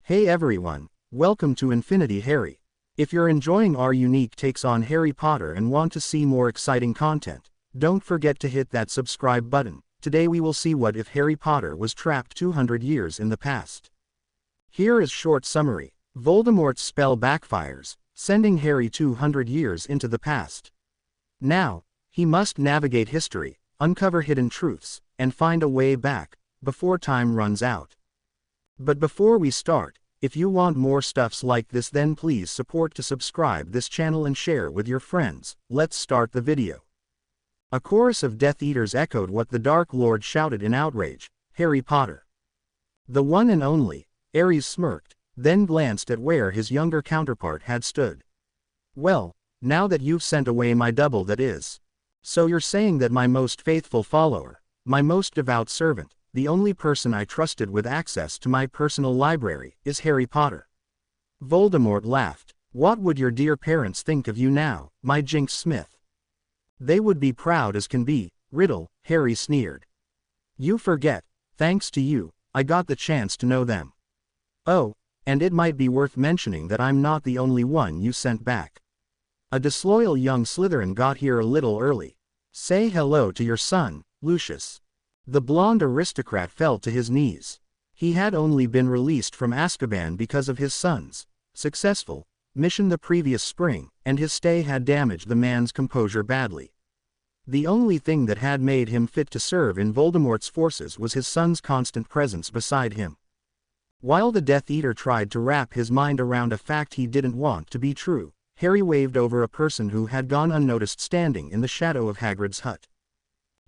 Hey everyone, welcome to Infinity Harry. If you're enjoying our unique takes on Harry Potter and want to see more exciting content, don't forget to hit that subscribe button. Today we will see what if Harry Potter was trapped 200 years in the past. Here is short summary. Voldemort's spell backfires, sending Harry 200 years into the past. Now, he must navigate history, uncover hidden truths, and find a way back, before time runs out. But before we start, if you want more stuffs like this, then please support to subscribe this channel and share with your friends. Let's start the video. A chorus of Death Eaters echoed what the Dark Lord shouted in outrage. Harry Potter. The one and only, Ares smirked, then glanced at where his younger counterpart had stood. Well, now that you've sent away my double, that is. So you're saying that my most faithful follower, my most devout servant, the only person I trusted with access to my personal library, is Harry Potter. Voldemort laughed. What would your dear parents think of you now, my Jinx Smith? They would be proud as can be, Riddle, Harry sneered. You forget, thanks to you, I got the chance to know them. Oh, and it might be worth mentioning that I'm not the only one you sent back. A disloyal young Slytherin got here a little early. Say hello to your son, Lucius. The blonde aristocrat fell to his knees. He had only been released from Azkaban because of his son's successful mission the previous spring, and his stay had damaged the man's composure badly. The only thing that had made him fit to serve in Voldemort's forces was his son's constant presence beside him. While the Death Eater tried to wrap his mind around a fact he didn't want to be true, Harry waved over a person who had gone unnoticed standing in the shadow of Hagrid's hut.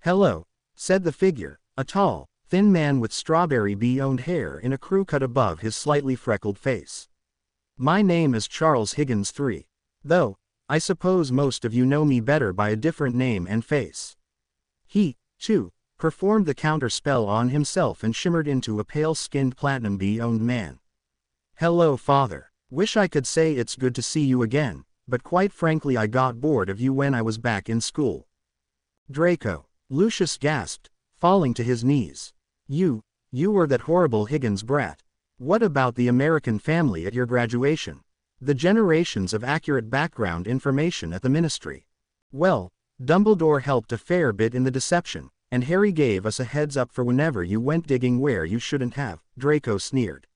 Hello, said the figure, a tall, thin man with strawberry bee-owned hair in a crew cut above his slightly freckled face. My name is Charles Higgins III. Though, I suppose most of you know me better by a different name and face. He, too, performed the counter spell on himself and shimmered into a pale-skinned platinum bee-owned man. Hello, Father. Wish I could say it's good to see you again, but quite frankly I got bored of you when I was back in school. Draco, Lucius gasped, falling to his knees. You were that horrible Higgins brat. What about the American family at your graduation? The generations of accurate background information at the ministry. Well, Dumbledore helped a fair bit in the deception, and Harry gave us a heads up for whenever you went digging where you shouldn't have, Draco sneered.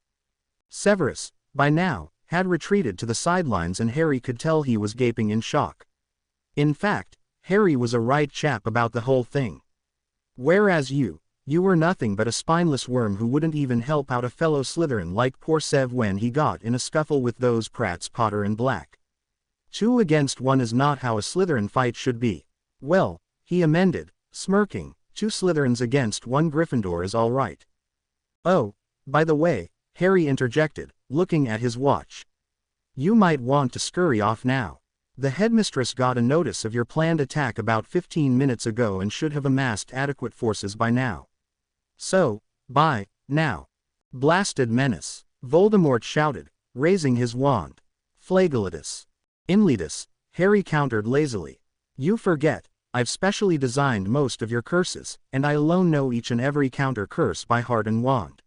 Severus, by now, had retreated to the sidelines and Harry could tell he was gaping in shock. In fact, Harry was a right chap about the whole thing. Whereas you were nothing but a spineless worm who wouldn't even help out a fellow Slytherin like poor Sev when he got in a scuffle with those prats Potter and Black. 2 against 1 is not how a Slytherin fight should be. Well, he amended, smirking, 2 Slytherins against 1 Gryffindor is all right. Oh, by the way, Harry interjected, looking at his watch. You might want to scurry off now. The headmistress got a notice of your planned attack about 15 minutes ago and should have amassed adequate forces by now. So, bye, now. Blasted menace, Voldemort shouted, raising his wand. Flagellatus. Inletus, Harry countered lazily. You forget, I've specially designed most of your curses, and I alone know each and every counter curse by heart and wand.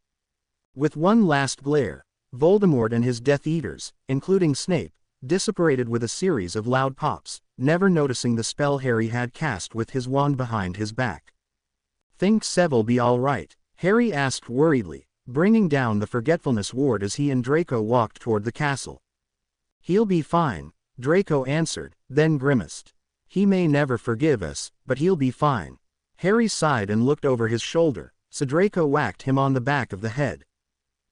With one last glare, Voldemort and his Death Eaters, including Snape, disapparated with a series of loud pops, never noticing the spell Harry had cast with his wand behind his back. Think Sev'll be all right? Harry asked worriedly, bringing down the Forgetfulness ward as he and Draco walked toward the castle. He'll be fine, Draco answered, then grimaced. He may never forgive us, but he'll be fine. Harry sighed and looked over his shoulder, so Draco whacked him on the back of the head.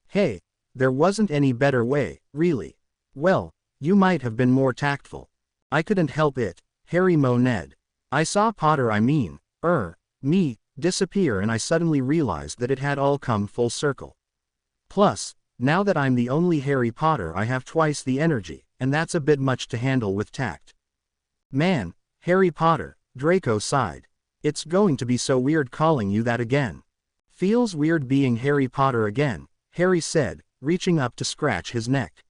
Hey, there wasn't any better way, really. Well, you might have been more tactful. I couldn't help it, Harry moaned. I saw Potter me, disappear and I suddenly realized that it had all come full circle. Plus, now that I'm the only Harry Potter I have twice the energy, and that's a bit much to handle with tact. Man, Harry Potter, Draco sighed. It's going to be so weird calling you that again. Feels weird being Harry Potter again, Harry said, reaching up to scratch his neck.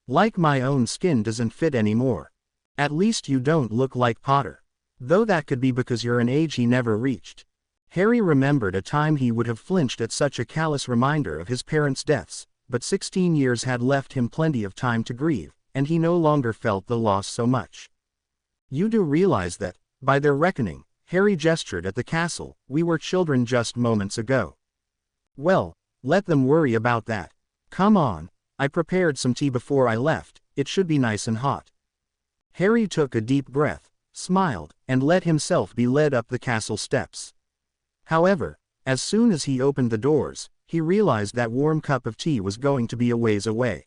Like my own skin doesn't fit anymore. At least you don't look like Potter. Though that could be because you're an age he never reached. Harry remembered a time he would have flinched at such a callous reminder of his parents' deaths, but 16 years had left him plenty of time to grieve, and he no longer felt the loss so much. You do realize that, by their reckoning, Harry gestured at the castle, we were children just moments ago. Well, let them worry about that. Come on, I prepared some tea before I left, it should be nice and hot. Harry took a deep breath, smiled, and let himself be led up the castle steps. However, as soon as he opened the doors, he realized that warm cup of tea was going to be a ways away.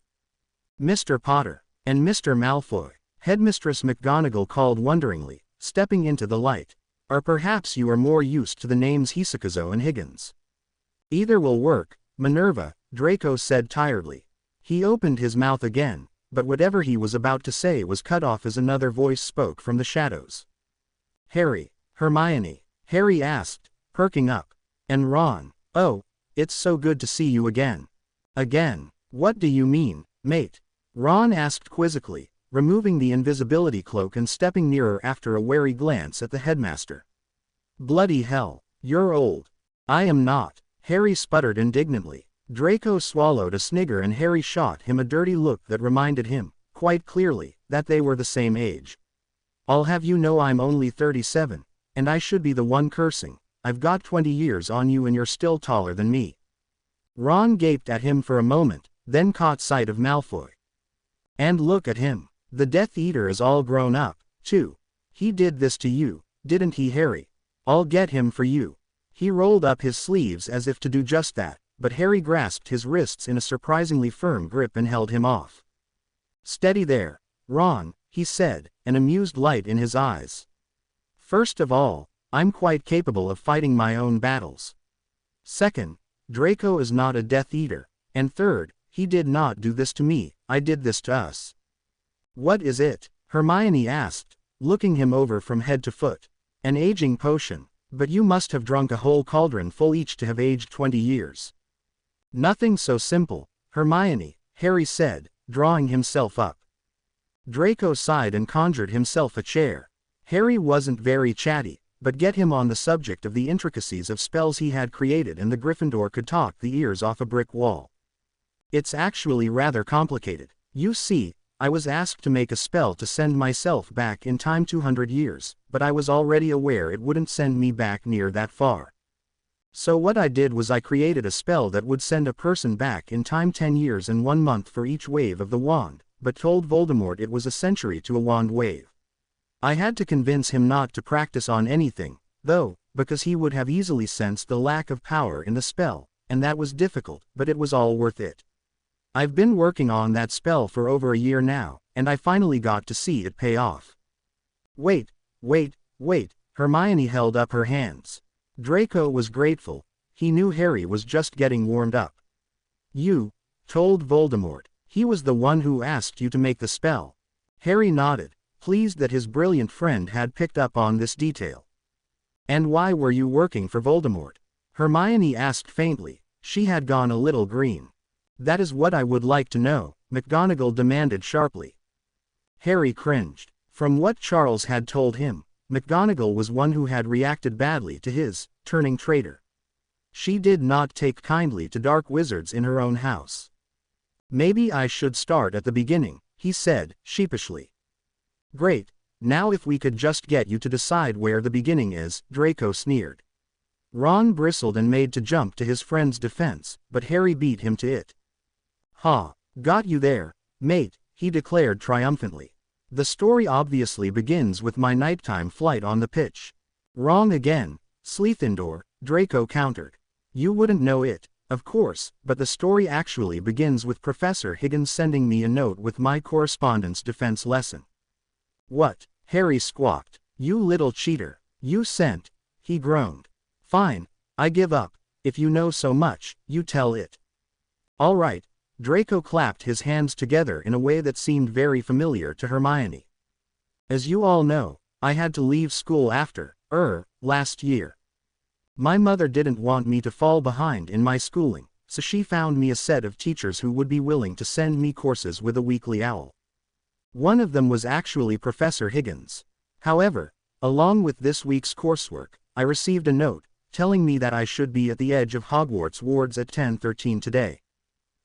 Mr. Potter, and Mr. Malfoy, Headmistress McGonagall called wonderingly, stepping into the light. Or perhaps you are more used to the names Hisakazo and Higgins. Either will work, Minerva, Draco said tiredly. He opened his mouth again, but whatever he was about to say was cut off as another voice spoke from the shadows. Harry, Hermione, Harry asked, perking up. And Ron, oh, it's so good to see you again. Again, what do you mean, mate? Ron asked quizzically, removing the invisibility cloak and stepping nearer after a wary glance at the headmaster. Bloody hell, you're old. I am not, Harry sputtered indignantly. Draco swallowed a snigger and Harry shot him a dirty look that reminded him, quite clearly, that they were the same age. I'll have you know I'm only 37, and I should be the one cursing. I've got 20 years on you and you're still taller than me. Ron gaped at him for a moment, then caught sight of Malfoy. And look at him. The Death Eater is all grown up, too. He did this to you, didn't he, Harry? I'll get him for you. He rolled up his sleeves as if to do just that, but Harry grasped his wrists in a surprisingly firm grip and held him off. Steady there, Ron, he said, an amused light in his eyes. First of all, I'm quite capable of fighting my own battles. Second, Draco is not a Death Eater, and third, he did not do this to me, I did this to us. What is it? Hermione asked, looking him over from head to foot. An aging potion, but you must have drunk a whole cauldron full each to have aged 20 years. Nothing so simple, Hermione, Harry said, drawing himself up. Draco sighed and conjured himself a chair. Harry wasn't very chatty, but get him on the subject of the intricacies of spells he had created and the Gryffindor could talk the ears off a brick wall. It's actually rather complicated. You see, I was asked to make a spell to send myself back in time 200 years, but I was already aware it wouldn't send me back near that far. So what I did was I created a spell that would send a person back in time 10 years and 1 month for each wave of the wand, but told Voldemort it was a century to a wand wave. I had to convince him not to practice on anything, though, because he would have easily sensed the lack of power in the spell, and that was difficult, but it was all worth it. I've been working on that spell for over a year now, and I finally got to see it pay off. Wait, Hermione held up her hands. Draco was grateful, he knew Harry was just getting warmed up. You told Voldemort, he was the one who asked you to make the spell. Harry nodded, pleased that his brilliant friend had picked up on this detail. And why were you working for Voldemort? Hermione asked faintly, she had gone a little green. That is what I would like to know, McGonagall demanded sharply. Harry cringed. From what Charles had told him, McGonagall was one who had reacted badly to his turning traitor. She did not take kindly to dark wizards in her own house. Maybe I should start at the beginning, he said, sheepishly. Great, now if we could just get you to decide where the beginning is, Draco sneered. Ron bristled and made to jump to his friend's defense, but Harry beat him to it. Ha, got you there, mate, he declared triumphantly. The story obviously begins with my nighttime flight on the pitch. Wrong again, Slytherin, Draco countered. You wouldn't know it, of course, but the story actually begins with Professor Higgins sending me a note with my correspondence defense lesson. What? Harry squawked. You little cheater. You sent. He groaned. Fine, I give up. If you know so much, you tell it. All right. Draco clapped his hands together in a way that seemed very familiar to Hermione. As you all know, I had to leave school after, last year. My mother didn't want me to fall behind in my schooling, so she found me a set of teachers who would be willing to send me courses with a weekly owl. One of them was actually Professor Higgins. However, along with this week's coursework, I received a note, telling me that I should be at the edge of Hogwarts wards at 10:13 today.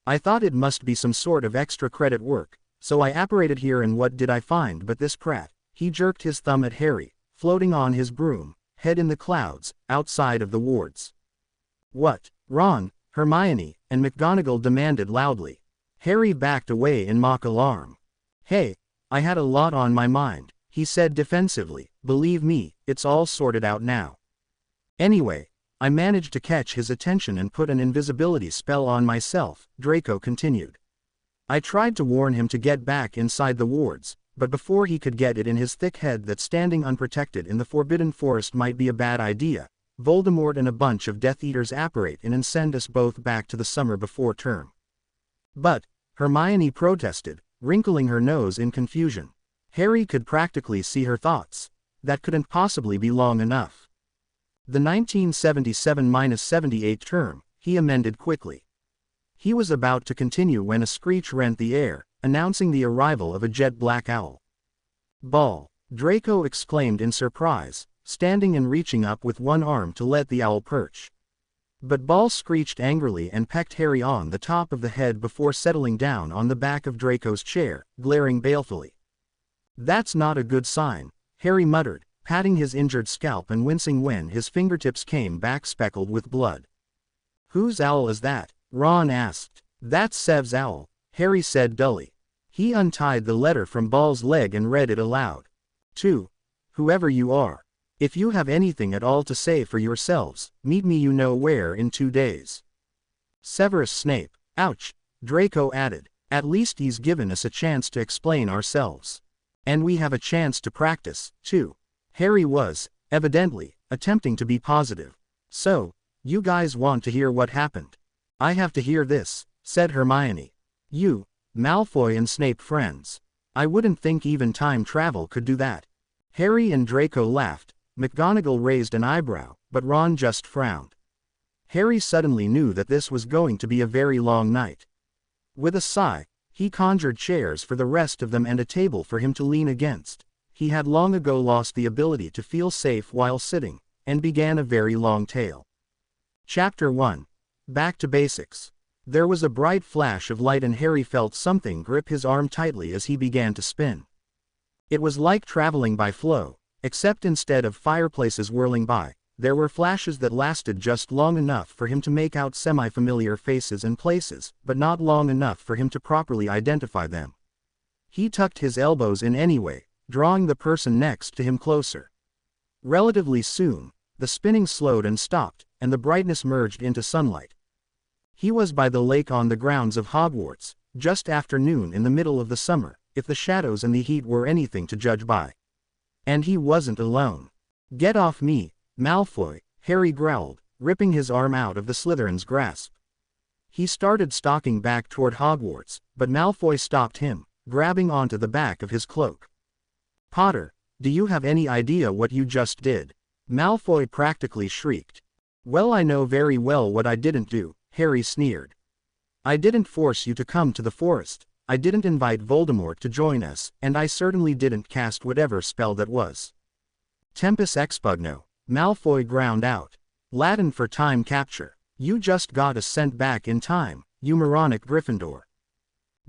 I thought it must be some sort of extra credit work, so I apparated here and what did I find but this prat. He jerked his thumb at Harry, floating on his broom, head in the clouds, outside of the wards. What? Ron, Hermione, and McGonagall demanded loudly. Harry backed away in mock alarm. Hey, I had a lot on my mind, he said defensively. Believe me, it's all sorted out now. Anyway, I managed to catch his attention and put an invisibility spell on myself, Draco continued. I tried to warn him to get back inside the wards, but before he could get it in his thick head that standing unprotected in the Forbidden Forest might be a bad idea, Voldemort and a bunch of Death Eaters apparate in and send us both back to the summer before term. But, Hermione protested, wrinkling her nose in confusion. Harry could practically see her thoughts. That couldn't possibly be long enough. The 1977-78 term, he amended quickly. He was about to continue when a screech rent the air, announcing the arrival of a jet-black owl. Ball! Draco exclaimed in surprise, standing and reaching up with one arm to let the owl perch. But Ball screeched angrily and pecked Harry on the top of the head before settling down on the back of Draco's chair, glaring balefully. That's not a good sign, Harry muttered, patting his injured scalp and wincing when his fingertips came back speckled with blood. Whose owl is that? Ron asked. That's Sev's owl, Harry said dully. He untied the letter from Ball's leg and read it aloud. To whoever you are. If you have anything at all to say for yourselves, meet me you know where in 2 days. Severus Snape. Ouch, Draco added. At least he's given us a chance to explain ourselves. And we have a chance to practice, too. Harry was, evidently, attempting to be positive. So, you guys want to hear what happened? I have to hear this, said Hermione. You, Malfoy and Snape friends. I wouldn't think even time travel could do that. Harry and Draco laughed. McGonagall raised an eyebrow, but Ron just frowned. Harry suddenly knew that this was going to be a very long night. With a sigh, he conjured chairs for the rest of them and a table for him to lean against. He had long ago lost the ability to feel safe while sitting, and began a very long tale. Chapter 1. Back to Basics. There was a bright flash of light and Harry felt something grip his arm tightly as he began to spin. It was like traveling by flow, except instead of fireplaces whirling by, there were flashes that lasted just long enough for him to make out semi-familiar faces and places, but not long enough for him to properly identify them. He tucked his elbows in anyway, drawing the person next to him closer. Relatively soon, the spinning slowed and stopped, and the brightness merged into sunlight. He was by the lake on the grounds of Hogwarts, just after noon in the middle of the summer, if the shadows and the heat were anything to judge by. And he wasn't alone. Get off me, Malfoy, Harry growled, ripping his arm out of the Slytherin's grasp. He started stalking back toward Hogwarts, but Malfoy stopped him, grabbing onto the back of his cloak. Potter, do you have any idea what you just did? Malfoy practically shrieked. Well, I know very well what I didn't do, Harry sneered. I didn't force you to come to the forest. I didn't invite Voldemort to join us, and I certainly didn't cast whatever spell that was. Tempus expugno, Malfoy ground out. Latin for time capture. You just got us sent back in time, you moronic Gryffindor.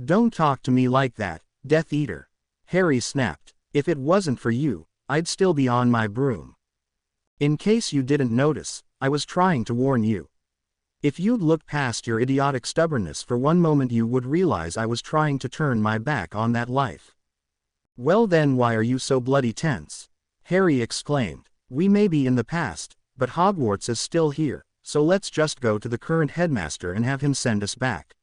Don't talk to me like that, Death Eater. Harry snapped. If it wasn't for you, I'd still be on my broom. In case you didn't notice, I was trying to warn you. If you'd look past your idiotic stubbornness for one moment you would realize I was trying to turn my back on that life. Well then why are you so bloody tense? Harry exclaimed. We may be in the past, but Hogwarts is still here, so let's just go to the current headmaster and have him send us back.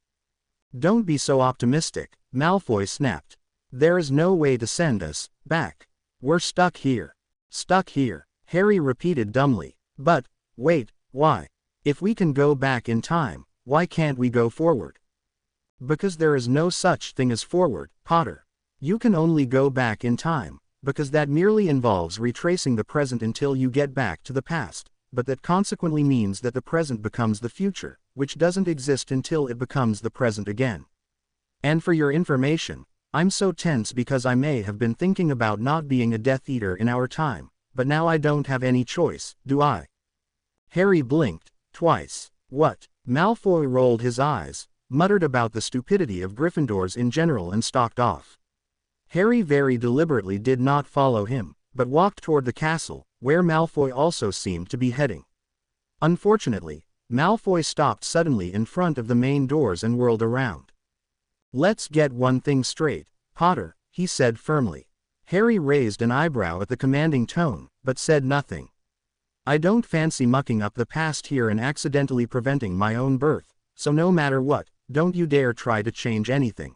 Don't be so optimistic, Malfoy snapped. There is no way to send us back. We're stuck here. Stuck here, Harry repeated dumbly. But, wait, why? If we can go back in time, why can't we go forward? Because there is no such thing as forward, Potter. You can only go back in time, because that merely involves retracing the present until you get back to the past, but that consequently means that the present becomes the future, which doesn't exist until it becomes the present again. And for your information, I'm so tense because I may have been thinking about not being a Death Eater in our time, but now I don't have any choice, do I? Harry blinked. Twice. What? Malfoy rolled his eyes. muttered about the stupidity of Gryffindors in general and stalked off. Harry very deliberately did not follow him, but walked toward the castle, where Malfoy also seemed to be heading. Unfortunately, Malfoy stopped suddenly in front of the main doors and whirled around. "Let's get one thing straight, Potter," he said firmly. Harry raised an eyebrow at the commanding tone, but said nothing. "I don't fancy mucking up the past here and accidentally preventing my own birth, so no matter what, don't you dare try to change anything."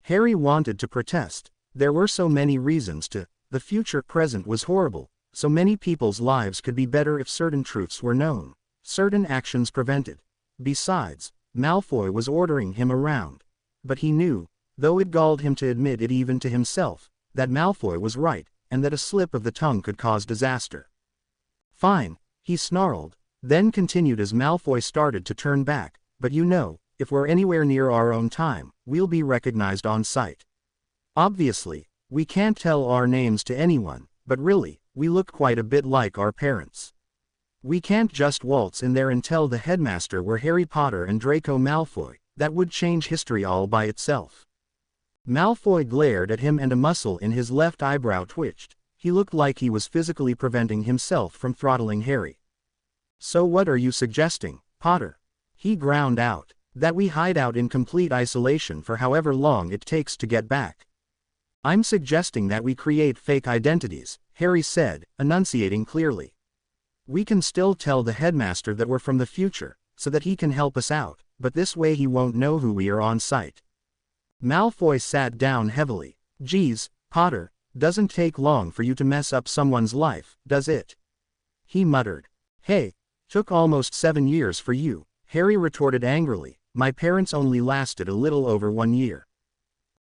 Harry wanted to protest. There were so many reasons to. The future present was horrible, so many people's lives could be better if certain truths were known, certain actions prevented. Besides, Malfoy was ordering him around. But he knew, though it galled him to admit it even to himself, that Malfoy was right, and that a slip of the tongue could cause disaster. "Fine," he snarled, then continued as Malfoy started to turn back, "but you know, if we're anywhere near our own time, we'll be recognized on sight. Obviously, we can't tell our names to anyone, but really, we look quite a bit like our parents. We can't just waltz in there and tell the headmaster we're Harry Potter and Draco Malfoy, that would change history all by itself." Malfoy glared at him and a muscle in his left eyebrow twitched. He looked like he was physically preventing himself from throttling Harry. "So what are you suggesting, Potter?" he ground out. "That we hide out in complete isolation for however long it takes to get back." "I'm suggesting that we create fake identities," Harry said, enunciating clearly. "We can still tell the headmaster that we're from the future, so that he can help us out, but this way he won't know who we are on sight." Malfoy sat down heavily. "Geez, Potter, doesn't take long for you to mess up someone's life, does it?" he muttered. "Hey, took almost 7 years for you," Harry retorted angrily. "My parents only lasted a little over 1 year."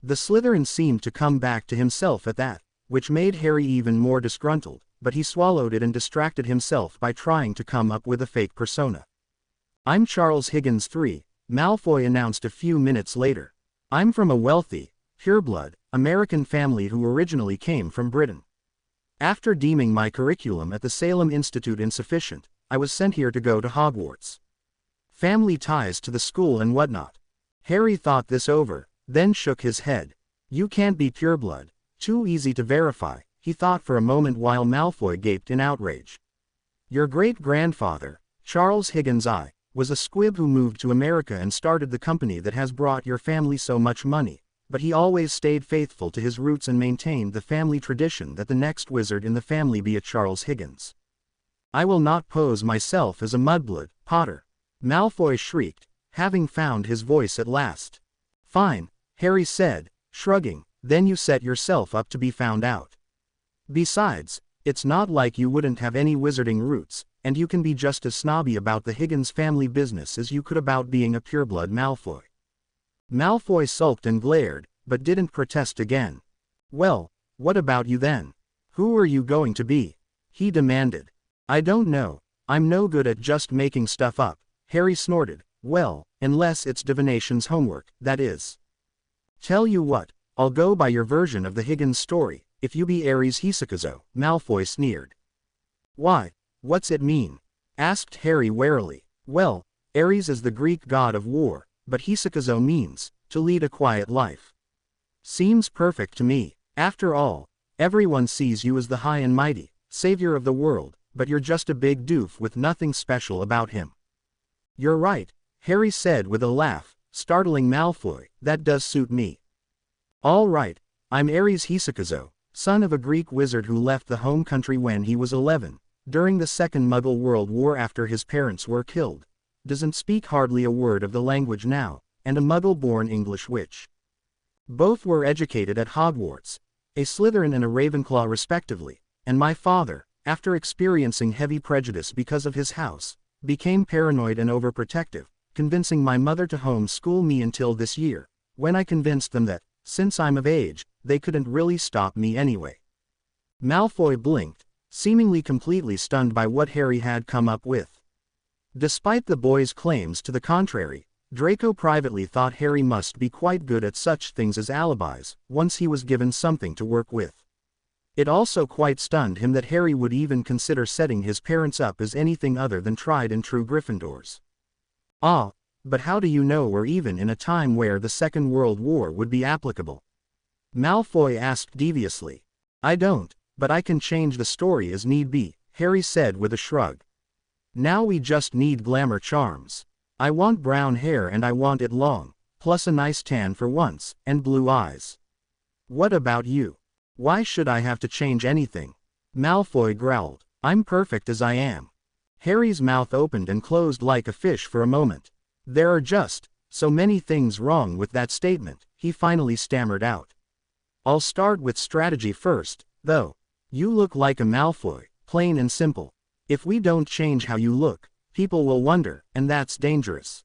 The Slytherin seemed to come back to himself at that, which made Harry even more disgruntled, but he swallowed it and distracted himself by trying to come up with a fake persona. "I'm Charles Higgins III, Malfoy announced a few minutes later. "I'm from a wealthy, pureblood, American family who originally came from Britain. After deeming my curriculum at the Salem Institute insufficient, I was sent here to go to Hogwarts. Family ties to the school and whatnot." Harry thought this over, then shook his head. "You can't be pureblood. Too easy to verify," he thought for a moment while Malfoy gaped in outrage. "Your great-grandfather, Charles Higgins I, was a squib who moved to America and started the company that has brought your family so much money, but he always stayed faithful to his roots and maintained the family tradition that the next wizard in the family be a Charles Higgins. I will not pose myself as a mudblood, Potter," Malfoy shrieked, having found his voice at last. "Fine," Harry said, shrugging, "then you set yourself up to be found out. Besides, it's not like you wouldn't have any wizarding roots, and you can be just as snobby about the Higgins family business as you could about being a pureblood Malfoy." Malfoy sulked and glared, but didn't protest again. "Well, what about you then? Who are you going to be?" he demanded. "I don't know, I'm no good at just making stuff up," Harry snorted. "Well, unless it's divination's homework, that is. Tell you what, I'll go by your version of the Higgins story, if you be Ares Hisakazo," Malfoy sneered. "Why, what's it mean?" asked Harry warily. "Well, Ares is the Greek god of war, but Hisakazo means, to lead a quiet life. Seems perfect to me. After all, everyone sees you as the high and mighty, savior of the world, but you're just a big doof with nothing special about him." "You're right," Harry said with a laugh, startling Malfoy, "that does suit me. All right, I'm Ares Hisakazo, son of a Greek wizard who left the home country when he was 11, during the Second Muggle World War after his parents were killed. Doesn't speak hardly a word of the language now, and a Muggle-born English witch. Both were educated at Hogwarts, a Slytherin and a Ravenclaw respectively, and my father, after experiencing heavy prejudice because of his house, became paranoid and overprotective, convincing my mother to homeschool me until this year, when I convinced them that, since I'm of age, they couldn't really stop me anyway." Malfoy blinked, seemingly completely stunned by what Harry had come up with. Despite the boy's claims to the contrary, Draco privately thought Harry must be quite good at such things as alibis, once he was given something to work with. It also quite stunned him that Harry would even consider setting his parents up as anything other than tried and true Gryffindors. "Ah, But how do you know we're even in a time where the Second World War would be applicable? Malfoy asked deviously. I don't, but I can change the story as need be, Harry said with a shrug. Now we just need glamour charms. I want brown hair and I want it long, plus a nice tan for once, and blue eyes. What about you? Why should I have to change anything? Malfoy growled. I'm perfect as I am. Harry's mouth opened and closed like a fish for a moment. There are just so many things wrong with that statement, he finally stammered out. I'll start with strategy first, though. You look like a Malfoy, plain and simple. If we don't change how you look, people will wonder, and that's dangerous.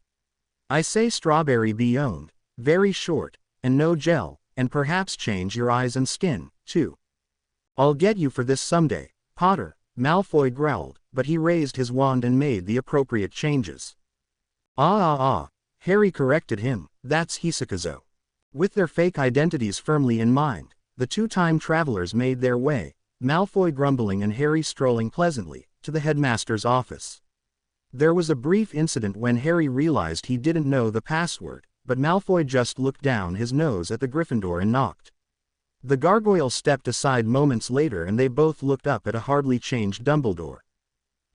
I say strawberry be owned, very short, and no gel, and perhaps change your eyes and skin, too. I'll get you for this someday, Potter, Malfoy growled, but he raised his wand and made the appropriate changes. Harry corrected him, that's Hisakazo. With their fake identities firmly in mind, the two time travelers made their way, Malfoy grumbling and Harry strolling pleasantly, to the headmaster's office. There was a brief incident when Harry realized he didn't know the password, but Malfoy just looked down his nose at the Gryffindor and knocked. The gargoyle stepped aside moments later and they both looked up at a hardly changed Dumbledore.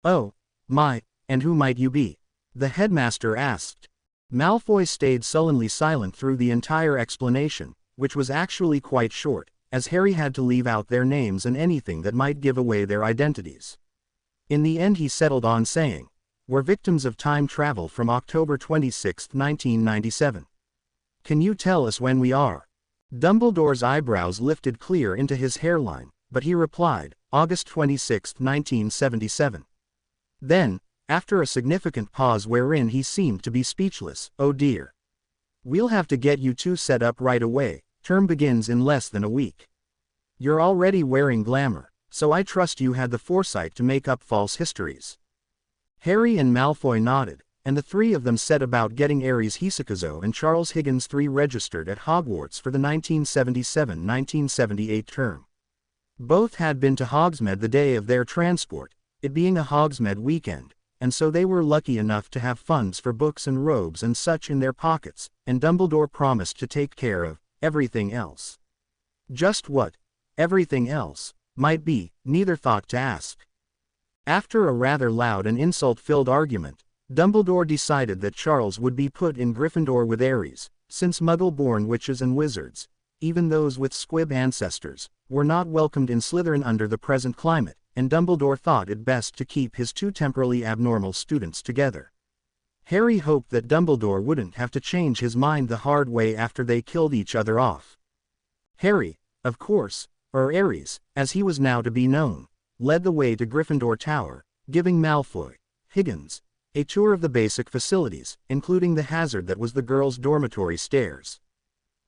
Oh, my, and who might you be? The headmaster asked. Malfoy stayed sullenly silent through the entire explanation, which was actually quite short, as Harry had to leave out their names and anything that might give away their identities. In the end he settled on saying, we're victims of time travel from October 26, 1997. Can you tell us when we are? Dumbledore's eyebrows lifted clear into his hairline, but he replied, August 26, 1977. Then, after a significant pause wherein he seemed to be speechless, oh dear. We'll have to get you two set up right away, term begins in less than a week. You're already wearing glamour, so I trust you had the foresight to make up false histories. Harry and Malfoy nodded, and the three of them set about getting Aries Hisakazo and Charles Higgins III registered at Hogwarts for the 1977-1978 term. Both had been to Hogsmeade the day of their transport, it being a Hogsmeade weekend, and so they were lucky enough to have funds for books and robes and such in their pockets, and Dumbledore promised to take care of everything else. Just what everything else might be, neither thought to ask. After a rather loud and insult-filled argument, Dumbledore decided that Charles would be put in Gryffindor with Aries, since Muggle-born witches and wizards, even those with squib ancestors, were not welcomed in Slytherin under the present climate, and Dumbledore thought it best to keep his two temporally abnormal students together. Harry hoped that Dumbledore wouldn't have to change his mind the hard way after they killed each other off. Harry, of course, or Aries, as he was now to be known, led the way to Gryffindor Tower, giving Malfoy, Higgins, a tour of the basic facilities, including the hazard that was the girls' dormitory stairs.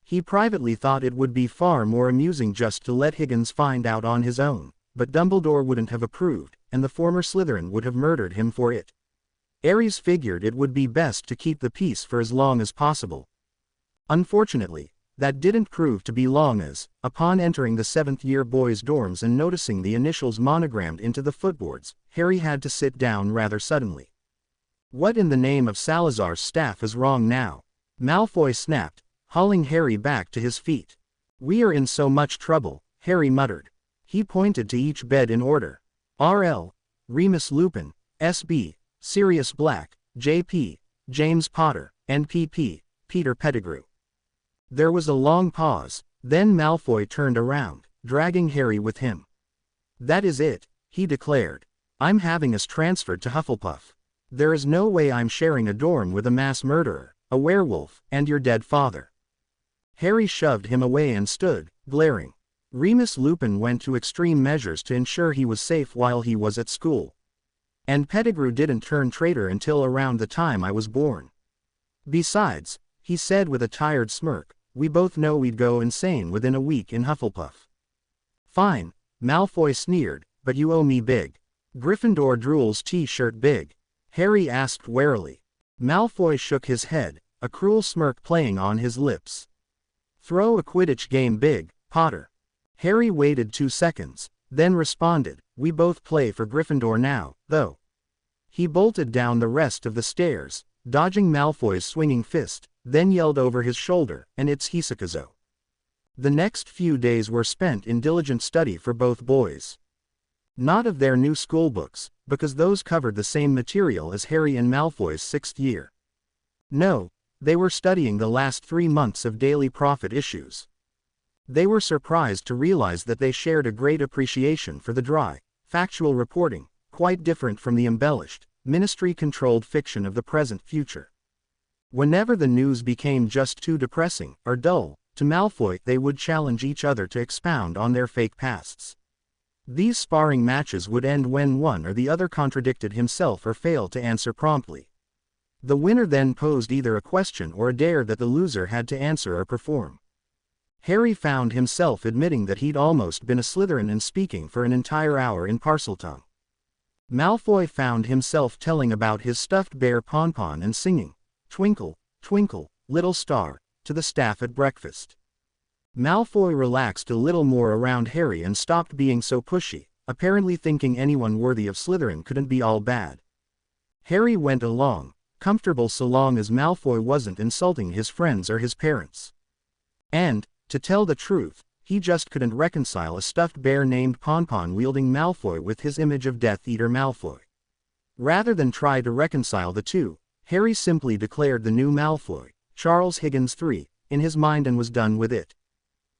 He privately thought it would be far more amusing just to let Higgins find out on his own, but Dumbledore wouldn't have approved, and the former Slytherin would have murdered him for it. Aries figured it would be best to keep the peace for as long as possible. Unfortunately, that didn't prove to be long as, upon entering the 7th-year boys' dorms and noticing the initials monogrammed into the footboards, Harry had to sit down rather suddenly. What in the name of Salazar's staff is wrong now? Malfoy snapped, hauling Harry back to his feet. We are in so much trouble, Harry muttered. He pointed to each bed in order. R.L., Remus Lupin, S.B., Sirius Black, J.P., James Potter, and P.P., Peter Pettigrew. There was a long pause, then Malfoy turned around, dragging Harry with him. That is it, he declared. I'm having us transferred to Hufflepuff. There is no way I'm sharing a dorm with a mass murderer, a werewolf, and your dead father. Harry shoved him away and stood, glaring. Remus Lupin went to extreme measures to ensure he was safe while he was at school. And Pettigrew didn't turn traitor until around the time I was born. Besides, he said with a tired smirk, we both know we'd go insane within a week in Hufflepuff. Fine, Malfoy sneered, but you owe me big. Gryffindor drools t-shirt big? Harry asked warily. Malfoy shook his head, a cruel smirk playing on his lips. Throw a Quidditch game big, Potter. Harry waited 2 seconds, then responded, we both play for Gryffindor now, though. He bolted down the rest of the stairs, dodging Malfoy's swinging fist, then yelled over his shoulder, "And it's Hisakazo." The next few days were spent in diligent study for both boys. Not of their new schoolbooks, because those covered the same material as Harry and Malfoy's 6th year. No, they were studying the last 3 months of Daily Prophet issues. They were surprised to realize that they shared a great appreciation for the dry, factual reporting, quite different from the embellished, ministry-controlled fiction of the present future. Whenever the news became just too depressing or dull, to Malfoy they would challenge each other to expound on their fake pasts. These sparring matches would end when one or the other contradicted himself or failed to answer promptly. The winner then posed either a question or a dare that the loser had to answer or perform. Harry found himself admitting that he'd almost been a Slytherin and speaking for an entire hour in Parseltongue. Malfoy found himself telling about his stuffed bear Pon-Pon and singing, "Twinkle, twinkle, little star," to the staff at breakfast. Malfoy relaxed a little more around Harry and stopped being so pushy, apparently thinking anyone worthy of Slytherin couldn't be all bad. Harry went along, comfortable so long as Malfoy wasn't insulting his friends or his parents. And, to tell the truth, he just couldn't reconcile a stuffed bear named Pon-Pon wielding Malfoy with his image of Death Eater Malfoy. Rather than try to reconcile the two, Harry simply declared the new Malfoy, Charles Higgins III, in his mind and was done with it.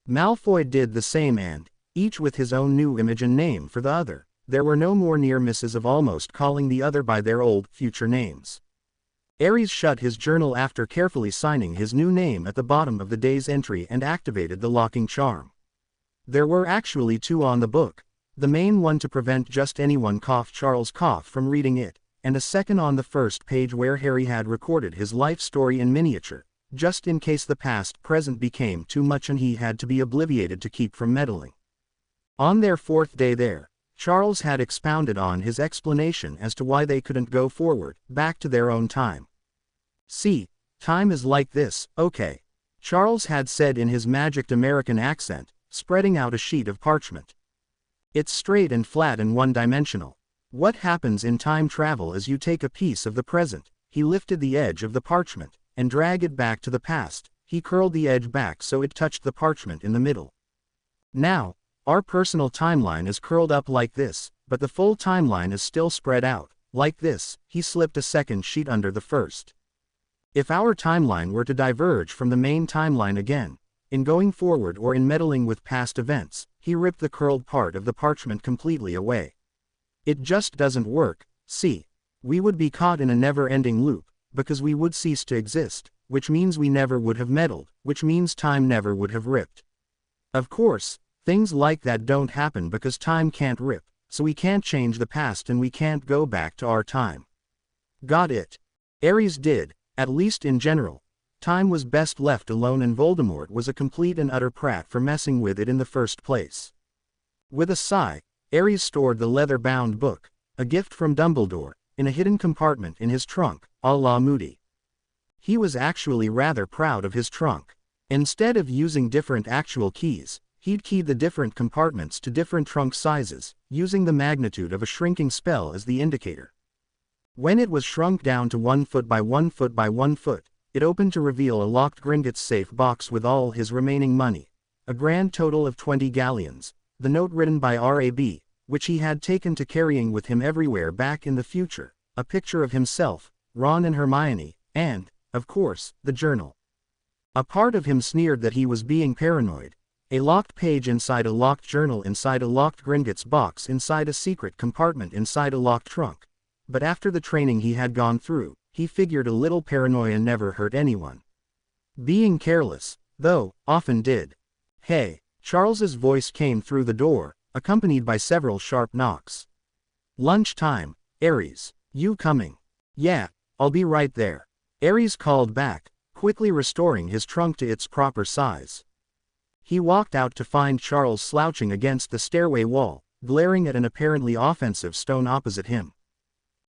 Malfoy did the same and, each with his own new image and name for the other, there were no more near misses of almost calling the other by their old, future names. Aries shut his journal after carefully signing his new name at the bottom of the day's entry and activated the locking charm. There were actually 2 on the book, the main one to prevent just anyone Charles from reading it, and a second on the first page where Harry had recorded his life story in miniature, just in case the past-present became too much and he had to be obliviated to keep from meddling. On their 4th day there, Charles had expounded on his explanation as to why they couldn't go forward, back to their own time. "See, time is like this, okay," Charles had said in his magicked American accent, spreading out a sheet of parchment. "It's straight and flat and one-dimensional. What happens in time travel is you take a piece of the present," he lifted the edge of the parchment, "and drag it back to the past," he curled the edge back so it touched the parchment in the middle. "Now, our personal timeline is curled up like this, but the full timeline is still spread out, like this," he slipped a second sheet under the first. "If our timeline were to diverge from the main timeline again, in going forward or in meddling with past events," he ripped the curled part of the parchment completely away. "It just doesn't work, see. We would be caught in a never-ending loop, because we would cease to exist, which means we never would have meddled, which means time never would have ripped. Of course, things like that don't happen because time can't rip, so we can't change the past and we can't go back to our time." Got it? Aries did, at least in general. Time was best left alone and Voldemort was a complete and utter prat for messing with it in the first place. With a sigh, Aries stored the leather-bound book, a gift from Dumbledore, in a hidden compartment in his trunk, a la Moody. He was actually rather proud of his trunk. Instead of using different actual keys, he'd keyed the different compartments to different trunk sizes, using the magnitude of a shrinking spell as the indicator. When it was shrunk down to 1 foot by 1 foot by 1 foot, it opened to reveal a locked Gringotts safe box with all his remaining money, a grand total of 20 galleons, the note written by R.A.B., which he had taken to carrying with him everywhere back in the future, a picture of himself, Ron and Hermione, and, of course, the journal. A part of him sneered that he was being paranoid. A locked page inside a locked journal inside a locked Gringotts box inside a secret compartment inside a locked trunk. But after the training he had gone through, he figured a little paranoia never hurt anyone. Being careless, though, often did. "Hey," Charles's voice came through the door, accompanied by several sharp knocks. "Lunch time, Aries. You coming?" "Yeah, I'll be right there," Aries called back, quickly restoring his trunk to its proper size. He walked out to find Charles slouching against the stairway wall, glaring at an apparently offensive stone opposite him.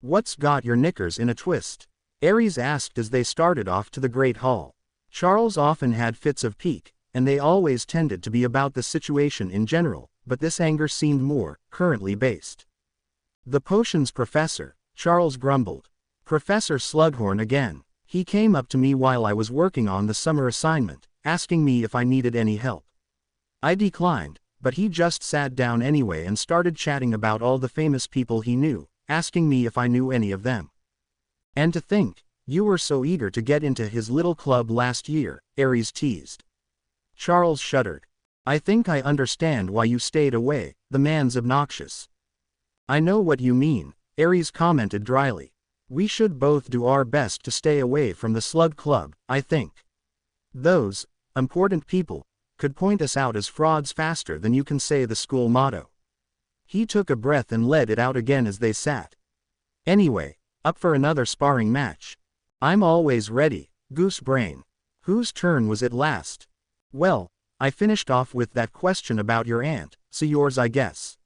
"What's got your knickers in a twist?" Aries asked as they started off to the Great Hall. Charles often had fits of pique, and they always tended to be about the situation in general, but this anger seemed more currently based. "The potions professor," Charles grumbled. "Professor Slughorn again. He came up to me while I was working on the summer assignment, asking me if I needed any help. I declined, but he just sat down anyway and started chatting about all the famous people he knew, asking me if I knew any of them. And to think, you were so eager to get into his little club last year, Aries teased. Charles shuddered. I think I understand why you stayed away, the man's obnoxious. I know what you mean, Aries commented dryly. We should both do our best to stay away from the slug club, I think. Those important people could point us out as frauds faster than you can say the school motto. He took a breath and let it out again as they sat. Anyway, up for another sparring match? I'm always ready, goose brain. Whose turn was it last? Well, I finished off with that question about your aunt, so yours I guess.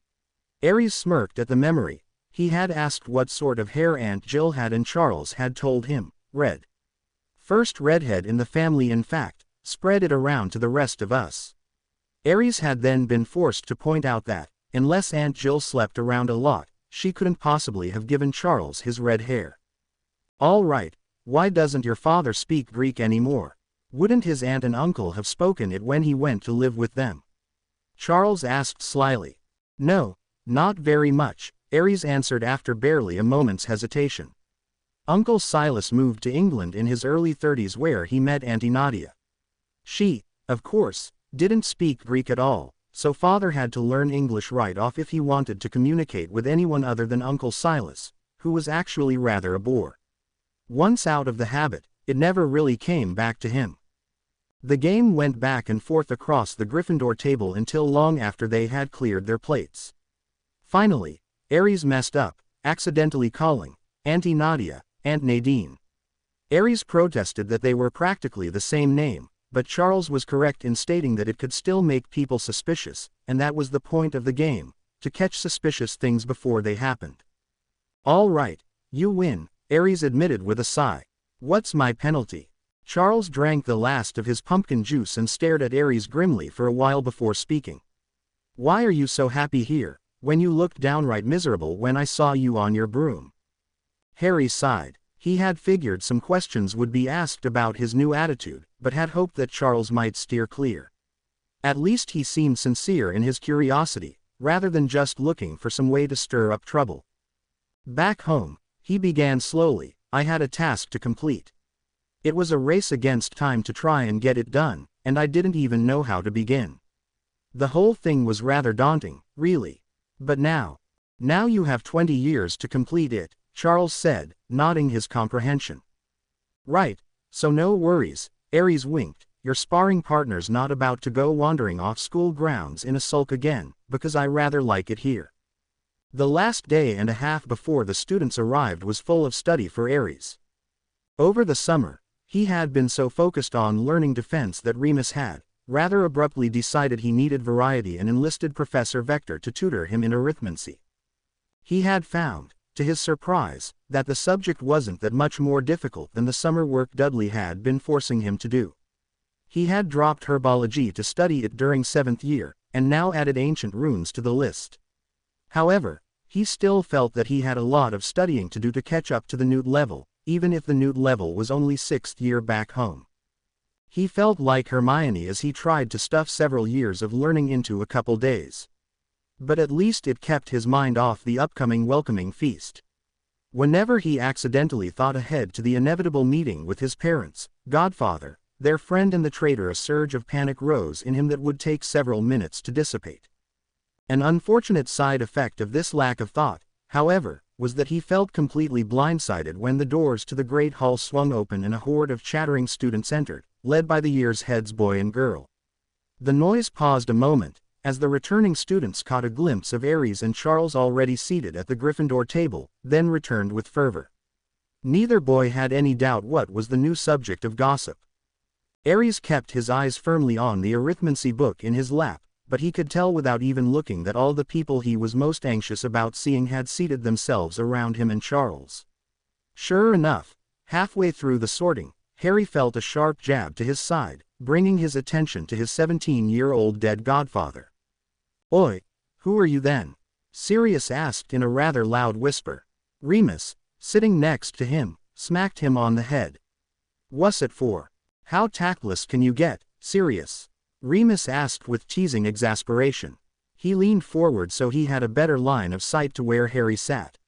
Aries smirked at the memory. He had asked what sort of hair Aunt Jill had and Charles had told him, red. First redhead in the family, in fact, spread it around to the rest of us. Aries had then been forced to point out that, unless Aunt Jill slept around a lot, she couldn't possibly have given Charles his red hair. All right, why doesn't your father speak Greek anymore? Wouldn't his aunt and uncle have spoken it when he went to live with them? Charles asked slyly. No, not very much, Aries answered after barely a moment's hesitation. Uncle Silas moved to England in his early 30s where he met Auntie Nadia. She, of course, didn't speak Greek at all, so father had to learn English right off if he wanted to communicate with anyone other than Uncle Silas, who was actually rather a bore. Once out of the habit, it never really came back to him. The game went back and forth across the Gryffindor table until long after they had cleared their plates. Finally, Aries messed up, accidentally calling Auntie Nadia Aunt Nadine. Aries protested that they were practically the same name, but Charles was correct in stating that it could still make people suspicious, and that was the point of the game, to catch suspicious things before they happened. All right, you win, Aries admitted with a sigh. What's my penalty? Charles drank the last of his pumpkin juice and stared at Aries grimly for a while before speaking. Why are you so happy here, when you looked downright miserable when I saw you on your broom? Harry sighed. He had figured some questions would be asked about his new attitude, but had hoped that Charles might steer clear. At least he seemed sincere in his curiosity, rather than just looking for some way to stir up trouble. Back home, he began slowly, I had a task to complete. It was a race against time to try and get it done, and I didn't even know how to begin. The whole thing was rather daunting, really. But now you have 20 years to complete it, Charles said, nodding his comprehension. Right, so no worries, Aries winked, your sparring partner's not about to go wandering off school grounds in a sulk again, because I rather like it here. The last day and a half before the students arrived was full of study for Aries. Over the summer, he had been so focused on learning defense that Remus had, rather abruptly decided he needed variety and enlisted Professor Vector to tutor him in arithmancy. He had found, to his surprise, that the subject wasn't that much more difficult than the summer work Dudley had been forcing him to do. He had dropped herbology to study it during 7th year, and now added ancient runes to the list. However, he still felt that he had a lot of studying to do to catch up to the Newt level, even if the Newt level was only 6th year back home. He felt like Hermione as he tried to stuff several years of learning into a couple days. But at least it kept his mind off the upcoming welcoming feast. Whenever he accidentally thought ahead to the inevitable meeting with his parents, godfather, their friend and the traitor, a surge of panic rose in him that would take several minutes to dissipate. An unfortunate side effect of this lack of thought, however, was that he felt completely blindsided when the doors to the great hall swung open and a horde of chattering students entered, led by the year's heads boy and girl. The noise paused a moment, as the returning students caught a glimpse of Aries and Charles already seated at the Gryffindor table, then returned with fervor. Neither boy had any doubt what was the new subject of gossip. Aries kept his eyes firmly on the arithmancy book in his lap, but he could tell without even looking that all the people he was most anxious about seeing had seated themselves around him and Charles. Sure enough, halfway through the sorting, Harry felt a sharp jab to his side, bringing his attention to his 17-year-old dead godfather. Oi, who are you then? Sirius asked in a rather loud whisper. Remus, sitting next to him, smacked him on the head. What's it for? How tactless can you get, Sirius? Remus asked with teasing exasperation. He leaned forward so he had a better line of sight to where Harry sat.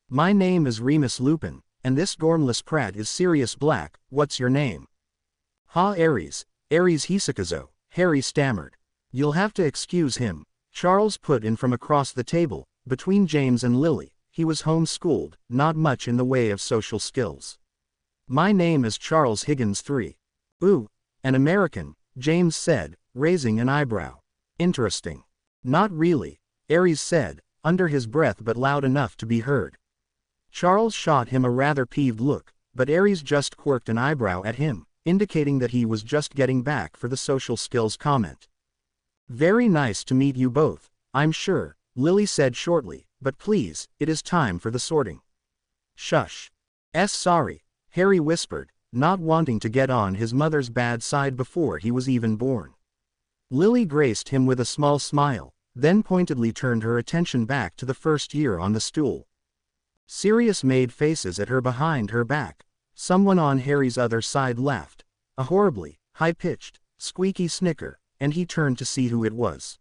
My name is Remus Lupin, and this gormless prat is Sirius Black. What's your name? Aries Hisakazo, Harry stammered. You'll have to excuse him, Charles put in from across the table. Between James and Lily, he was homeschooled, not much in the way of social skills. My name is Charles Higgins III. Ooh, an American, James said, raising an eyebrow. Interesting. Not really, Aries said, under his breath but loud enough to be heard. Charles shot him a rather peeved look, but Aries just quirked an eyebrow at him, indicating that he was just getting back for the social skills comment. Very nice to meet you both, I'm sure, Lily said shortly, but please, it is time for the sorting. Shush. Sorry, Harry whispered, not wanting to get on his mother's bad side before he was even born. Lily graced him with a small smile, then pointedly turned her attention back to the first year on the stool. Sirius made faces at her behind her back. Someone on Harry's other side laughed. A horribly, high-pitched, squeaky snicker, and he turned to see who it was.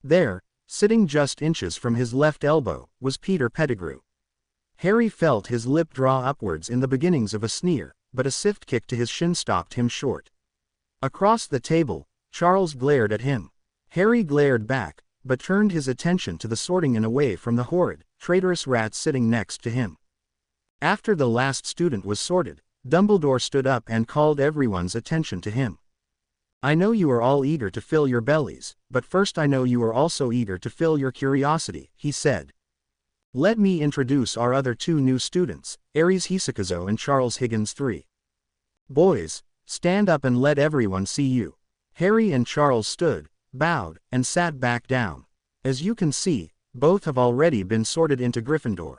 There, sitting just inches from his left elbow, was Peter Pettigrew. Harry felt his lip draw upwards in the beginnings of a sneer, but a stiff kick to his shin stopped him short. Across the table, Charles glared at him. Harry glared back, but turned his attention to the sorting and away from the horrid, traitorous rat sitting next to him. After the last student was sorted, Dumbledore stood up and called everyone's attention to him. I know you are all eager to fill your bellies, but first I know you are also eager to fill your curiosity, he said. Let me introduce our other two new students, Aries Hisakazo and Charles Higgins III. Boys, stand up and let everyone see you. Harry and Charles stood, bowed, and sat back down. As you can see, both have already been sorted into Gryffindor.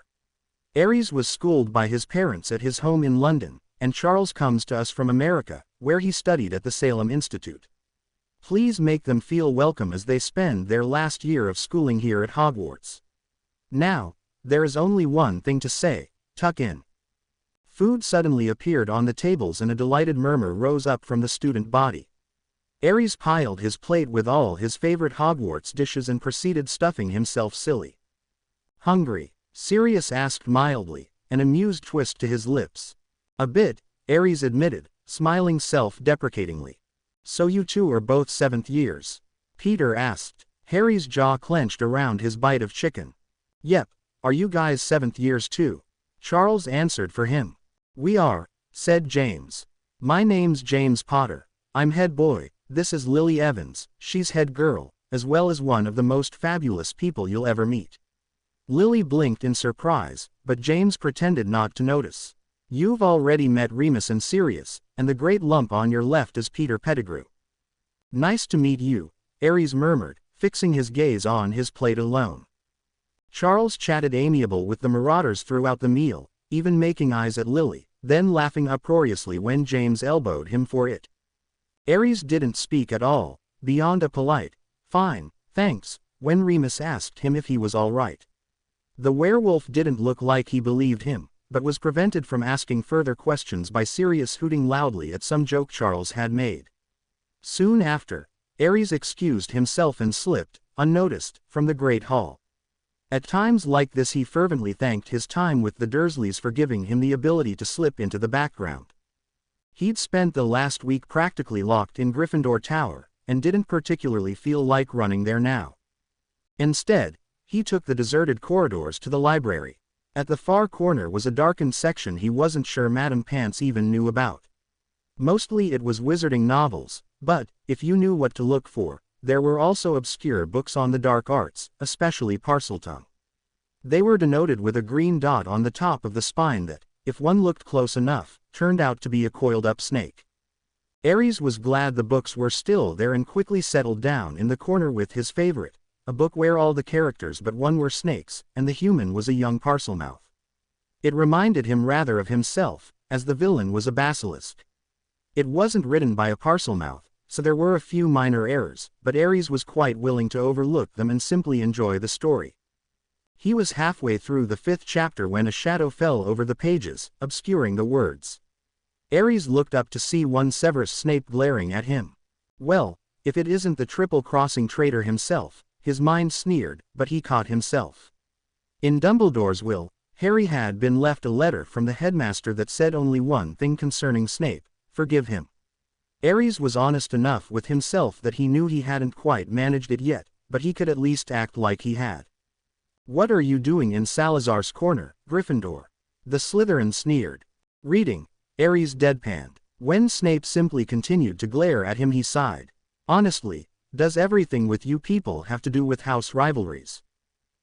Aries was schooled by his parents at his home in London, and Charles comes to us from America, where he studied at the Salem Institute. Please make them feel welcome as they spend their last year of schooling here at Hogwarts. Now, there is only one thing to say, tuck in. Food suddenly appeared on the tables and a delighted murmur rose up from the student body. Aries piled his plate with all his favorite Hogwarts dishes and proceeded stuffing himself silly. Hungry? Sirius asked mildly, an amused twist to his lips. A bit, Aries admitted, smiling self-deprecatingly. So you two are both 7th years? Peter asked. Harry's jaw clenched around his bite of chicken. Yep, are you guys 7th years too? Charles answered for him. We are, said James. My name's James Potter. I'm head boy. This is Lily Evans, she's head girl, as well as one of the most fabulous people you'll ever meet. Lily blinked in surprise, but James pretended not to notice. You've already met Remus and Sirius, and the great lump on your left is Peter Pettigrew. Nice to meet you, Aries murmured, fixing his gaze on his plate alone. Charles chatted amiable with the marauders throughout the meal, even making eyes at Lily, then laughing uproariously when James elbowed him for it. Aries didn't speak at all, beyond a polite, fine, thanks, when Remus asked him if he was all right. The werewolf didn't look like he believed him, but was prevented from asking further questions by Sirius hooting loudly at some joke Charles had made. Soon after, Aries excused himself and slipped, unnoticed, from the Great Hall. At times like this he fervently thanked his time with the Dursleys for giving him the ability to slip into the background. He'd spent the last week practically locked in Gryffindor Tower, and didn't particularly feel like running there now. Instead, he took the deserted corridors to the library. At the far corner was a darkened section he wasn't sure Madame Pants even knew about. Mostly it was wizarding novels, but, if you knew what to look for, there were also obscure books on the dark arts, especially Parseltongue. They were denoted with a green dot on the top of the spine that, if one looked close enough, turned out to be a coiled-up snake. Aries was glad the books were still there and quickly settled down in the corner with his favorite, a book where all the characters but one were snakes, and the human was a young Parselmouth. It reminded him rather of himself, as the villain was a basilisk. It wasn't written by a Parselmouth, so there were a few minor errors, but Aries was quite willing to overlook them and simply enjoy the story. He was halfway through the 5th chapter when a shadow fell over the pages, obscuring the words. Aries looked up to see one Severus Snape glaring at him. Well, if it isn't the triple-crossing traitor himself, his mind sneered, but he caught himself. In Dumbledore's will, Harry had been left a letter from the headmaster that said only one thing concerning Snape: forgive him. Aries was honest enough with himself that he knew he hadn't quite managed it yet, but he could at least act like he had. What are you doing in Salazar's corner, Gryffindor? The Slytherin sneered. Reading. Aries deadpanned. When Snape simply continued to glare at him, he sighed. Honestly, does everything with you people have to do with house rivalries?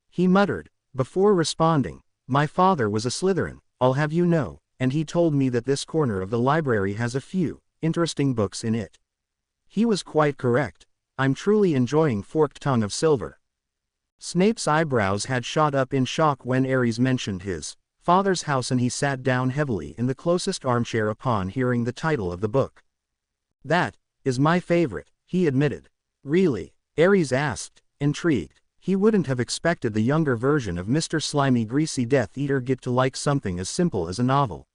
He muttered, before responding, my father was a Slytherin, I'll have you know, and he told me that this corner of the library has a few interesting books in it. He was quite correct. I'm truly enjoying Forked Tongue of Silver. Snape's eyebrows had shot up in shock when Aries mentioned his father's house, and he sat down heavily in the closest armchair upon hearing the title of the book. That is my favorite, he admitted. Really? Aries asked, intrigued. He wouldn't have expected the younger version of Mr. Slimy Greasy Death Eater get to like something as simple as a novel.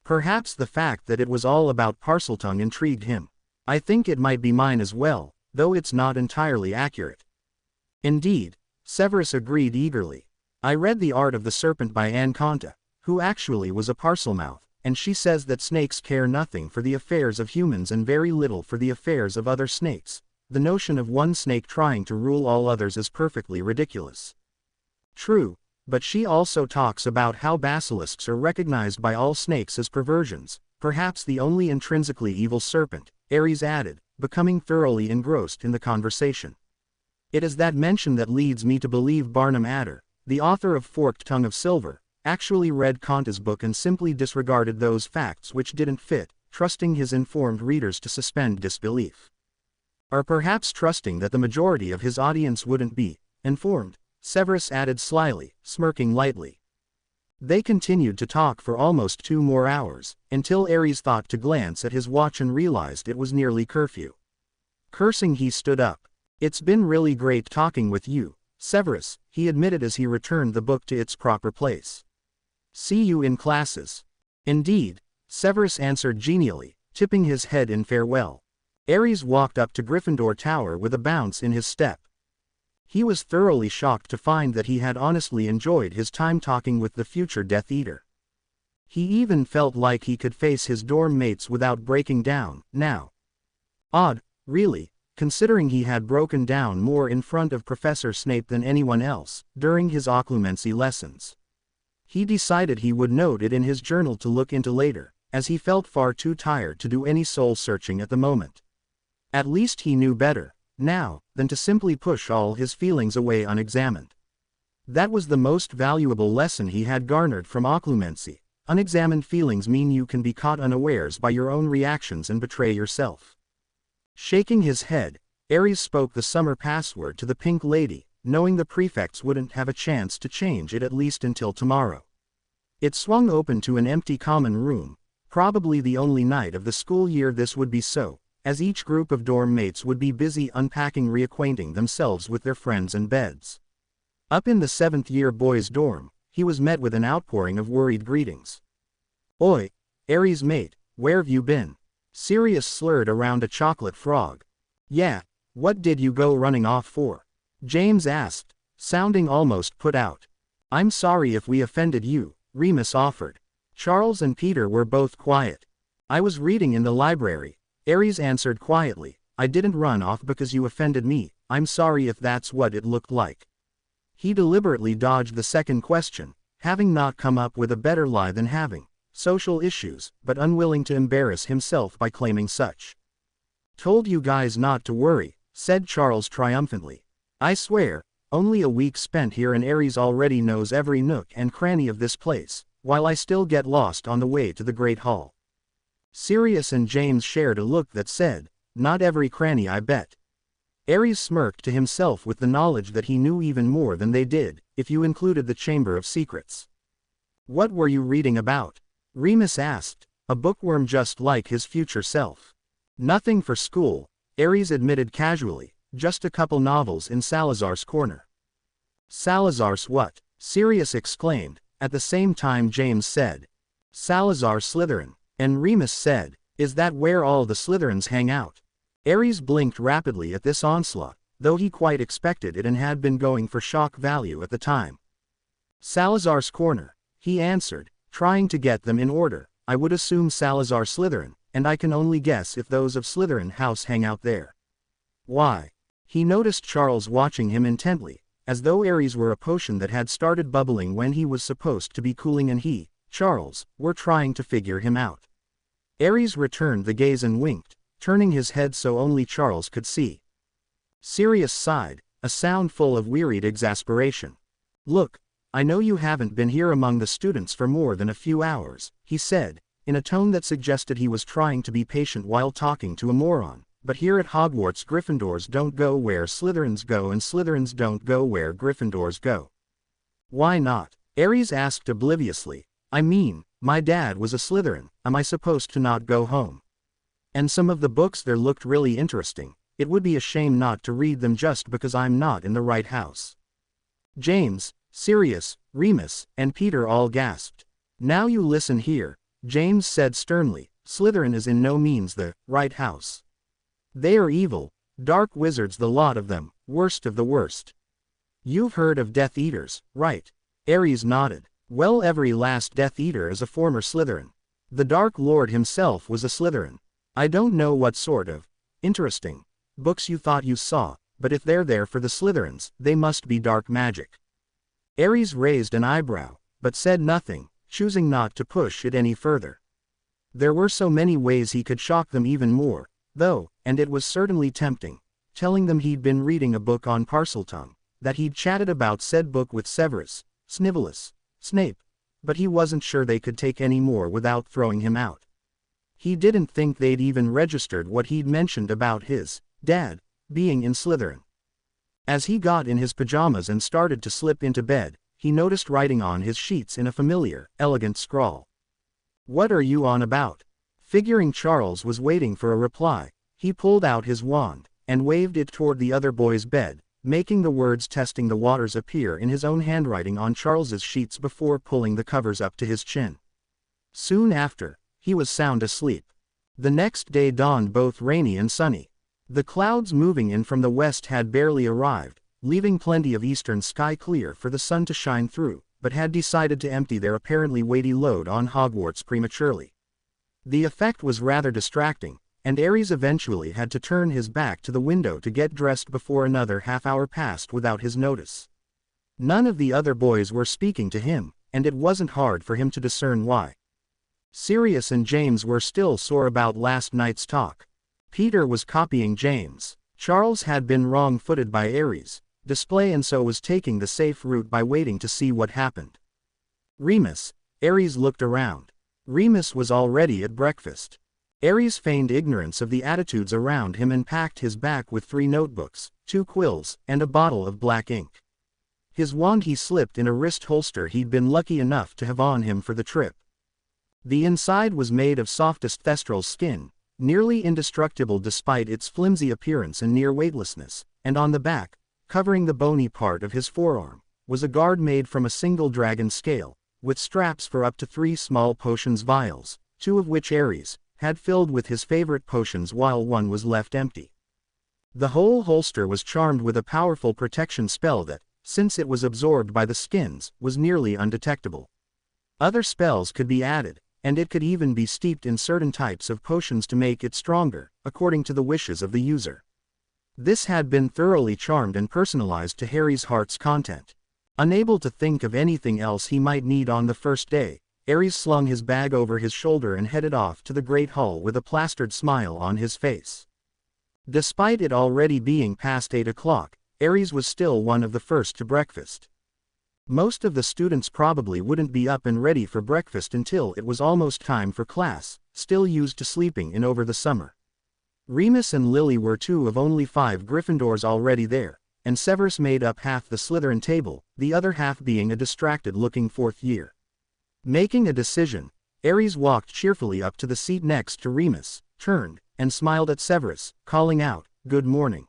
Perhaps the fact that it was all about Parseltongue intrigued him. I think it might be mine as well, though it's not entirely accurate. Indeed, Severus agreed eagerly. I read The Art of the Serpent by Anne Conta, who actually was a Parselmouth, and she says that snakes care nothing for the affairs of humans and very little for the affairs of other snakes. The notion of one snake trying to rule all others is perfectly ridiculous. True, but she also talks about how basilisks are recognized by all snakes as perversions, perhaps the only intrinsically evil serpent, Aries added, becoming thoroughly engrossed in the conversation. It is that mention that leads me to believe Barnum Adder, the author of Forked Tongue of Silver, actually read Conta's book and simply disregarded those facts which didn't fit, trusting his informed readers to suspend disbelief. Or perhaps trusting that the majority of his audience wouldn't be informed, Severus added slyly, smirking lightly. They continued to talk for almost 2 more hours, until Aries thought to glance at his watch and realized it was nearly curfew. Cursing, he stood up. It's been really great talking with you, Severus, he admitted as he returned the book to its proper place. See you in classes. Indeed, Severus answered genially, tipping his head in farewell. Aries walked up to Gryffindor Tower with a bounce in his step. He was thoroughly shocked to find that he had honestly enjoyed his time talking with the future Death Eater. He even felt like he could face his dorm mates without breaking down, now. Odd, really, considering he had broken down more in front of Professor Snape than anyone else, during his occlumency lessons. He decided he would note it in his journal to look into later, as he felt far too tired to do any soul-searching at the moment. At least he knew better, now, than to simply push all his feelings away unexamined. That was the most valuable lesson he had garnered from occlumency. Unexamined feelings mean you can be caught unawares by your own reactions and betray yourself. Shaking his head, Aries spoke the summer password to the Pink Lady, knowing the prefects wouldn't have a chance to change it at least until tomorrow. It swung open to an empty common room, probably the only night of the school year this would be so, as each group of dorm mates would be busy unpacking, reacquainting themselves with their friends and beds. Up in the 7th-year boys' dorm, he was met with an outpouring of worried greetings. Oi, Aries mate, where've you been? Sirius slurred around a chocolate frog. Yeah, what did you go running off for? James asked, sounding almost put out. I'm sorry if we offended you, Remus offered. Charles and Peter were both quiet. I was reading in the library, Aries answered quietly. I didn't run off because you offended me, I'm sorry if that's what it looked like. He deliberately dodged the second question, having not come up with a better lie than having social issues, but unwilling to embarrass himself by claiming such. Told you guys not to worry, said Charles triumphantly. I swear, only a week spent here and Aries already knows every nook and cranny of this place, while I still get lost on the way to the Great Hall. Sirius and James shared a look that said, not every cranny, I bet. Aries smirked to himself with the knowledge that he knew even more than they did, if you included the Chamber of Secrets. What were you reading about? Remus asked, a bookworm just like his future self. Nothing for school, Aries admitted casually, just a couple novels in Salazar's corner. Salazar's what? Sirius exclaimed, at the same time James said. Salazar Slytherin. And Remus said, "Is that where all the Slytherins hang out?" Ares blinked rapidly at this onslaught, though he quite expected it and had been going for shock value at the time. "Salazar's Corner," he answered, trying to get them in order. "I would assume Salazar Slytherin, and I can only guess if those of Slytherin house hang out there." "Why?" He noticed Charles watching him intently, as though Ares were a potion that had started bubbling when he was supposed to be cooling and he, Charles, were trying to figure him out. Ares returned the gaze and winked, turning his head so only Charles could see. Sirius sighed, a sound full of wearied exasperation. "Look, I know you haven't been here among the students for more than a few hours," he said, in a tone that suggested he was trying to be patient while talking to a moron, "but here at Hogwarts Gryffindors don't go where Slytherins go and Slytherins don't go where Gryffindors go." "Why not?" Ares asked obliviously. "I mean, my dad was a Slytherin, am I supposed to not go home? And some of the books there looked really interesting, it would be a shame not to read them just because I'm not in the right house." James, Sirius, Remus, and Peter all gasped. "Now you listen here," James said sternly, "Slytherin is in no means the right house. They are evil, dark wizards, the lot of them, worst of the worst. You've heard of Death Eaters, right?" Ares nodded. "Well, every last Death Eater is a former Slytherin. The Dark Lord himself was a Slytherin. I don't know what sort of interesting books you thought you saw, but if they're there for the Slytherins, they must be dark magic." Ares raised an eyebrow, but said nothing, choosing not to push it any further. There were so many ways he could shock them even more, though, and it was certainly tempting, telling them he'd been reading a book on Parseltongue, that he'd chatted about said book with Severus, Snivellus, Snape, but he wasn't sure they could take any more without throwing him out. He didn't think they'd even registered what he'd mentioned about his dad being in Slytherin. As he got in his pajamas and started to slip into bed, he noticed writing on his sheets in a familiar, elegant scrawl. "What are you on about?" Figuring Charles was waiting for a reply, he pulled out his wand, and waved it toward the other boy's bed, making the words "testing the waters" appear in his own handwriting on Charles's sheets before pulling the covers up to his chin. Soon after, he was sound asleep. The next day dawned both rainy and sunny. The clouds moving in from the west had barely arrived, leaving plenty of eastern sky clear for the sun to shine through, but had decided to empty their apparently weighty load on Hogwarts prematurely. The effect was rather distracting, and Ares eventually had to turn his back to the window to get dressed before another half-hour passed without his notice. None of the other boys were speaking to him, and it wasn't hard for him to discern why. Sirius and James were still sore about last night's talk. Peter was copying James. Charles had been wrong-footed by Ares' display and so was taking the safe route by waiting to see what happened. Remus. Ares looked around. Remus was already at breakfast. Ares feigned ignorance of the attitudes around him and packed his back with 3 notebooks, 2 quills, and a bottle of black ink. His wand he slipped in a wrist holster he'd been lucky enough to have on him for the trip. The inside was made of softest thestral skin, nearly indestructible despite its flimsy appearance and near weightlessness, and on the back, covering the bony part of his forearm, was a guard made from a single dragon scale, with straps for up to 3 small potions vials, 2 of which Ares had filled with his favorite potions while one was left empty. The whole holster was charmed with a powerful protection spell that, since it was absorbed by the skins, was nearly undetectable. Other spells could be added, and it could even be steeped in certain types of potions to make it stronger, according to the wishes of the user. This had been thoroughly charmed and personalized to Harry's heart's content. Unable to think of anything else he might need on the first day, Ares slung his bag over his shoulder and headed off to the Great Hall with a plastered smile on his face. Despite it already being past 8 o'clock, Ares was still one of the first to breakfast. Most of the students probably wouldn't be up and ready for breakfast until it was almost time for class, still used to sleeping in over the summer. Remus and Lily were 2 of only 5 Gryffindors already there, and Severus made up half the Slytherin table, the other half being a distracted-looking 4th year. Making a decision, Ares walked cheerfully up to the seat next to Remus, turned, and smiled at Severus, calling out, "Good morning."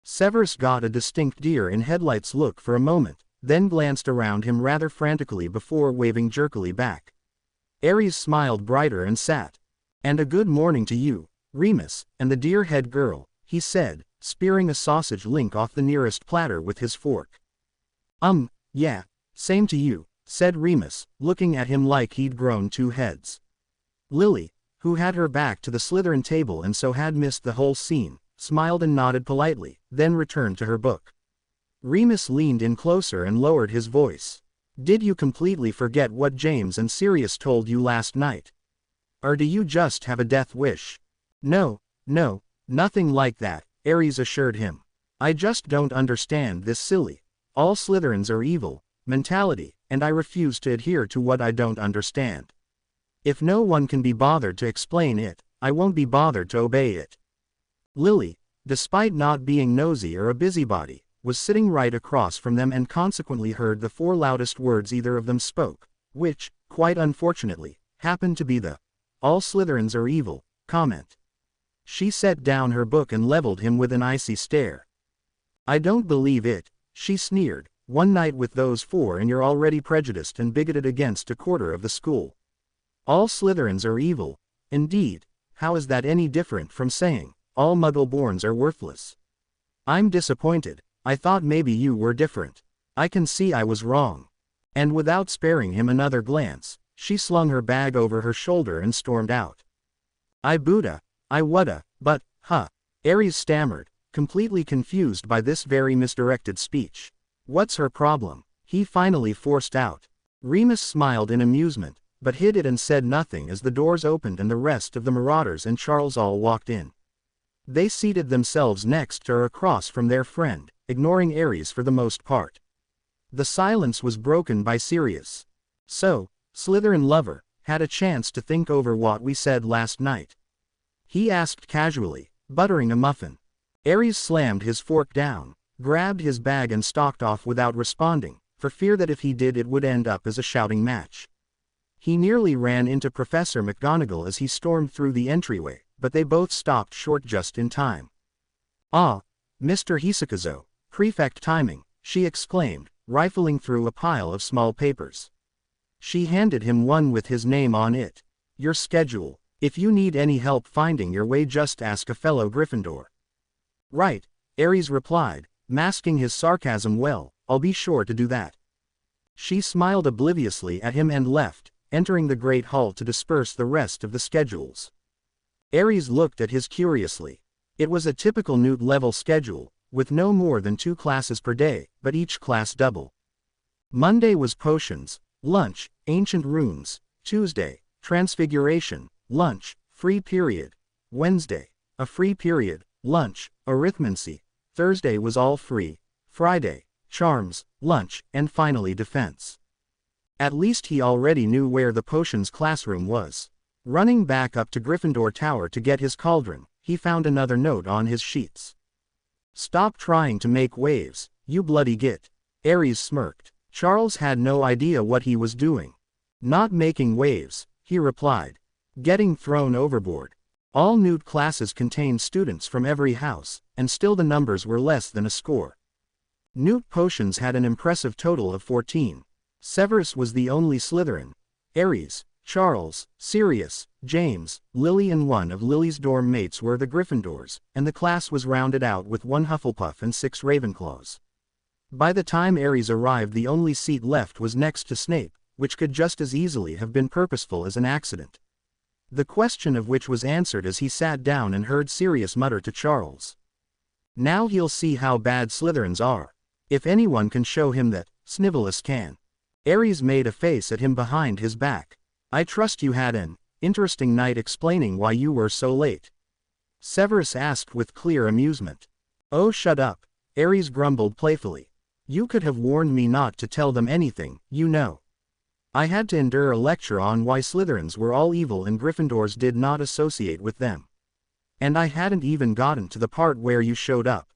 Severus got a distinct deer-in-headlights look for a moment, then glanced around him rather frantically before waving jerkily back. Aries smiled brighter and sat. "And a good morning to you, Remus, and the dear head girl," he said, spearing a sausage link off the nearest platter with his fork. Yeah, same to you," said Remus, looking at him like he'd grown 2 heads. Lily, who had her back to the Slytherin table and so had missed the whole scene, smiled and nodded politely, then returned to her book. Remus leaned in closer and lowered his voice. "Did you completely forget what James and Sirius told you last night? Or do you just have a death wish?" No, nothing like that," Aries assured him. "I just don't understand this silly, all Slytherins are evil mentality, and I refuse to adhere to what I don't understand. If no one can be bothered to explain it, I won't be bothered to obey it." Lily, despite not being nosy or a busybody, was sitting right across from them and consequently heard the 4 loudest words either of them spoke, which, quite unfortunately, happened to be the "all Slytherins are evil" comment. She set down her book and leveled him with an icy stare. "I don't believe it," she sneered. "One night with those 4 and you're already prejudiced and bigoted against a quarter of the school. All Slytherins are evil, indeed. How is that any different from saying, all Muggle-borns are worthless? I'm disappointed. I thought maybe you were different. I can see I was wrong." And without sparing him another glance, she slung her bag over her shoulder and stormed out. "I woulda, but, Aries stammered, completely confused by this very misdirected speech. "What's her problem?" he finally forced out. Remus smiled in amusement, but hid it and said nothing as the doors opened and the rest of the Marauders and Charles all walked in. They seated themselves next to or across from their friend, ignoring Aries for the most part. The silence was broken by Sirius. "So, Slytherin lover, had a chance to think over what we said last night?" he asked casually, buttering a muffin. Aries slammed his fork down, grabbed his bag and stalked off without responding, for fear that if he did it would end up as a shouting match. He nearly ran into Professor McGonagall as he stormed through the entryway, but they both stopped short just in time. "Ah, Mr. Hisakazo, prefect timing," she exclaimed, rifling through a pile of small papers. She handed him one with his name on it. "Your schedule. If you need any help finding your way, just ask a fellow Gryffindor." "Right," Aries replied, masking his sarcasm well, "I'll be sure to do that." She smiled obliviously at him and left, entering the Great Hall to disperse the rest of the schedules. Aries looked at his curiously. It was a typical Newt-level schedule, with no more than 2 classes per day, but each class double. Monday was potions, lunch, ancient runes. Tuesday, transfiguration, lunch, free period. Wednesday, a free period, lunch, arithmancy. Thursday was all free. Friday, charms, lunch, and finally defense. At least he already knew where the potions classroom was. Running back up to Gryffindor Tower to get his cauldron, he found another note on his sheets. "Stop trying to make waves, you bloody git." Aries smirked. Charles had no idea what he was doing. "Not making waves," he replied. "Getting thrown overboard." All Newt classes contained students from every house, and still the numbers were less than a score. Newt potions had an impressive total of 14. Severus was the only Slytherin. Aries, Charles, Sirius, James, Lily and one of Lily's dorm mates were the Gryffindors, and the class was rounded out with 1 Hufflepuff and 6 Ravenclaws. By the time Aries arrived, the only seat left was next to Snape, which could just as easily have been purposeful as an accident. The question of which was answered as he sat down and heard Sirius mutter to Charles, "Now he'll see how bad Slytherins are. If anyone can show him that, Snivellus can." Aries made a face at him behind his back. "I trust you had an interesting night explaining why you were so late?" Severus asked with clear amusement. "Oh, shut up," Aries grumbled playfully. "You could have warned me not to tell them anything, you know. I had to endure a lecture on why Slytherins were all evil and Gryffindors did not associate with them. And I hadn't even gotten to the part where you showed up."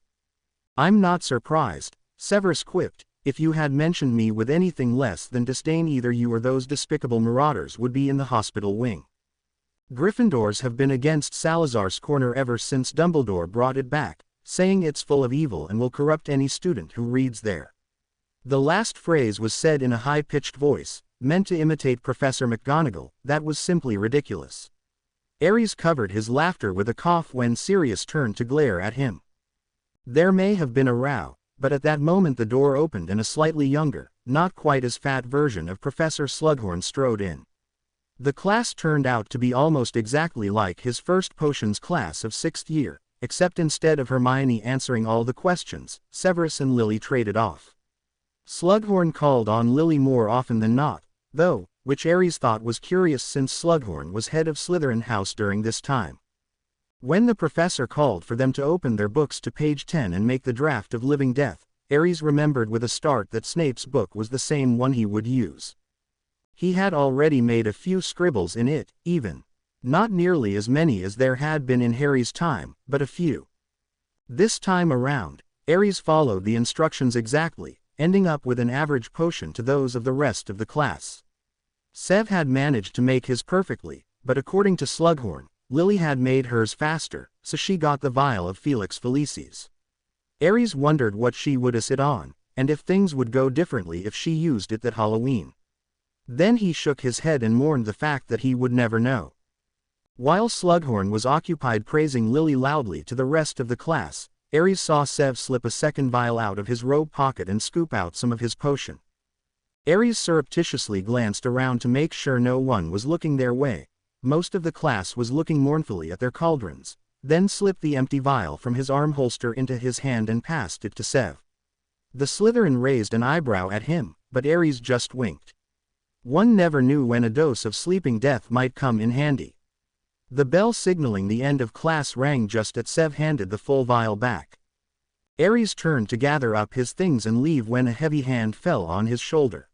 "I'm not surprised," Severus quipped. "If you had mentioned me with anything less than disdain, either you or those despicable Marauders would be in the hospital wing. Gryffindors have been against Salazar's corner ever since Dumbledore brought it back, saying it's full of evil and will corrupt any student who reads there." The last phrase was said in a high-pitched voice, meant to imitate Professor McGonagall, that was simply ridiculous. Aries covered his laughter with a cough when Sirius turned to glare at him. There may have been a row, but at that moment the door opened and a slightly younger, not quite as fat version of Professor Slughorn strode in. The class turned out to be almost exactly like his first potions class of 6th year, except instead of Hermione answering all the questions, Severus and Lily traded off. Slughorn called on Lily more often than not, though, which Aries thought was curious since Slughorn was head of Slytherin House during this time. When the professor called for them to open their books to page 10 and make the draft of Living Death, Aries remembered with a start that Snape's book was the same one he would use. He had already made a few scribbles in it, even. Not nearly as many as there had been in Harry's time, but a few. This time around, Aries followed the instructions exactly, ending up with an average potion to those of the rest of the class. Sev had managed to make his perfectly, but according to Slughorn, Lily had made hers faster, so she got the vial of Felix Felicis. Aries wondered what she would sit on, and if things would go differently if she used it that Halloween. Then he shook his head and mourned the fact that he would never know. While Slughorn was occupied praising Lily loudly to the rest of the class, Aries saw Sev slip a second vial out of his robe pocket and scoop out some of his potion. Aries surreptitiously glanced around to make sure no one was looking their way. Most of the class was looking mournfully at their cauldrons, then slipped the empty vial from his arm holster into his hand and passed it to Sev. The Slytherin raised an eyebrow at him, but Aries just winked. One never knew when a dose of sleeping death might come in handy. The bell signaling the end of class rang just as Sev handed the full vial back. Aries turned to gather up his things and leave when a heavy hand fell on his shoulder.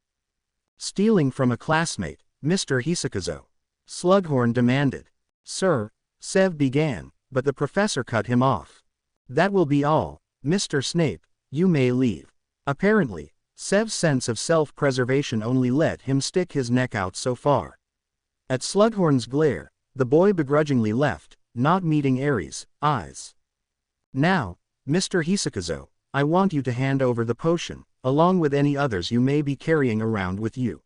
Stealing from a classmate, Mr. Hisakazo? Slughorn demanded. Sir, Sev began, but the professor cut him off. That will be all, Mr. Snape, you may leave. Apparently, Sev's sense of self-preservation only let him stick his neck out so far. At Slughorn's glare, the boy begrudgingly left, not meeting Aries' eyes. Now, Mr. Hisakazo, I want you to hand over the potion, along with any others you may be carrying around with you.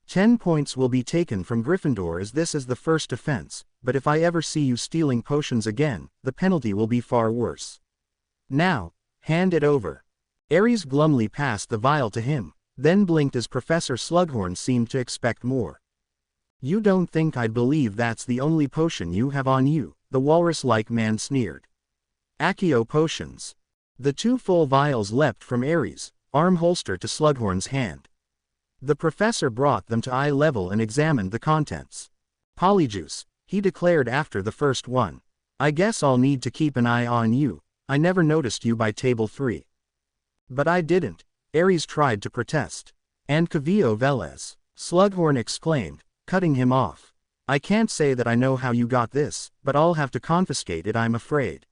10 points will be taken from Gryffindor as this is the first offense, but if I ever see you stealing potions again, the penalty will be far worse. Now, hand it over. Aries glumly passed the vial to him, then blinked as Professor Slughorn seemed to expect more. You don't think I'd believe that's the only potion you have on you, the walrus-like man sneered. Accio potions. The 2 full vials leapt from Aries' arm holster to Slughorn's hand. The professor brought them to eye level and examined the contents. Polyjuice, he declared after the first one. I guess I'll need to keep an eye on you, I never noticed you by table 3. But I didn't, Aries tried to protest. And Cavio Velez, Slughorn exclaimed, cutting him off. I can't say that I know how you got this, but I'll have to confiscate it I'm afraid.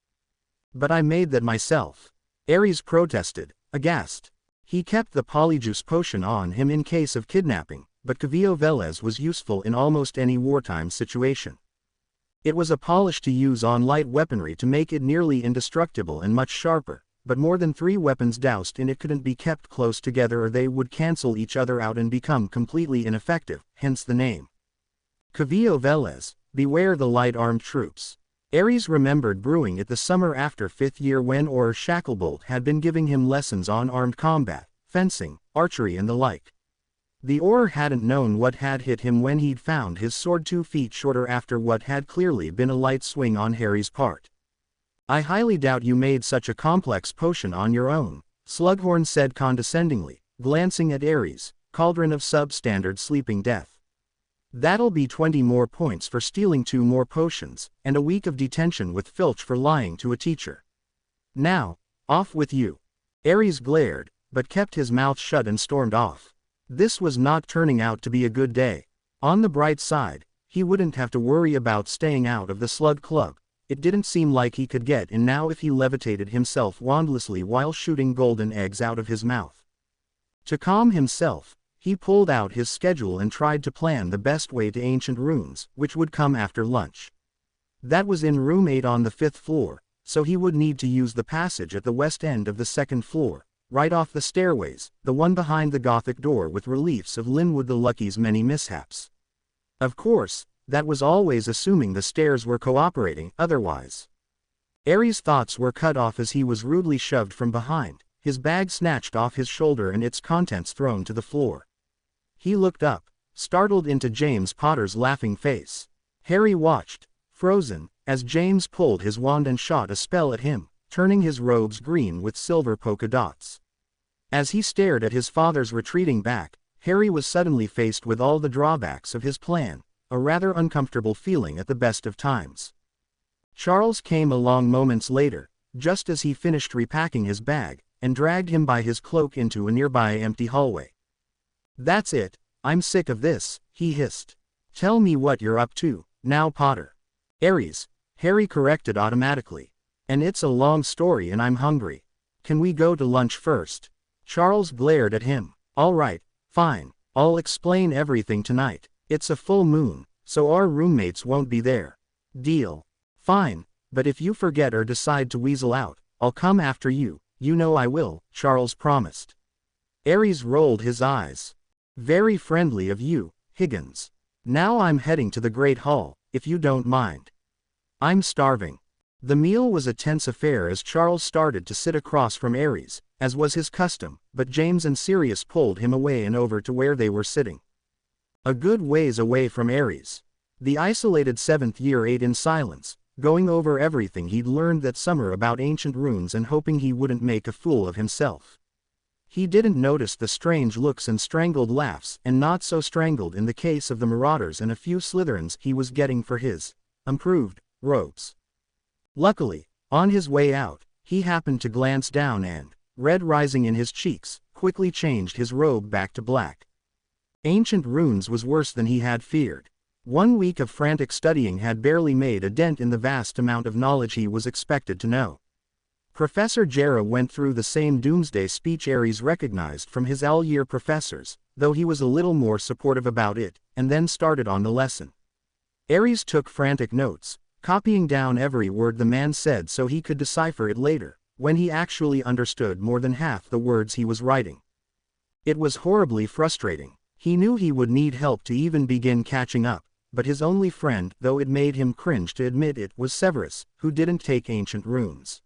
But I made that myself. Aries protested, aghast. He kept the polyjuice potion on him in case of kidnapping, but Cavio Velez was useful in almost any wartime situation. It was a polish to use on light weaponry to make it nearly indestructible and much sharper, but more than 3 weapons doused in it couldn't be kept close together or they would cancel each other out and become completely ineffective, hence the name. Cavio Velez, beware the light-armed troops. Aries remembered brewing it the summer after 5th year when Or Shacklebolt had been giving him lessons on armed combat, fencing, archery and the like. The Or hadn't known what had hit him when he'd found his sword 2 feet shorter after what had clearly been a light swing on Harry's part. I highly doubt you made such a complex potion on your own, Slughorn said condescendingly, glancing at Aries' cauldron of substandard sleeping death. That'll be 20 more points for stealing 2 more potions, and a week of detention with Filch for lying to a teacher. Now, off with you. Aries glared, but kept his mouth shut and stormed off. This was not turning out to be a good day. On the bright side, he wouldn't have to worry about staying out of the Slug Club. It didn't seem like he could get in now if he levitated himself wandlessly while shooting golden eggs out of his mouth. To calm himself, he pulled out his schedule and tried to plan the best way to Ancient Runes, which would come after lunch. That was in room 8 on the 5th floor, so he would need to use the passage at the west end of the 2nd floor, right off the stairways, the one behind the Gothic door with reliefs of Linwood the Lucky's many mishaps. Of course, that was always assuming the stairs were cooperating otherwise. Aries' thoughts were cut off as he was rudely shoved from behind, his bag snatched off his shoulder and its contents thrown to the floor. He looked up, startled into James Potter's laughing face. Harry watched, frozen, as James pulled his wand and shot a spell at him, turning his robes green with silver polka dots. As he stared at his father's retreating back, Harry was suddenly faced with all the drawbacks of his plan, a rather uncomfortable feeling at the best of times. Charles came along moments later, just as he finished repacking his bag, and dragged him by his cloak into a nearby empty hallway. "That's it, I'm sick of this," he hissed. "Tell me what you're up to, now Potter." "Aries," Harry corrected automatically. "And it's a long story and I'm hungry. Can we go to lunch first?" Charles glared at him. "All right, fine, I'll explain everything tonight. It's a full moon, so our roommates won't be there. Deal?" "Fine, but if you forget or decide to weasel out, I'll come after you, you know I will," Charles promised. Aries rolled his eyes. "Very friendly of you, Higgins. Now I'm heading to the Great Hall, if you don't mind. I'm starving." The meal was a tense affair as Charles started to sit across from Aries, as was his custom, but James and Sirius pulled him away and over to where they were sitting. A good ways away from Aries. The isolated 7th year ate in silence, going over everything he'd learned that summer about ancient runes and hoping he wouldn't make a fool of himself. He didn't notice the strange looks and strangled laughs, and not so strangled in the case of the Marauders and a few Slytherins he was getting for his improved robes. Luckily, on his way out, he happened to glance down and, red rising in his cheeks, quickly changed his robe back to black. Ancient runes was worse than he had feared. 1 week of frantic studying had barely made a dent in the vast amount of knowledge he was expected to know. Professor Jera went through the same doomsday speech Aries recognized from his all-year professors, though he was a little more supportive about it, and then started on the lesson. Aries took frantic notes, copying down every word the man said so he could decipher it later, when he actually understood more than half the words he was writing. It was horribly frustrating. He knew he would need help to even begin catching up, but his only friend, though it made him cringe to admit it, was Severus, who didn't take ancient runes.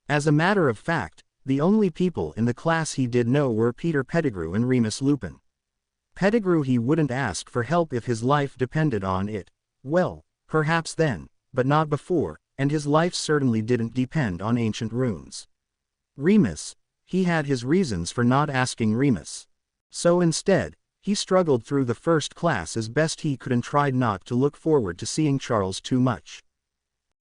As a matter of fact, the only people in the class he did know were Peter Pettigrew and Remus Lupin. Pettigrew he wouldn't ask for help if his life depended on it. Well, perhaps then, but not before, and his life certainly didn't depend on ancient runes. Remus, he had his reasons for not asking Remus. So instead, he struggled through the first class as best he could and tried not to look forward to seeing Charles too much.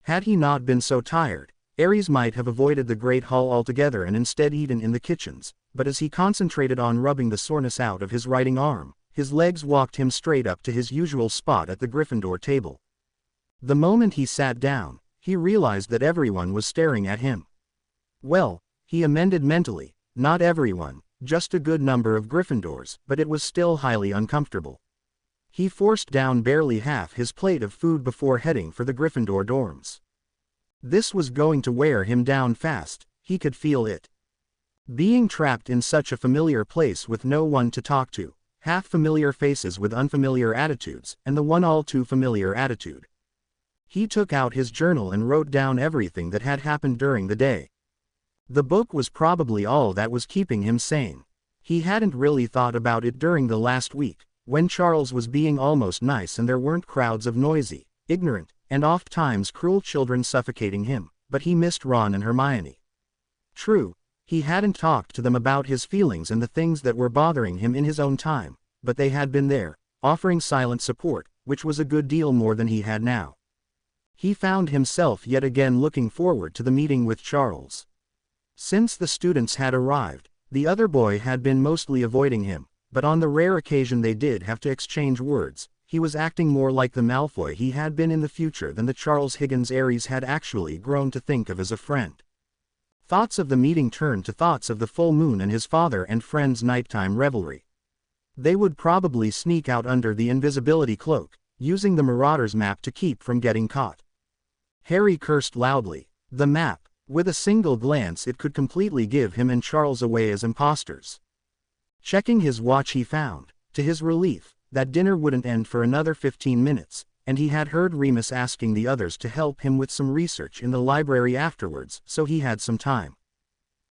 Had he not been so tired, Aries might have avoided the Great Hall altogether and instead eaten in the kitchens, but as he concentrated on rubbing the soreness out of his writing arm, his legs walked him straight up to his usual spot at the Gryffindor table. The moment he sat down, he realized that everyone was staring at him. Well, he amended mentally, not everyone, just a good number of Gryffindors, but it was still highly uncomfortable. He forced down barely half his plate of food before heading for the Gryffindor dorms. This was going to wear him down fast, he could feel it. Being trapped in such a familiar place with no one to talk to, half familiar faces with unfamiliar attitudes, and the one all too familiar attitude. He took out his journal and wrote down everything that had happened during the day. The book was probably all that was keeping him sane. He hadn't really thought about it during the last week, when Charles was being almost nice and there weren't crowds of noisy, ignorant, and oft-times cruel children suffocating him, but he missed Ron and Hermione. True, he hadn't talked to them about his feelings and the things that were bothering him in his own time, but they had been there, offering silent support, which was a good deal more than he had now. He found himself yet again looking forward to the meeting with Charles. Since the students had arrived, the other boy had been mostly avoiding him, but on the rare occasion they did have to exchange words, he was acting more like the Malfoy he had been in the future than the Charles Higgins Aries had actually grown to think of as a friend. Thoughts of the meeting turned to thoughts of the full moon and his father and friend's nighttime revelry. They would probably sneak out under the invisibility cloak, using the Marauder's map to keep from getting caught. Harry cursed loudly. The map. With a single glance it could completely give him and Charles away as imposters. Checking his watch he found, to his relief, that dinner wouldn't end for another 15 minutes, and he had heard Remus asking the others to help him with some research in the library afterwards, so he had some time.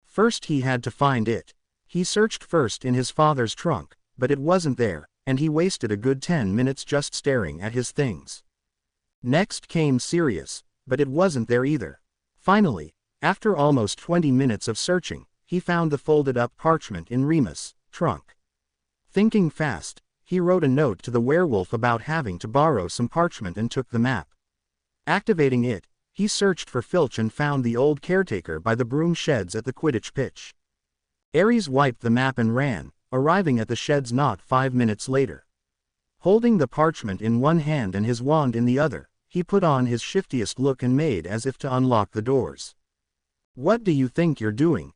First he had to find it. He searched first in his father's trunk, but it wasn't there, and he wasted a good 10 minutes just staring at his things. Next came Sirius, but it wasn't there either. Finally, after almost 20 minutes of searching, he found the folded-up parchment in Remus' trunk. Thinking fast, he wrote a note to the werewolf about having to borrow some parchment and took the map. Activating it, he searched for Filch and found the old caretaker by the broom sheds at the Quidditch pitch. Ares wiped the map and ran, arriving at the sheds not 5 minutes later. Holding the parchment in one hand and his wand in the other, he put on his shiftiest look and made as if to unlock the doors. "What do you think you're doing,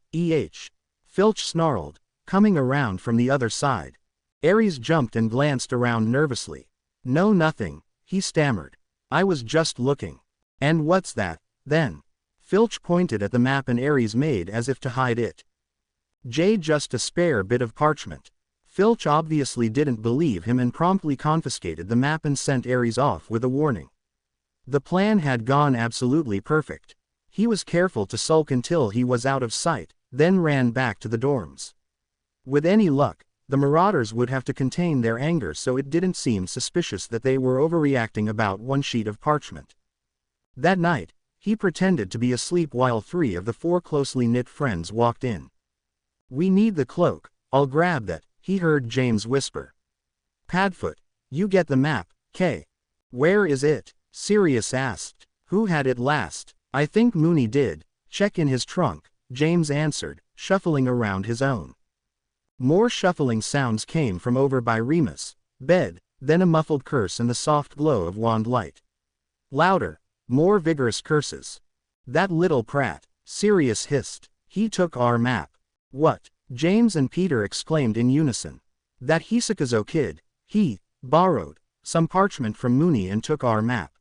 Filch snarled, coming around from the other side. Ares jumped and glanced around nervously. "No, nothing," he stammered. "I was just looking." "And what's that, then?" Filch pointed at the map and Ares made as if to hide it. Just a spare bit of parchment." Filch obviously didn't believe him and promptly confiscated the map and sent Ares off with a warning. The plan had gone absolutely perfect. He was careful to sulk until he was out of sight, then ran back to the dorms. With any luck, the Marauders would have to contain their anger, so it didn't seem suspicious that they were overreacting about one sheet of parchment. That night, he pretended to be asleep while 3 of the 4 closely knit friends walked in. "We need the cloak, I'll grab that," he heard James whisper. "Padfoot, you get the map, K." "Where is it?" Sirius asked. "Who had it last?" "I think Mooney did. Check in his trunk," James answered, shuffling around his own. More shuffling sounds came from over by Remus' bed, then a muffled curse and the soft glow of wand light. Louder, more vigorous curses. "That little prat," Sirius hissed. "He took our map." "What?" James and Peter exclaimed in unison. "That Hisakazo kid, he borrowed some parchment from Mooney and took our map."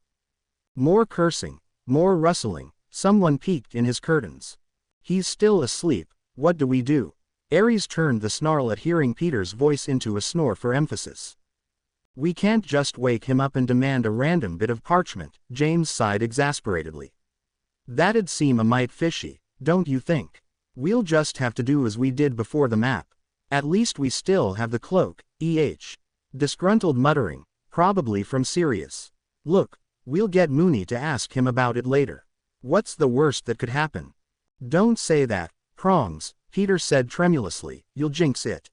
More cursing, more rustling, someone peeked in his curtains. "He's still asleep, what do we do?" Ares turned the snarl at hearing Peter's voice into a snore for emphasis. "We can't just wake him up and demand a random bit of parchment," James sighed exasperatedly. "That'd seem a mite fishy, don't you think? We'll just have to do as we did before the map. At least we still have the cloak, Disgruntled muttering, probably from Sirius. "Look, we'll get Mooney to ask him about it later. What's the worst that could happen?" "Don't say that, Prongs," Peter said tremulously, "you'll jinx it."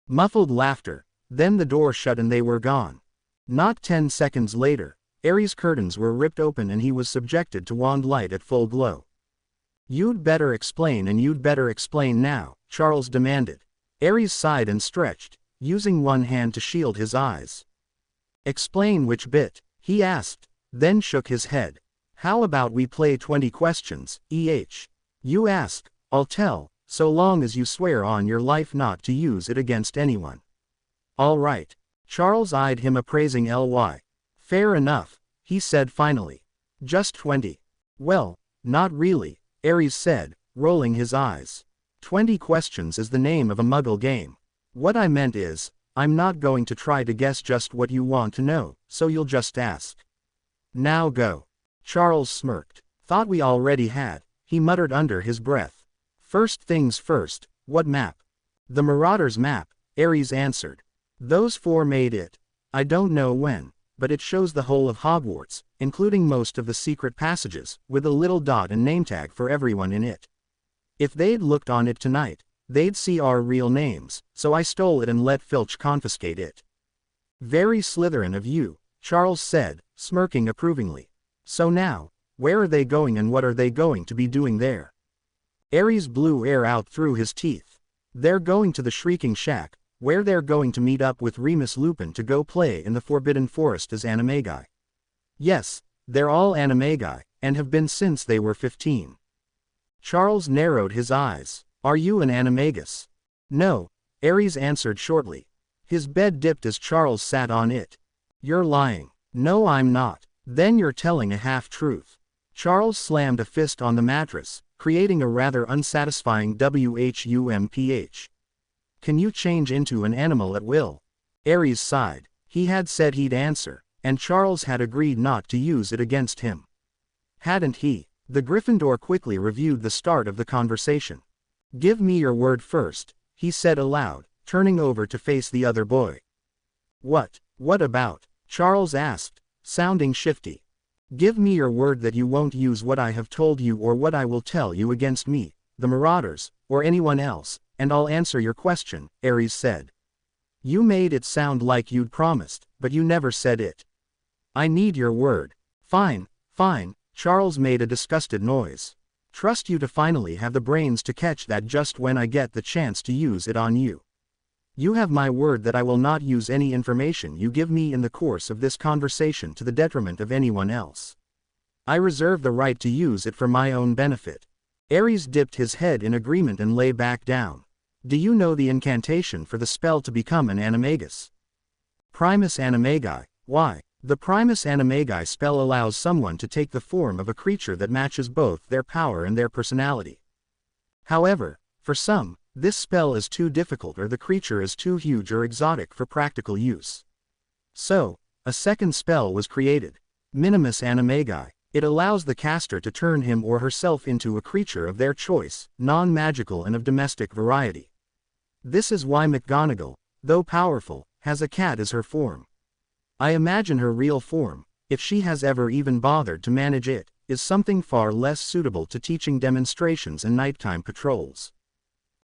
Muffled laughter, then the door shut and they were gone. Not 10 seconds later, Ares' curtains were ripped open and he was subjected to wand light at full glow. "You'd better explain, and you'd better explain now," Charles demanded. Ares sighed and stretched, using one hand to shield his eyes. "Explain which bit?" he asked, then shook his head. "How about we play 20 questions, You ask, I'll tell, so long as you swear on your life not to use it against anyone." "All right." Charles eyed him appraising ly. "Fair enough," he said finally. "Just 20. "Well, not really," Ares said, rolling his eyes. 20 questions is the name of a Muggle game. What I meant is, I'm not going to try to guess just what you want to know, so you'll just ask. Now go." Charles smirked. "Thought we already had," he muttered under his breath. "First things first, what map?" "The Marauders' map," Ares answered. "Those 4 made it. I don't know when, but it shows the whole of Hogwarts, including most of the secret passages, with a little dot and name tag for everyone in it. If they'd looked on it tonight, they'd see our real names, so I stole it and let Filch confiscate it." "Very Slytherin of you," Charles said, smirking approvingly. "So now, where are they going and what are they going to be doing there?" Ares blew air out through his teeth. "They're going to the Shrieking Shack, where they're going to meet up with Remus Lupin to go play in the Forbidden Forest as Animagi. Yes, they're all Animagi, and have been since they were 15. Charles narrowed his eyes. "Are you an Animagus?" "No," Ares answered shortly. His bed dipped as Charles sat on it. "You're lying." "No, I'm not." "Then you're telling a half-truth." Charles slammed a fist on the mattress, creating a rather unsatisfying whumph. Can you change into an animal at will? Ares sighed. He had said he'd answer, and Charles had agreed not to use it against him. Hadn't he? The Gryffindor quickly reviewed the start of the conversation. Give me your word first, he said aloud, turning over to face the other boy. What about? Charles asked, sounding shifty. Give me your word that you won't use what I have told you or what I will tell you against me, the Marauders, or anyone else, and I'll answer your question, Ares said. You made it sound like you'd promised, but you never said it. I need your word. Fine, Charles made a disgusted noise. Trust you to finally have the brains to catch that just when I get the chance to use it on you. You have my word that I will not use any information you give me in the course of this conversation to the detriment of anyone else. I reserve the right to use it for my own benefit. Ares dipped his head in agreement and lay back down. Do you know the incantation for the spell to become an animagus? Primus animagi. Why? The Primus animagi spell allows someone to take the form of a creature that matches both their power and their personality. However, for some, this spell is too difficult or the creature is too huge or exotic for practical use. So, a second spell was created. Minimus animagi. It allows the caster to turn him or herself into a creature of their choice, non-magical and of domestic variety. This is why McGonagall, though powerful, has a cat as her form. I imagine her real form, if she has ever even bothered to manage it, is something far less suitable to teaching demonstrations and nighttime patrols.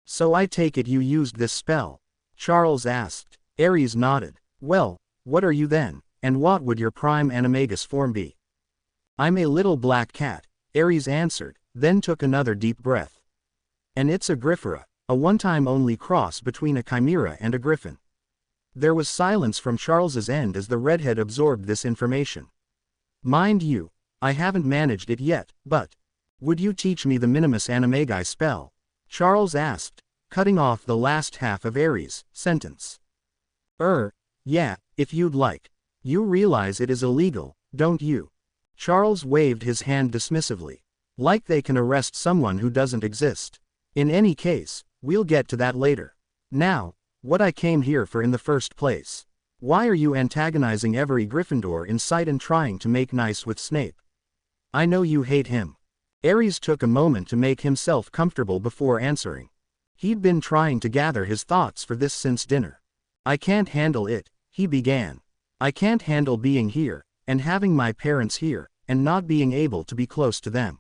So I take it you used this spell? Charles asked. Ares nodded. Well, what are you then, and what would your prime animagus form be? I'm a little black cat, Ares answered, then took another deep breath. And it's a Gryffera, a one-time only cross between a chimera and a griffin. There was silence from Charles's end as the redhead absorbed this information. Mind you, I haven't managed it yet, but would you teach me the Minimus animagi spell? Charles asked, cutting off the last half of Ares' sentence. Yeah, if you'd like. You realize it is illegal, don't you? Charles waved his hand dismissively. Like they can arrest someone who doesn't exist. In any case, we'll get to that later. Now, what I came here for in the first place. Why are you antagonizing every Gryffindor in sight and trying to make nice with Snape? I know you hate him. Ares took a moment to make himself comfortable before answering. He'd been trying to gather his thoughts for this since dinner. I can't handle it, he began. I can't handle being here, and having my parents here, and not being able to be close to them.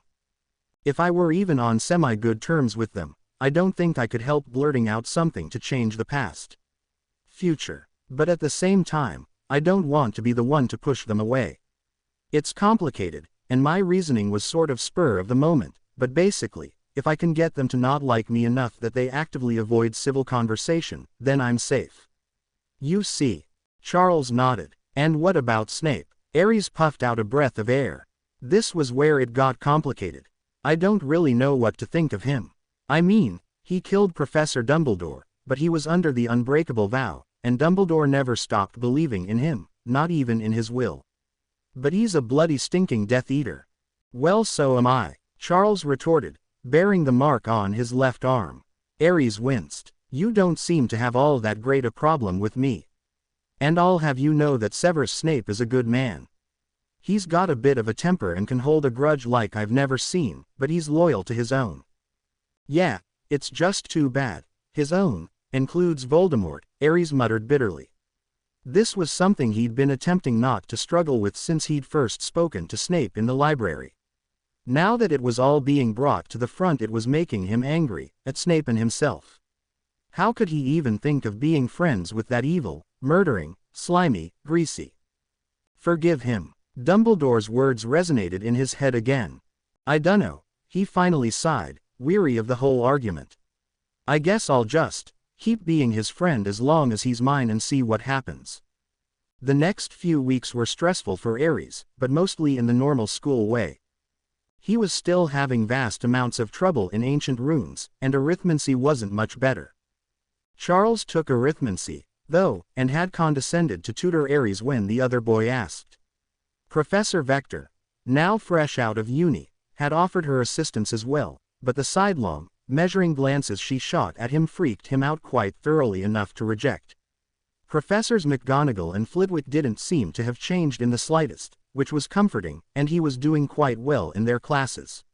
If I were even on semi-good terms with them, I don't think I could help blurting out something to change the past. Future. But at the same time, I don't want to be the one to push them away. It's complicated, and my reasoning was sort of spur of the moment, but basically, if I can get them to not like me enough that they actively avoid civil conversation, then I'm safe. You see. Charles nodded. And what about Snape? Ares puffed out a breath of air. This was where it got complicated. I don't really know what to think of him. I mean, he killed Professor Dumbledore, but he was under the unbreakable vow, and Dumbledore never stopped believing in him, not even in his will. But he's a bloody stinking Death Eater. Well, so am I, Charles retorted, bearing the mark on his left arm. Ares winced. You don't seem to have all that great a problem with me. And I'll have you know that Severus Snape is a good man. He's got a bit of a temper and can hold a grudge like I've never seen, but he's loyal to his own. Yeah, it's just too bad. His own includes Voldemort, Ares muttered bitterly. This was something he'd been attempting not to struggle with since he'd first spoken to Snape in the library. Now that it was all being brought to the front, it was making him angry at Snape and himself. How could he even think of being friends with that evil, murdering, slimy, greasy? Forgive him. Dumbledore's words resonated in his head again. I dunno, he finally sighed, weary of the whole argument. I guess I'll just keep being his friend as long as he's mine and see what happens. The next few weeks were stressful for Ares, but mostly in the normal school way. He was still having vast amounts of trouble in ancient runes, and arithmancy wasn't much better. Charles took arithmancy, though, and had condescended to tutor Ares when the other boy asked. Professor Vector, now fresh out of uni, had offered her assistance as well, but the sidelong, measuring glances she shot at him freaked him out quite thoroughly enough to reject. Professors McGonagall and Flitwick didn't seem to have changed in the slightest, which was comforting, and he was doing quite well in their classes.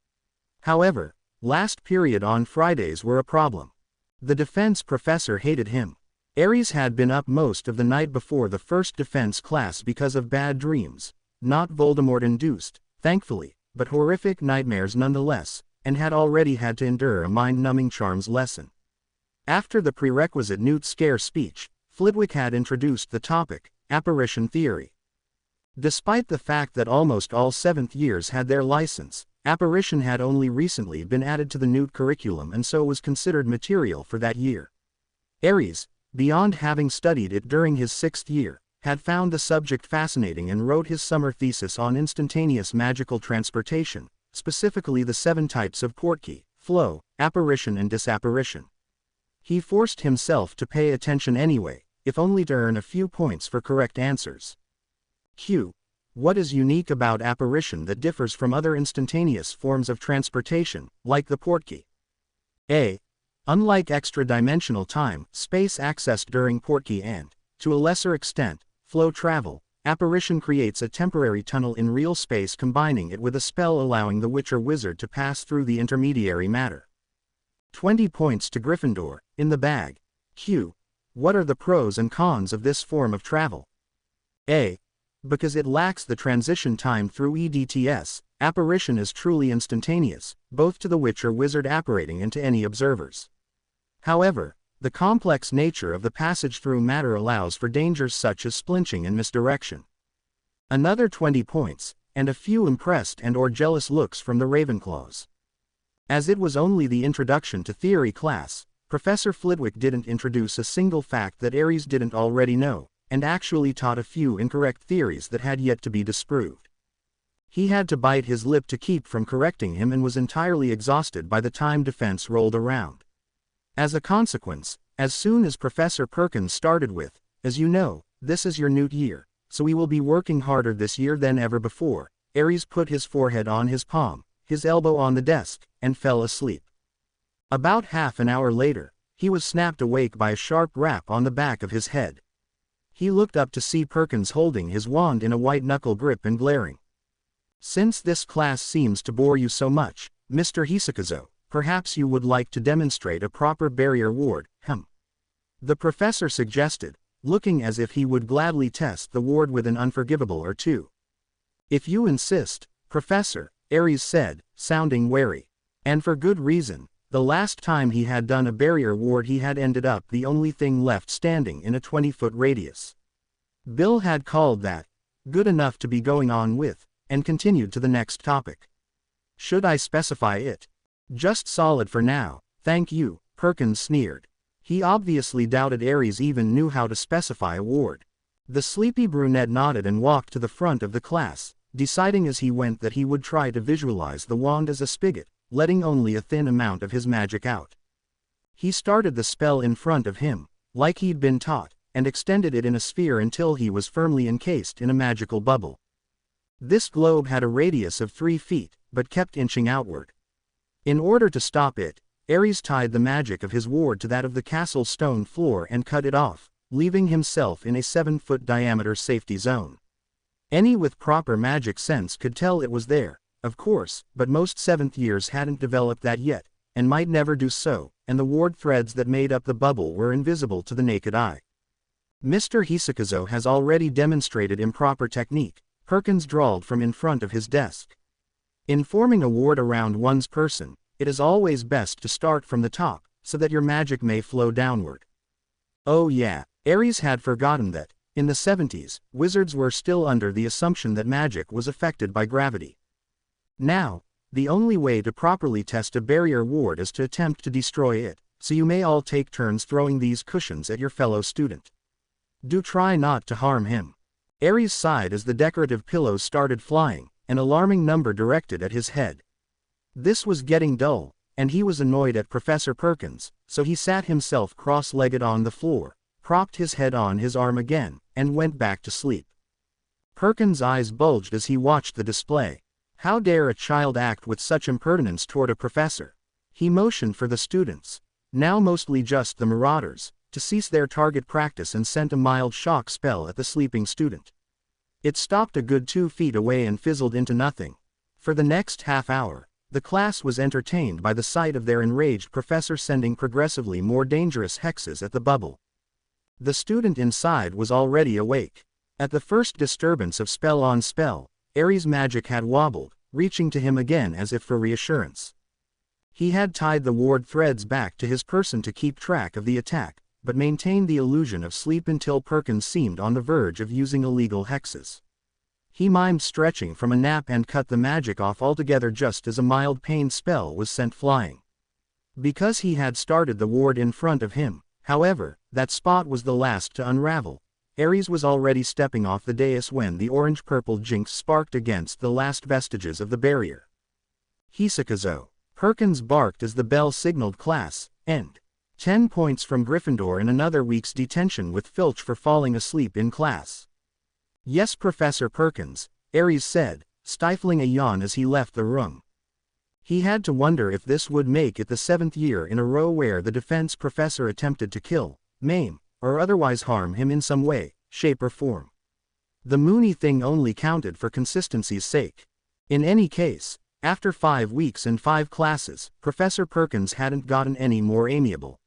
However, last period on Fridays were a problem. The defense professor hated him. Aries had been up most of the night before the first defense class because of bad dreams, not Voldemort-induced, thankfully, but horrific nightmares nonetheless, and had already had to endure a mind-numbing charms lesson. After the prerequisite Newt Scare speech, Flitwick had introduced the topic, apparition theory. Despite the fact that almost all 7th years had their license, apparition had only recently been added to the Newt curriculum and so was considered material for that year. Aries, beyond having studied it during his 6th year, had found the subject fascinating and wrote his summer thesis on instantaneous magical transportation, specifically the 7 types of portkey, flow, apparition and disapparition. He forced himself to pay attention anyway, if only to earn a few points for correct answers. Q. What is unique about apparition that differs from other instantaneous forms of transportation, like the portkey? A. Unlike extra-dimensional time, space accessed during portkey and, to a lesser extent, flow travel, apparition creates a temporary tunnel in real space combining it with a spell allowing the witch or wizard to pass through the intermediary matter. 20 points to Gryffindor, in the bag. Q. What are the pros and cons of this form of travel? A. Because it lacks the transition time through EDTS, apparition is truly instantaneous, both to the witch or wizard apparating and to any observers. However, the complex nature of the passage through matter allows for dangers such as splinching and misdirection. Another 20 points, and a few impressed and/or jealous looks from the Ravenclaws. As it was only the introduction to theory class, Professor Flitwick didn't introduce a single fact that Aries didn't already know, and actually taught a few incorrect theories that had yet to be disproved. He had to bite his lip to keep from correcting him and was entirely exhausted by the time defense rolled around. As a consequence, as soon as Professor Perkins started with, "As you know, this is your Newt year, so we will be working harder this year than ever before," Aries put his forehead on his palm, his elbow on the desk, and fell asleep. About half an hour later, he was snapped awake by a sharp rap on the back of his head. He looked up to see Perkins holding his wand in a white-knuckle grip and glaring. "Since this class seems to bore you so much, Mr. Hisakazo, perhaps you would like to demonstrate a proper barrier ward, the professor suggested, looking as if he would gladly test the ward with an unforgivable or two. "If you insist, Professor," Aries said, sounding wary. And for good reason. The last time he had done a barrier ward he had ended up the only thing left standing in a 20-foot radius. Bill had called that good enough to be going on with, and continued to the next topic. "Should I specify it?" "Just solid for now, thank you," Perkins sneered. He obviously doubted Aries even knew how to specify a ward. The sleepy brunette nodded and walked to the front of the class, deciding as he went that he would try to visualize the wand as a spigot, letting only a thin amount of his magic out. He started the spell in front of him, like he'd been taught, and extended it in a sphere until he was firmly encased in a magical bubble. This globe had a radius of 3 feet, but kept inching outward. In order to stop it, Aries tied the magic of his ward to that of the castle stone floor and cut it off, leaving himself in a 7-foot diameter safety zone. Any with proper magic sense could tell it was there, of course, but most 7th years hadn't developed that yet, and might never do so, and the ward threads that made up the bubble were invisible to the naked eye. "Mr. Hisakazo has already demonstrated improper technique," Perkins drawled from in front of his desk. "In forming a ward around one's person, it is always best to start from the top, so that your magic may flow downward." Oh yeah, Aries had forgotten that, in the 70s, wizards were still under the assumption that magic was affected by gravity. Now, the only way to properly test a barrier ward is to attempt to destroy it, so you may all take turns throwing these cushions at your fellow student. Do try not to harm him. Aries sighed as the decorative pillows started flying, an alarming number directed at his head. This was getting dull, and he was annoyed at Professor Perkins, so he sat himself cross-legged on the floor, propped his head on his arm again, and went back to sleep. Perkins' eyes bulged as he watched the display. How dare a child act with such impertinence toward a professor? He motioned for the students, now mostly just the marauders, to cease their target practice and sent a mild shock spell at the sleeping student. It stopped a good 2 feet away and fizzled into nothing. For the next half hour, the class was entertained by the sight of their enraged professor sending progressively more dangerous hexes at the bubble. The student inside was already awake. At the first disturbance of spell on spell, Ares' magic had wobbled, reaching to him again as if for reassurance. He had tied the ward threads back to his person to keep track of the attack, but maintained the illusion of sleep until Perkins seemed on the verge of using illegal hexes. He mimed stretching from a nap and cut the magic off altogether just as a mild pain spell was sent flying. Because he had started the ward in front of him, however, that spot was the last to unravel. Ares was already stepping off the dais when the orange-purple jinx sparked against the last vestiges of the barrier. Hisakazo. Perkins barked as the bell signaled class end. 10 points from Gryffindor in another week's detention with Filch for falling asleep in class. Yes, Professor Perkins, Ares said, stifling a yawn as he left the room. He had to wonder if this would make it the 7th year in a row where the defense professor attempted to kill, maim, or otherwise harm him in some way, shape or form. The Mooney thing only counted for consistency's sake. In any case, after 5 weeks and 5 classes, Professor Perkins hadn't gotten any more amiable.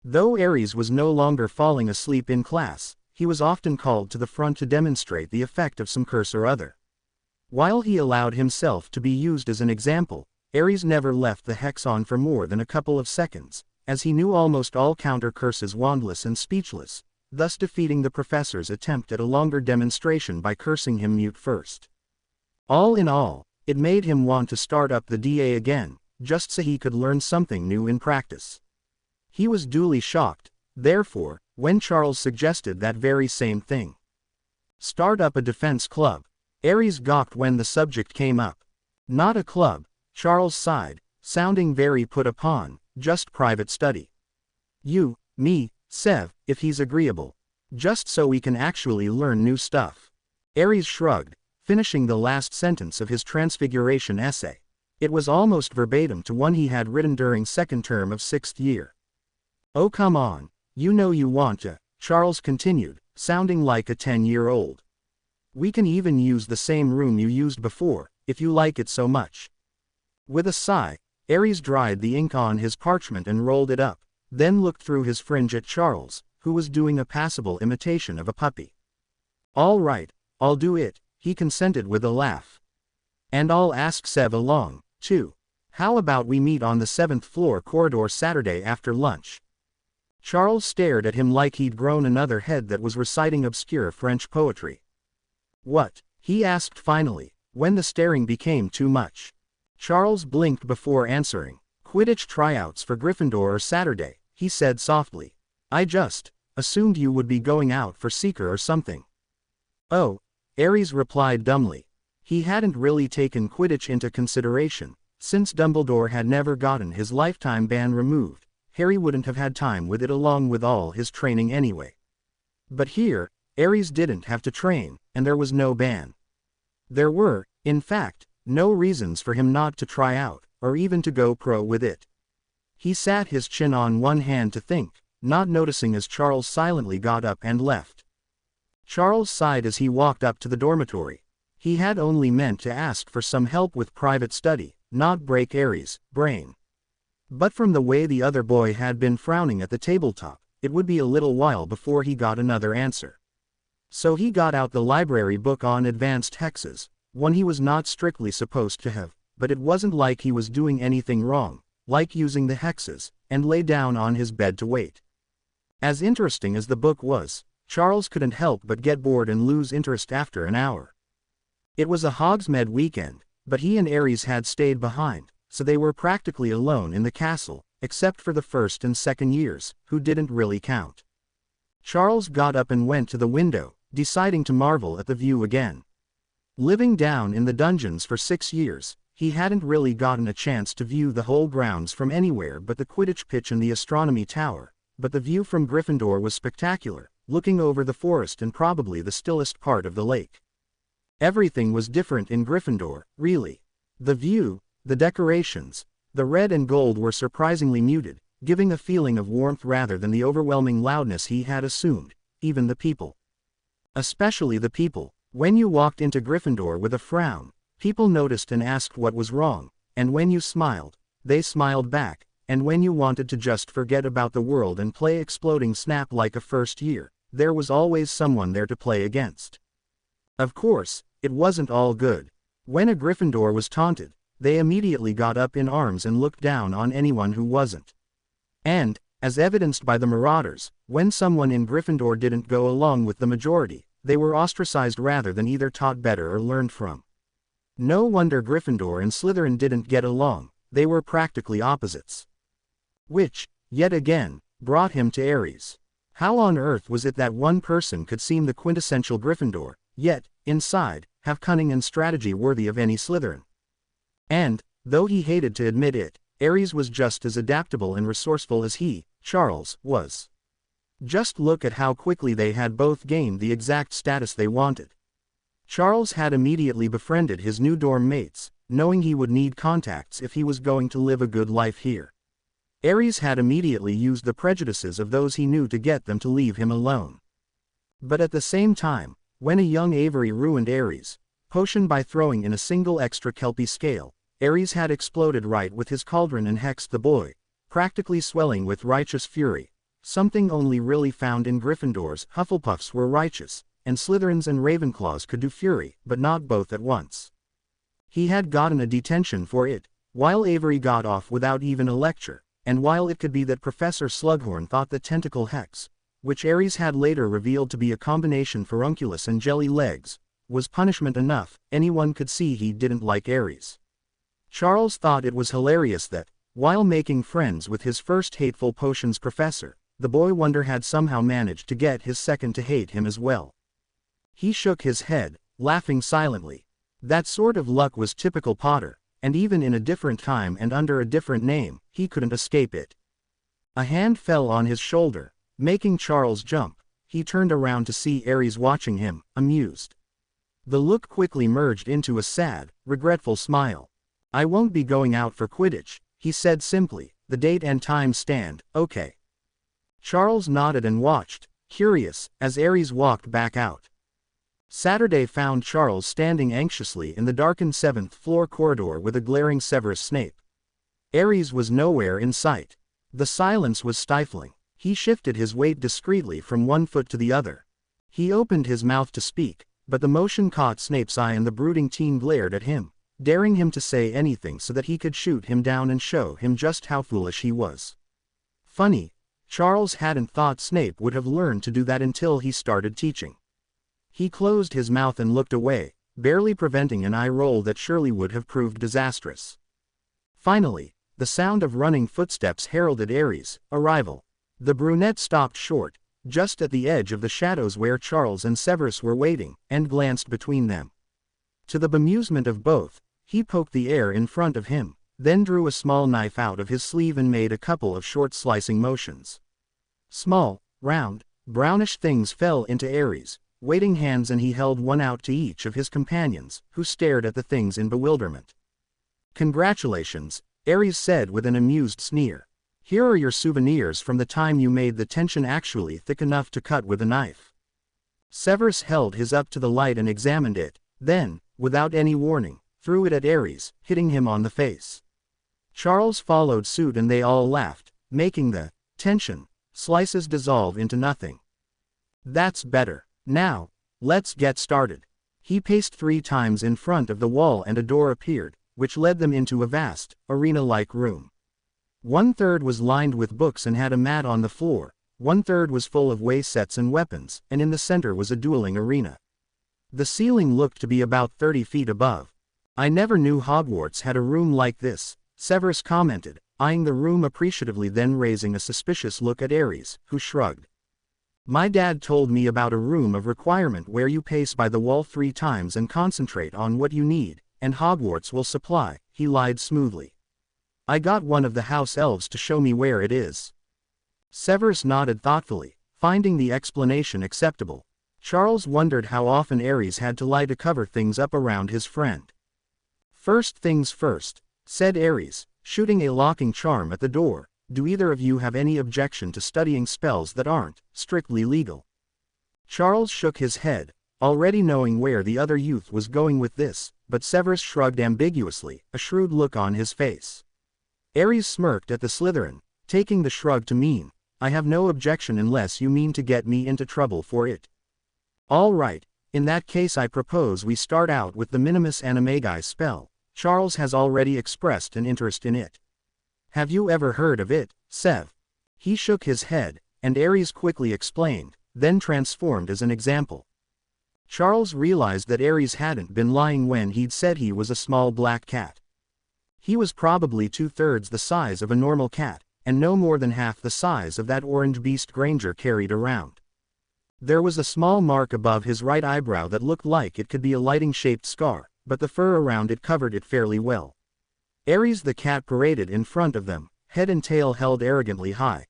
Though Ares was no longer falling asleep in class, he was often called to the front to demonstrate the effect of some curse or other. While he allowed himself to be used as an example, Ares never left the hex on for more than a couple of seconds, as he knew almost all counter curses wandless and speechless, thus defeating the professor's attempt at a longer demonstration by cursing him mute first. All in all, it made him want to start up the DA again, just so he could learn something new in practice. He was duly shocked, therefore, when Charles suggested that very same thing. Start up a defense club. Ares gawked when the subject came up. Not a club, Charles sighed, sounding very put upon, just private study. You, me, Sev, if he's agreeable. Just so we can actually learn new stuff. Ares shrugged, finishing the last sentence of his Transfiguration essay. It was almost verbatim to one he had written during second term of 6th year. Oh come on, you know you want to, Charles continued, sounding like a 10-year-old. We can even use the same room you used before, if you like it so much. With a sigh, Ares dried the ink on his parchment and rolled it up, then looked through his fringe at Charles, who was doing a passable imitation of a puppy. All right, I'll do it, he consented with a laugh. And I'll ask Sev along, too. How about we meet on the 7th floor corridor Saturday after lunch? Charles stared at him like he'd grown another head that was reciting obscure French poetry. What? He asked finally, when the staring became too much. Charles blinked before answering. Quidditch tryouts for Gryffindor Saturday, he said softly. I just assumed you would be going out for Seeker or something. Oh, Ares replied dumbly. He hadn't really taken Quidditch into consideration. Since Dumbledore had never gotten his lifetime ban removed, Harry wouldn't have had time with it along with all his training anyway. But here, Ares didn't have to train, and there was no ban. There were, in fact, no reasons for him not to try out, or even to go pro with it. He sat his chin on one hand to think, not noticing as Charles silently got up and left. Charles sighed as he walked up to the dormitory. He had only meant to ask for some help with private study, not break Ares' brain. But from the way the other boy had been frowning at the tabletop, it would be a little while before he got another answer. So he got out the library book on advanced hexes, one he was not strictly supposed to have, but it wasn't like he was doing anything wrong, like using the hexes, and lay down on his bed to wait. As interesting as the book was, Charles couldn't help but get bored and lose interest after an hour. It was a Hogsmeade weekend, but he and Ares had stayed behind, so they were practically alone in the castle, except for the first and second years, who didn't really count. Charles got up and went to the window, deciding to marvel at the view again. Living down in the dungeons for 6 years, he hadn't really gotten a chance to view the whole grounds from anywhere but the Quidditch pitch and the astronomy tower, but the view from Gryffindor was spectacular, looking over the forest and probably the stillest part of the lake. Everything was different in Gryffindor, really. The view, the decorations, the red and gold were surprisingly muted, giving a feeling of warmth rather than the overwhelming loudness he had assumed. Even the people. Especially the people. When you walked into Gryffindor with a frown, people noticed and asked what was wrong, and when you smiled, they smiled back, and when you wanted to just forget about the world and play Exploding Snap like a first year, there was always someone there to play against. Of course, it wasn't all good. When a Gryffindor was taunted, they immediately got up in arms and looked down on anyone who wasn't. And, as evidenced by the Marauders, when someone in Gryffindor didn't go along with the majority, they were ostracized rather than either taught better or learned from. No wonder Gryffindor and Slytherin didn't get along, they were practically opposites. Which, yet again, brought him to Aries. How on earth was it that one person could seem the quintessential Gryffindor, yet, inside, have cunning and strategy worthy of any Slytherin? And, though he hated to admit it, Aries was just as adaptable and resourceful as he, Charles, was. Just look at how quickly they had both gained the exact status they wanted. Charles had immediately befriended his new dorm mates, knowing he would need contacts if he was going to live a good life here. Aries had immediately used the prejudices of those he knew to get them to leave him alone. But at the same time, when a young Avery ruined Aries' potion by throwing in a single extra Kelpie scale, Aries had exploded right with his cauldron and hexed the boy, practically swelling with righteous fury, something only really found in Gryffindors. Hufflepuffs were righteous, and Slytherins and Ravenclaws could do fury, but not both at once. He had gotten a detention for it, while Avery got off without even a lecture, and while it could be that Professor Slughorn thought the tentacle hex, which Aries had later revealed to be a combination furunculus and jelly legs, was punishment enough, anyone could see he didn't like Aries. Charles thought it was hilarious that, while making friends with his first hateful potions professor, the boy wonder had somehow managed to get his second to hate him as well. He shook his head, laughing silently. That sort of luck was typical Potter, and even in a different time and under a different name, he couldn't escape it. A hand fell on his shoulder, making Charles jump. He turned around to see Aries watching him, amused. The look quickly merged into a sad, regretful smile. "I won't be going out for Quidditch," he said simply. "The date and time stand, okay." Charles nodded and watched, curious, as Aries walked back out. Saturday found Charles standing anxiously in the darkened 7th floor corridor with a glaring Severus Snape. Aries was nowhere in sight. The silence was stifling. He shifted his weight discreetly from one foot to the other. He opened his mouth to speak, but the motion caught Snape's eye and the brooding teen glared at him, daring him to say anything so that he could shoot him down and show him just how foolish he was. Funny, Charles hadn't thought Snape would have learned to do that until he started teaching. He closed his mouth and looked away, barely preventing an eye roll that surely would have proved disastrous. Finally, the sound of running footsteps heralded Aries' arrival. The brunette stopped short, just at the edge of the shadows where Charles and Severus were waiting, and glanced between them. To the bemusement of both, he poked the air in front of him, then drew a small knife out of his sleeve and made a couple of short slicing motions. Small, round, brownish things fell into Aries' waiting hands and he held one out to each of his companions, who stared at the things in bewilderment. "Congratulations," Aries said with an amused sneer. "Here are your souvenirs from the time you made the tension actually thick enough to cut with a knife." Severus held his up to the light and examined it, then, without any warning, threw it at Aries, hitting him on the face. Charles followed suit and they all laughed, making the tension slices dissolve into nothing. "That's better. Now, let's get started." He paced 3 times in front of the wall and a door appeared, which led them into a vast, arena-like room. 1/3 was lined with books and had a mat on the floor, 1/3 was full of way sets and weapons, and in the center was a dueling arena. The ceiling looked to be about 30 feet above. "I never knew Hogwarts had a room like this," Severus commented, eyeing the room appreciatively then raising a suspicious look at Aries, who shrugged. "My dad told me about a room of requirement where you pace by the wall 3 times and concentrate on what you need, and Hogwarts will supply," he lied smoothly. "I got one of the house elves to show me where it is." Severus nodded thoughtfully, finding the explanation acceptable. Charles wondered how often Aries had to lie to cover things up around his friend. "First things first," said Aries, shooting a locking charm at the door. "Do either of you have any objection to studying spells that aren't strictly legal?" Charles shook his head, already knowing where the other youth was going with this, but Severus shrugged ambiguously, a shrewd look on his face. Aries smirked at the Slytherin, taking the shrug to mean, "I have no objection unless you mean to get me into trouble for it." "All right, in that case I propose we start out with the Minimus Animagi spell. Charles has already expressed an interest in it. Have you ever heard of it, Sev?" He shook his head, and Aries quickly explained, then transformed as an example. Charles realized that Aries hadn't been lying when he'd said he was a small black cat. He was probably 2/3 the size of a normal cat, and no more than half the size of that orange beast Granger carried around. There was a small mark above his right eyebrow that looked like it could be a lighting-shaped scar, but the fur around it covered it fairly well. Aries the cat paraded in front of them, head and tail held arrogantly high.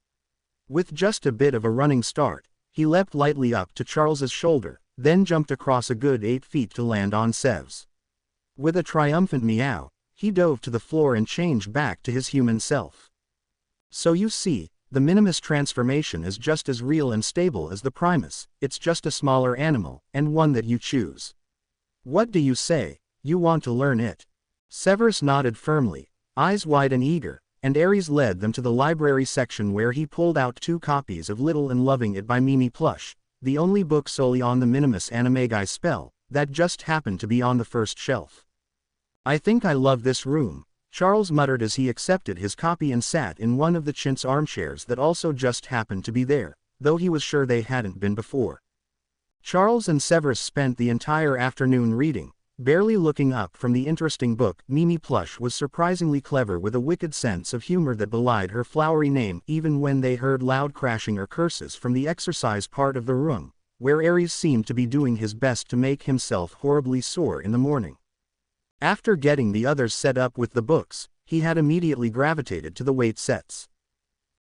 With just a bit of a running start, he leapt lightly up to Charles's shoulder, then jumped across a good 8 feet to land on Sev's. With a triumphant meow, he dove to the floor and changed back to his human self. "So you see, the Minimus transformation is just as real and stable as the Primus. It's just a smaller animal, and one that you choose. What do you say? You want to learn it?" Severus nodded firmly, eyes wide and eager, and Aries led them to the library section where he pulled out 2 copies of Little and Loving It by Mimi Plush, the only book solely on the Minimus Animagi spell, that just happened to be on the first shelf. "I think I love this room," Charles muttered as he accepted his copy and sat in one of the chintz armchairs that also just happened to be there, though he was sure they hadn't been before. Charles and Severus spent the entire afternoon reading, barely looking up from the interesting book. Mimi Plush was surprisingly clever with a wicked sense of humor that belied her flowery name even when they heard loud crashing or curses from the exercise part of the room, where Aries seemed to be doing his best to make himself horribly sore in the morning. After getting the others set up with the books, he had immediately gravitated to the weight sets.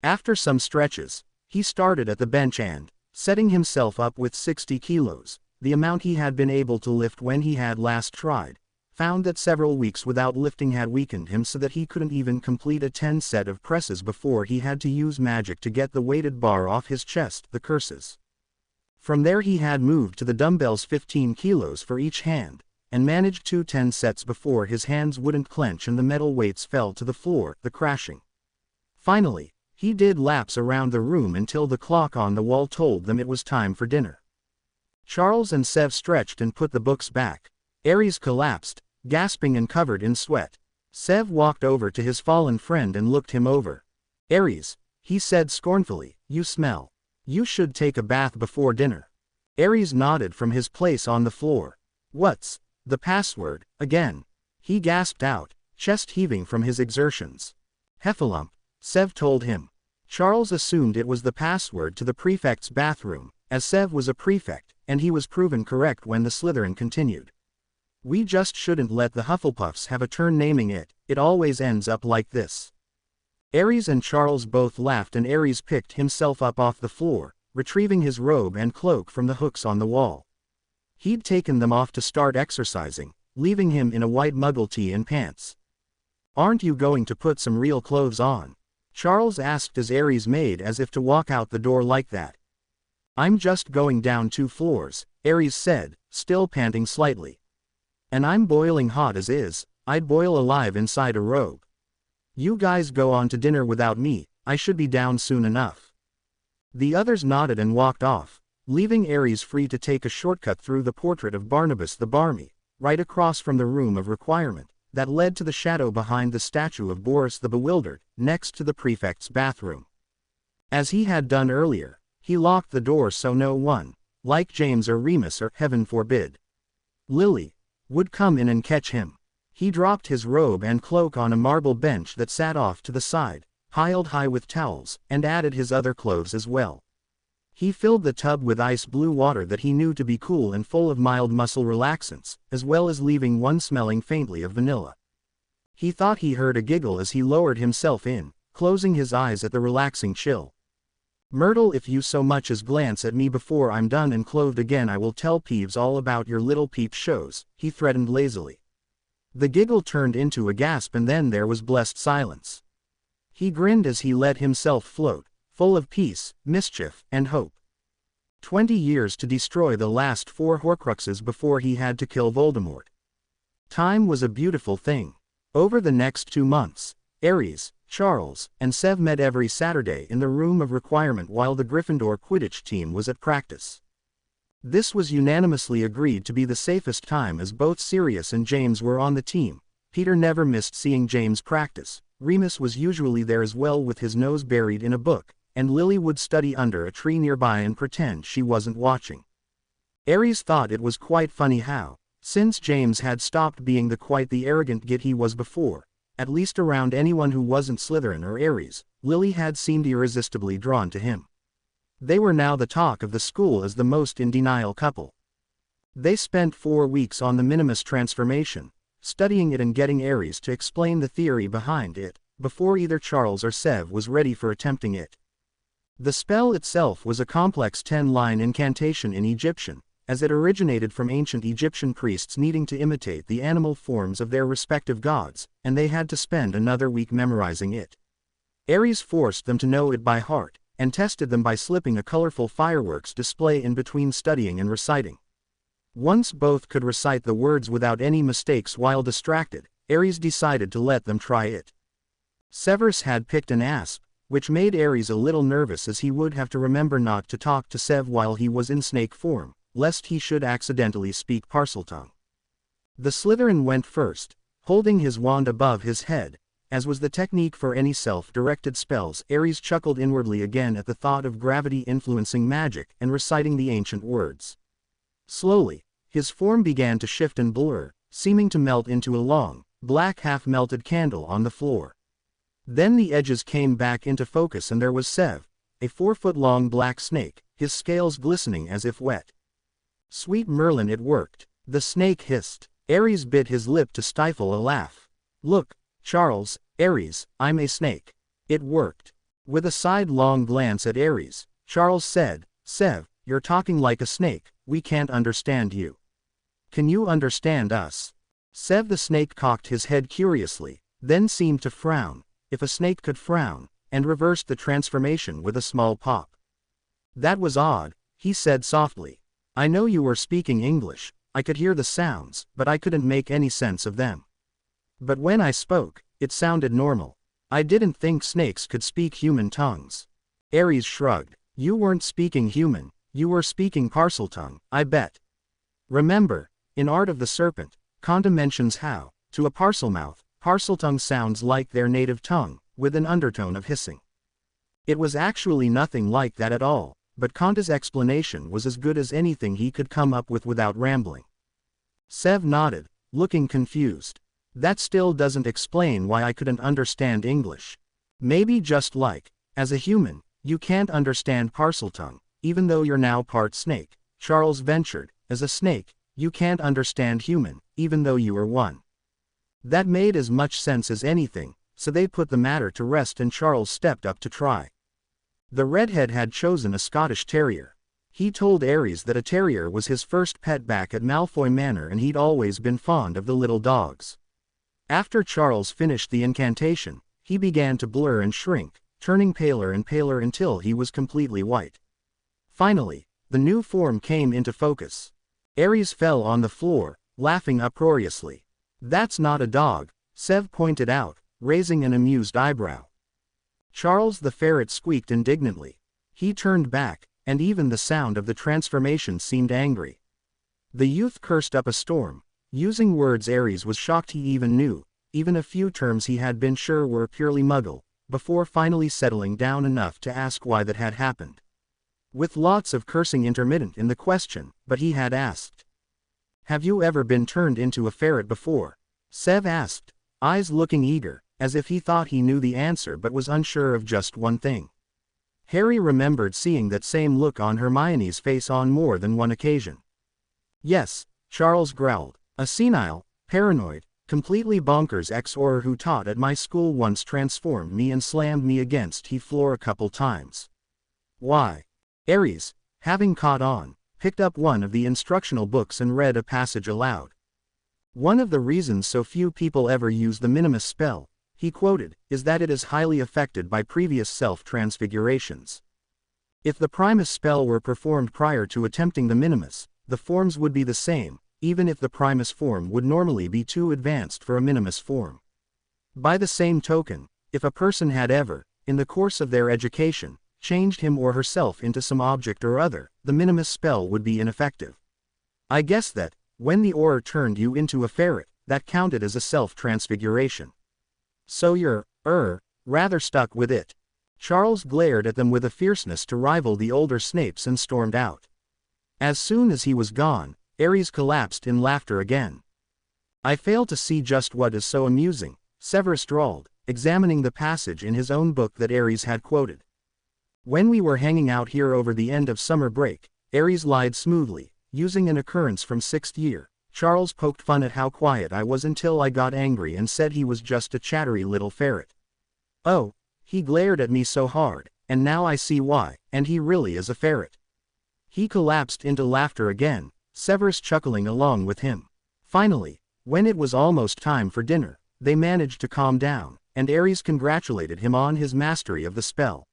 After some stretches, he started at the bench and, setting himself up with 60 kilos, the amount he had been able to lift when he had last tried, found that several weeks without lifting had weakened him so that he couldn't even complete a 10 set of presses before he had to use magic to get the weighted bar off his chest. The curses. From there he had moved to the dumbbells, 15 kilos for each hand, and managed 2 10 sets before his hands wouldn't clench and the metal weights fell to the floor, the crashing. Finally, he did laps around the room until the clock on the wall told them it was time for dinner. Charles and Sev stretched and put the books back. Aries collapsed, gasping and covered in sweat. Sev walked over to his fallen friend and looked him over. "Aries," he said scornfully, "you smell. You should take a bath before dinner." Aries nodded from his place on the floor. "What's the password, again?" he gasped out, chest heaving from his exertions. "Heffalump," Sev told him. Charles assumed it was the password to the prefect's bathroom, as Sev was a prefect, and he was proven correct when the Slytherin continued. "We just shouldn't let the Hufflepuffs have a turn naming it. It always ends up like this." Aries and Charles both laughed and Aries picked himself up off the floor, retrieving his robe and cloak from the hooks on the wall. He'd taken them off to start exercising, leaving him in a white muggle tee and pants. "Aren't you going to put some real clothes on?" Charles asked as Aries made as if to walk out the door like that. "I'm just going down 2 floors, Aries said, still panting slightly. "And I'm boiling hot as is. I'd boil alive inside a robe. You guys go on to dinner without me. I should be down soon enough." The others nodded and walked off, leaving Aries free to take a shortcut through the portrait of Barnabas the Barmy, right across from the room of requirement, that led to the shadow behind the statue of Boris the Bewildered, next to the prefect's bathroom. As he had done earlier, he locked the door so no one, like James or Remus or, heaven forbid, Lily, would come in and catch him. He dropped his robe and cloak on a marble bench that sat off to the side, piled high with towels, and added his other clothes as well. He filled the tub with ice blue water that he knew to be cool and full of mild muscle relaxants, as well as leaving one smelling faintly of vanilla. He thought he heard a giggle as he lowered himself in, closing his eyes at the relaxing chill. Myrtle, if you so much as glance at me before I'm done and clothed again, I will tell Peeves all about your little peep shows," he threatened lazily. The giggle turned into a gasp, and then there was blessed silence. He grinned as he let himself float, full of peace, mischief, and hope. 20 years to destroy the last 4 Horcruxes before he had to kill Voldemort. Time was a beautiful thing. Over the next 2 months, Aries, Charles, and Sev met every Saturday in the room of requirement while the Gryffindor Quidditch team was at practice. This was unanimously agreed to be the safest time, as both Sirius and James were on the team. Peter never missed seeing James practice. Remus was usually there as well, with his nose buried in a book, and Lily would study under a tree nearby and pretend she wasn't watching. Aries thought it was quite funny how, since James had stopped being quite the arrogant git he was before, at least around anyone who wasn't Slytherin or Aries, Lily had seemed irresistibly drawn to him. They were now the talk of the school as the most in denial couple. They spent 4 weeks on the Minimus transformation, studying it and getting Aries to explain the theory behind it, before either Charles or Sev was ready for attempting it. The spell itself was a complex 10-line incantation in Egyptian, as it originated from ancient Egyptian priests needing to imitate the animal forms of their respective gods, and they had to spend another week memorizing it. Aries forced them to know it by heart, and tested them by slipping a colorful fireworks display in between studying and reciting. Once both could recite the words without any mistakes while distracted, Aries decided to let them try it. Severus had picked an asp, which made Aries a little nervous, as he would have to remember not to talk to Sev while he was in snake form, lest he should accidentally speak Parseltongue. The Slytherin went first, holding his wand above his head, as was the technique for any self-directed spells. Aries chuckled inwardly again at the thought of gravity influencing magic and reciting the ancient words. Slowly, his form began to shift and blur, seeming to melt into a long, black half-melted candle on the floor. Then the edges came back into focus, and there was Sev, a 4-foot-long black snake, his scales glistening as if wet. "Sweet Merlin, it worked," the snake hissed. Aries bit his lip to stifle a laugh. "Look, Charles, Aries, I'm a snake. It worked." With a sidelong glance at Aries, Charles said, "Sev, you're talking like a snake, we can't understand you. Can you understand us?" Sev the snake cocked his head curiously, then seemed to frown, if a snake could frown, and reversed the transformation with a small pop. "That was odd," he said softly. "I know you were speaking English, I could hear the sounds, but I couldn't make any sense of them. But when I spoke, it sounded normal. I didn't think snakes could speak human tongues." Aries shrugged. "You weren't speaking human, you were speaking Parseltongue, I bet. Remember, in Art of the Serpent, Conta mentions how, to a Parselmouth, Parseltongue sounds like their native tongue, with an undertone of hissing. It was actually nothing like that at all, but Conta's explanation was as good as anything he could come up with without rambling." Sev nodded, looking confused. "That still doesn't explain why I couldn't understand English. Maybe just like, as a human, you can't understand Parseltongue, even though you're now part snake," Charles ventured. "As a snake, you can't understand human, even though you are one." That made as much sense as anything, so they put the matter to rest and Charles stepped up to try. The redhead had chosen a Scottish terrier. He told Aries that a terrier was his first pet back at Malfoy Manor, and he'd always been fond of the little dogs. After Charles finished the incantation, he began to blur and shrink, turning paler and paler until he was completely white. Finally, the new form came into focus. Aries fell on the floor, laughing uproariously. "That's not a dog," Sev pointed out, raising an amused eyebrow. Charles the ferret squeaked indignantly. He turned back, and even the sound of the transformation seemed angry. The youth cursed up a storm, using words Aries was shocked he even knew, even a few terms he had been sure were purely Muggle, before finally settling down enough to ask why that had happened. With lots of cursing intermittent in the question, but he had asked. "Have you ever been turned into a ferret before?" Sev asked, eyes looking eager, as if he thought he knew the answer but was unsure of just one thing. Harry remembered seeing that same look on Hermione's face on more than one occasion. "Yes," Charles growled, "a senile, paranoid, completely bonkers ex-Auror who taught at my school once transformed me and slammed me against the floor a couple times. Why? Aries, having caught on, picked up one of the instructional books and read a passage aloud. One of the reasons so few people ever use the minimus spell, he quoted, is that it is highly affected by previous self-transfigurations. If the primus spell were performed prior to attempting the minimus, the forms would be the same, even if the primus form would normally be too advanced for a minimus form. By the same token, if a person had ever, in the course of their education, changed him or herself into some object or other, the minimus spell would be ineffective. I guess that, when the aura turned you into a ferret, that counted as a self-transfiguration. So you're, rather stuck with it. Charles glared at them with a fierceness to rival the older Snapes and stormed out. As soon as he was gone, Aries collapsed in laughter again. I fail to see just what is so amusing, Severus drawled, examining the passage in his own book that Aries had quoted. When we were hanging out here over the end of summer break, Aries lied smoothly, using an occurrence from 6th year. Charles poked fun at how quiet I was until I got angry and said he was just a chattery little ferret. Oh, he glared at me so hard, and now I see why, and he really is a ferret. He collapsed into laughter again, Severus chuckling along with him. Finally, when it was almost time for dinner, they managed to calm down, and Aries congratulated him on his mastery of the spell.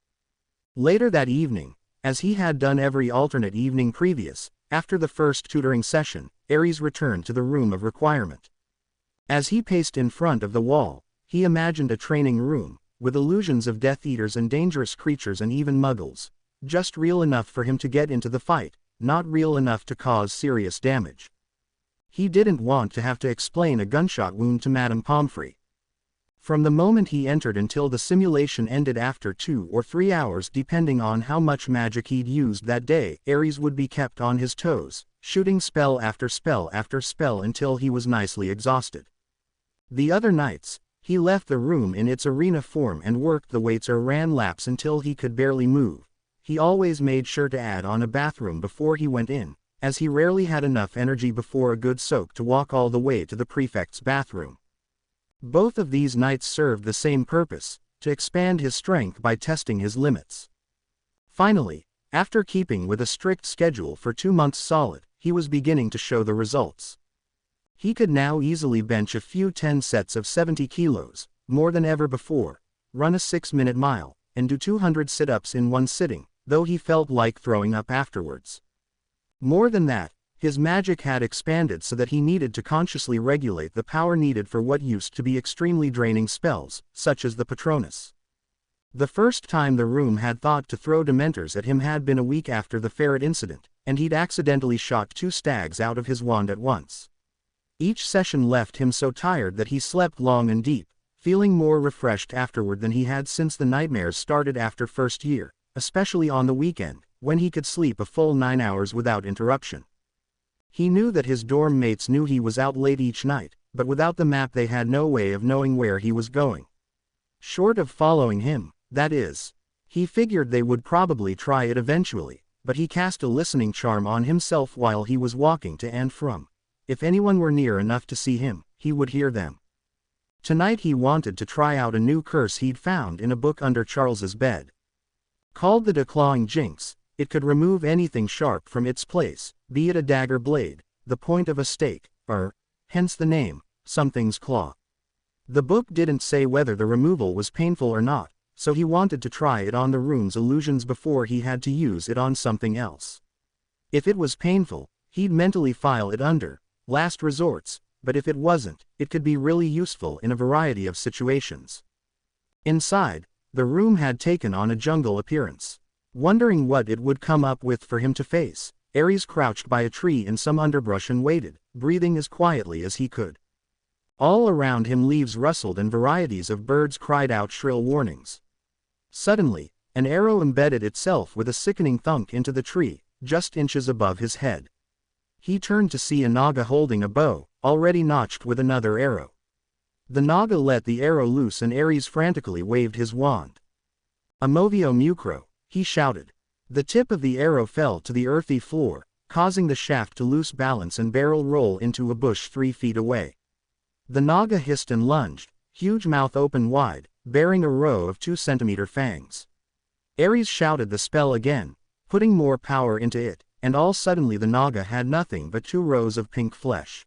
Later that evening, as he had done every alternate evening previous, after the first tutoring session, Aries returned to the room of requirement. As he paced in front of the wall, he imagined a training room, with illusions of Death Eaters and dangerous creatures and even muggles, just real enough for him to get into the fight, not real enough to cause serious damage. He didn't want to have to explain a gunshot wound to Madame Pomfrey. From the moment he entered until the simulation ended after 2 or 3 hours depending on how much magic he'd used that day, Aries would be kept on his toes, shooting spell after spell after spell until he was nicely exhausted. The other nights, he left the room in its arena form and worked the weights or ran laps until he could barely move. He always made sure to add on a bathroom before he went in, as he rarely had enough energy before a good soak to walk all the way to the prefect's bathroom. Both of these nights served the same purpose, to expand his strength by testing his limits. Finally, after keeping with a strict schedule for 2 months solid, he was beginning to show the results. He could now easily bench a few 10 sets of 70 kilos, more than ever before, run a 6-minute mile, and do 200 sit-ups in one sitting, though he felt like throwing up afterwards. More than that, his magic had expanded so that he needed to consciously regulate the power needed for what used to be extremely draining spells, such as the Patronus. The first time the room had thought to throw Dementors at him had been a week after the ferret incident, and he'd accidentally shot 2 stags out of his wand at once. Each session left him so tired that he slept long and deep, feeling more refreshed afterward than he had since the nightmares started after 1st year, especially on the weekend, when he could sleep a full 9 hours without interruption. He knew that his dorm mates knew he was out late each night, but without the map they had no way of knowing where he was going. Short of following him, that is. He figured they would probably try it eventually, but he cast a listening charm on himself while he was walking to and from. If anyone were near enough to see him, he would hear them. Tonight he wanted to try out a new curse he'd found in a book under Charles's bed. Called the Declawing Jinx, it could remove anything sharp from its place, be it a dagger blade, the point of a stake, or, hence the name, something's claw. The book didn't say whether the removal was painful or not, so he wanted to try it on the room's illusions before he had to use it on something else. If it was painful, he'd mentally file it under last resorts, but if it wasn't, it could be really useful in a variety of situations. Inside, the room had taken on a jungle appearance. Wondering what it would come up with for him to face, Aries crouched by a tree in some underbrush and waited, breathing as quietly as he could. All around him leaves rustled and varieties of birds cried out shrill warnings. Suddenly, an arrow embedded itself with a sickening thunk into the tree, just inches above his head. He turned to see a Naga holding a bow, already notched with another arrow. The Naga let the arrow loose and Aries frantically waved his wand. "Amovio Mucro," he shouted. The tip of the arrow fell to the earthy floor, causing the shaft to lose balance and barrel roll into a bush 3 feet away. The Naga hissed and lunged, huge mouth open wide, bearing a row of 2-centimeter fangs. Aries shouted the spell again, putting more power into it, and all suddenly the Naga had nothing but 2 rows of pink flesh.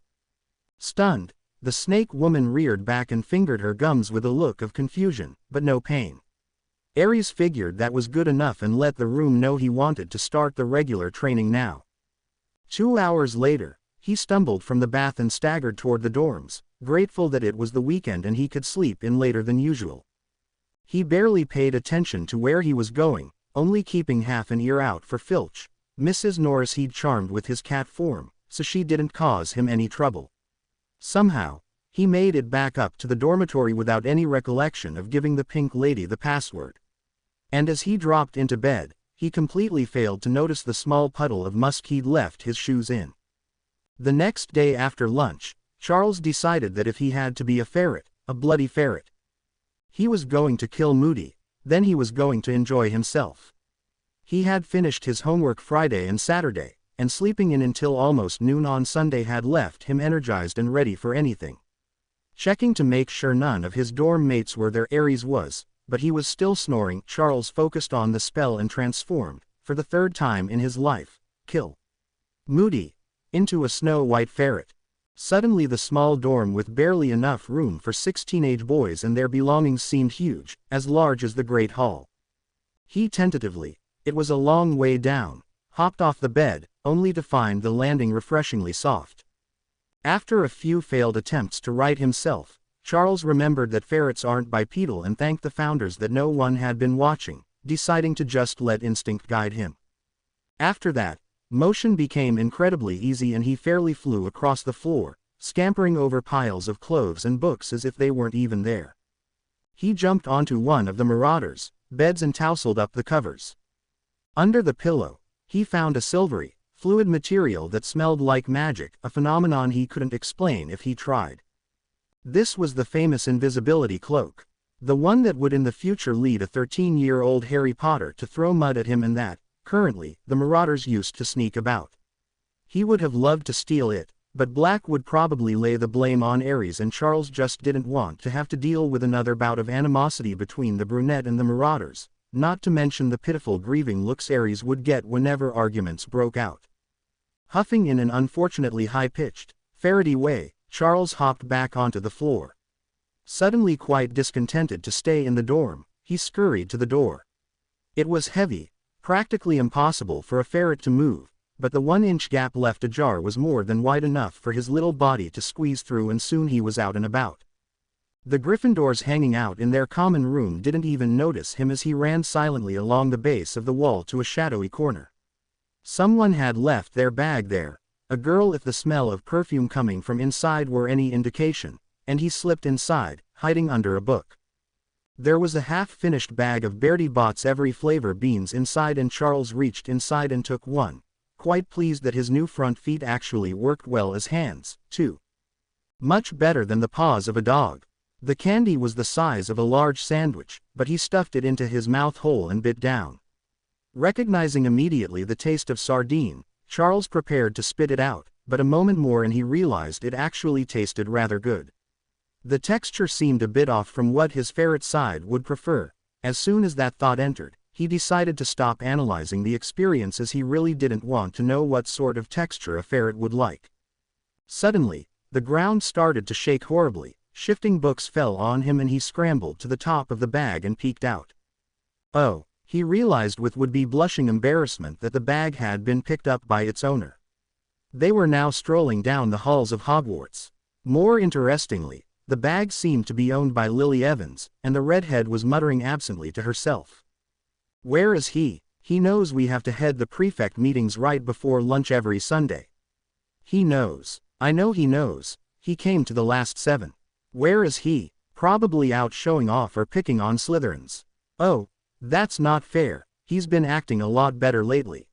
Stunned, the snake woman reared back and fingered her gums with a look of confusion, but no pain. Aries figured that was good enough and let the room know he wanted to start the regular training now. 2 hours later, he stumbled from the bath and staggered toward the dorms, grateful that it was the weekend and he could sleep in later than usual. He barely paid attention to where he was going, only keeping half an ear out for Filch, Mrs. Norris he'd charmed with his cat form, so she didn't cause him any trouble. Somehow, he made it back up to the dormitory without any recollection of giving the pink lady the password. And as he dropped into bed, he completely failed to notice the small puddle of musk he'd left his shoes in. The next day after lunch, Charles decided that if he had to be a ferret, a bloody ferret. He was going to kill Moody, then he was going to enjoy himself. He had finished his homework Friday and Saturday, and sleeping in until almost noon on Sunday had left him energized and ready for anything. Checking to make sure none of his dorm mates were there, Aries was, but he was still snoring. Charles focused on the spell and transformed, for the 3rd time in his life, kill Moody, into a snow-white ferret. Suddenly the small dorm with barely enough room for 6 teenage boys and their belongings seemed huge, as large as the Great Hall. He tentatively, it was a long way down, hopped off the bed, only to find the landing refreshingly soft. After a few failed attempts to right himself, Charles remembered that ferrets aren't bipedal and thanked the founders that no one had been watching, deciding to just let instinct guide him. After that, motion became incredibly easy and he fairly flew across the floor, scampering over piles of clothes and books as if they weren't even there. He jumped onto one of the Marauders' beds and tousled up the covers. Under the pillow, he found a silvery, fluid material that smelled like magic, a phenomenon he couldn't explain if he tried. This was the famous invisibility cloak. The one that would in the future lead a 13-year-old Harry Potter to throw mud at him and that, currently, the Marauders used to sneak about. He would have loved to steal it, but Black would probably lay the blame on Aries and Charles just didn't want to have to deal with another bout of animosity between the brunette and the Marauders, not to mention the pitiful grieving looks Aries would get whenever arguments broke out. Huffing in an unfortunately high-pitched, ferrety way, Charles hopped back onto the floor. Suddenly quite discontented to stay in the dorm, he scurried to the door. It was heavy, practically impossible for a ferret to move, but the 1-inch gap left ajar was more than wide enough for his little body to squeeze through and soon he was out and about. The Gryffindors hanging out in their common room didn't even notice him as he ran silently along the base of the wall to a shadowy corner. Someone had left their bag there, a girl if the smell of perfume coming from inside were any indication, and he slipped inside, hiding under a book. There was a half-finished bag of Bertie Bott's every flavor beans inside and Charles reached inside and took one, quite pleased that his new front feet actually worked well as hands, too. Much better than the paws of a dog. The candy was the size of a large sandwich, but he stuffed it into his mouth hole and bit down. Recognizing immediately the taste of sardine, Charles prepared to spit it out, but a moment more and he realized it actually tasted rather good. The texture seemed a bit off from what his ferret side would prefer. As soon as that thought entered, he decided to stop analyzing the experience as he really didn't want to know what sort of texture a ferret would like. Suddenly, the ground started to shake horribly, shifting books fell on him and he scrambled to the top of the bag and peeked out. Oh, he realized with would-be blushing embarrassment that the bag had been picked up by its owner. They were now strolling down the halls of Hogwarts. More interestingly, the bag seemed to be owned by Lily Evans, and the redhead was muttering absently to herself. "Where is he? He knows we have to head the prefect meetings right before lunch every Sunday. He knows. I know he knows. He came to the last 7. Where is he? Probably out showing off or picking on Slytherins. Oh, that's not fair. He's been acting a lot better lately.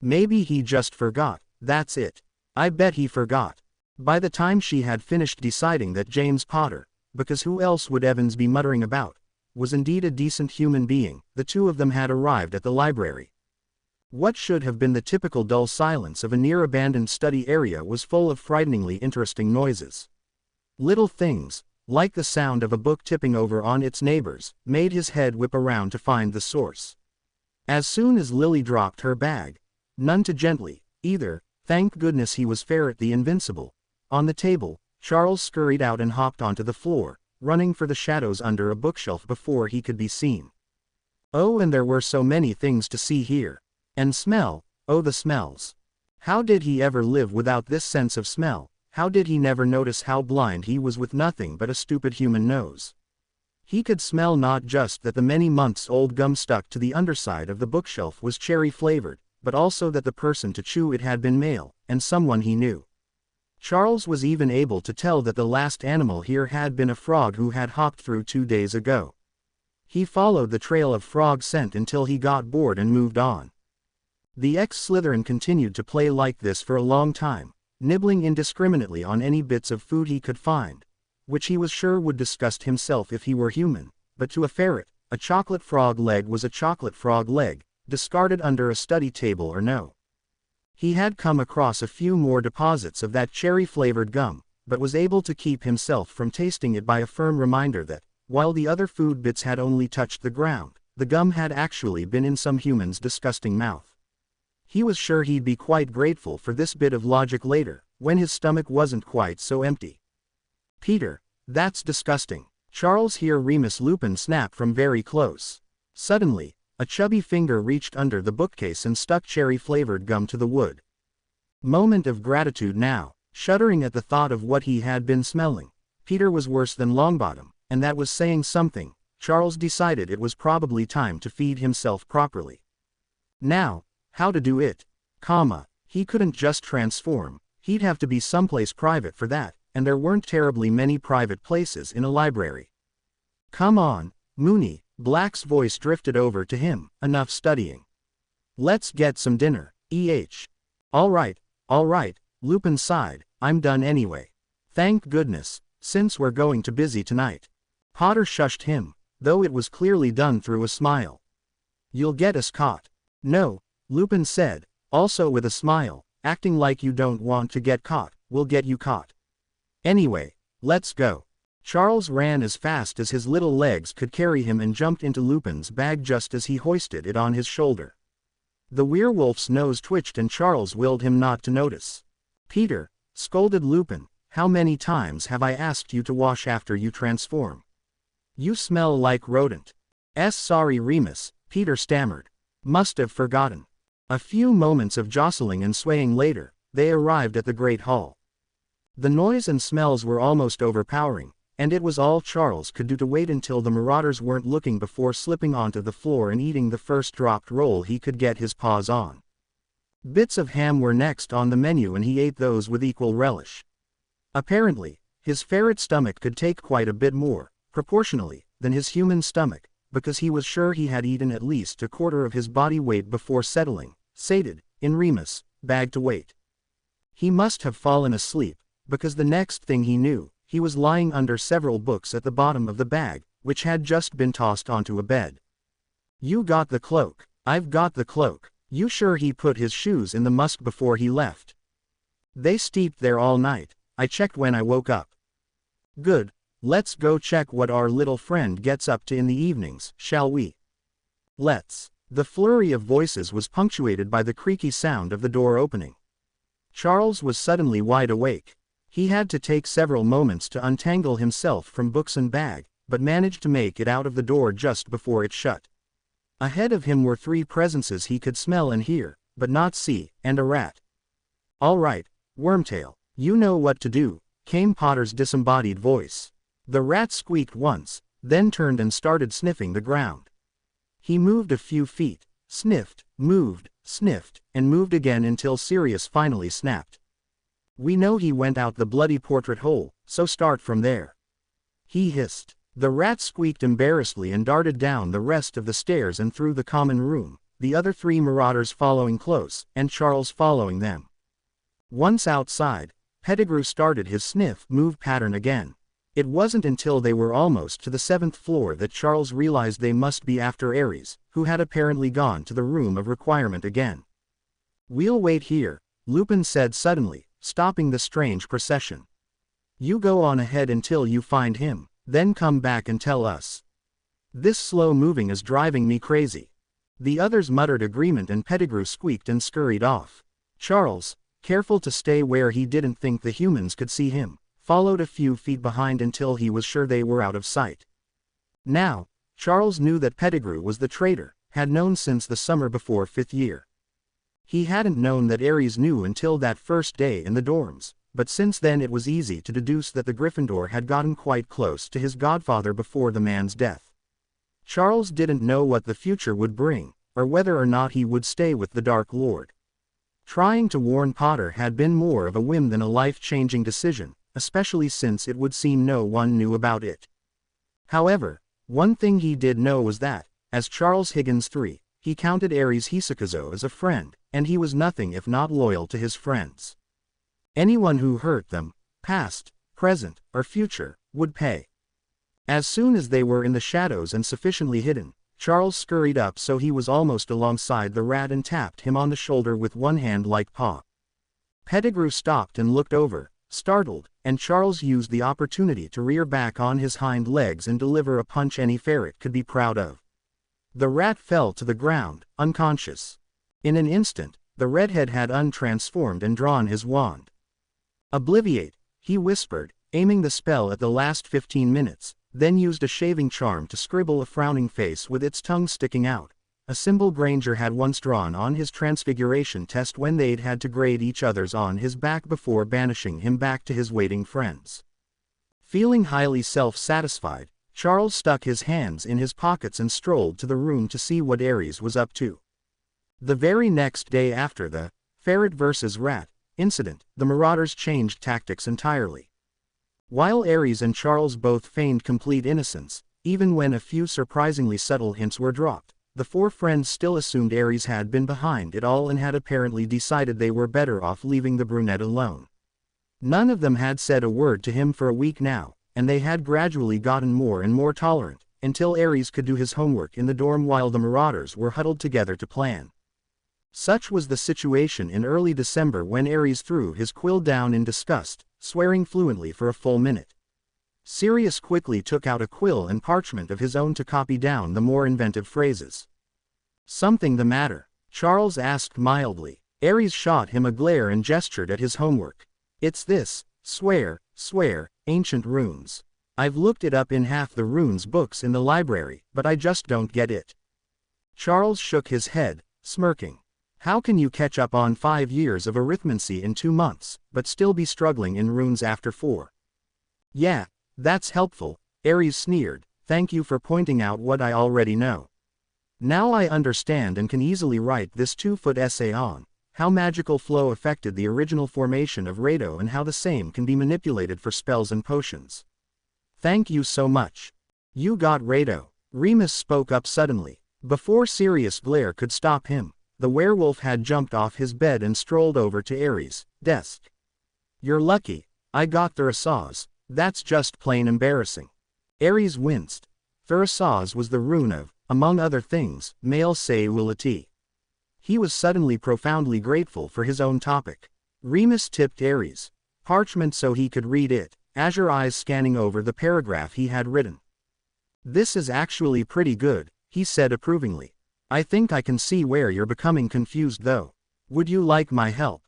Maybe he just forgot, that's it. I bet he forgot." By the time she had finished deciding that James Potter, because who else would Evans be muttering about, was indeed a decent human being, the two of them had arrived at the library. What should have been the typical dull silence of a near-abandoned study area was full of frighteningly interesting noises. Little things, like the sound of a book tipping over on its neighbors, made his head whip around to find the source. As soon as Lily dropped her bag. None too gently, either, thank goodness he was Ferret the Invincible. On the table, Charles scurried out and hopped onto the floor, running for the shadows under a bookshelf before he could be seen. Oh, and there were so many things to see here. And smell, oh the smells. How did he ever live without this sense of smell? How did he never notice how blind he was with nothing but a stupid human nose? He could smell not just that the many months old gum stuck to the underside of the bookshelf was cherry flavored, but also that the person to chew it had been male, and someone he knew. Charles was even able to tell that the last animal here had been a frog who had hopped through 2 days ago. He followed the trail of frog scent until he got bored and moved on. The ex-Slytherin continued to play like this for a long time, nibbling indiscriminately on any bits of food he could find, which he was sure would disgust himself if he were human, but to a ferret, a chocolate frog leg was a chocolate frog leg, discarded under a study table or no. He had come across a few more deposits of that cherry-flavored gum, but was able to keep himself from tasting it by a firm reminder that, while the other food bits had only touched the ground, the gum had actually been in some human's disgusting mouth. He was sure he'd be quite grateful for this bit of logic later, when his stomach wasn't quite so empty. Peter, that's disgusting. Charles heard Remus Lupin snap from very close. Suddenly, a chubby finger reached under the bookcase and stuck cherry-flavored gum to the wood. Moment of gratitude now, shuddering at the thought of what he had been smelling. Peter was worse than Longbottom, and that was saying something. Charles decided it was probably time to feed himself properly. Now, how to do it? He couldn't just transform, he'd have to be someplace private for that, and there weren't terribly many private places in a library. Come on, Moony, Black's voice drifted over to him, enough studying. Let's get some dinner, All right, Lupin sighed, I'm done anyway. Thank goodness, since we're going to busy tonight. Potter shushed him, though it was clearly done through a smile. You'll get us caught. No, Lupin said, also with a smile, acting like you don't want to get caught, we'll get you caught. Anyway, let's go. Charles ran as fast as his little legs could carry him and jumped into Lupin's bag just as he hoisted it on his shoulder. The werewolf's nose twitched and Charles willed him not to notice. Peter, scolded Lupin, how many times have I asked you to wash after you transform? You smell like rodent. Sorry Remus, Peter stammered. Must have forgotten. A few moments of jostling and swaying later, they arrived at the Great Hall. The noise and smells were almost overpowering, and it was all Charles could do to wait until the marauders weren't looking before slipping onto the floor and eating the first dropped roll he could get his paws on. Bits of ham were next on the menu and he ate those with equal relish. Apparently, his ferret stomach could take quite a bit more, proportionally, than his human stomach, because he was sure he had eaten at least a quarter of his body weight before settling, sated, in Remus' bag to wait. He must have fallen asleep, because the next thing he knew, he was lying under several books at the bottom of the bag, which had just been tossed onto a bed. You got the cloak. I've got the cloak. You sure he put his shoes in the musk before he left? They steeped there all night. I checked when I woke up. Good. Let's go check what our little friend gets up to in the evenings, shall we? Let's. The flurry of voices was punctuated by the creaky sound of the door opening. Charles was suddenly wide awake. He had to take several moments to untangle himself from books and bag, but managed to make it out of the door just before it shut. Ahead of him were 3 presences he could smell and hear, but not see, and a rat. All right, Wormtail, you know what to do, came Potter's disembodied voice. The rat squeaked once, then turned and started sniffing the ground. He moved a few feet, sniffed, and moved again until Sirius finally snapped. We know he went out the bloody portrait hole, so start from there. He hissed. The rat squeaked embarrassedly and darted down the rest of the stairs and through the common room, the other 3 marauders following close, and Charles following them. Once outside, Pettigrew started his sniff-move pattern again. It wasn't until they were almost to the 7th floor that Charles realized they must be after Ares, who had apparently gone to the room of requirement again. We'll wait here, Lupin said suddenly, stopping the strange procession. You go on ahead until you find him, then come back and tell us. This slow moving is driving me crazy. The others muttered agreement and Pettigrew squeaked and scurried off. Charles, careful to stay where he didn't think the humans could see him, followed a few feet behind until he was sure they were out of sight. Now, Charles knew that Pettigrew was the traitor, had known since the summer before 5th year. He hadn't known that Aries knew until that first day in the dorms, but since then it was easy to deduce that the Gryffindor had gotten quite close to his godfather before the man's death. Charles didn't know what the future would bring, or whether or not he would stay with the Dark Lord. Trying to warn Potter had been more of a whim than a life-changing decision, especially since it would seem no one knew about it. However, one thing he did know was that, as Charles Higgins III, he counted Aries Hisakazo as a friend, and he was nothing if not loyal to his friends. Anyone who hurt them, past, present, or future, would pay. As soon as they were in the shadows and sufficiently hidden, Charles scurried up so he was almost alongside the rat and tapped him on the shoulder with one hand like paw. Pettigrew stopped and looked over, startled, and Charles used the opportunity to rear back on his hind legs and deliver a punch any ferret could be proud of. The rat fell to the ground, unconscious. In an instant, the redhead had untransformed and drawn his wand. "Obliviate," he whispered, aiming the spell at the last 15 minutes, then used a shaving charm to scribble a frowning face with its tongue sticking out, a symbol Granger had once drawn on his transfiguration test when they'd had to grade each other's on his back before banishing him back to his waiting friends. Feeling highly self-satisfied, Charles stuck his hands in his pockets and strolled to the room to see what Aries was up to. The very next day after the ferret versus rat incident, the Marauders changed tactics entirely. While Aries and Charles both feigned complete innocence, even when a few surprisingly subtle hints were dropped, the four friends still assumed Aries had been behind it all and had apparently decided they were better off leaving the brunette alone. None of them had said a word to him for a week now, and they had gradually gotten more and more tolerant, until Aries could do his homework in the dorm while the Marauders were huddled together to plan. Such was the situation in early December when Aries threw his quill down in disgust, swearing fluently for a full minute. Sirius quickly took out a quill and parchment of his own to copy down the more inventive phrases. "Something the matter?" Charles asked mildly. Aries shot him a glare and gestured at his homework. "It's this, swear, ancient runes. I've looked it up in half the runes books in the library, but I just don't get it." Charles shook his head, smirking. "How can you catch up on 5 years of arithmancy in 2 months, but still be struggling in runes after 4? "Yeah, that's helpful," Aries sneered, "thank you for pointing out what I already know. Now I understand and can easily write this 2-foot essay on how magical flow affected the original formation of Rado and how the same can be manipulated for spells and potions. Thank you so much. You got Rado." Remus spoke up suddenly. Before Sirius Blair could stop him, the werewolf had jumped off his bed and strolled over to Aries' desk. "You're lucky. I got Thurisaz. That's just plain embarrassing." Aries winced. Thurisaz was the rune of, among other things, male Sayulati. He was suddenly profoundly grateful for his own topic. Remus tipped Aries' parchment so he could read it, azure eyes scanning over the paragraph he had written. "This is actually pretty good," he said approvingly. "I think I can see where you're becoming confused though. Would you like my help?"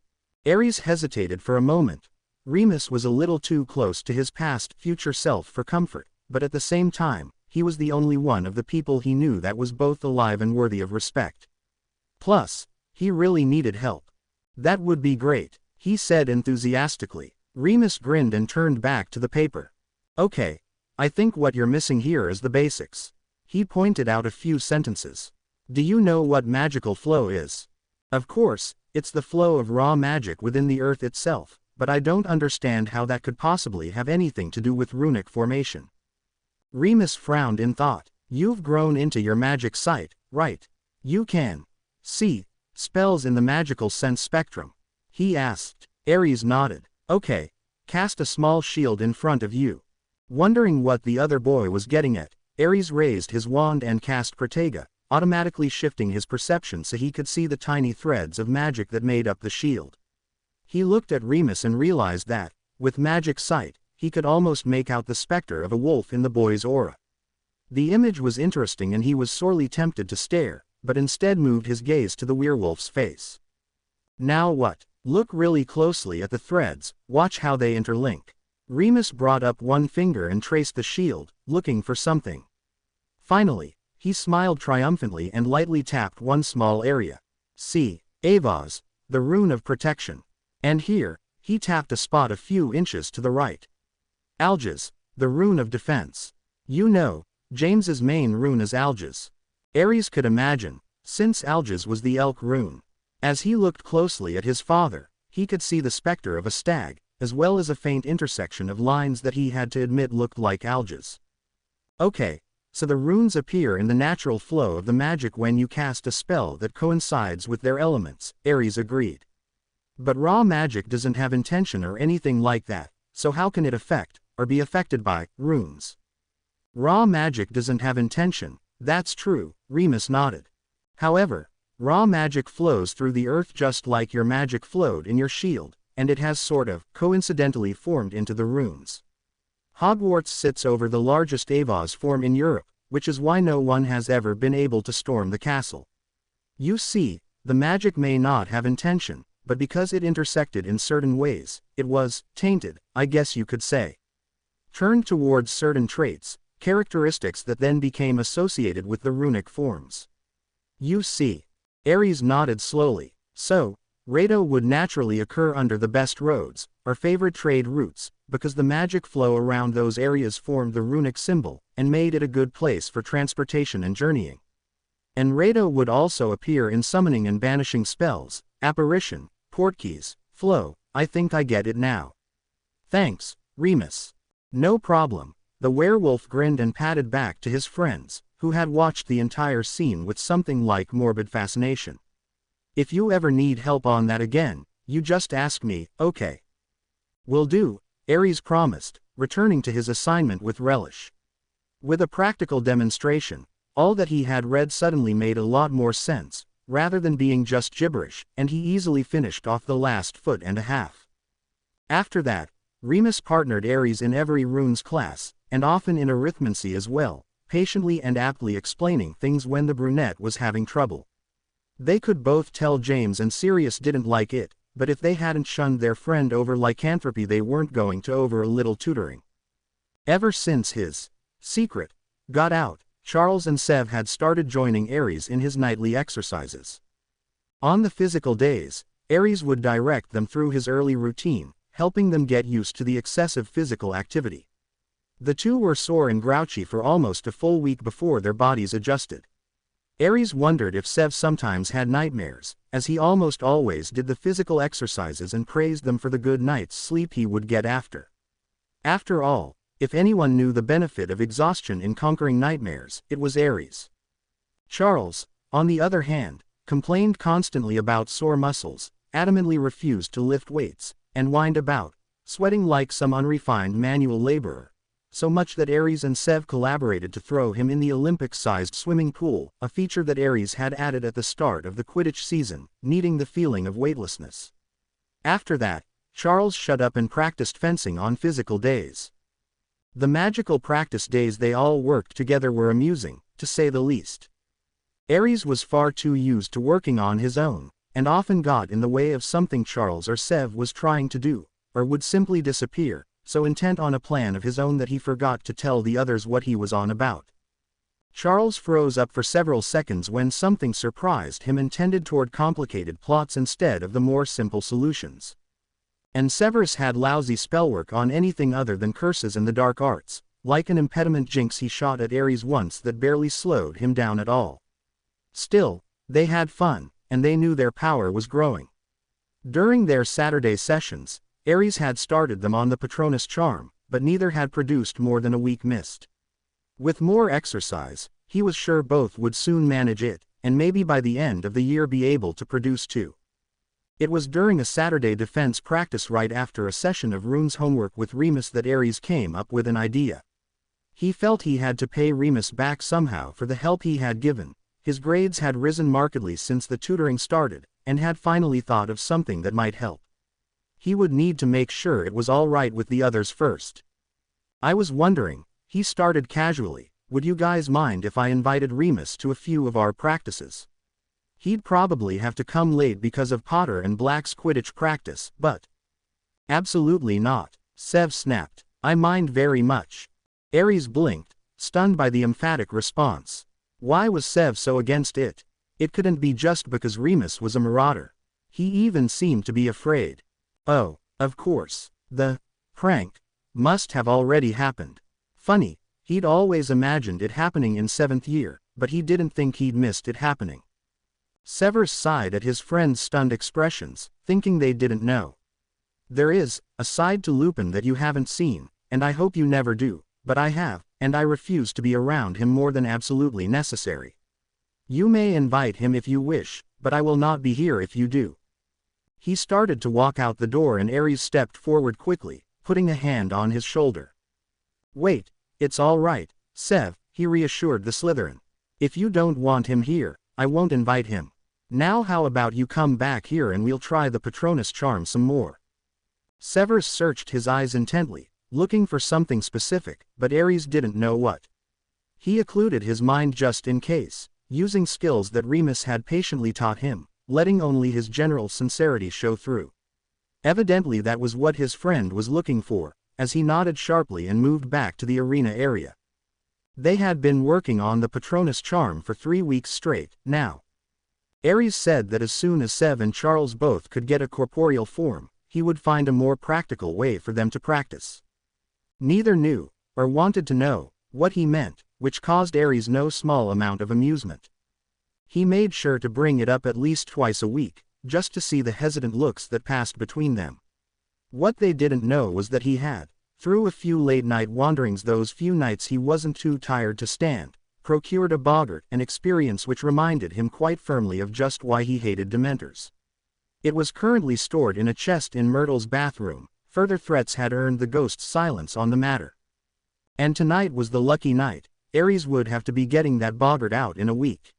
Aries hesitated for a moment. Remus was a little too close to his past, future self for comfort, but at the same time, he was the only one of the people he knew that was both alive and worthy of respect. Plus, he really needed help. "That would be great," he said enthusiastically. Remus grinned and turned back to the paper. "Okay, I think what you're missing here is the basics." He pointed out a few sentences. "Do you know what magical flow is?" "Of course, it's the flow of raw magic within the earth itself, but I don't understand how that could possibly have anything to do with runic formation." Remus frowned in thought. "You've grown into your magic sight, right? You can see spells in the magical sense spectrum?" he asked. Aries nodded. "Okay, cast a small shield in front of you." Wondering what the other boy was getting at, Aries raised his wand and cast Protega, automatically shifting his perception so he could see the tiny threads of magic that made up the shield. He looked at Remus and realized that, with magic sight, he could almost make out the specter of a wolf in the boy's aura. The image was interesting and he was sorely tempted to stare, but instead moved his gaze to the werewolf's face. Now what? Look really closely at the threads, watch how they interlink. Remus brought up one finger and traced the shield, looking for something. Finally, he smiled triumphantly and lightly tapped one small area. See, Avaz, the rune of protection. And here, he tapped a spot a few inches to the right. Alges, the rune of defense. You know, James's main rune is Alges. Ares could imagine, since Alges was the elk rune. As he looked closely at his father, he could see the specter of a stag, as well as a faint intersection of lines that he had to admit looked like Alges. Okay, so the runes appear in the natural flow of the magic when you cast a spell that coincides with their elements, Ares agreed. But raw magic doesn't have intention or anything like that, so how can it affect, or be affected by, runes? Raw magic doesn't have intention, that's true, Remus nodded. However, raw magic flows through the earth just like your magic flowed in your shield, and it has sort of, coincidentally formed into the runes. Hogwarts sits over the largest Avaz form in Europe, which is why no one has ever been able to storm the castle. You see, the magic may not have intention, but because it intersected in certain ways, it was tainted, I guess you could say. Turned towards certain traits, characteristics that then became associated with the runic forms. You see. Ares nodded slowly. So, Rado would naturally occur under the best roads, or favored trade routes, because the magic flow around those areas formed the runic symbol, and made it a good place for transportation and journeying. And Rado would also appear in summoning and banishing spells, apparition, portkeys, flow. I think I get it now. Thanks, Remus. No problem. The werewolf grinned and padded back to his friends, who had watched the entire scene with something like morbid fascination. If you ever need help on that again, you just ask me, okay? Will do, Ares promised, returning to his assignment with relish. With a practical demonstration, all that he had read suddenly made a lot more sense, rather than being just gibberish, and he easily finished off the last foot and a half. After that, Remus partnered Ares in every runes class, and often in arithmancy as well, patiently and aptly explaining things when the brunette was having trouble. They could both tell James and Sirius didn't like it, but if they hadn't shunned their friend over lycanthropy they weren't going to over a little tutoring. Ever since his secret got out, Charles and Sev had started joining Ares in his nightly exercises. On the physical days, Ares would direct them through his early routine, helping them get used to the excessive physical activity. The two were sore and grouchy for almost a full week before their bodies adjusted. Ares wondered if Sev sometimes had nightmares, as he almost always did the physical exercises and praised them for the good night's sleep he would get after. After all, if anyone knew the benefit of exhaustion in conquering nightmares, it was Ares. Charles, on the other hand, complained constantly about sore muscles, adamantly refused to lift weights, and whined about, sweating like some unrefined manual laborer. So much that Ares and Sev collaborated to throw him in the Olympic-sized swimming pool, a feature that Ares had added at the start of the Quidditch season, needing the feeling of weightlessness. After that, Charles shut up and practiced fencing on physical days. The magical practice days they all worked together were amusing, to say the least. Ares was far too used to working on his own, and often got in the way of something Charles or Sev was trying to do, or would simply disappear, so intent on a plan of his own that he forgot to tell the others what he was on about. Charles froze up for several seconds when something surprised him and tended toward complicated plots instead of the more simple solutions. And Severus had lousy spellwork on anything other than curses and the dark arts, like an impediment jinx he shot at Ares once that barely slowed him down at all. Still, they had fun, and they knew their power was growing. During their Saturday sessions, Ares had started them on the Patronus charm, but neither had produced more than a weak mist. With more exercise, he was sure both would soon manage it, and maybe by the end of the year be able to produce two. It was during a Saturday defense practice right after a session of runes homework with Remus that Ares came up with an idea. He felt he had to pay Remus back somehow for the help he had given. His grades had risen markedly since the tutoring started, and had finally thought of something that might help. He would need to make sure it was all right with the others first. I was wondering, he started casually, would you guys mind if I invited Remus to a few of our practices? He'd probably have to come late because of Potter and Black's Quidditch practice, but… Absolutely not, Sev snapped. I mind very much. Aries blinked, stunned by the emphatic response. Why was Sev so against it? It couldn't be just because Remus was a marauder. He even seemed to be afraid. Oh, of course, the prank must have already happened. Funny, he'd always imagined it happening in 7th year, but he didn't think he'd missed it happening. Severus sighed at his friend's stunned expressions, thinking they didn't know. There is a side to Lupin that you haven't seen, and I hope you never do, but I have, and I refuse to be around him more than absolutely necessary. You may invite him if you wish, but I will not be here if you do. He started to walk out the door and Aries stepped forward quickly, putting a hand on his shoulder. Wait, it's all right, Sev, he reassured the Slytherin. If you don't want him here, I won't invite him. Now how about you come back here and we'll try the Patronus charm some more. Severus searched his eyes intently, looking for something specific, but Aries didn't know what. He occluded his mind just in case, using skills that Remus had patiently taught him, letting only his general sincerity show through. Evidently that was what his friend was looking for, as he nodded sharply and moved back to the arena area. They had been working on the Patronus charm for 3 weeks straight, now. Aries said that as soon as Sev and Charles both could get a corporeal form, he would find a more practical way for them to practice. Neither knew, or wanted to know, what he meant, which caused Aries no small amount of amusement. He made sure to bring it up at least twice a week, just to see the hesitant looks that passed between them. What they didn't know was that he had, through a few late-night wanderings those few nights he wasn't too tired to stand, procured a boggart, an experience which reminded him quite firmly of just why he hated Dementors. It was currently stored in a chest in Myrtle's bathroom. Further threats had earned the ghost's silence on the matter. And tonight was the lucky night. Aries would have to be getting that boggart out in a week.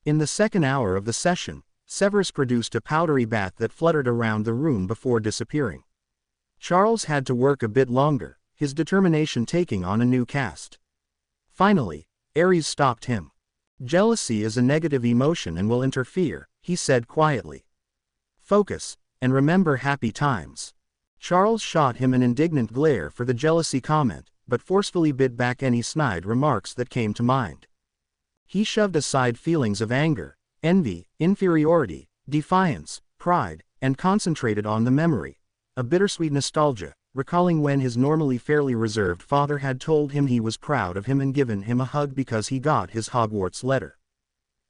In the second hour of the session, Severus produced a powdery bath that fluttered around the room before disappearing. Charles had to work a bit longer, his determination taking on a new cast. Finally, Aries stopped him. Jealousy is a negative emotion and will interfere, he said quietly. Focus, and remember happy times. Charles shot him an indignant glare for the jealousy comment, but forcefully bit back any snide remarks that came to mind. He shoved aside feelings of anger, envy, inferiority, defiance, pride, and concentrated on the memory, a bittersweet nostalgia, recalling when his normally fairly reserved father had told him he was proud of him and given him a hug because he got his Hogwarts letter.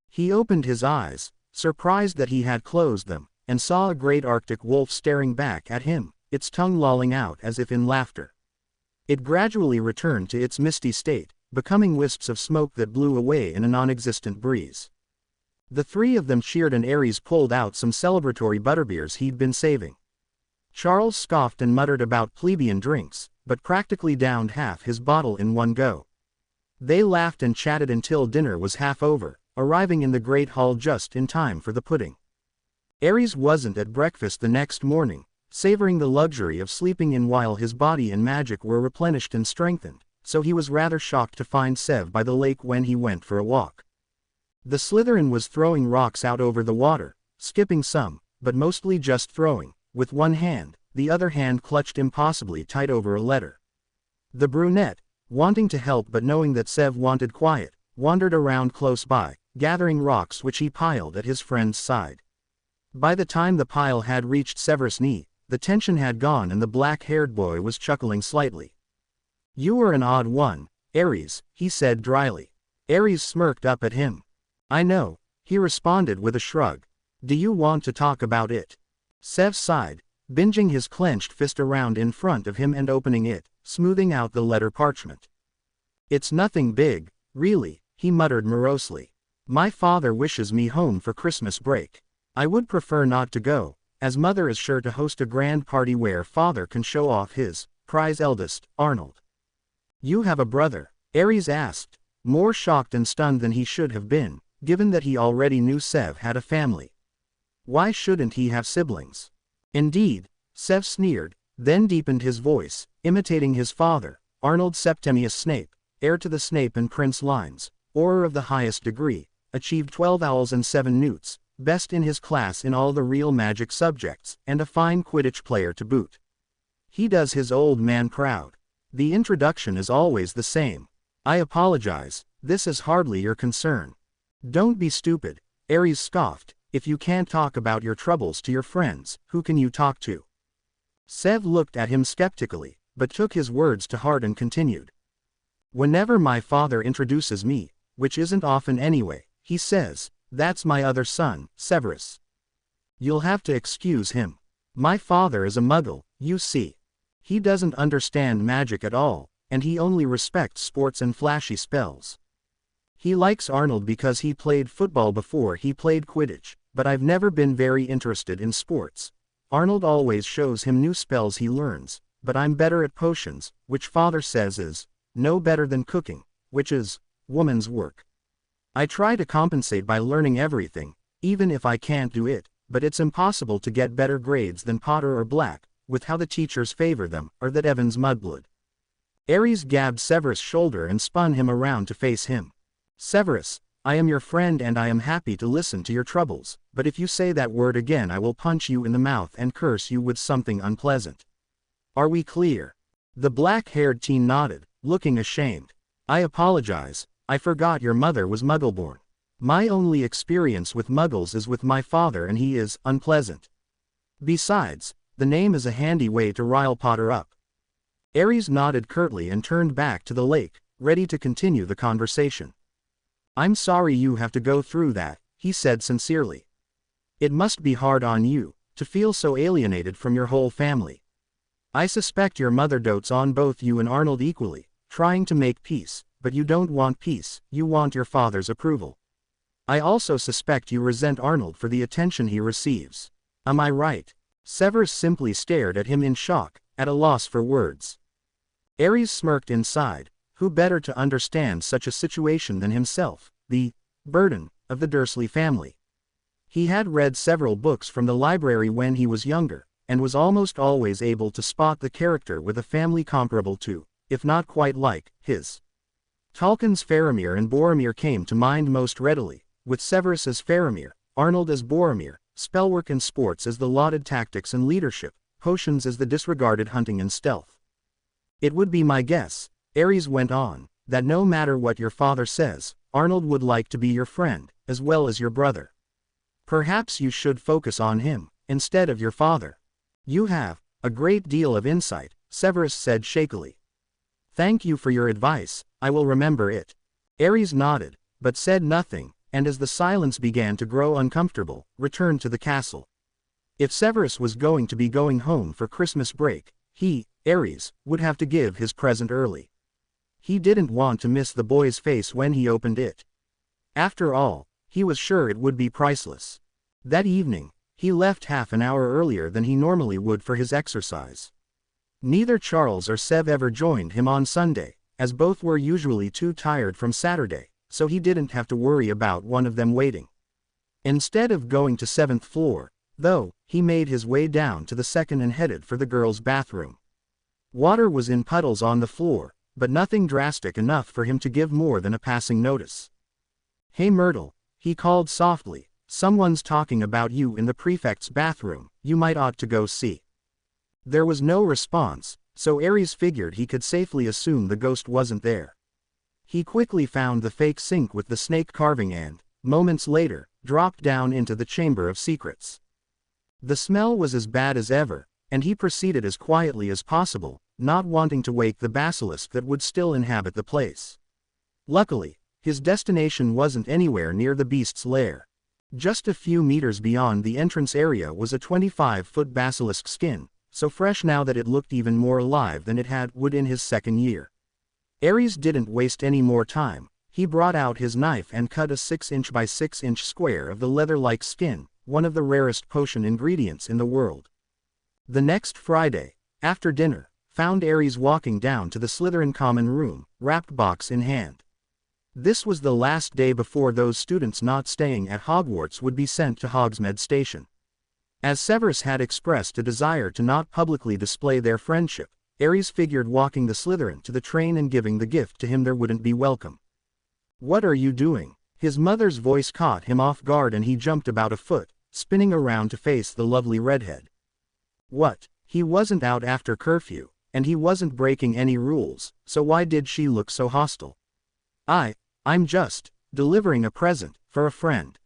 He opened his eyes, surprised that he had closed them, and saw a great Arctic wolf staring back at him, its tongue lolling out as if in laughter. It gradually returned to its misty state, becoming wisps of smoke that blew away in a non-existent breeze. The three of them cheered and Aries pulled out some celebratory butterbeers he'd been saving. Charles scoffed and muttered about plebeian drinks, but practically downed half his bottle in one go. They laughed and chatted until dinner was half over, arriving in the great hall just in time for the pudding. Aries wasn't at breakfast the next morning, savoring the luxury of sleeping in while his body and magic were replenished and strengthened, so he was rather shocked to find Sev by the lake when he went for a walk. The Slytherin was throwing rocks out over the water, skipping some, but mostly just throwing, with one hand, the other hand clutched impossibly tight over a letter. The brunette, wanting to help but knowing that Sev wanted quiet, wandered around close by, gathering rocks which he piled at his friend's side. By the time the pile had reached Severus' knee, the tension had gone and the black-haired boy was chuckling slightly. "You were an odd one, Aries," he said dryly. Aries smirked up at him. "I know," he responded with a shrug. "Do you want to talk about it?" Sev sighed, binging his clenched fist around in front of him and opening it, smoothing out the letter parchment. "It's nothing big, really," he muttered morosely. "My father wishes me home for Christmas break. I would prefer not to go, as Mother is sure to host a grand party where Father can show off his prize eldest, Arnold." "You have a brother?" Aries asked, more shocked and stunned than he should have been, given that he already knew Sev had a family. Why shouldn't he have siblings? "Indeed," Sev sneered, then deepened his voice, imitating his father, Arnold Septimius Snape, heir to the Snape and Prince lines, Auror of the highest degree, achieved 12 owls and 7 newts, best in his class in all the real magic subjects, and a fine Quidditch player to boot. He does his old man proud. The introduction is always the same. I apologize, this is hardly your concern. Don't be stupid, Aries scoffed. If you can't talk about your troubles to your friends, who can you talk to? Sev looked at him skeptically, but took his words to heart and continued. Whenever my father introduces me, which isn't often anyway, he says, "That's my other son, Severus. You'll have to excuse him. My father is a muggle, you see. He doesn't understand magic at all, and he only respects sports and flashy spells. He likes Arnold because he played football before he played Quidditch, but I've never been very interested in sports. Arnold always shows him new spells he learns, but I'm better at potions, which father says is no better than cooking, which is woman's work. I try to compensate by learning everything, even if I can't do it, but it's impossible to get better grades than Potter or Black, with how the teachers favor them, or that Evan's mudblood." Aries grabbed Severus' shoulder and spun him around to face him. "Severus, I am your friend and I am happy to listen to your troubles, but if you say that word again I will punch you in the mouth and curse you with something unpleasant. Are we clear?" The black-haired teen nodded, looking ashamed. "I apologize, I forgot your mother was Muggleborn. My only experience with Muggles is with my father and he is unpleasant. Besides, the name is a handy way to rile Potter up." Aries nodded curtly and turned back to the lake, ready to continue the conversation. "I'm sorry you have to go through that," he said sincerely. "It must be hard on you, to feel so alienated from your whole family. I suspect your mother dotes on both you and Arnold equally, trying to make peace, but you don't want peace, you want your father's approval. I also suspect you resent Arnold for the attention he receives. Am I right?" Severus simply stared at him in shock, at a loss for words. Aries smirked inside. Who better to understand such a situation than himself, the burden of the Dursley family? He had read several books from the library when he was younger, and was almost always able to spot the character with a family comparable to, if not quite like, his. Tolkien's Faramir and Boromir came to mind most readily, with Severus as Faramir, Arnold as Boromir, spellwork and sports as the lauded tactics and leadership, potions as the disregarded hunting and stealth. "It would be my guess," Aries went on, "that no matter what your father says, Arnold would like to be your friend, as well as your brother. Perhaps you should focus on him, instead of your father." "You have a great deal of insight," Severus said shakily. "Thank you for your advice, I will remember it." Aries nodded, but said nothing, and as the silence began to grow uncomfortable, returned to the castle. If Severus was going to be going home for Christmas break, he, Aries, would have to give his present early. He didn't want to miss the boy's face when he opened it. After all, he was sure it would be priceless. That evening, he left half an hour earlier than he normally would for his exercise. Neither Charles or Sev ever joined him on Sunday, as both were usually too tired from Saturday, so he didn't have to worry about one of them waiting. Instead of going to 7th floor, though, he made his way down to the 2nd and headed for the girls' bathroom. Water was in puddles on the floor, but nothing drastic enough for him to give more than a passing notice. "Hey Myrtle," he called softly, "someone's talking about you in the prefect's bathroom, you might ought to go see." There was no response, so Aries figured he could safely assume the ghost wasn't there. He quickly found the fake sink with the snake carving and, moments later, dropped down into the Chamber of Secrets. The smell was as bad as ever, and he proceeded as quietly as possible, not wanting to wake the basilisk that would still inhabit the place. Luckily, his destination wasn't anywhere near the beast's lair. Just a few meters beyond the entrance area was a 25-foot basilisk skin, so fresh now that it looked even more alive than it would in his second year. Aries didn't waste any more time. He brought out his knife and cut a 6-inch by 6-inch square of the leather-like skin, one of the rarest potion ingredients in the world. The next Friday, after dinner, found Aries walking down to the Slytherin common room, wrapped box in hand. This was the last day before those students not staying at Hogwarts would be sent to Hogsmeade Station. As Severus had expressed a desire to not publicly display their friendship, Aries figured walking the Slytherin to the train and giving the gift to him there wouldn't be welcome. "What are you doing?" His mother's voice caught him off guard and he jumped about a foot, spinning around to face the lovely redhead. What? He wasn't out after curfew, and he wasn't breaking any rules, so why did she look so hostile? I'm just delivering a present for a friend.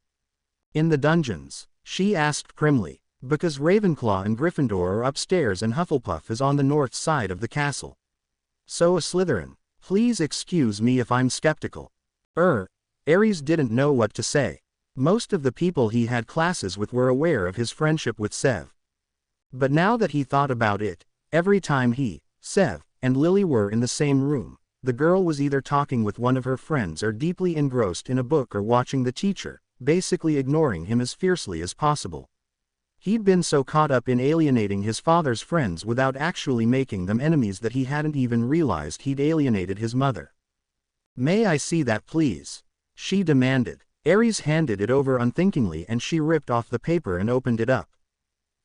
In the dungeons, she asked primly, because Ravenclaw and Gryffindor are upstairs and Hufflepuff is on the north side of the castle. So a Slytherin. Please excuse me if I'm skeptical. Aries didn't know what to say. Most of the people he had classes with were aware of his friendship with Sev. But now that he thought about it, every time he, Sev, and Lily were in the same room, the girl was either talking with one of her friends or deeply engrossed in a book or watching the teacher, basically ignoring him as fiercely as possible. He'd been so caught up in alienating his father's friends without actually making them enemies that he hadn't even realized he'd alienated his mother. May I see that please? She demanded. Aries handed it over unthinkingly and she ripped off the paper and opened it up.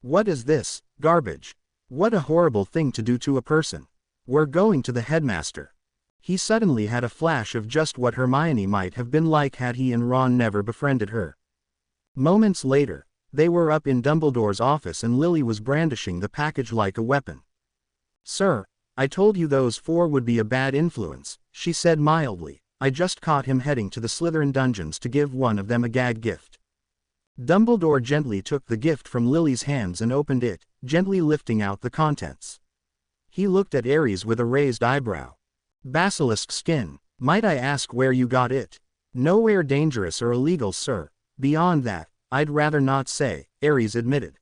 What is this, garbage? What a horrible thing to do to a person. We're going to the headmaster. He suddenly had a flash of just what Hermione might have been like had he and Ron never befriended her. Moments later, they were up in Dumbledore's office and Lily was brandishing the package like a weapon. Sir, I told you those four would be a bad influence, she said mildly. I just caught him heading to the Slytherin dungeons to give one of them a gag gift. Dumbledore gently took the gift from Lily's hands and opened it, gently lifting out the contents. He looked at Aries with a raised eyebrow. Basilisk skin. Might I ask where you got it? Nowhere dangerous or illegal, sir. Beyond that, I'd rather not say, Aries admitted.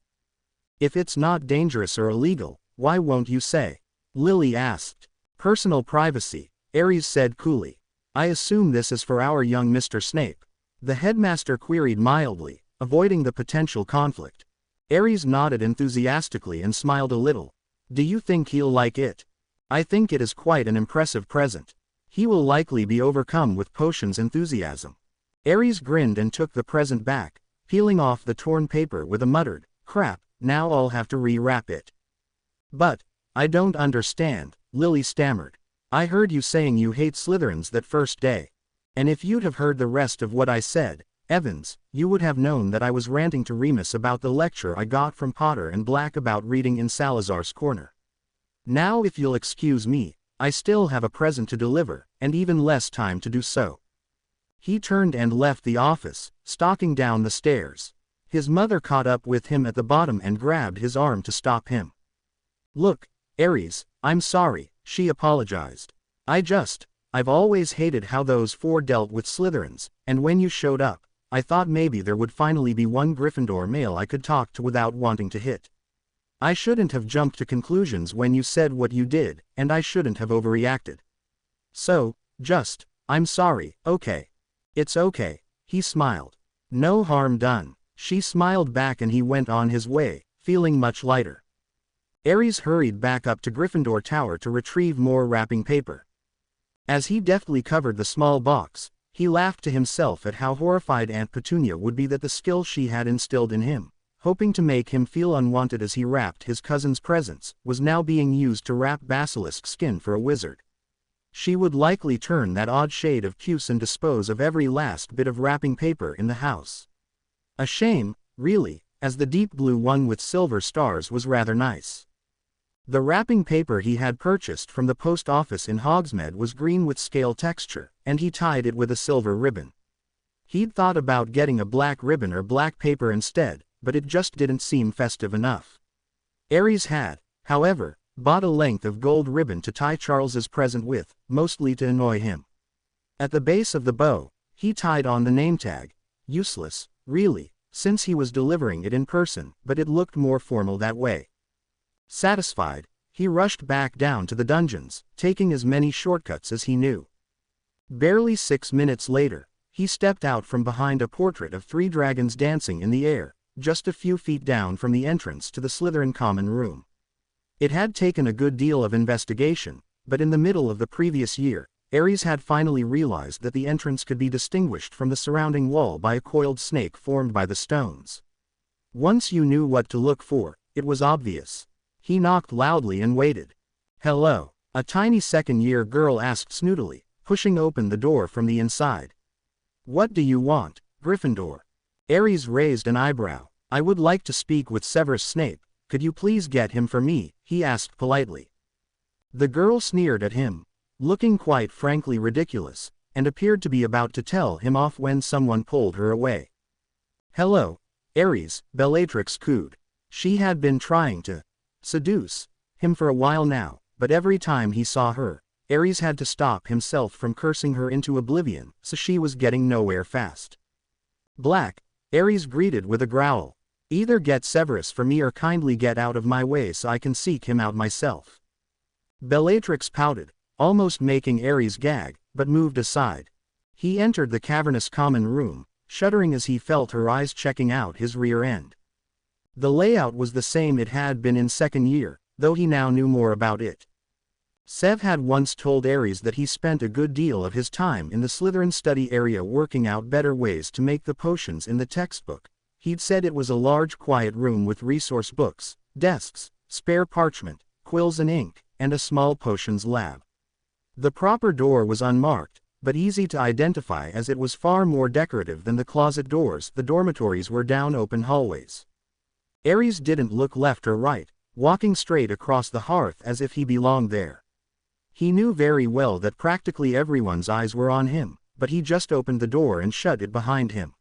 If it's not dangerous or illegal, why won't you say? Lily asked. Personal privacy, Aries said coolly. I assume this is for our young Mr. Snape. The headmaster queried mildly, avoiding the potential conflict. Aries nodded enthusiastically and smiled a little. Do you think he'll like it? I think it is quite an impressive present. He will likely be overcome with Potion's enthusiasm. Aries grinned and took the present back, peeling off the torn paper with a muttered, crap, now I'll have to re-wrap it. But, I don't understand, Lily stammered. I heard you saying you hate Slytherins that first day. And if you'd have heard the rest of what I said, Evans, you would have known that I was ranting to Remus about the lecture I got from Potter and Black about reading in Salazar's corner. Now if you'll excuse me, I still have a present to deliver, and even less time to do so. He turned and left the office, stalking down the stairs. His mother caught up with him at the bottom and grabbed his arm to stop him. Look, Aries, I'm sorry, she apologized. I've always hated how those four dealt with Slytherins, and when you showed up, I thought maybe there would finally be one Gryffindor male I could talk to without wanting to hit. I shouldn't have jumped to conclusions when you said what you did, and I shouldn't have overreacted. So, I'm sorry, okay. It's okay, he smiled. No harm done. She smiled back and he went on his way, feeling much lighter. Aries hurried back up to Gryffindor Tower to retrieve more wrapping paper. As he deftly covered the small box, he laughed to himself at how horrified Aunt Petunia would be that the skill she had instilled in him, hoping to make him feel unwanted as he wrapped his cousin's presents, was now being used to wrap basilisk skin for a wizard. She would likely turn that odd shade of puce and dispose of every last bit of wrapping paper in the house. A shame, really, as the deep blue one with silver stars was rather nice. The wrapping paper he had purchased from the post office in Hogsmeade was green with scale texture, and he tied it with a silver ribbon. He'd thought about getting a black ribbon or black paper instead, but it just didn't seem festive enough. Aries had, however, bought a length of gold ribbon to tie Charles's present with, mostly to annoy him. At the base of the bow, he tied on the name tag, useless, really, since he was delivering it in person, but it looked more formal that way. Satisfied, he rushed back down to the dungeons, taking as many shortcuts as he knew. Barely 6 minutes later, he stepped out from behind a portrait of 3 dragons dancing in the air, just a few feet down from the entrance to the Slytherin common room. It had taken a good deal of investigation, but in the middle of the previous year, Aries had finally realized that the entrance could be distinguished from the surrounding wall by a coiled snake formed by the stones. Once you knew what to look for, it was obvious. He knocked loudly and waited. Hello, a tiny second-year girl asked snootily, pushing open the door from the inside. What do you want, Gryffindor? Aries raised an eyebrow. I would like to speak with Severus Snape. Could you please get him for me? He asked politely. The girl sneered at him, looking quite frankly ridiculous, and appeared to be about to tell him off when someone pulled her away. Hello, Aries, Bellatrix cooed. She had been trying to seduce him for a while now, but every time he saw her, Aries had to stop himself from cursing her into oblivion, so she was getting nowhere fast. Black, Aries greeted with a growl. Either get Severus for me or kindly get out of my way so I can seek him out myself. Bellatrix pouted, almost making Aries gag, but moved aside. He entered the cavernous common room, shuddering as he felt her eyes checking out his rear end. The layout was the same it had been in second year, though he now knew more about it. Sev had once told Aries that he spent a good deal of his time in the Slytherin study area working out better ways to make the potions in the textbook. He'd said it was a large quiet room with resource books, desks, spare parchment, quills and ink, and a small potions lab. The proper door was unmarked, but easy to identify as it was far more decorative than the closet doors. The dormitories were down open hallways. Aries didn't look left or right, walking straight across the hearth as if he belonged there. He knew very well that practically everyone's eyes were on him, but he just opened the door and shut it behind him.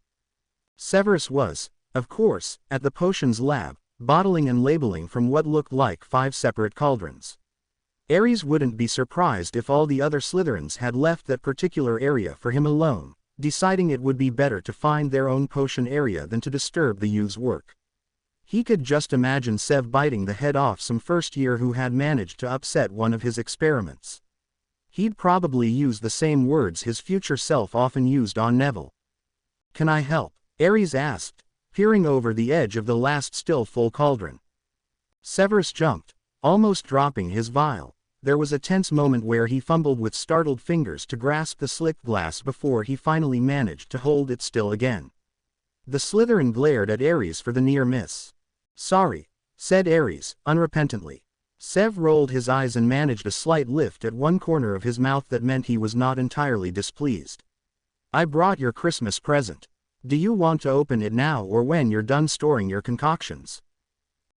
Severus was, of course, at the potions lab, bottling and labeling from what looked like 5 separate cauldrons. Aries wouldn't be surprised if all the other Slytherins had left that particular area for him alone, deciding it would be better to find their own potion area than to disturb the youth's work. He could just imagine Sev biting the head off some first year who had managed to upset one of his experiments. He'd probably use the same words his future self often used on Neville. Can I help? Aries asked, peering over the edge of the last still full cauldron. Severus jumped, almost dropping his vial. There was a tense moment where he fumbled with startled fingers to grasp the slick glass before he finally managed to hold it still again. The Slytherin glared at Aries for the near miss. Sorry, said Aries, unrepentantly. Sev rolled his eyes and managed a slight lift at one corner of his mouth that meant he was not entirely displeased. I brought your Christmas present. Do you want to open it now or when you're done storing your concoctions?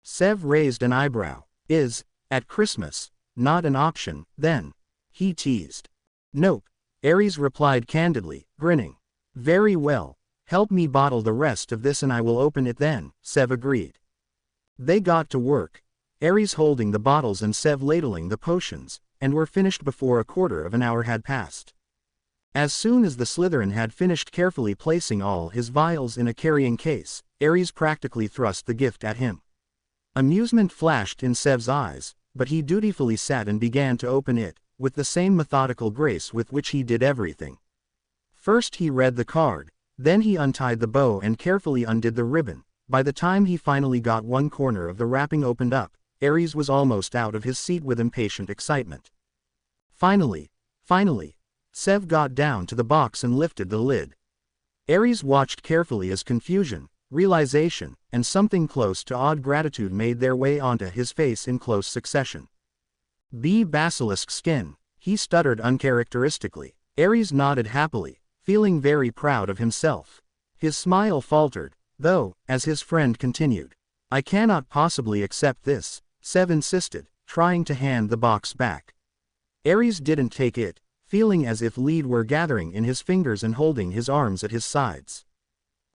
Sev raised an eyebrow. At Christmas, not an option, then? He teased. Nope, Aries replied candidly, grinning. Very well, help me bottle the rest of this and I will open it then, Sev agreed. They got to work, Aries holding the bottles and Sev ladling the potions, and were finished before a quarter of an hour had passed. As soon as the Slytherin had finished carefully placing all his vials in a carrying case, Aries practically thrust the gift at him. Amusement flashed in Sev's eyes, but he dutifully sat and began to open it, with the same methodical grace with which he did everything. First he read the card, then he untied the bow and carefully undid the ribbon. By the time he finally got one corner of the wrapping opened up, Aries was almost out of his seat with impatient excitement. Finally, Sev got down to the box and lifted the lid. Aries watched carefully as confusion, realization, and something close to odd gratitude made their way onto his face in close succession. Basilisk skin, he stuttered uncharacteristically. Aries nodded happily, feeling very proud of himself. His smile faltered, though, as his friend continued. I cannot possibly accept this, Sev insisted, trying to hand the box back. Aries didn't take it, feeling as if lead were gathering in his fingers and holding his arms at his sides.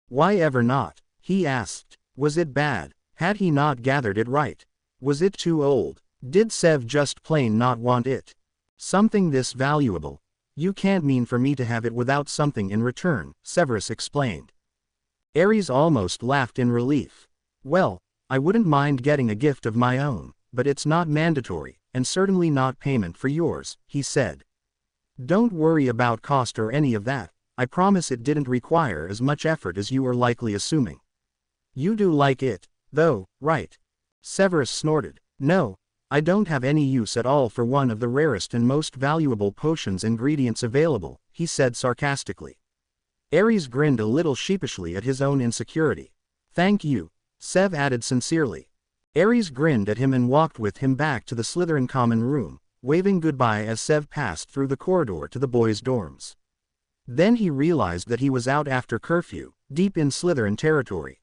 Why ever not? He asked. Was it bad? Had he not gathered it right? Was it too old? Did Sev just plain not want it? Something this valuable? You can't mean for me to have it without something in return, Severus explained. Aries almost laughed in relief. Well, I wouldn't mind getting a gift of my own, but it's not mandatory, and certainly not payment for yours, he said. Don't worry about cost or any of that, I promise it didn't require as much effort as you are likely assuming. You do like it, though, right? Severus snorted. No, I don't have any use at all for one of the rarest and most valuable potions ingredients available, he said sarcastically. Aries grinned a little sheepishly at his own insecurity. Thank you, Sev added sincerely. Aries grinned at him and walked with him back to the Slytherin common room, waving goodbye as Sev passed through the corridor to the boys' dorms. Then he realized that he was out after curfew, deep in Slytherin territory.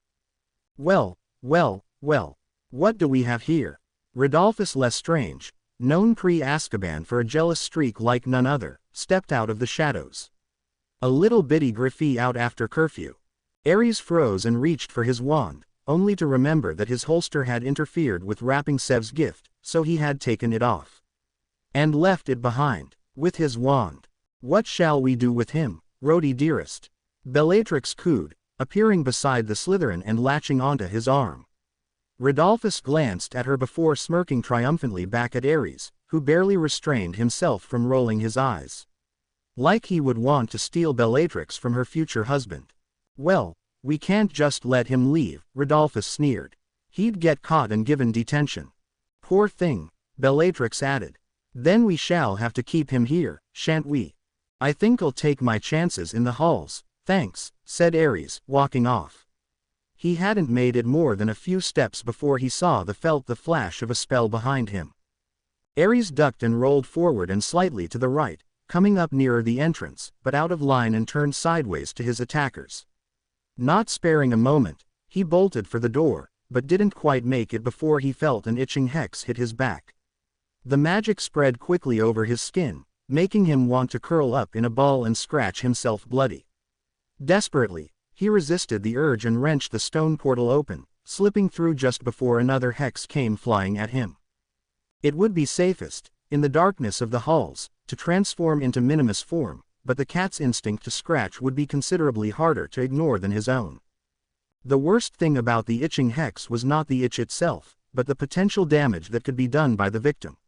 Well, what do we have here? Rodolphus Lestrange, known pre-Azkaban for a jealous streak like none other, stepped out of the shadows. A little bitty griffey out after curfew. Ares froze and reached for his wand, only to remember that his holster had interfered with wrapping Sev's gift, so he had taken it off. And left it behind, with his wand. What shall we do with him, Rhodey dearest? Bellatrix cooed, appearing beside the Slytherin and latching onto his arm. Rodolphus glanced at her before smirking triumphantly back at Ares, who barely restrained himself from rolling his eyes. Like he would want to steal Bellatrix from her future husband. Well, we can't just let him leave, Rodolphus sneered. He'd get caught and given detention. Poor thing, Bellatrix added. Then we shall have to keep him here, shan't we? I think I'll take my chances in the halls, thanks, said Ares, walking off. He hadn't made it more than a few steps before he felt the flash of a spell behind him. Ares ducked and rolled forward and slightly to the right, coming up nearer the entrance, but out of line and turned sideways to his attackers. Not sparing a moment, he bolted for the door, but didn't quite make it before he felt an itching hex hit his back. The magic spread quickly over his skin, making him want to curl up in a ball and scratch himself bloody. Desperately, he resisted the urge and wrenched the stone portal open, slipping through just before another hex came flying at him. It would be safest, in the darkness of the halls, to transform into Minimus form, but the cat's instinct to scratch would be considerably harder to ignore than his own. The worst thing about the itching hex was not the itch itself, but the potential damage that could be done by the victim.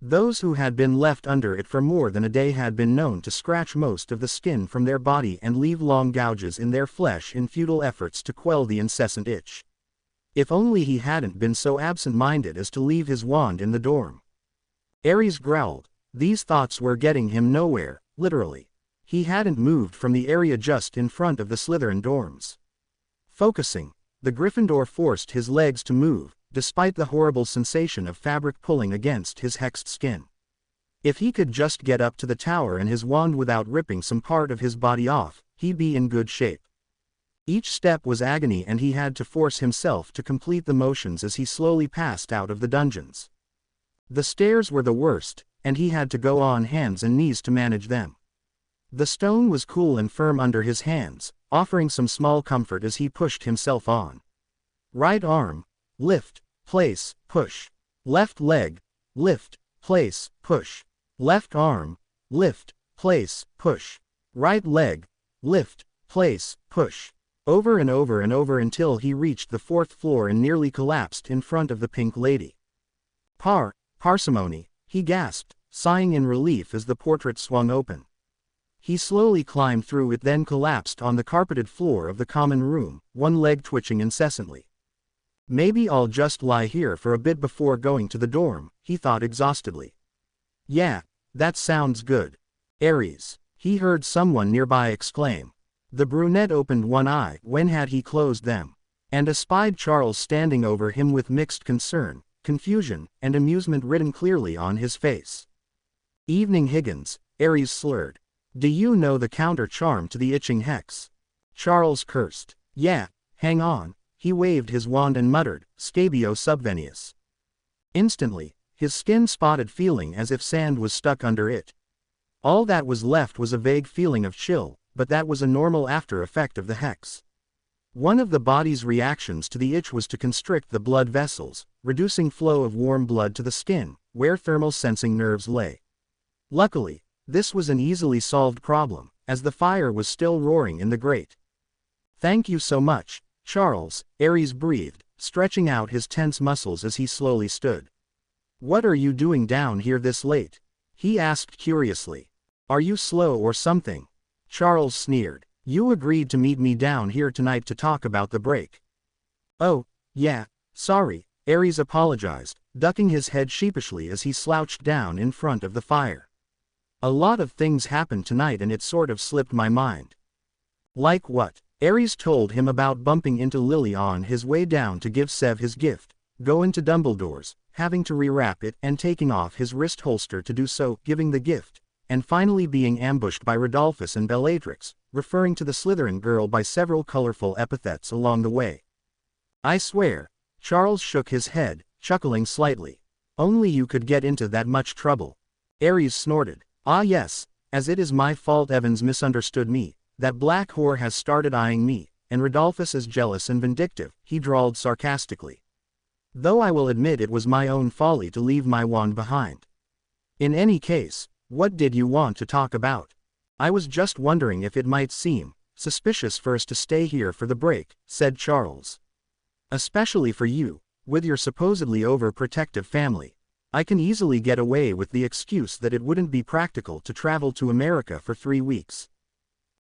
Those who had been left under it for more than a day had been known to scratch most of the skin from their body and leave long gouges in their flesh in futile efforts to quell the incessant itch. If only he hadn't been so absent-minded as to leave his wand in the dorm. Ares growled. These thoughts were getting him nowhere, literally. He hadn't moved from the area just in front of the Slytherin dorms. Focusing, the Gryffindor forced his legs to move, despite the horrible sensation of fabric pulling against his hexed skin. If he could just get up to the tower and his wand without ripping some part of his body off, he'd be in good shape. Each step was agony and he had to force himself to complete the motions as he slowly passed out of the dungeons. The stairs were the worst, and he had to go on hands and knees to manage them. The stone was cool and firm under his hands, offering some small comfort as he pushed himself on. Right arm, lift, place, push. Left leg, lift, place, push. Left arm, lift, place, push. Right leg, lift, place, push. Over and over and over until he reached the 4th floor and nearly collapsed in front of the Pink Lady. Parsimony, he gasped, sighing in relief as the portrait swung open. He slowly climbed through it, then collapsed on the carpeted floor of the common room, one leg twitching incessantly. Maybe I'll just lie here for a bit before going to the dorm, he thought exhaustedly. Yeah, that sounds good. Ares, he heard someone nearby exclaim. The brunette opened one eye. When had he closed them? And espied Charles standing over him with mixed concern, confusion, and amusement written clearly on his face. Evening, Higgins, Ares slurred. Do you know the counter-charm to the itching hex? Charles cursed. Yeah, hang on. He waved his wand and muttered, Scabio subvenius. Instantly, his skin spotted, feeling as if sand was stuck under it. All that was left was a vague feeling of chill, but that was a normal after-effect of the hex. One of the body's reactions to the itch was to constrict the blood vessels, reducing flow of warm blood to the skin, where thermal sensing nerves lay. Luckily, this was an easily solved problem, as the fire was still roaring in the grate. Thank you so much, Charles, Ares breathed, stretching out his tense muscles as he slowly stood. What are you doing down here this late? He asked curiously. Are you slow or something? Charles sneered. You agreed to meet me down here tonight to talk about the break. Oh, yeah, sorry, Ares apologized, ducking his head sheepishly as he slouched down in front of the fire. A lot of things happened tonight and it sort of slipped my mind. Like what? Ares told him about bumping into Lily on his way down to give Sev his gift, go into Dumbledore's, having to rewrap it and taking off his wrist holster to do so, giving the gift, and finally being ambushed by Rodolphus and Bellatrix, referring to the Slytherin girl by several colorful epithets along the way. I swear. Charles shook his head, chuckling slightly. Only you could get into that much trouble. Ares snorted. Ah yes, as it is my fault Evans misunderstood me, that black whore has started eyeing me, and Rodolphus is jealous and vindictive, he drawled sarcastically. Though I will admit it was my own folly to leave my wand behind. In any case, what did you want to talk about? I was just wondering if it might seem suspicious for us to stay here for the break, said Charles. Especially for you, with your supposedly overprotective family. I can easily get away with the excuse that it wouldn't be practical to travel to America for 3 weeks.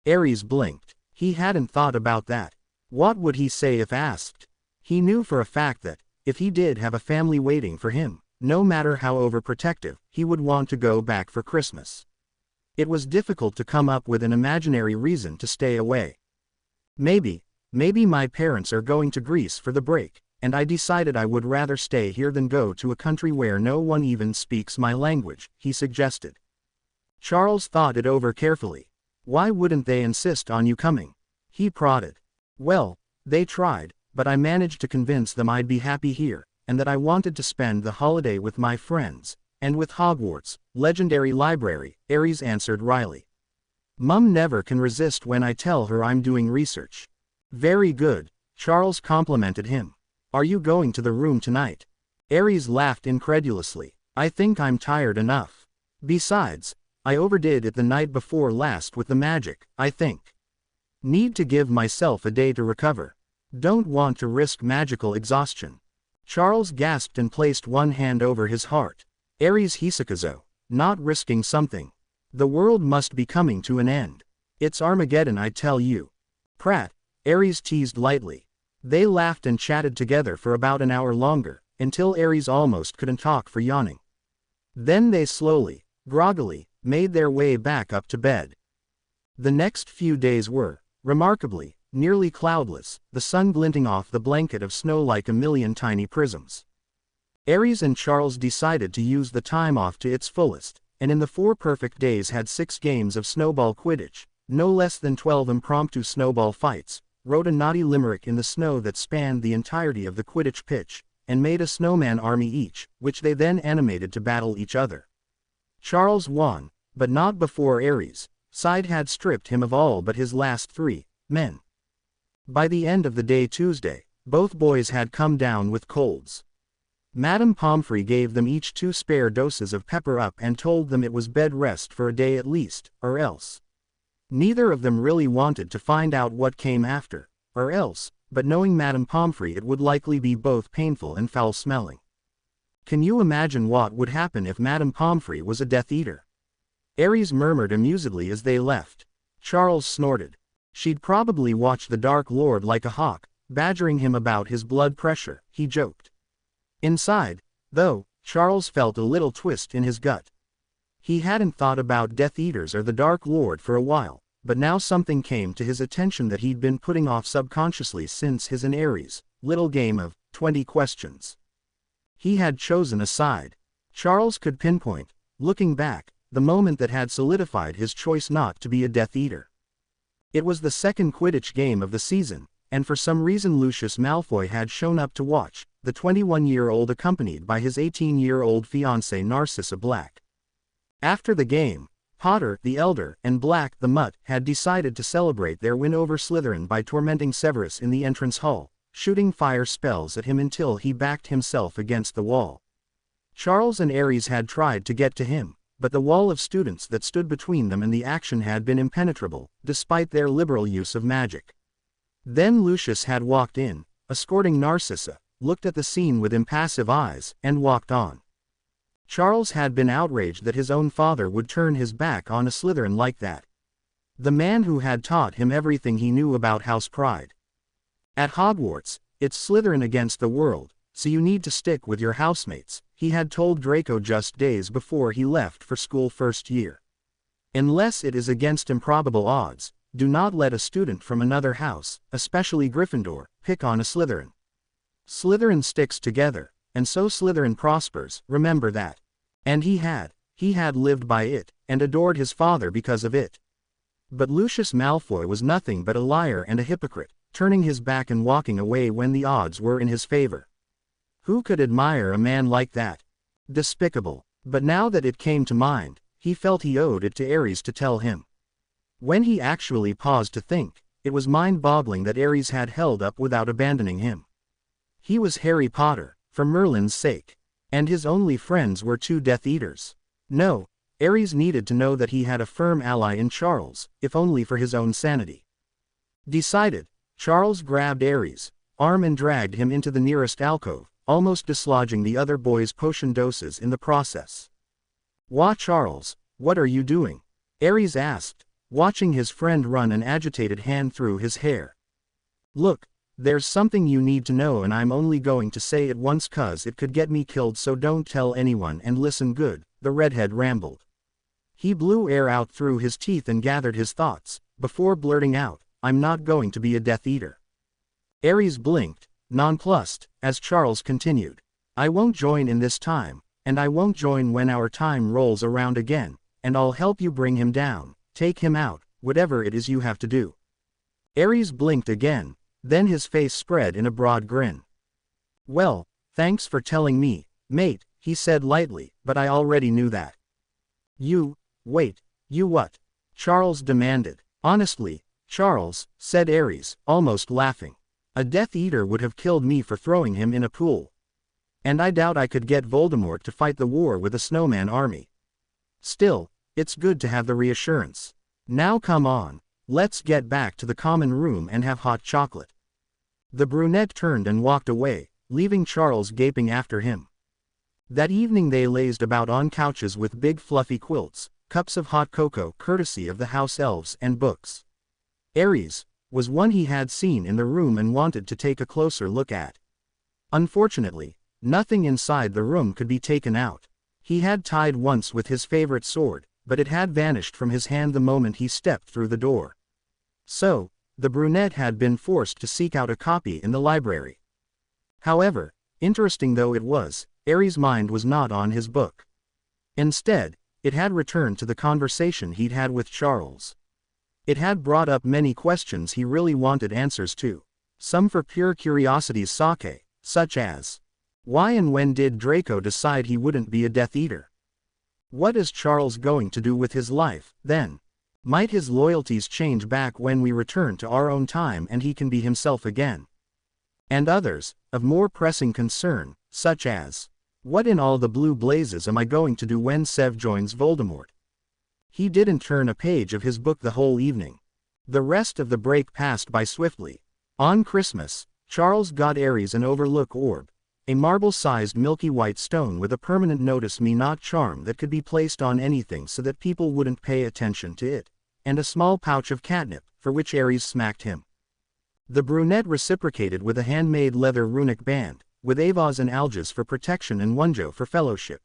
Ares blinked. He hadn't thought about that. What would he say if asked? He knew for a fact that, if he did have a family waiting for him, no matter how overprotective, he would want to go back for Christmas. It was difficult to come up with an imaginary reason to stay away. Maybe my parents are going to Greece for the break, and I decided I would rather stay here than go to a country where no one even speaks my language, he suggested. Charles thought it over carefully. Why wouldn't they insist on you coming? He prodded. Well, they tried, but I managed to convince them I'd be happy here, and that I wanted to spend the holiday with my friends, and with Hogwarts, legendary library, Ares answered wryly. Mum never can resist when I tell her I'm doing research. Very good, Charles complimented him. Are you going to the room tonight? Ares laughed incredulously. I think I'm tired enough. Besides, I overdid it the night before last with the magic, I think. Need to give myself a day to recover. Don't want to risk magical exhaustion. Charles gasped and placed one hand over his heart. Ares Hisakazo, not risking something. The world must be coming to an end. It's Armageddon I tell you. Prat, Ares teased lightly. They laughed and chatted together for about an hour longer, until Ares almost couldn't talk for yawning. Then they slowly, groggily, made their way back up to bed. The next few days were, remarkably, nearly cloudless, the sun glinting off the blanket of snow like a million tiny prisms. Ares and Charles decided to use the time off to its fullest, and in the 4 perfect days had 6 games of snowball Quidditch, no less than 12 impromptu snowball fights, wrote a naughty limerick in the snow that spanned the entirety of the Quidditch pitch, and made a snowman army each, which they then animated to battle each other. Charles won, but not before Ares' side had stripped him of all but his last 3 men. By the end of the day Tuesday, both boys had come down with colds. Madame Pomfrey gave them each 2 spare doses of pepper up and told them it was bed rest for a day at least, or else. Neither of them really wanted to find out what came after, or else, but knowing Madame Pomfrey it would likely be both painful and foul-smelling. Can you imagine what would happen if Madame Pomfrey was a Death Eater? Ares murmured amusedly as they left. Charles snorted. She'd probably watch the Dark Lord like a hawk, badgering him about his blood pressure, he joked. Inside, though, Charles felt a little twist in his gut. He hadn't thought about Death Eaters or the Dark Lord for a while, but now something came to his attention that he'd been putting off subconsciously since his and Ares' little game of 20 questions. He had chosen a side. Charles could pinpoint, looking back, the moment that had solidified his choice not to be a Death Eater. It was the second Quidditch game of the season, and for some reason Lucius Malfoy had shown up to watch, the 21-year-old accompanied by his 18-year-old fiancée Narcissa Black. After the game, Potter the Elder and Black the Mutt had decided to celebrate their win over Slytherin by tormenting Severus in the entrance hall, shooting fire spells at him until he backed himself against the wall. Charles and Ares had tried to get to him, but the wall of students that stood between them and the action had been impenetrable, despite their liberal use of magic. Then Lucius had walked in, escorting Narcissa, looked at the scene with impassive eyes, and walked on. Charles had been outraged that his own father would turn his back on a Slytherin like that. The man who had taught him everything he knew about house pride. At Hogwarts, it's Slytherin against the world, so you need to stick with your housemates, he had told Draco just days before he left for school first year. Unless it is against improbable odds, do not let a student from another house, especially Gryffindor, pick on a Slytherin. Slytherin sticks together, and so Slytherin prospers, remember that. And he had. He had lived by it, and adored his father because of it. But Lucius Malfoy was nothing but a liar and a hypocrite, turning his back and walking away when the odds were in his favor. Who could admire a man like that? Despicable. But now that it came to mind, he felt he owed it to Aries to tell him. When he actually paused to think, it was mind-boggling that Aries had held up without abandoning him. He was Harry Potter, for Merlin's sake. And his only friends were two Death Eaters. No, Aries needed to know that he had a firm ally in Charles, if only for his own sanity. Decided, Charles grabbed Aries' arm and dragged him into the nearest alcove, almost dislodging the other boy's potion doses in the process. "Wah, Charles, what are you doing?" Aries asked, watching his friend run an agitated hand through his hair. "Look, there's something you need to know and I'm only going to say it once 'cause it could get me killed, so don't tell anyone and listen good," the redhead rambled. He blew air out through his teeth and gathered his thoughts, before blurting out, "I'm not going to be a Death Eater." Aries blinked, nonplussed, as Charles continued, "I won't join in this time, and I won't join when our time rolls around again, and I'll help you bring him down, take him out, whatever it is you have to do." Aries blinked again, then his face spread in a broad grin. "Well, thanks for telling me, mate," he said lightly, "but I already knew that." Wait, you what?" Charles demanded. "Honestly, Charles," said Aries, almost laughing, "a Death Eater would have killed me for throwing him in a pool. And I doubt I could get Voldemort to fight the war with a snowman army. Still, it's good to have the reassurance. Now come on, let's get back to the common room and have hot chocolate." The brunette turned and walked away, leaving Charles gaping after him. That evening they lazed about on couches with big fluffy quilts, cups of hot cocoa courtesy of the house elves, and books. Aries was one he had seen in the room and wanted to take a closer look at. Unfortunately, nothing inside the room could be taken out. He had tied once with his favorite sword, but it had vanished from his hand the moment he stepped through the door. So, the brunette had been forced to seek out a copy in the library. However, interesting though it was, Aries' mind was not on his book. Instead, it had returned to the conversation he'd had with Charles. It had brought up many questions he really wanted answers to, some for pure curiosity's sake, such as, why and when did Draco decide he wouldn't be a Death Eater? What is Charles going to do with his life, then? Might his loyalties change back when we return to our own time and he can be himself again? And others, of more pressing concern, such as, what in all the blue blazes am I going to do when Sev joins Voldemort? He didn't turn a page of his book the whole evening. The rest of the break passed by swiftly. On Christmas, Charles got Aries an overlook orb, a marble-sized milky white stone with a permanent notice me not charm that could be placed on anything so that people wouldn't pay attention to it, and a small pouch of catnip, for which Aries smacked him. The brunette reciprocated with a handmade leather runic band, with Avas and Alges for protection and Wunjo for fellowship.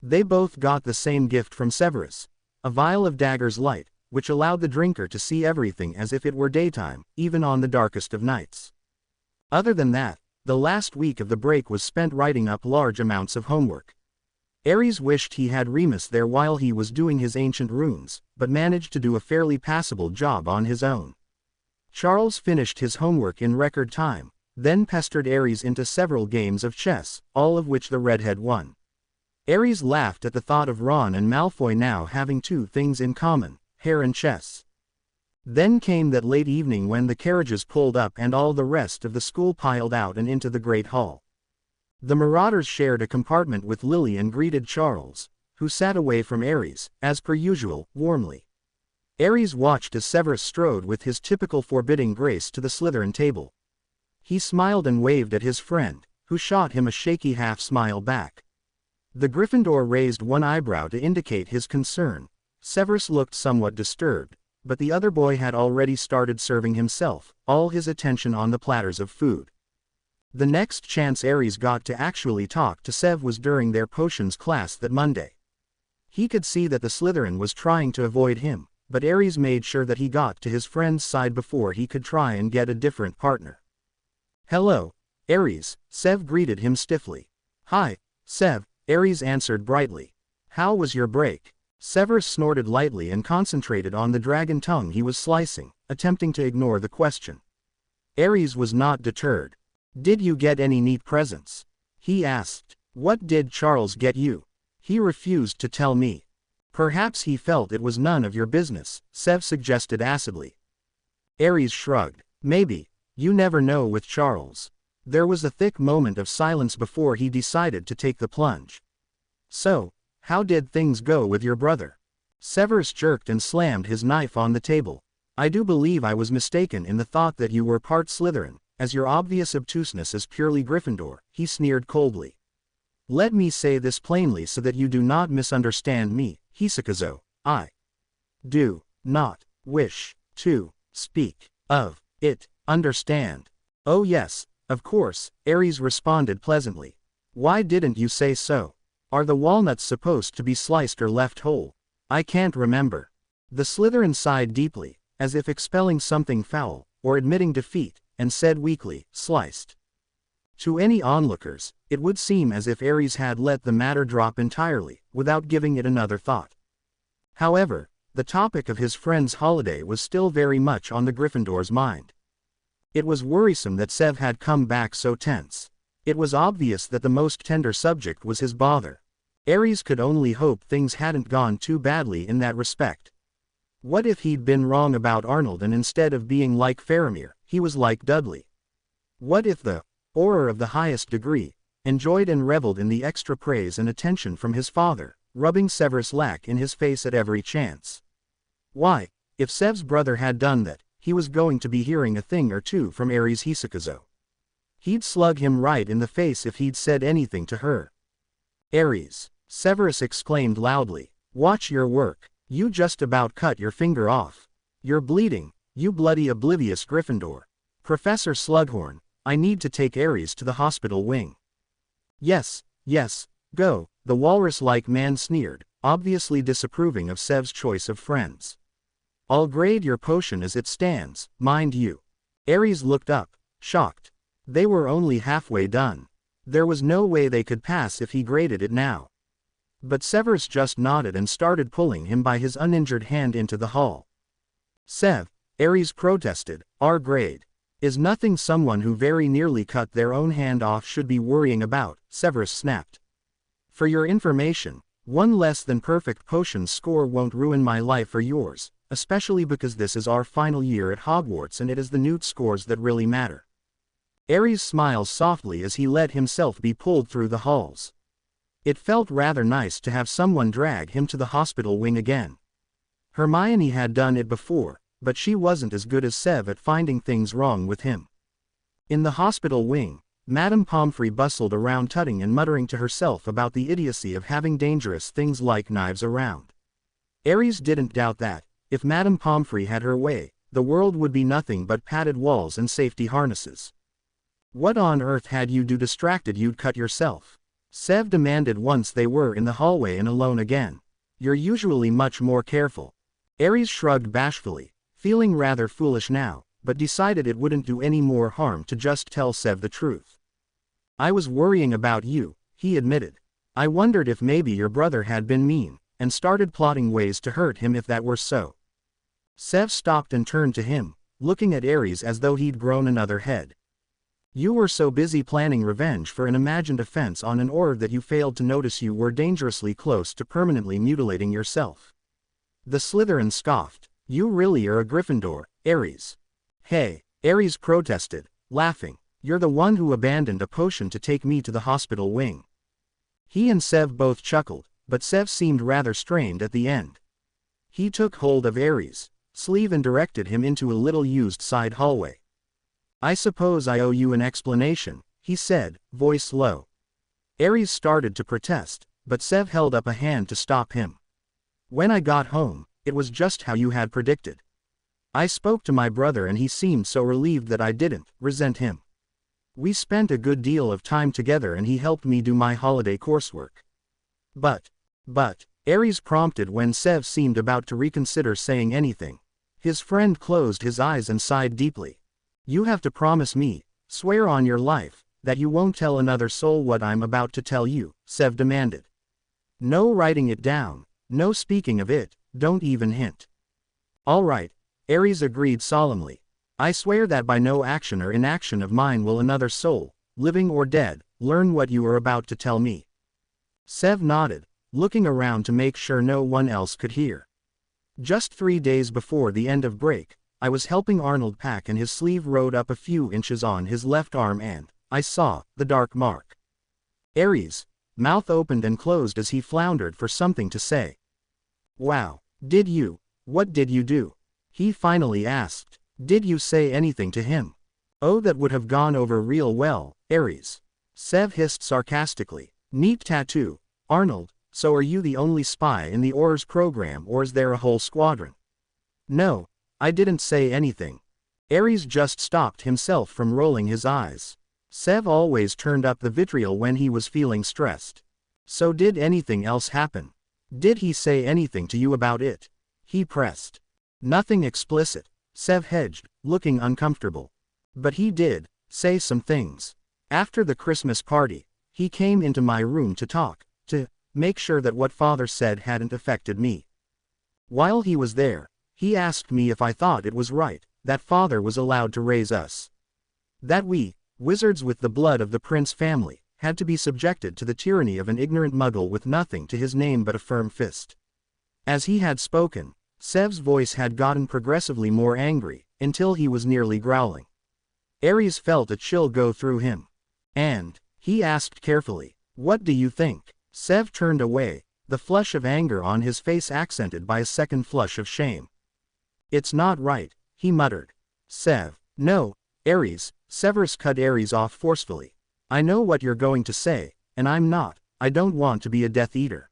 They both got the same gift from Severus, a vial of dagger's light, which allowed the drinker to see everything as if it were daytime, even on the darkest of nights. Other than that, the last week of the break was spent writing up large amounts of homework. Aries wished he had Remus there while he was doing his ancient runes, but managed to do a fairly passable job on his own. Charles finished his homework in record time, then pestered Aries into several games of chess, all of which the redhead won. Aries laughed at the thought of Ron and Malfoy now having two things in common, hair and chess. Then came that late evening when the carriages pulled up and all the rest of the school piled out and into the great hall. The Marauders shared a compartment with Lily and greeted Charles, who sat away from Aries, as per usual, warmly. Aries watched as Severus strode with his typical forbidding grace to the Slytherin table. He smiled and waved at his friend, who shot him a shaky half-smile back. The Gryffindor raised one eyebrow to indicate his concern. Severus looked somewhat disturbed, but the other boy had already started serving himself, all his attention on the platters of food. The next chance Aries got to actually talk to Sev was during their potions class that Monday. He could see that the Slytherin was trying to avoid him, but Aries made sure that he got to his friend's side before he could try and get a different partner. "Hello, Aries," Sev greeted him stiffly. "Hi, Sev," Aries answered brightly. How was your break? Severus snorted lightly and concentrated on the dragon tongue he was slicing, attempting to ignore the question. Ares was not deterred. Did you get any neat presents? He asked. What did Charles get you? He refused to tell me. Perhaps he felt it was none of your business, Sev suggested acidly. Ares shrugged. Maybe. You never know with Charles. There was a thick moment of silence before he decided to take the plunge. So, how did things go with your brother? Severus jerked and slammed his knife on the table. I do believe I was mistaken in the thought that you were part Slytherin, as your obvious obtuseness is purely Gryffindor, he sneered coldly. Let me say this plainly so that you do not misunderstand me, Hisakazo. I do not wish to speak of it, understand? Oh yes, of course, Ares responded pleasantly. Why didn't you say so? Are the walnuts supposed to be sliced or left whole? I can't remember. The Slytherin sighed deeply, as if expelling something foul, or admitting defeat, and said weakly, sliced. To any onlookers, it would seem as if Ares had let the matter drop entirely, without giving it another thought. However, the topic of his friend's holiday was still very much on the Gryffindor's mind. It was worrisome that Sev had come back so tense. It was obvious that the most tender subject was his bother. Ares could only hope things hadn't gone too badly in that respect. What if he'd been wrong about Arnold and instead of being like Faramir, he was like Dudley? What if the Auror of the highest degree enjoyed and reveled in the extra praise and attention from his father, rubbing Severus lack in his face at every chance? Why, if Sev's brother had done that, he was going to be hearing a thing or two from Ares Hisakazo. He'd slug him right in the face if he'd said anything to her. Ares, Severus exclaimed loudly, watch your work, you just about cut your finger off. You're bleeding, you bloody oblivious Gryffindor. Professor Slughorn, I need to take Ares to the hospital wing. Yes, yes, go, the walrus-like man sneered, obviously disapproving of Sev's choice of friends. I'll grade your potion as it stands, mind you. Ares looked up, shocked. They were only halfway done. There was no way they could pass if he graded it now. But Severus just nodded and started pulling him by his uninjured hand into the hall. Sev, Ares protested, our grade is nothing someone who very nearly cut their own hand off should be worrying about, Severus snapped. For your information, one less than perfect potion score won't ruin my life or yours, especially because this is our final year at Hogwarts and it is the Newt scores that really matter. Ares smiled softly as he let himself be pulled through the halls. It felt rather nice to have someone drag him to the hospital wing again. Hermione had done it before, but she wasn't as good as Sev at finding things wrong with him. In the hospital wing, Madame Pomfrey bustled around tutting and muttering to herself about the idiocy of having dangerous things like knives around. Ares didn't doubt that, if Madame Pomfrey had her way, the world would be nothing but padded walls and safety harnesses. What on earth had you do distracted you'd cut yourself? Sev demanded once they were in the hallway and alone again. You're usually much more careful. Ares shrugged bashfully, feeling rather foolish now, but decided it wouldn't do any more harm to just tell Sev the truth. I was worrying about you, he admitted. I wondered if maybe your brother had been mean, and started plotting ways to hurt him if that were so. Sev stopped and turned to him, looking at Ares as though he'd grown another head. You were so busy planning revenge for an imagined offense on an Auror that you failed to notice you were dangerously close to permanently mutilating yourself. The Slytherin scoffed. You really are a Gryffindor, Ares. Hey, Ares protested, laughing. You're the one who abandoned a potion to take me to the hospital wing. He and Sev both chuckled, but Sev seemed rather strained at the end. He took hold of Ares' sleeve and directed him into a little used side hallway. I suppose I owe you an explanation, he said, voice low. Ares started to protest, but Sev held up a hand to stop him. When I got home, it was just how you had predicted. I spoke to my brother and he seemed so relieved that I didn't resent him. We spent a good deal of time together and he helped me do my holiday coursework. But, Ares prompted when Sev seemed about to reconsider saying anything. His friend closed his eyes and sighed deeply. You have to promise me, swear on your life, that you won't tell another soul what I'm about to tell you, Sev demanded. No writing it down, no speaking of it, don't even hint. All right, Ares agreed solemnly. I swear that by no action or inaction of mine will another soul, living or dead, learn what you are about to tell me. Sev nodded, looking around to make sure no one else could hear. Just 3 days before the end of break, I was helping Arnold pack and his sleeve rode up a few inches on his left arm and I saw the dark mark. Ares' mouth opened and closed as he floundered for something to say. Wow, what did you do? He finally asked. Did you say anything to him? Oh, that would have gone over real well, Ares. Sev hissed sarcastically. Neat tattoo, Arnold, so are you the only spy in the ORS program or is there a whole squadron? No, I didn't say anything. Ares just stopped himself from rolling his eyes. Sev always turned up the vitriol when he was feeling stressed. So did anything else happen? Did he say anything to you about it? He pressed. Nothing explicit, Sev hedged, looking uncomfortable. But he did say some things. After the Christmas party, he came into my room to talk, to make sure that what Father said hadn't affected me. While he was there, he asked me if I thought it was right that Father was allowed to raise us. That we, wizards with the blood of the Prince family, had to be subjected to the tyranny of an ignorant muggle with nothing to his name but a firm fist. As he had spoken, Sev's voice had gotten progressively more angry, until he was nearly growling. Ares felt a chill go through him. And he asked carefully, what do you think? Sev turned away, the flush of anger on his face accented by a second flush of shame. It's not right, he muttered. Sev, no, Ares, Severus cut Ares off forcefully. I know what you're going to say, and I don't want to be a Death Eater.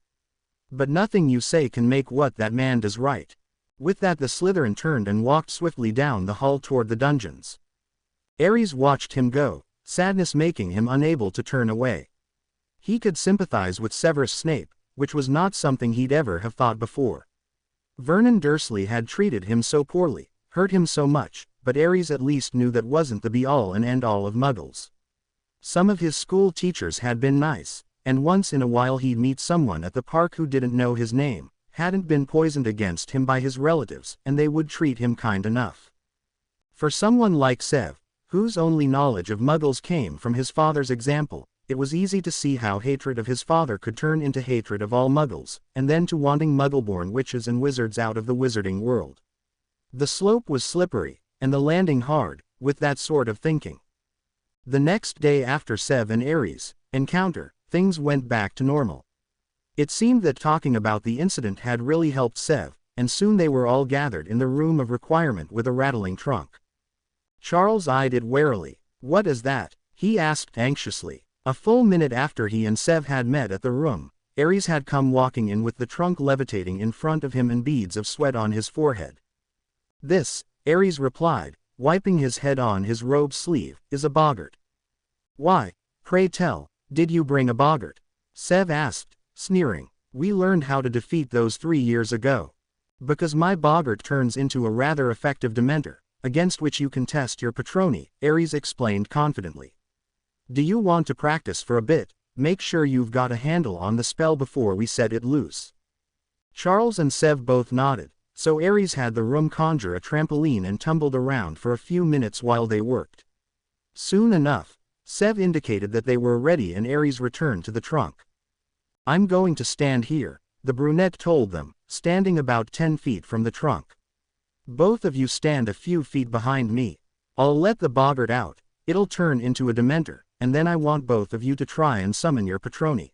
But nothing you say can make what that man does right. With that the Slytherin turned and walked swiftly down the hall toward the dungeons. Ares watched him go, sadness making him unable to turn away. He could sympathize with Severus Snape, which was not something he'd ever have thought before. Vernon Dursley had treated him so poorly, hurt him so much, but Ares at least knew that wasn't the be-all and end-all of muggles. Some of his school teachers had been nice, and once in a while he'd meet someone at the park who didn't know his name, hadn't been poisoned against him by his relatives, and they would treat him kind enough. For someone like Sev, whose only knowledge of muggles came from his father's example, it was easy to see how hatred of his father could turn into hatred of all muggles, and then to wanting muggle-born witches and wizards out of the wizarding world. The slope was slippery, and the landing hard, with that sort of thinking. The next day after Sev and Ares' encounter, things went back to normal. It seemed that talking about the incident had really helped Sev, and soon they were all gathered in the room of requirement with a rattling trunk. Charles eyed it warily. What is that? He asked anxiously. A full minute after he and Sev had met at the room, Ares had come walking in with the trunk levitating in front of him and beads of sweat on his forehead. This, Ares replied, wiping his head on his robe sleeve, is a boggart. Why, pray tell, did you bring a boggart? Sev asked, sneering. We learned how to defeat those 3 years ago. Because my boggart turns into a rather effective dementor, against which you can test your patroni, Ares explained confidently. Do you want to practice for a bit? Make sure you've got a handle on the spell before we set it loose. Charles and Sev both nodded, so Ares had the room conjure a trampoline and tumbled around for a few minutes while they worked. Soon enough, Sev indicated that they were ready and Ares returned to the trunk. I'm going to stand here, the brunette told them, standing about 10 feet from the trunk. Both of you stand a few feet behind me. I'll let the boggart out, it'll turn into a dementor, and then I want both of you to try and summon your patroni.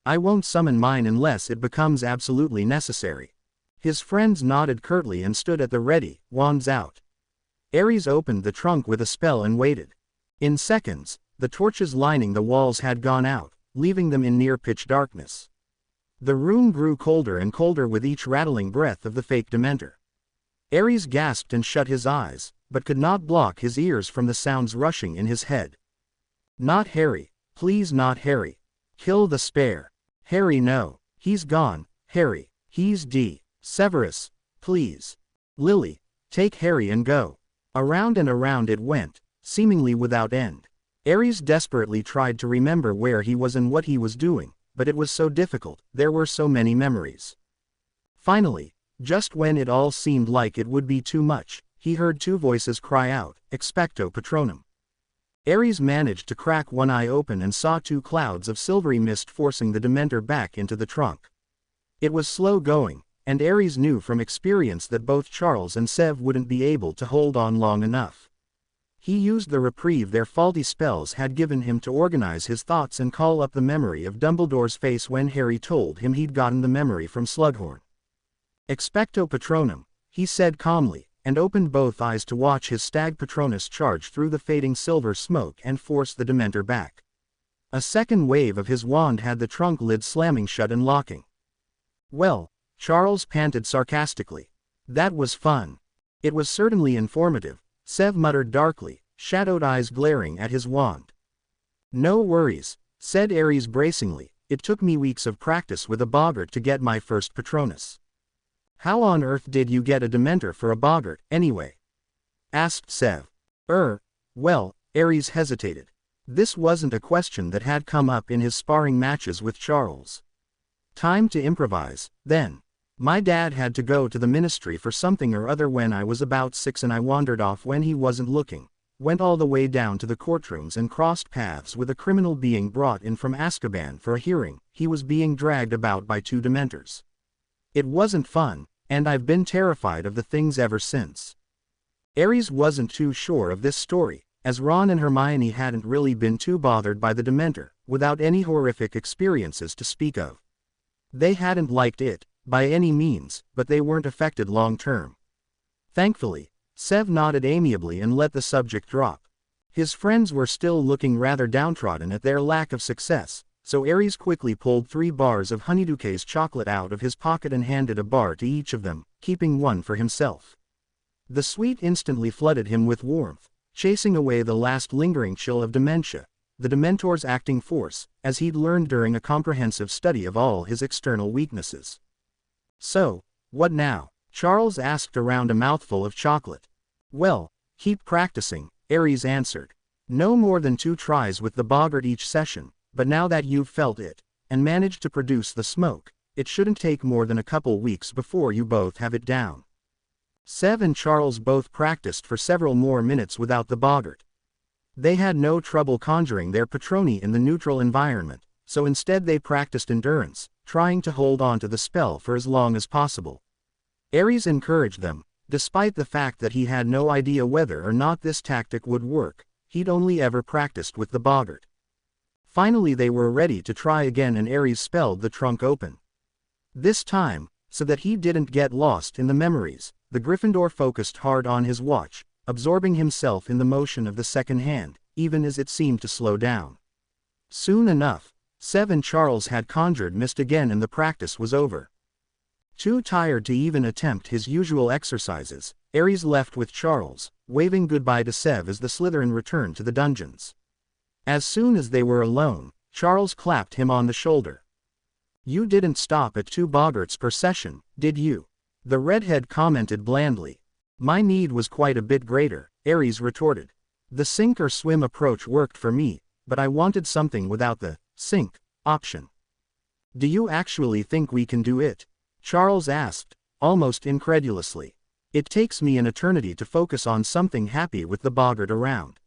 I won't summon mine unless it becomes absolutely necessary. His friends nodded curtly and stood at the ready, wands out. Ares opened the trunk with a spell and waited. In seconds, the torches lining the walls had gone out, leaving them in near-pitch darkness. The room grew colder and colder with each rattling breath of the fake dementor. Ares gasped and shut his eyes, but could not block his ears from the sounds rushing in his head. Not Harry, please not Harry. Kill the spare. Harry no, he's gone, Harry, he's D. Severus, please. Lily, take Harry and go. Around and around it went, seemingly without end. Ares desperately tried to remember where he was and what he was doing, but it was so difficult, there were so many memories. Finally, just when it all seemed like it would be too much, he heard two voices cry out, "Expecto Patronum." Ares managed to crack one eye open and saw two clouds of silvery mist forcing the Dementor back into the trunk. It was slow going, and Ares knew from experience that both Charles and Sev wouldn't be able to hold on long enough. He used the reprieve their faulty spells had given him to organize his thoughts and call up the memory of Dumbledore's face when Harry told him he'd gotten the memory from Slughorn. "Expecto Patronum," he said calmly, and opened both eyes to watch his stag Patronus charge through the fading silver smoke and force the Dementor back. A second wave of his wand had the trunk lid slamming shut and locking. "Well," Charles panted sarcastically. "That was fun." "It was certainly informative," Sev muttered darkly, shadowed eyes glaring at his wand. "No worries," said Ares bracingly, "it took me weeks of practice with a boggart to get my first Patronus." "How on earth did you get a Dementor for a boggart, anyway?" asked Sev. Well," Ares hesitated. This wasn't a question that had come up in his sparring matches with Charles. "Time to improvise, then. My dad had to go to the ministry for something or other when I was about 6 and I wandered off when he wasn't looking, went all the way down to the courtrooms and crossed paths with a criminal being brought in from Azkaban for a hearing. He was being dragged about by two Dementors. It wasn't fun, and I've been terrified of the things ever since." Ares wasn't too sure of this story, as Ron and Hermione hadn't really been too bothered by the Dementor, without any horrific experiences to speak of. They hadn't liked it, by any means, but they weren't affected long-term. Thankfully, Sev nodded amiably and let the subject drop. His friends were still looking rather downtrodden at their lack of success, so Ares quickly pulled 3 bars of Honeydew chocolate out of his pocket and handed a bar to each of them, keeping one for himself. The sweet instantly flooded him with warmth, chasing away the last lingering chill of dementia, the Dementor's acting force, as he'd learned during a comprehensive study of all his external weaknesses. "So, what now?" Charles asked around a mouthful of chocolate. "Well, keep practicing," Ares answered. "No more than 2 tries with the boggart each session, but now that you've felt it, and managed to produce the smoke, it shouldn't take more than a couple weeks before you both have it down." Sev and Charles both practiced for several more minutes without the boggart. They had no trouble conjuring their Patroni in the neutral environment, so instead they practiced endurance, trying to hold on to the spell for as long as possible. Ares encouraged them, despite the fact that he had no idea whether or not this tactic would work. He'd only ever practiced with the boggart. Finally they were ready to try again and Ares spelled the trunk open. This time, so that he didn't get lost in the memories, the Gryffindor focused hard on his watch, absorbing himself in the motion of the second hand, even as it seemed to slow down. Soon enough, Sev and Charles had conjured mist again and the practice was over. Too tired to even attempt his usual exercises, Ares left with Charles, waving goodbye to Sev as the Slytherin returned to the dungeons. As soon as they were alone, Charles clapped him on the shoulder. "You didn't stop at 2 boggarts per session, did you?" The redhead commented blandly. "My need was quite a bit greater," Ares retorted. "The sink or swim approach worked for me, but I wanted something without the sink option." "Do you actually think we can do it?" Charles asked, almost incredulously. "It takes me an eternity to focus on something happy with the boggart around."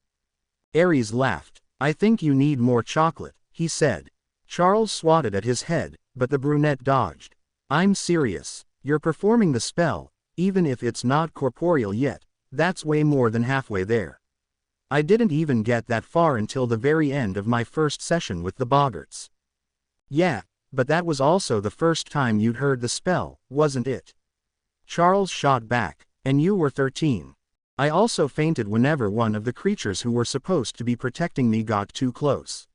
Ares laughed. "I think you need more chocolate," he said. Charles swatted at his head, but the brunette dodged. "I'm serious. You're performing the spell, even if it's not corporeal yet. That's way more than halfway there. I didn't even get that far until the very end of my first session with the boggarts." "Yeah, but that was also the first time you'd heard the spell, wasn't it?" Charles shot back. "And you were 13. I also fainted whenever one of the creatures who were supposed to be protecting me got too close."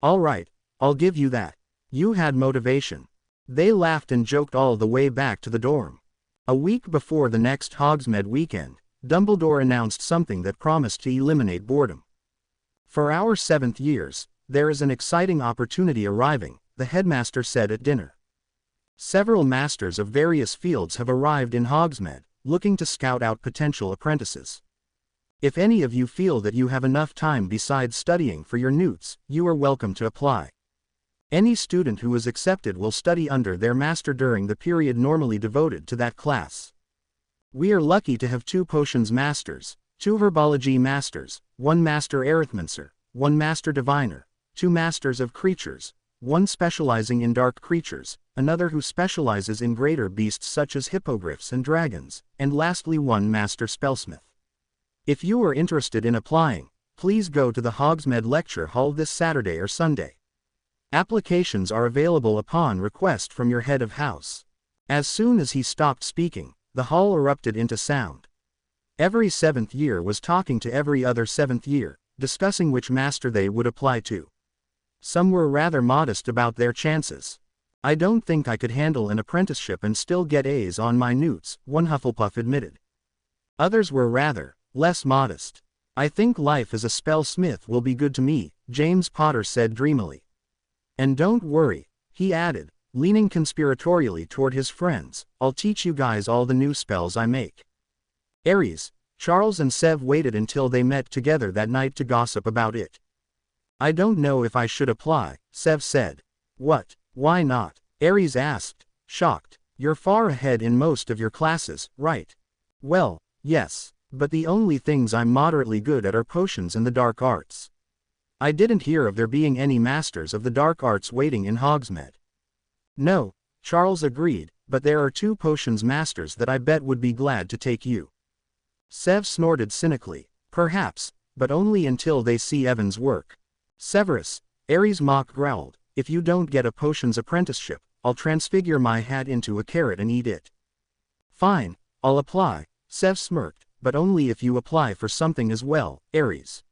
"All right, I'll give you that. You had motivation." They laughed and joked all the way back to the dorm. A week before the next Hogsmeade weekend, Dumbledore announced something that promised to eliminate boredom. "For our 7th years, there is an exciting opportunity arriving," the headmaster said at dinner. "Several masters of various fields have arrived in Hogsmeade, looking to scout out potential apprentices. If any of you feel that you have enough time besides studying for your newts, you are welcome to apply. Any student who is accepted will study under their master during the period normally devoted to that class. We are lucky to have 2 potions masters, 2 herbology masters, 1 master arithmancer, 1 master diviner, 2 masters of creatures, 1 specializing in dark creatures, another who specializes in greater beasts such as hippogriffs and dragons, and lastly 1 master spellsmith. If you are interested in applying, please go to the Hogsmeade Lecture Hall this Saturday or Sunday. Applications are available upon request from your head of house. As soon as he stopped speaking, the hall erupted into sound. Every 7th year was talking to every other 7th year, discussing which master they would apply to. Some were rather modest about their chances. I don't think I could handle an apprenticeship and still get A's on my newts, one Hufflepuff admitted. Others were rather less modest. I think life as a spellsmith will be good to me, James Potter said dreamily. And don't worry, he added, leaning conspiratorially toward his friends, I'll teach you guys all the new spells I make. Aries, Charles and Sev waited until they met together that night to gossip about it. I don't know if I should apply, Sev said. What? Why not? Aries asked, shocked. You're far ahead in most of your classes, right? Well, yes, but the only things I'm moderately good at are potions and the dark arts. I didn't hear of there being any masters of the dark arts waiting in Hogsmeade. No, Charles agreed, but there are 2 potions masters that I bet would be glad to take you. Sev snorted cynically. Perhaps, but only until they see Evan's work. Severus, Aries mock growled, if you don't get a potions apprenticeship, I'll transfigure my hat into a carrot and eat it. Fine, I'll apply, Sev smirked, but only if you apply for something as well, Aries.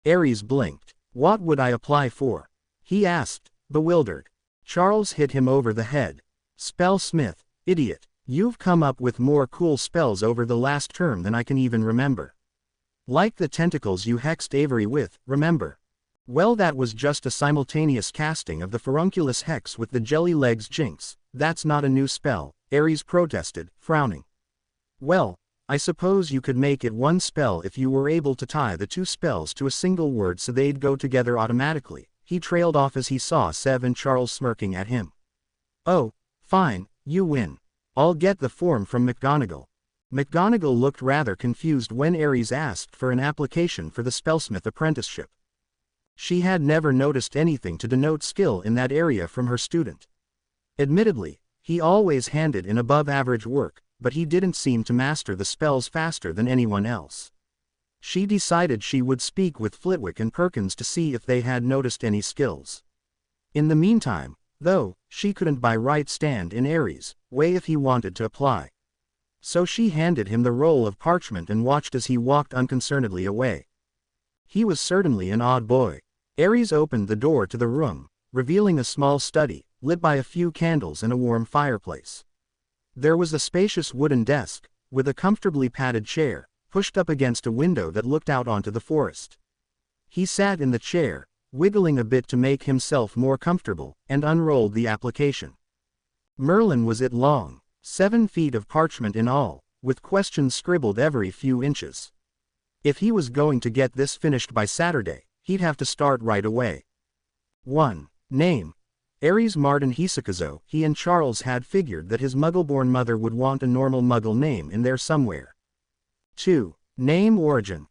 Aries blinked. What would I apply for? He asked, bewildered. Charles hit him over the head. Spellsmith, idiot, you've come up with more cool spells over the last term than I can even remember. Like the tentacles you hexed Avery with, remember? Well, that was just a simultaneous casting of the furunculus hex with the jelly legs jinx. That's not a new spell, Aries protested, frowning. Well, I suppose you could make it 1 spell if you were able to tie the 2 spells to a single word so they'd go together automatically. He trailed off as he saw Sev and Charles smirking at him. Oh, fine, you win. I'll get the form from McGonagall. McGonagall looked rather confused when Aries asked for an application for the spellsmith apprenticeship. She had never noticed anything to denote skill in that area from her student. Admittedly, he always handed in above-average work, but he didn't seem to master the spells faster than anyone else. She decided she would speak with Flitwick and Perkins to see if they had noticed any skills. In the meantime, though, she couldn't by right stand in Aries' way if he wanted to apply. So she handed him the roll of parchment and watched as he walked unconcernedly away. He was certainly an odd boy. Aries opened the door to the room, revealing a small study, lit by a few candles and a warm fireplace. There was a spacious wooden desk, with a comfortably padded chair, pushed up against a window that looked out onto the forest. He sat in the chair, wiggling a bit to make himself more comfortable, and unrolled the application. Merlin was it long, 7 feet of parchment in all, with questions scribbled every few inches. If he was going to get this finished by Saturday, he'd have to start right away. 1. Name. Aries Martin Hisakazo. He and Charles had figured that his Muggle-born mother would want a normal Muggle name in there somewhere. 2. Name origin.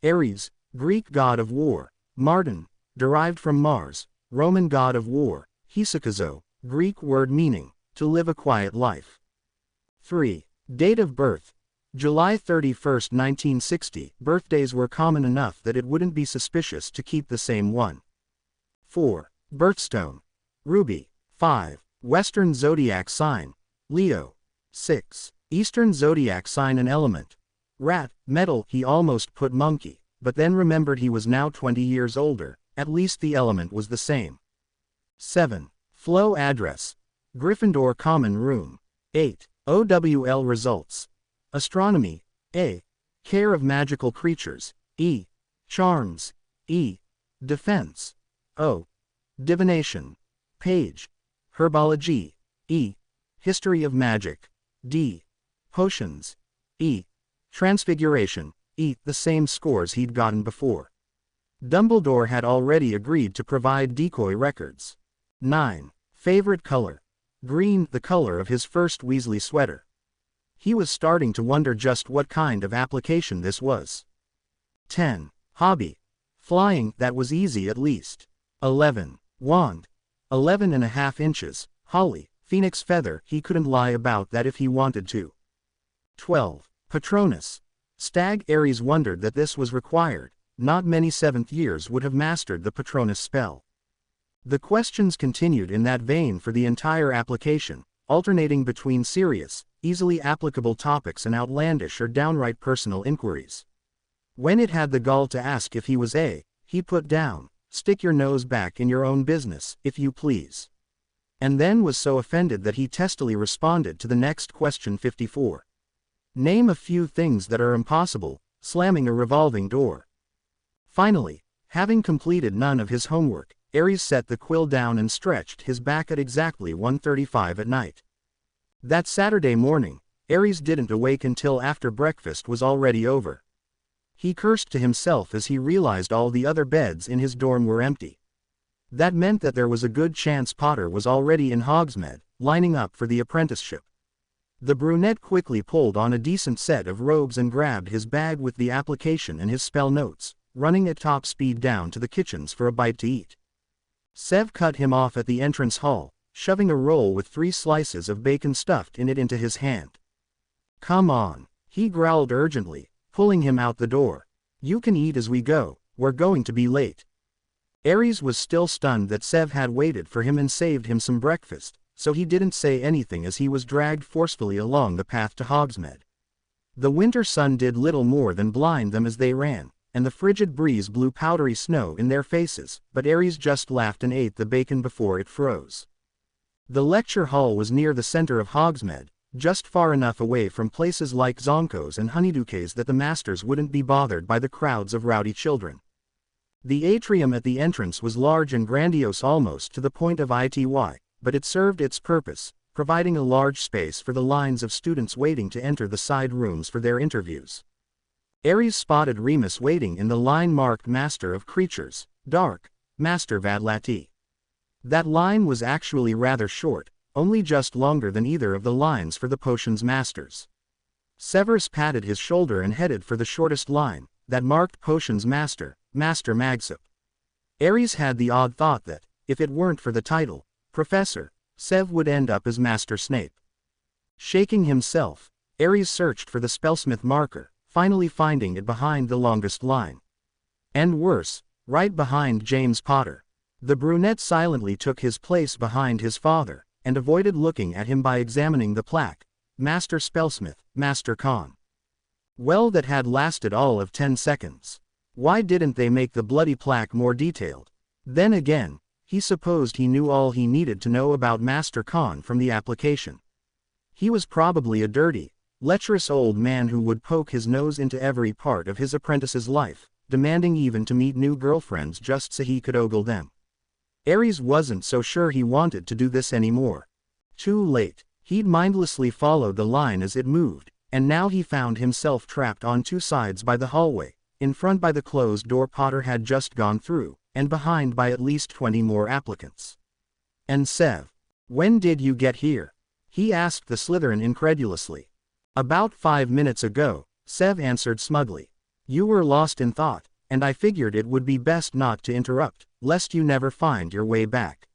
Ares, Greek god of war. Martin, derived from Mars, Roman god of war. Hisakazo, Greek word meaning, to live a quiet life. 3. Date of birth. July 31, 1960. Birthdays were common enough that it wouldn't be suspicious to keep the same one. 4. Birthstone. Ruby. 5. Western zodiac sign. Leo. 6. Eastern zodiac sign and element. Rat. Metal. He almost put monkey, but then remembered he was now 20 years older, at least the element was the same. 7. Flow address. Gryffindor common room. 8. OWL results. Astronomy. A. Care of magical creatures. E. Charms. E. Defense. O. Divination. Page. Herbology. E. History of magic. D. Potions. E. Transfiguration. E. The same scores he'd gotten before. Dumbledore had already agreed to provide decoy records. 9. Favorite color. Green, the color of his first Weasley sweater. He was starting to wonder just what kind of application this was. 10. Hobby. Flying, that was easy at least. 11. Wand. 11.5 inches, holly, phoenix feather, he couldn't lie about that if he wanted to. 12. Patronus. Stag. Aries wondered that this was required. Not many 7th years would have mastered the Patronus spell. The questions continued in that vein for the entire application, alternating between serious, easily applicable topics and outlandish or downright personal inquiries. When it had the gall to ask if he was A, he put down, "Stick your nose back in your own business, if you please." And then was so offended that he testily responded to the next question 54. Name a few things that are impossible, slamming a revolving door. Finally, having completed none of his homework, Aries set the quill down and stretched his back at exactly 1:35 at night. That Saturday morning, Aries didn't awake until after breakfast was already over. He cursed to himself as he realized all the other beds in his dorm were empty. That meant that there was a good chance Potter was already in Hogsmeade, lining up for the apprenticeship. The brunette quickly pulled on a decent set of robes and grabbed his bag with the application and his spell notes, running at top speed down to the kitchens for a bite to eat. Sev cut him off at the entrance hall, shoving a roll with 3 slices of bacon stuffed in it into his hand. "Come on," he growled urgently, pulling him out the door. "You can eat as we go, we're going to be late." Aries was still stunned that Sev had waited for him and saved him some breakfast, so he didn't say anything as he was dragged forcefully along the path to Hogsmeade. The winter sun did little more than blind them as they ran, and the frigid breeze blew powdery snow in their faces, but Aries just laughed and ate the bacon before it froze. The lecture hall was near the center of Hogsmeade, just far enough away from places like Zonko's and Honeydukes that the masters wouldn't be bothered by the crowds of rowdy children. The atrium at the entrance was large and grandiose almost to the point of ity, but it served its purpose, providing a large space for the lines of students waiting to enter the side rooms for their interviews. Aries spotted Remus waiting in the line marked Master of Creatures, Dark, Master Vadlati. That line was actually rather short, only just longer than either of the lines for the potions masters. Severus patted his shoulder and headed for the shortest line, that marked Potions Master, Master Magsup. Aries had the odd thought that, if it weren't for the title, Professor, Sev would end up as Master Snape. Shaking himself, Aries searched for the spellsmith marker, finally finding it behind the longest line. And worse, right behind James Potter. The brunette silently took his place behind his father, and avoided looking at him by examining the plaque, Master Spellsmith, Master Con. Well, that had lasted all of 10 seconds. Why didn't they make the bloody plaque more detailed? Then again, he supposed he knew all he needed to know about Master Con from the application. He was probably a dirty, lecherous old man who would poke his nose into every part of his apprentice's life, demanding even to meet new girlfriends just so he could ogle them. Aries wasn't so sure he wanted to do this anymore. Too late, he'd mindlessly followed the line as it moved, and now he found himself trapped on 2 sides by the hallway, in front by the closed door Potter had just gone through, and behind by at least 20 more applicants. "And Sev, when did you get here?" he asked the Slytherin incredulously. "About 5 minutes ago," Sev answered smugly. "You were lost in thought, and I figured it would be best not to interrupt, lest you never find your way back.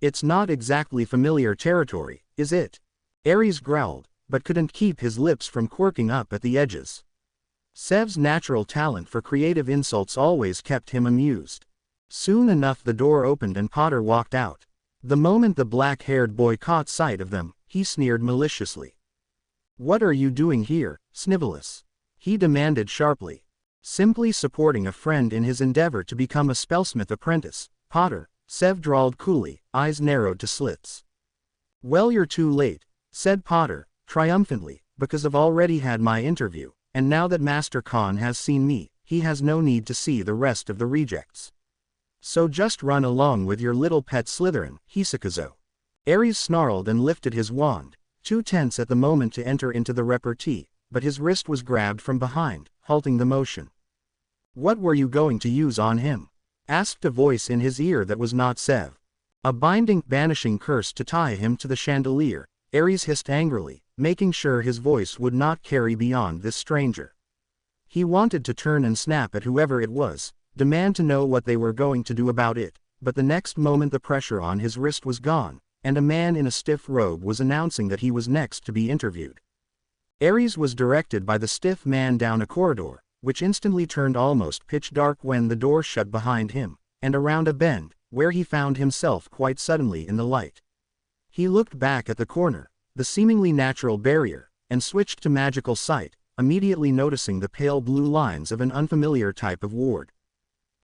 It's not exactly familiar territory, is it?" Aries growled, but couldn't keep his lips from quirking up at the edges. Sev's natural talent for creative insults always kept him amused. Soon enough the door opened and Potter walked out. The moment the black-haired boy caught sight of them, he sneered maliciously. "What are you doing here, Snivelus?" he demanded sharply. "Simply supporting a friend in his endeavor to become a spellsmith apprentice, Potter," Sev drawled coolly, eyes narrowed to slits. "Well, you're too late," said Potter, triumphantly, "because I've already had my interview, and now that Master Con has seen me, he has no need to see the rest of the rejects. So just run along with your little pet Slytherin, Hisakazo." Aries snarled and lifted his wand, too tense at the moment to enter into the repartee, but his wrist was grabbed from behind, halting the motion. "What were you going to use on him?" asked a voice in his ear that was not Sev. A binding, banishing curse to tie him to the chandelier, Ares hissed angrily, making sure his voice would not carry beyond this stranger. He wanted to turn and snap at whoever it was, demand to know what they were going to do about it, but the next moment the pressure on his wrist was gone, and a man in a stiff robe was announcing that he was next to be interviewed. Ares was directed by the stiff man down a corridor, which instantly turned almost pitch dark when the door shut behind him, and around a bend, where he found himself quite suddenly in the light. He looked back at the corner, the seemingly natural barrier, and switched to magical sight, immediately noticing the pale blue lines of an unfamiliar type of ward.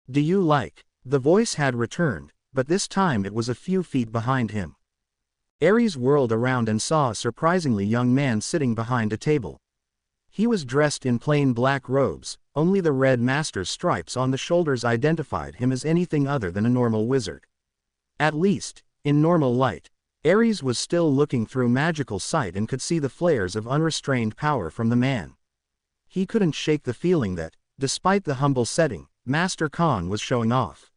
"Do you like?" The voice had returned, but this time it was a few feet behind him. Ares whirled around and saw a surprisingly young man sitting behind a table. He was dressed in plain black robes, only the red master's stripes on the shoulders identified him as anything other than a normal wizard. At least, in normal light. Ares was still looking through magical sight and could see the flares of unrestrained power from the man. He couldn't shake the feeling that, despite the humble setting, Master Khan was showing off.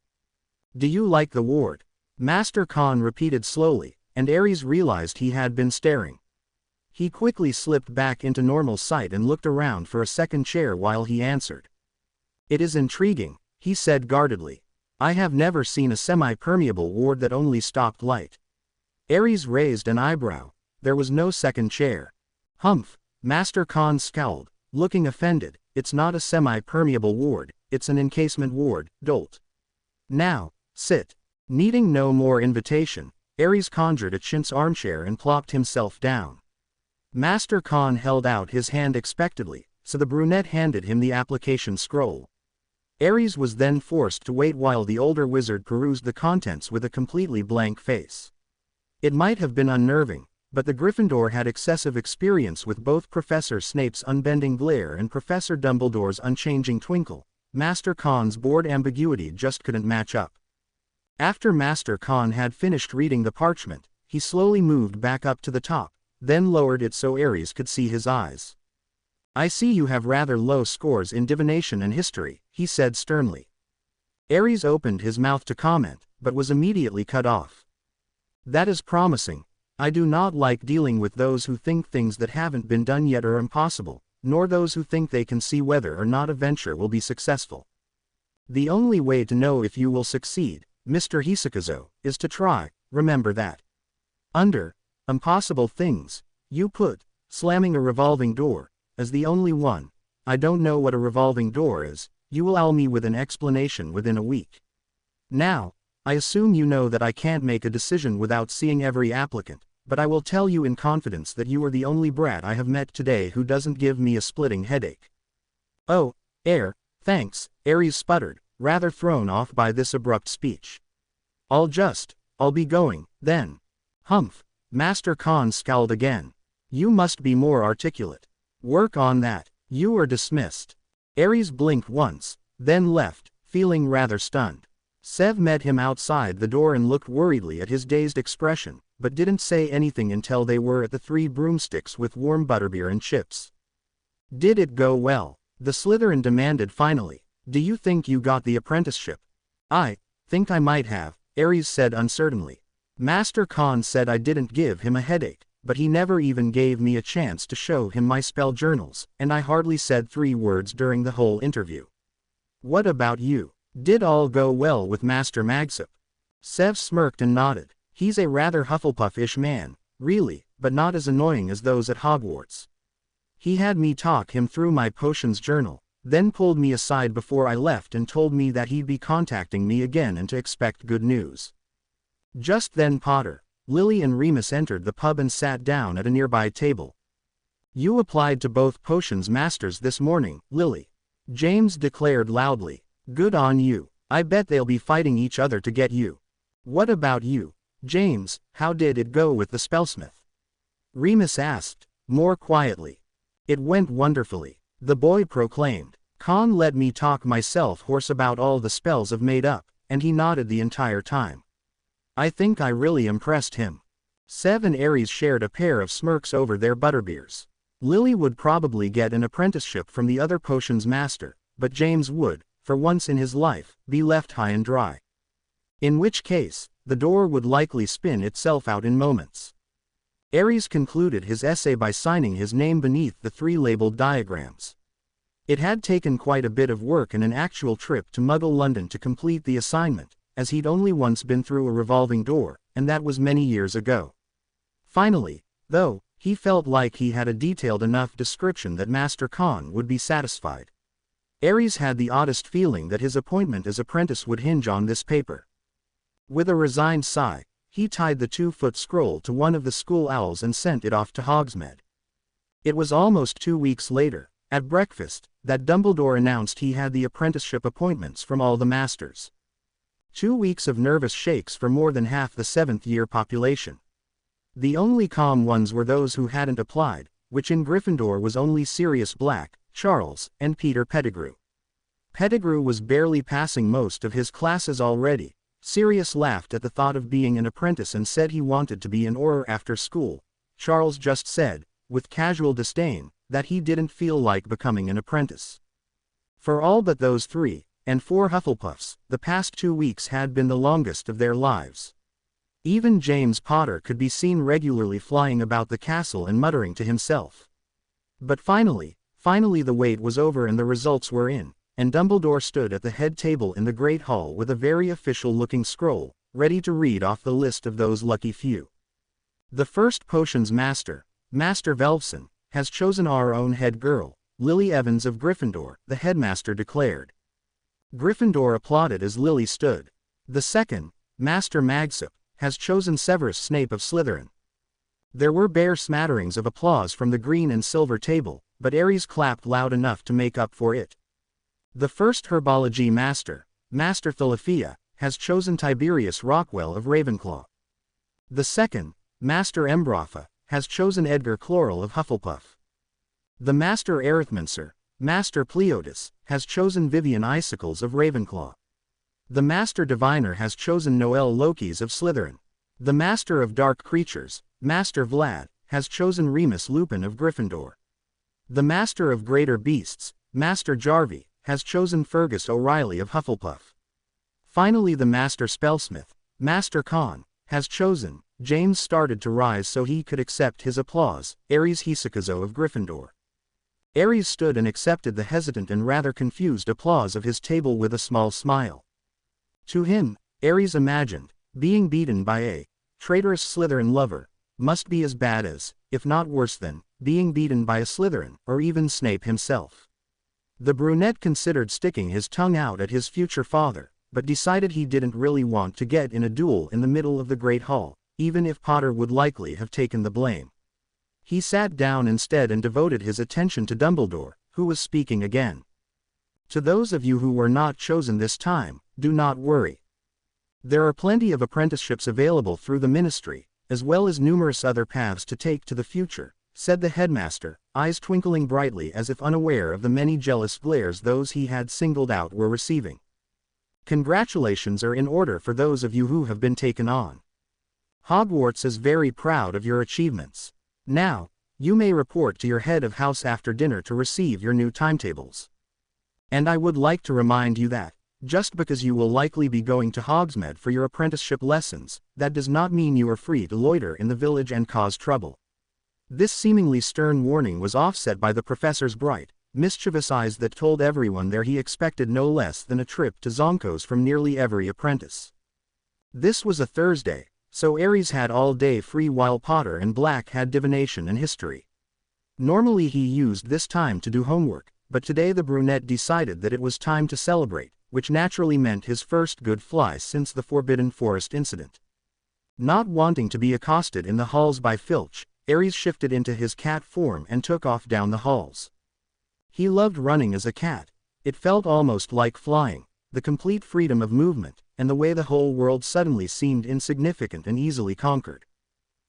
"Do you like the ward?" Master Khan repeated slowly, and Ares realized he had been staring. He quickly slipped back into normal sight and looked around for a second chair while he answered. "It is intriguing," he said guardedly. "I have never seen a semi-permeable ward that only stopped light." Ares raised an eyebrow. There was no second chair. "Humph," Master Khan scowled, looking offended. "It's not a semi-permeable ward, it's an encasement ward, dolt. Now, sit." Needing no more invitation, Ares conjured a chintz armchair and plopped himself down. Master Khan held out his hand expectantly, so the brunette handed him the application scroll. Ares was then forced to wait while the older wizard perused the contents with a completely blank face. It might have been unnerving, but the Gryffindor had excessive experience with both Professor Snape's unbending glare and Professor Dumbledore's unchanging twinkle. Master Khan's bored ambiguity just couldn't match up. After Master Khan had finished reading the parchment, he slowly moved back up to the top, then lowered it so Ares could see his eyes. "I see you have rather low scores in divination and history," he said sternly. Ares opened his mouth to comment, but was immediately cut off. "That is promising. I do not like dealing with those who think things that haven't been done yet are impossible, nor those who think they can see whether or not a venture will be successful. The only way to know if you will succeed, Mr. Hisakazo, is to try. Remember that. Under impossible things, you put slamming a revolving door as the only one. I don't know what a revolving door is. You will owe me with an explanation within a week. Now, I assume you know that I can't make a decision without seeing every applicant, but I will tell you in confidence that you are the only brat I have met today who doesn't give me a splitting headache." "Oh, thanks," Ares sputtered, rather thrown off by this abrupt speech. I'll be going, then." "Humph," Master Khan scowled again. "You must be more articulate. Work on that." "You are dismissed." Ares blinked once, then left, feeling rather stunned. Sev met him outside the door and looked worriedly at his dazed expression, but didn't say anything until they were at the Three Broomsticks with warm butterbeer and chips. "Did it go well?" the Slytherin demanded finally. "Do you think you got the apprenticeship?" "I think I might have," Ares said uncertainly. "Master Khan said I didn't give him a headache, but he never even gave me a chance to show him my spell journals, and I hardly said 3 words during the whole interview." "What about you? Did all go well with Master Magsop?" Sev smirked and nodded. "He's a rather Hufflepuff-ish man, really, but not as annoying as those at Hogwarts. He had me talk him through my potions journal, then pulled me aside before I left and told me that he'd be contacting me again and to expect good news." Just then Potter, Lily and Remus entered the pub and sat down at a nearby table. "You applied to both potions masters this morning, Lily," James declared loudly. "Good on you. I bet they'll be fighting each other to get you." "What about you, James? How did it go with the spellsmith?" Remus asked, more quietly. "It went wonderfully," the boy proclaimed. "Khan let me talk myself hoarse about all the spells I've made up, and he nodded the entire time. I think I really impressed him." Sev and Ares shared a pair of smirks over their butterbeers. Lily would probably get an apprenticeship from the other potions master, but James would, for once in his life, be left high and dry. In which case, the door would likely spin itself out in moments. Aries concluded his essay by signing his name beneath the 3 labeled diagrams. It had taken quite a bit of work and an actual trip to Muggle London to complete the assignment, as he'd only once been through a revolving door, and that was many years ago. Finally, though, he felt like he had a detailed enough description that Master Khan would be satisfied. Aries had the oddest feeling that his appointment as apprentice would hinge on this paper. With a resigned sigh, he tied the 2-foot scroll to one of the school owls and sent it off to Hogsmeade. It was almost 2 weeks later, at breakfast, that Dumbledore announced he had the apprenticeship appointments from all the masters. 2 weeks of nervous shakes for more than half the 7th-year population. The only calm ones were those who hadn't applied, which in Gryffindor was only Sirius Black, Charles, and Peter Pettigrew. Pettigrew was barely passing most of his classes already. Sirius laughed at the thought of being an apprentice and said he wanted to be an Auror after school. Charles just said, with casual disdain, that he didn't feel like becoming an apprentice. For all but those 3, and 4 Hufflepuffs, the past 2 weeks had been the longest of their lives. Even James Potter could be seen regularly flying about the castle and muttering to himself. But finally the wait was over and the results were in, and Dumbledore stood at the head table in the Great Hall with a very official-looking scroll, ready to read off the list of those lucky few. The first potions master, Master Velvson, has chosen our own head girl, Lily Evans of Gryffindor, the headmaster declared. Gryffindor applauded as Lily stood. The second, Master Magsop, has chosen Severus Snape of Slytherin. There were bare smatterings of applause from the green and silver table, but Aries clapped loud enough to make up for it. The first herbology master, Master Thalafia, has chosen Tiberius Rockwell of Ravenclaw. The second, Master Embrofa, has chosen Edgar Chloral of Hufflepuff. The Master Arithmancer, Master Pleotis, has chosen Vivian Icicles of Ravenclaw. The Master Diviner has chosen Noel Lokis of Slytherin. The Master of Dark Creatures, Master Vlad, has chosen Remus Lupin of Gryffindor. The Master of Greater Beasts, Master Jarvie, has chosen Fergus O'Reilly of Hufflepuff. Finally the Master Spellsmith, Master Khan, has chosen. James started to rise so he could accept his applause, Aries Hisakazo of Gryffindor. Aries stood and accepted the hesitant and rather confused applause of his table with a small smile. To him, Aries imagined, being beaten by a traitorous Slytherin lover must be as bad as, if not worse than, being beaten by a Slytherin, or even Snape himself. The brunette considered sticking his tongue out at his future father, but decided he didn't really want to get in a duel in the middle of the Great Hall, even if Potter would likely have taken the blame. He sat down instead and devoted his attention to Dumbledore, who was speaking again. To those of you who were not chosen this time, do not worry. There are plenty of apprenticeships available through the ministry, as well as numerous other paths to take to the future, said the headmaster, eyes twinkling brightly as if unaware of the many jealous glares those he had singled out were receiving. Congratulations are in order for those of you who have been taken on. Hogwarts is very proud of your achievements. Now, you may report to your head of house after dinner to receive your new timetables. And I would like to remind you that, just because you will likely be going to Hogsmeade for your apprenticeship lessons, that does not mean you are free to loiter in the village and cause trouble. This seemingly stern warning was offset by the professor's bright, mischievous eyes that told everyone there he expected no less than a trip to Zonkos from nearly every apprentice. This was a Thursday, so Aries had all day free while Potter and Black had divination and history. Normally he used this time to do homework, but today the brunette decided that it was time to celebrate, which naturally meant his first good fly since the Forbidden Forest incident. Not wanting to be accosted in the halls by Filch, Aries shifted into his cat form and took off down the halls. He loved running as a cat. It felt almost like flying, the complete freedom of movement, and the way the whole world suddenly seemed insignificant and easily conquered.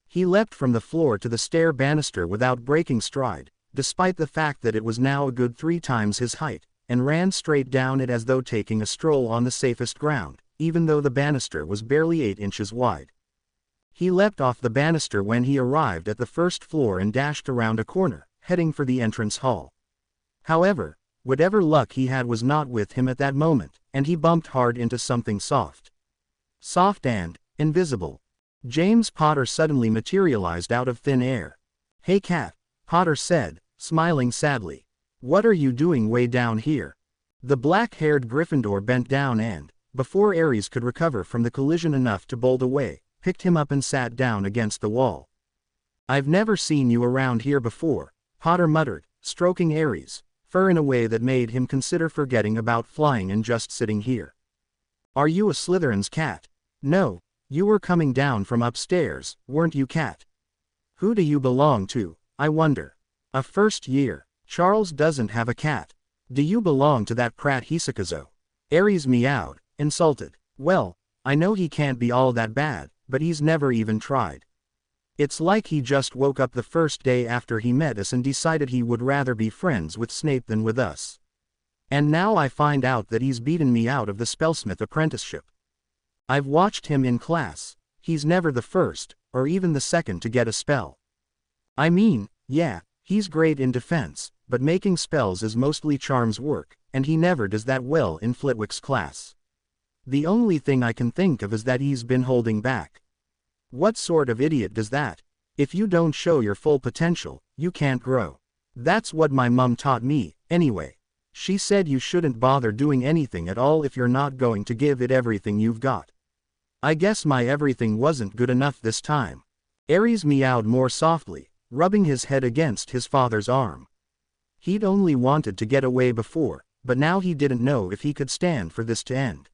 He leapt from the floor to the stair banister without breaking stride, despite the fact that it was now a good 3 times his height, and ran straight down it as though taking a stroll on the safest ground, even though the banister was barely 8 inches wide. He leapt off the banister when he arrived at the first floor and dashed around a corner, heading for the entrance hall. However, whatever luck he had was not with him at that moment, and he bumped hard into something soft. Soft and, invisible. James Potter suddenly materialized out of thin air. "Hey cat," Potter said, smiling sadly. "What are you doing way down here?" The black-haired Gryffindor bent down and, before Aries could recover from the collision enough to bolt away, picked him up and sat down against the wall. "I've never seen you around here before," Potter muttered, stroking Aries' fur in a way that made him consider forgetting about flying and just sitting here. "Are you a Slytherin's cat?" "No, you were coming down from upstairs, weren't you, cat?" "Who do you belong to, I wonder?" "A first year. Charles doesn't have a cat." "Do you belong to that prat Hisakazo?" Aries meowed, insulted. "Well, I know he can't be all that bad, but he's never even tried. It's like he just woke up the first day after he met us and decided he would rather be friends with Snape than with us. And now I find out that he's beaten me out of the Spellsmith apprenticeship. I've watched him in class. He's never the first, or even the second to get a spell. I mean, yeah, he's great in defense, but making spells is mostly charms work, and he never does that well in Flitwick's class. The only thing I can think of is that he's been holding back. What sort of idiot does that? If you don't show your full potential, you can't grow. That's what my mum taught me, anyway. She said you shouldn't bother doing anything at all if you're not going to give it everything you've got. I guess my everything wasn't good enough this time." Aries meowed more softly, rubbing his head against his father's arm. He'd only wanted to get away before, but now he didn't know if he could stand for this to end.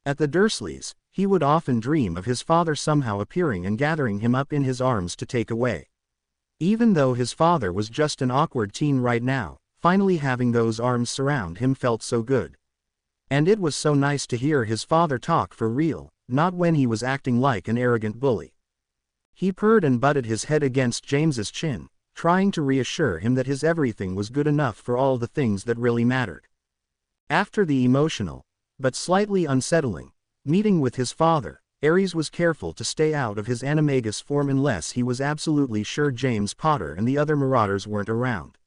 At the Dursleys, he would often dream of his father somehow appearing and gathering him up in his arms to take away. Even though his father was just an awkward teen right now, finally having those arms surround him felt so good. And it was so nice to hear his father talk for real, not when he was acting like an arrogant bully. He purred and butted his head against James's chin, trying to reassure him that his everything was good enough for all the things that really mattered. After the emotional, but slightly unsettling, meeting with his father, Aries was careful to stay out of his animagus form unless he was absolutely sure James Potter and the other Marauders weren't around.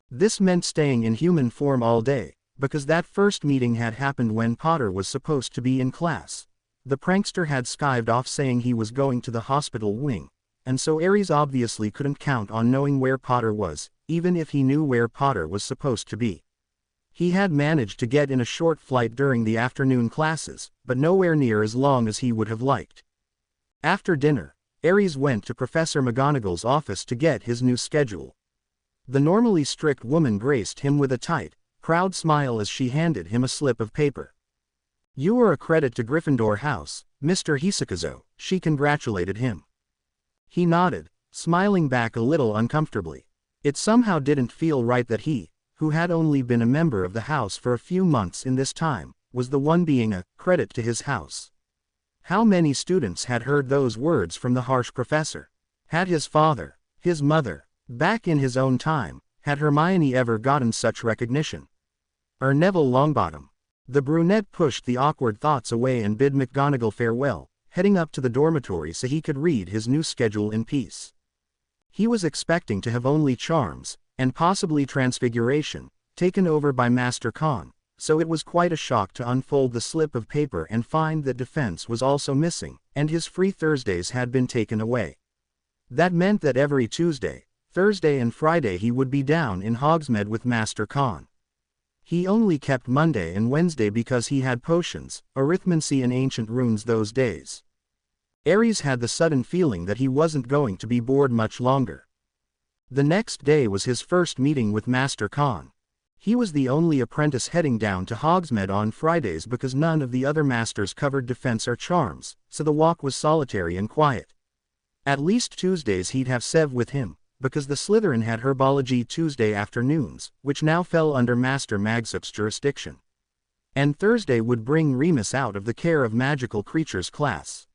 This meant staying in human form all day, because that first meeting had happened when Potter was supposed to be in class. The prankster had skived off saying he was going to the hospital wing, and so Aries obviously couldn't count on knowing where Potter was, even if he knew where Potter was supposed to be. He had managed to get in a short flight during the afternoon classes, but nowhere near as long as he would have liked. After dinner, Aries went to Professor McGonagall's office to get his new schedule. The normally strict woman graced him with a tight, proud smile as she handed him a slip of paper. "You are a credit to Gryffindor House, Mr. Hisakazo," she congratulated him. He nodded, smiling back a little uncomfortably. It somehow didn't feel right that he, who had only been a member of the house for a few months in this time, was the one being a credit to his house. How many students had heard those words from the harsh professor? Had his father, his mother, back in his own time, had Hermione ever gotten such recognition? Or Neville Longbottom? The brunette pushed the awkward thoughts away and bid McGonagall farewell, heading up to the dormitory so he could read his new schedule in peace. He was expecting to have only charms, and possibly transfiguration, taken over by Master Khan, so it was quite a shock to unfold the slip of paper and find that defense was also missing, and his free Thursdays had been taken away. That meant that every Tuesday, Thursday and Friday he would be down in Hogsmeade with Master Khan. He only kept Monday and Wednesday because he had potions, arithmancy and ancient runes those days. Aries had the sudden feeling that he wasn't going to be bored much longer. The next day was his first meeting with Master Khan. He was the only apprentice heading down to Hogsmeade on Fridays because none of the other masters covered defense or charms, so the walk was solitary and quiet. At least Tuesdays he'd have Sev with him, because the Slytherin had Herbology Tuesday afternoons, which now fell under Master Magsup's jurisdiction. And Thursday would bring Remus out of the care of magical creatures class.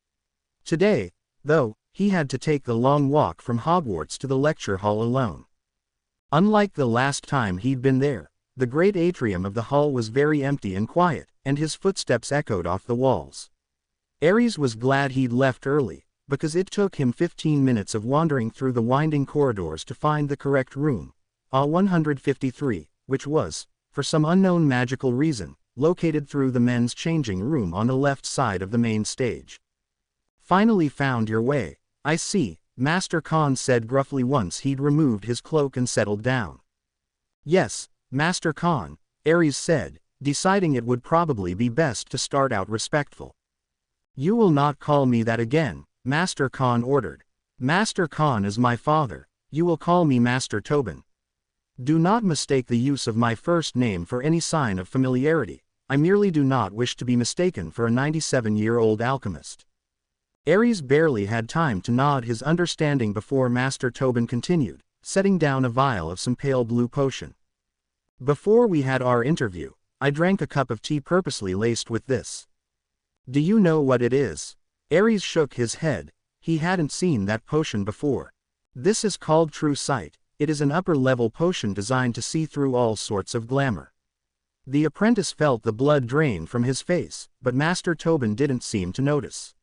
Today, though, he had to take the long walk from Hogwarts to the lecture hall alone. Unlike the last time he'd been there, the great atrium of the hall was very empty and quiet, and his footsteps echoed off the walls. Aries was glad he'd left early, because it took him 15 minutes of wandering through the winding corridors to find the correct room, A153, which was, for some unknown magical reason, located through the men's changing room on the left side of the main stage. Finally found your way. I see, Master Khan said gruffly once he'd removed his cloak and settled down. Yes, Master Khan, Ares said, deciding it would probably be best to start out respectful. You will not call me that again, Master Khan ordered. Master Khan is my father, you will call me Master Tobin. Do not mistake the use of my first name for any sign of familiarity, I merely do not wish to be mistaken for a 97-year-old alchemist. Ares barely had time to nod his understanding before Master Tobin continued, setting down a vial of some pale blue potion. Before we had our interview, I drank a cup of tea purposely laced with this. Do you know what it is? Ares shook his head, he hadn't seen that potion before. This is called True Sight, it is an upper-level potion designed to see through all sorts of glamour. The apprentice felt the blood drain from his face, but Master Tobin didn't seem to notice.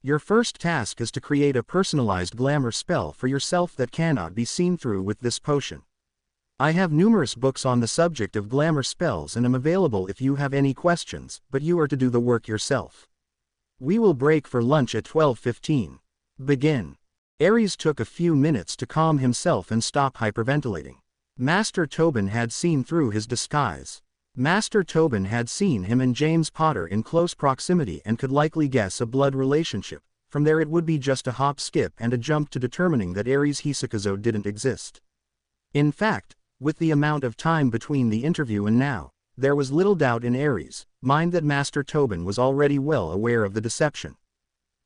Your first task is to create a personalized glamour spell for yourself that cannot be seen through with this potion. I have numerous books on the subject of glamour spells and am available if you have any questions, but you are to do the work yourself. We will break for lunch at 12:15. Begin. Ares took a few minutes to calm himself and stop hyperventilating. Master Tobin had seen through his disguise. Master Tobin had seen him and James Potter in close proximity and could likely guess a blood relationship. From there it would be just a hop, skip and a jump to determining that Ares Hisakazo didn't exist. In fact, with the amount of time between the interview and now, there was little doubt in Ares' mind that Master Tobin was already well aware of the deception.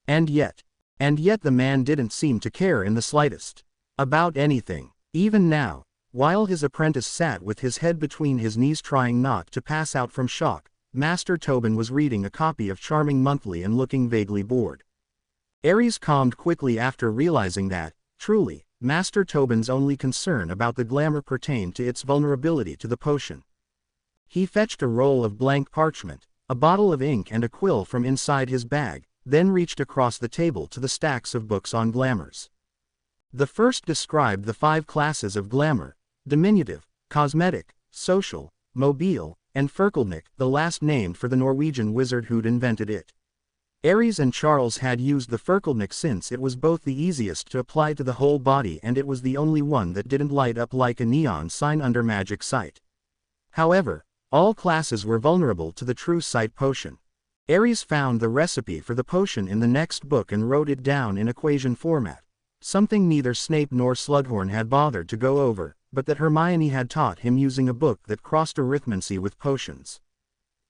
And yet the man didn't seem to care in the slightest about anything. Even now, while his apprentice sat with his head between his knees trying not to pass out from shock, Master Tobin was reading a copy of Charming Monthly and looking vaguely bored. Ares calmed quickly after realizing that, truly, Master Tobin's only concern about the glamour pertained to its vulnerability to the potion. He fetched a roll of blank parchment, a bottle of ink and a quill from inside his bag, then reached across the table to the stacks of books on glamours. The first described the 5 classes of glamour: diminutive, cosmetic, social, mobile, and Ferkelnik, the last named for the Norwegian wizard who'd invented it. Ares and Charles had used the Ferkelnik since it was both the easiest to apply to the whole body and it was the only one that didn't light up like a neon sign under magic sight. However, all classes were vulnerable to the True Sight potion. Ares found the recipe for the potion in the next book and wrote it down in equation format, something neither Snape nor Slughorn had bothered to go over, but that Hermione had taught him using a book that crossed arithmancy with potions.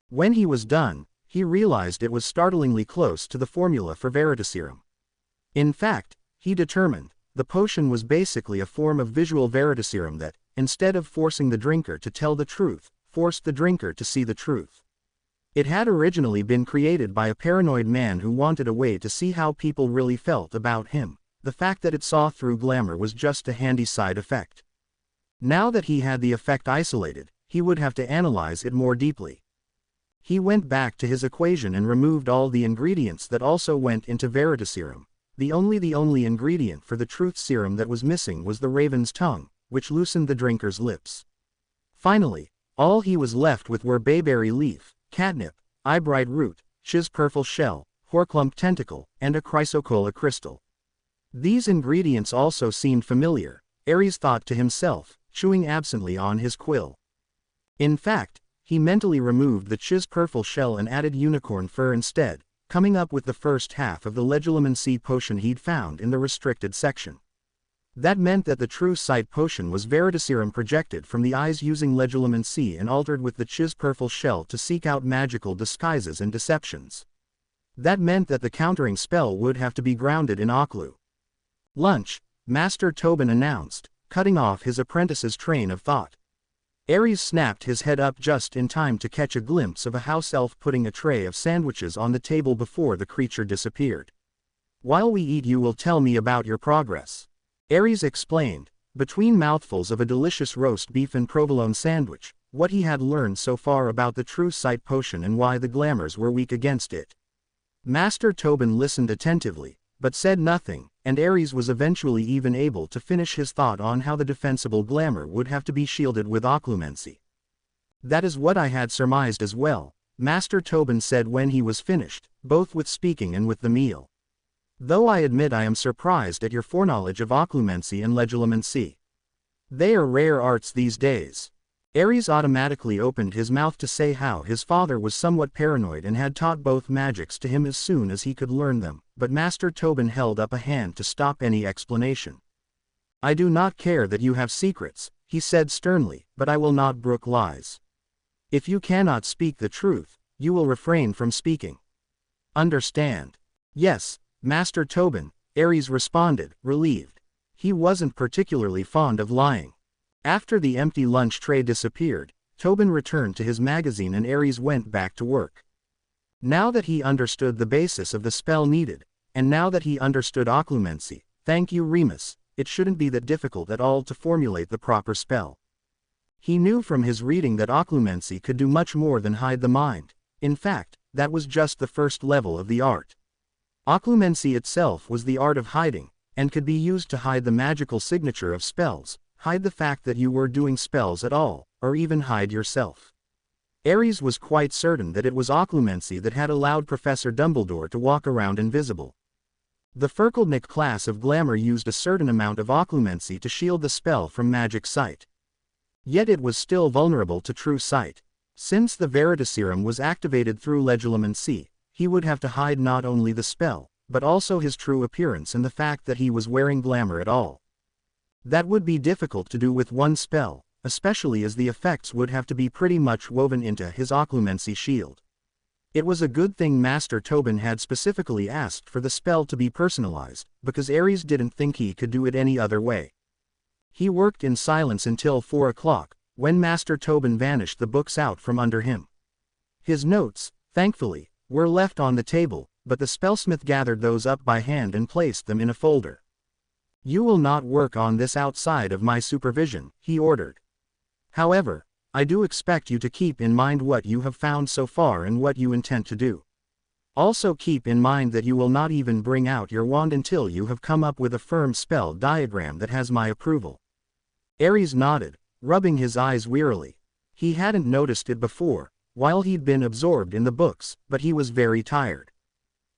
When he was done, he realized it was startlingly close to the formula for Veritaserum. In fact, he determined, the potion was basically a form of visual Veritaserum that, instead of forcing the drinker to tell the truth, forced the drinker to see the truth. It had originally been created by a paranoid man who wanted a way to see how people really felt about him. The fact that it saw through glamour was just a handy side effect. Now that he had the effect isolated, he would have to analyze it more deeply. He went back to his equation and removed all the ingredients that also went into Veritaserum. The only ingredient for the truth serum that was missing was the raven's tongue, which loosened the drinker's lips. Finally, all he was left with were bayberry leaf, catnip, eyebright root, chisperful shell, horklump tentacle, and a chrysocolla crystal. These ingredients also seemed familiar, Ares thought to himself, chewing absently on his quill. In fact, he mentally removed the chisperful shell and added unicorn fur instead, coming up with the first half of the Legilimency potion he'd found in the restricted section. That meant that the True Sight potion was Veritaserum projected from the eyes using Legilimency and altered with the chisperful shell to seek out magical disguises and deceptions. That meant that the countering spell would have to be grounded in Aklu. Lunch, Master Tobin announced, cutting off his apprentice's train of thought. Ares snapped his head up just in time to catch a glimpse of a house elf putting a tray of sandwiches on the table before the creature disappeared. While we eat you will tell me about your progress, Ares explained, between mouthfuls of a delicious roast beef and provolone sandwich, what he had learned so far about the True Sight potion and why the glamours were weak against it. Master Tobin listened attentively, but said nothing, and Ares was eventually even able to finish his thought on how the defensible glamour would have to be shielded with occlumency. That is what I had surmised as well, Master Tobin said when he was finished, both with speaking and with the meal. Though I admit I am surprised at your foreknowledge of occlumency and legilimency. They are rare arts these days. Ares automatically opened his mouth to say how his father was somewhat paranoid and had taught both magics to him as soon as he could learn them, but Master Tobin held up a hand to stop any explanation. I do not care that you have secrets, he said sternly, but I will not brook lies. If you cannot speak the truth, you will refrain from speaking. Understand? Yes, Master Tobin, Ares responded, relieved. He wasn't particularly fond of lying. After the empty lunch tray disappeared, Tobin returned to his magazine and Ares went back to work. Now that he understood the basis of the spell needed, and now that he understood occlumency, thank you Remus, it shouldn't be that difficult at all to formulate the proper spell. He knew from his reading that occlumency could do much more than hide the mind. In fact, that was just the first level of the art. Occlumency itself was the art of hiding, and could be used to hide the magical signature of spells, hide the fact that you were doing spells at all, or even hide yourself. Ares was quite certain that it was occlumency that had allowed Professor Dumbledore to walk around invisible. The Ferkelnick class of glamour used a certain amount of occlumency to shield the spell from magic sight. Yet it was still vulnerable to true sight. Since the Veritaserum was activated through legilimency, he would have to hide not only the spell, but also his true appearance and the fact that he was wearing glamour at all. That would be difficult to do with one spell, especially as the effects would have to be pretty much woven into his occlumency shield. It was a good thing Master Tobin had specifically asked for the spell to be personalized, because Ares didn't think he could do it any other way. He worked in silence until 4 o'clock, when Master Tobin vanished the books out from under him. His notes, thankfully, were left on the table, but the spellsmith gathered those up by hand and placed them in a folder. You will not work on this outside of my supervision, he ordered. However, I do expect you to keep in mind what you have found so far and what you intend to do. Also keep in mind that you will not even bring out your wand until you have come up with a firm spell diagram that has my approval. Ares nodded, rubbing his eyes wearily. He hadn't noticed it before, while he'd been absorbed in the books, but he was very tired.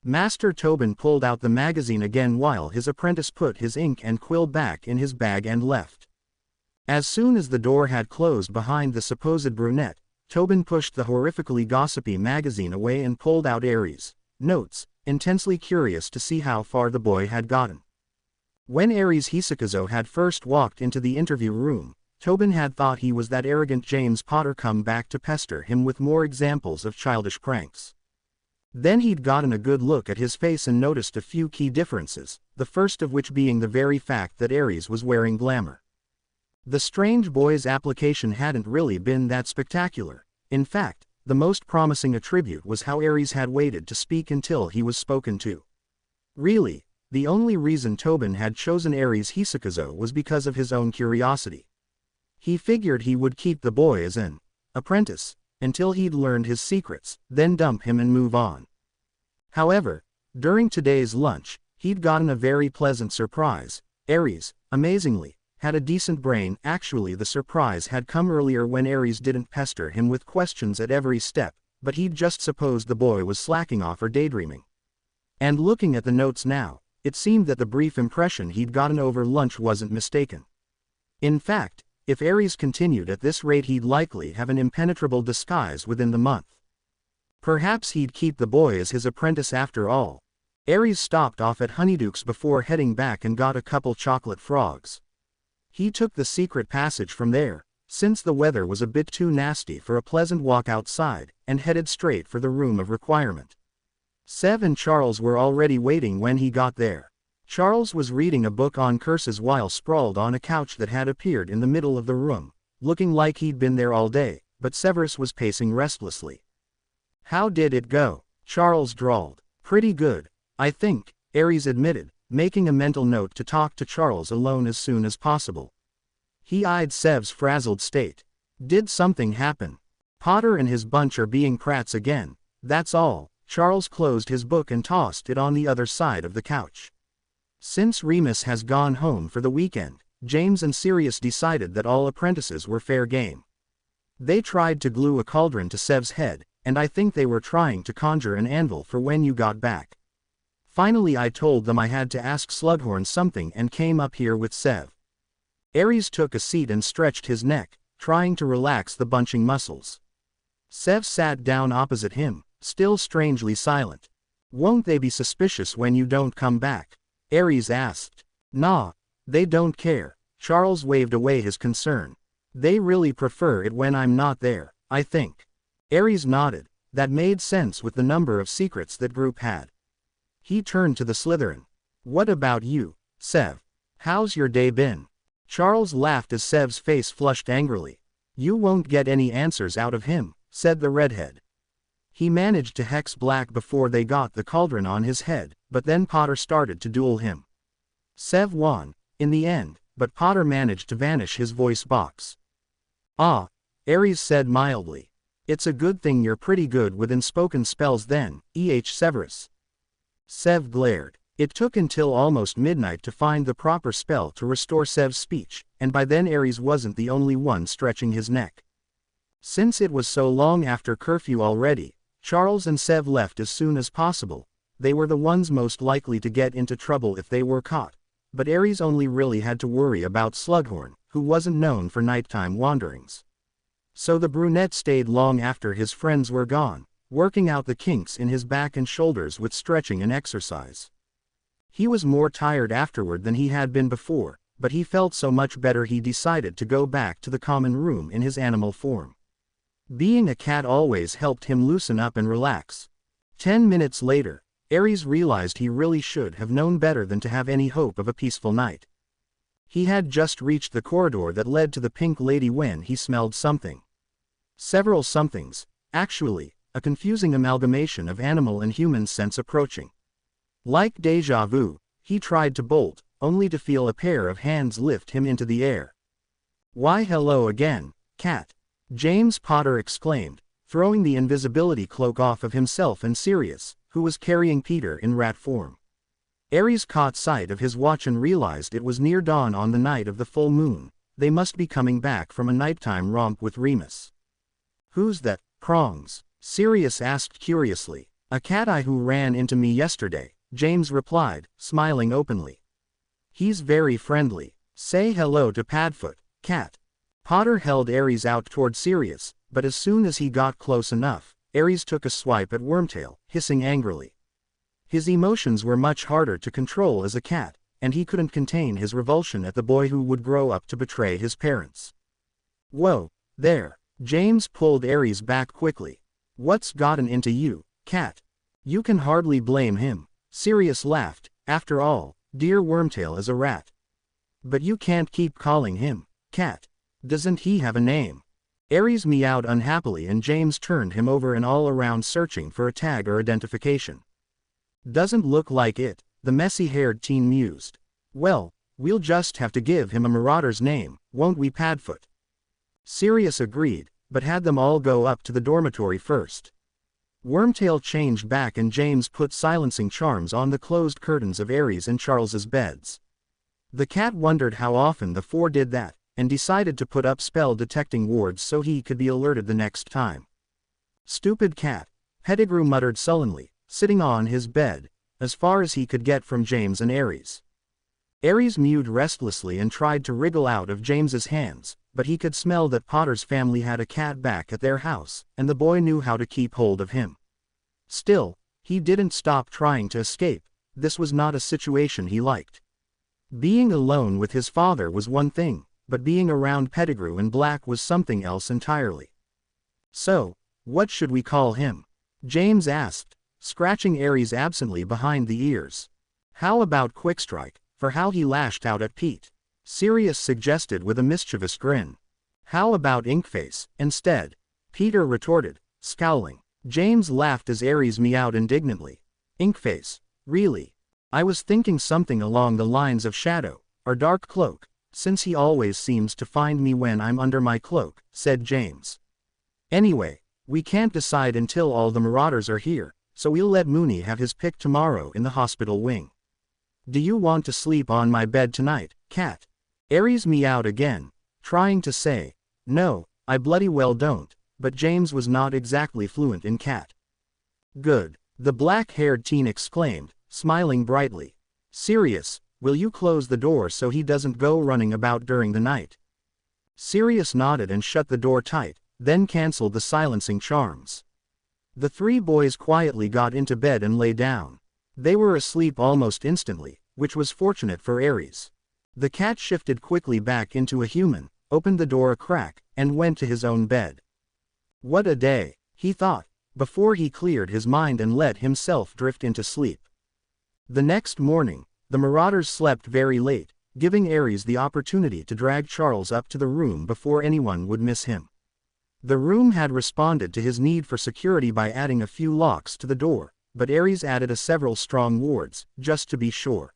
Master Tobin pulled out the magazine again while his apprentice put his ink and quill back in his bag and left. As soon as the door had closed behind the supposed brunette, Tobin pushed the horrifically gossipy magazine away and pulled out Ares' notes, intensely curious to see how far the boy had gotten. When Ares Hisakazo had first walked into the interview room, Tobin had thought he was that arrogant James Potter come back to pester him with more examples of childish pranks. Then he'd gotten a good look at his face and noticed a few key differences, the first of which being the very fact that Ares was wearing glamour. The strange boy's application hadn't really been that spectacular. In fact, the most promising attribute was how Ares had waited to speak until he was spoken to. Really, the only reason Tobin had chosen Ares Hisakazo was because of his own curiosity. He figured he would keep the boy as an apprentice until he'd learned his secrets, then dump him and move on. However, during today's lunch, he'd gotten a very pleasant surprise. Ares, amazingly, had a decent brain. Actually, the surprise had come earlier when Ares didn't pester him with questions at every step, but he'd just supposed the boy was slacking off or daydreaming. And looking at the notes now, it seemed that the brief impression he'd gotten over lunch wasn't mistaken. In fact, if Ares continued at this rate, he'd likely have an impenetrable disguise within the month. Perhaps he'd keep the boy as his apprentice after all. Ares stopped off at Honeyduke's before heading back and got a couple chocolate frogs. He took the secret passage from there, since the weather was a bit too nasty for a pleasant walk outside, and headed straight for the room of requirement. Sev and Charles were already waiting when he got there. Charles was reading a book on curses while sprawled on a couch that had appeared in the middle of the room, looking like he'd been there all day, but Severus was pacing restlessly. How did it go? Charles drawled. Pretty good, I think, Ares admitted, making a mental note to talk to Charles alone as soon as possible. He eyed Sev's frazzled state. Did something happen? Potter and his bunch are being prats again, that's all. Charles closed his book and tossed it on the other side of the couch. Since Remus has gone home for the weekend, James and Sirius decided that all apprentices were fair game. They tried to glue a cauldron to Sev's head, and I think they were trying to conjure an anvil for when you got back. Finally I told them I had to ask Slughorn something and came up here with Sev. Ares took a seat and stretched his neck, trying to relax the bunching muscles. Sev sat down opposite him, still strangely silent. Won't they be suspicious when you don't come back? Ares asked. Nah, they don't care. Charles waved away his concern. They really prefer it when I'm not there, I think. Ares nodded. That made sense with the number of secrets that group had. He turned to the Slytherin. What about you, Sev? How's your day been? Charles laughed as Sev's face flushed angrily. You won't get any answers out of him, said the redhead. He managed to hex Black before they got the cauldron on his head, but then Potter started to duel him. Sev won, in the end, but Potter managed to vanish his voice box. Ah, Ares said mildly. It's a good thing you're pretty good with unspoken spells then, Severus. Sev glared. It took until almost midnight to find the proper spell to restore Sev's speech, and by then Ares wasn't the only one stretching his neck. Since it was so long after curfew already, Charles and Sev left as soon as possible. They were the ones most likely to get into trouble if they were caught. But Ares only really had to worry about Slughorn, who wasn't known for nighttime wanderings. So the brunette stayed long after his friends were gone, working out the kinks in his back and shoulders with stretching and exercise. He was more tired afterward than he had been before, but he felt so much better he decided to go back to the common room in his animal form. Being a cat always helped him loosen up and relax. 10 minutes later, Ares realized he really should have known better than to have any hope of a peaceful night. He had just reached the corridor that led to the Pink Lady when he smelled something. Several somethings, actually, a confusing amalgamation of animal and human scents approaching. Like déjà vu, he tried to bolt, only to feel a pair of hands lift him into the air. Why hello again, cat! James Potter exclaimed, throwing the invisibility cloak off of himself and Sirius, who was carrying Peter in rat form. Ares caught sight of his watch and realized it was near dawn on the night of the full moon. They must be coming back from a nighttime romp with Remus. Who's that, Prongs? Sirius asked curiously. A cat-eye who ran into me yesterday, James replied, smiling openly. He's very friendly. Say hello to Padfoot, cat. Potter held Ares out toward Sirius, but as soon as he got close enough, Ares took a swipe at Wormtail, hissing angrily. His emotions were much harder to control as a cat, and he couldn't contain his revulsion at the boy who would grow up to betray his parents. Whoa, there. James pulled Ares back quickly. What's gotten into you, cat? You can hardly blame him. Sirius laughed. After all, dear Wormtail is a rat. But you can't keep calling him cat. Doesn't he have a name? Ares meowed unhappily and James turned him over and all around searching for a tag or identification. Doesn't look like it, the messy-haired teen mused. Well, we'll just have to give him a marauder's name, won't we, Padfoot? Sirius agreed, but had them all go up to the dormitory first. Wormtail changed back and James put silencing charms on the closed curtains of Ares and Charles's beds. The cat wondered how often the four did that, and decided to put up spell-detecting wards so he could be alerted the next time. Stupid cat, Pettigrew muttered sullenly, sitting on his bed, as far as he could get from James and Ares. Ares mewed restlessly and tried to wriggle out of James's hands, but he could smell that Potter's family had a cat back at their house, and the boy knew how to keep hold of him. Still, he didn't stop trying to escape. This was not a situation he liked. Being alone with his father was one thing, but being around Pettigrew and Black was something else entirely. So, what should we call him? James asked, scratching Ares absently behind the ears. How about Quickstrike, for how he lashed out at Pete? Sirius suggested with a mischievous grin. How about Inkface, instead? Peter retorted, scowling. James laughed as Ares meowed indignantly. Inkface, really? I was thinking something along the lines of Shadow, or Dark Cloak, since he always seems to find me when I'm under my cloak, said James. Anyway, we can't decide until all the marauders are here, so we'll let Mooney have his pick tomorrow in the hospital wing. Do you want to sleep on my bed tonight, cat? Ares meowed again, trying to say, no, I bloody well don't, but James was not exactly fluent in cat. Good, the black-haired teen exclaimed, smiling brightly. Sirius, will you close the door so he doesn't go running about during the night? Sirius nodded and shut the door tight, then canceled the silencing charms. The three boys quietly got into bed and lay down. They were asleep almost instantly, which was fortunate for Aries. The cat shifted quickly back into a human, opened the door a crack, and went to his own bed. What a day, he thought, before he cleared his mind and let himself drift into sleep. The next morning, the marauders slept very late, giving Aries the opportunity to drag Charles up to the room before anyone would miss him. The room had responded to his need for security by adding a few locks to the door, but Aries added several strong wards, just to be sure.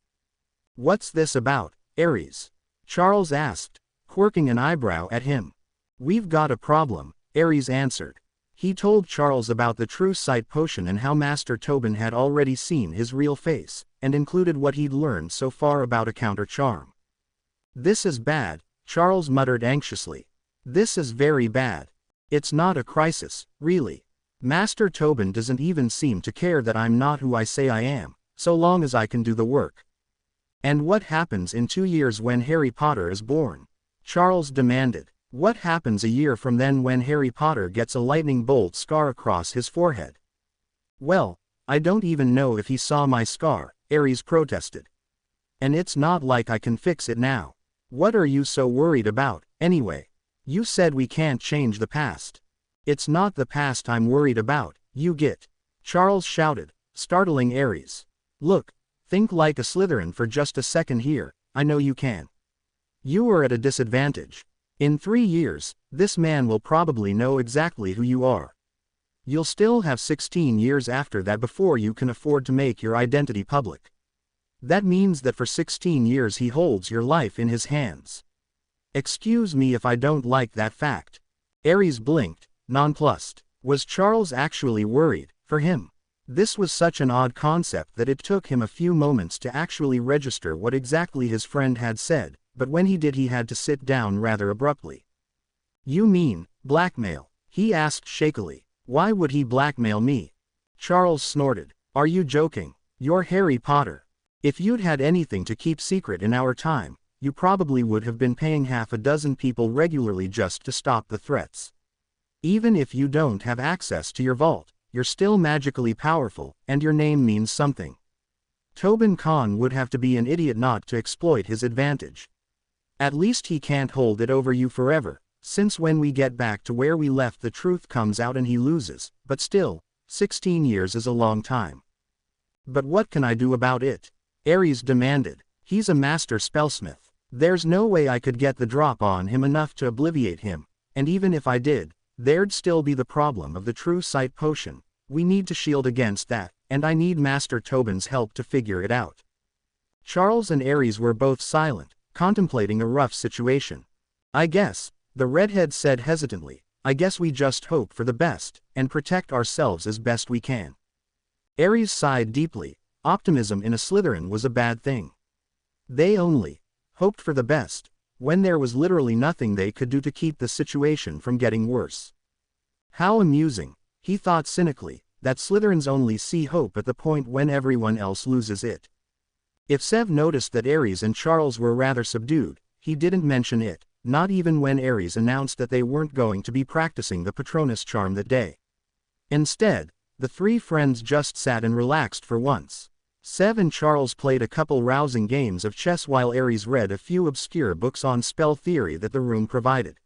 What's this about, Aries? Charles asked, quirking an eyebrow at him. We've got a problem, Aries answered. He told Charles about the true sight potion and how Master Tobin had already seen his real face, and included what he'd learned so far about a counter charm. This is bad, Charles muttered anxiously. This is very bad. It's not a crisis, really. Master Tobin doesn't even seem to care that I'm not who I say I am, so long as I can do the work. And what happens in 2 years when Harry Potter is born? Charles demanded. What happens a year from then when Harry Potter gets a lightning bolt scar across his forehead? Well, I don't even know if he saw my scar, Aries protested. And it's not like I can fix it now. What are you so worried about, anyway? You said we can't change the past. It's not the past I'm worried about, you get. Charles shouted, startling Aries. Look, think like a Slytherin for just a second here, I know you can. You are at a disadvantage. In 3 years, this man will probably know exactly who you are. You'll still have 16 years after that before you can afford to make your identity public. That means that for 16 years he holds your life in his hands. Excuse me if I don't like that fact. Aries blinked, nonplussed. Was Charles actually worried, for him? This was such an odd concept that it took him a few moments to actually register what exactly his friend had said, but when he did he had to sit down rather abruptly. You mean, blackmail? He asked shakily. Why would he blackmail me? Charles snorted. Are you joking? You're Harry Potter. If you'd had anything to keep secret in our time, you probably would have been paying half a dozen people regularly just to stop the threats. Even if you don't have access to your vault, you're still magically powerful, and your name means something. Tobin Khan would have to be an idiot not to exploit his advantage. At least he can't hold it over you forever, since when we get back to where we left the truth comes out and he loses, but still, 16 years is a long time. But what can I do about it? Aries demanded. He's a master spellsmith. There's no way I could get the drop on him enough to obliviate him, and even if I did, there'd still be the problem of the true sight potion. We need to shield against that, and I need Master Tobin's help to figure it out. Charles and Aries were both silent, contemplating a rough situation. I guess, the redhead said hesitantly, I guess we just hope for the best, and protect ourselves as best we can. Aries sighed deeply. Optimism in a Slytherin was a bad thing. They only hoped for the best, when there was literally nothing they could do to keep the situation from getting worse. How amusing, he thought cynically, that Slytherins only see hope at the point when everyone else loses it. If Sev noticed that Aries and Charles were rather subdued, he didn't mention it, not even when Aries announced that they weren't going to be practicing the Patronus charm that day. Instead, the three friends just sat and relaxed for once. Sev and Charles played a couple rousing games of chess while Aries read a few obscure books on spell theory that the room provided.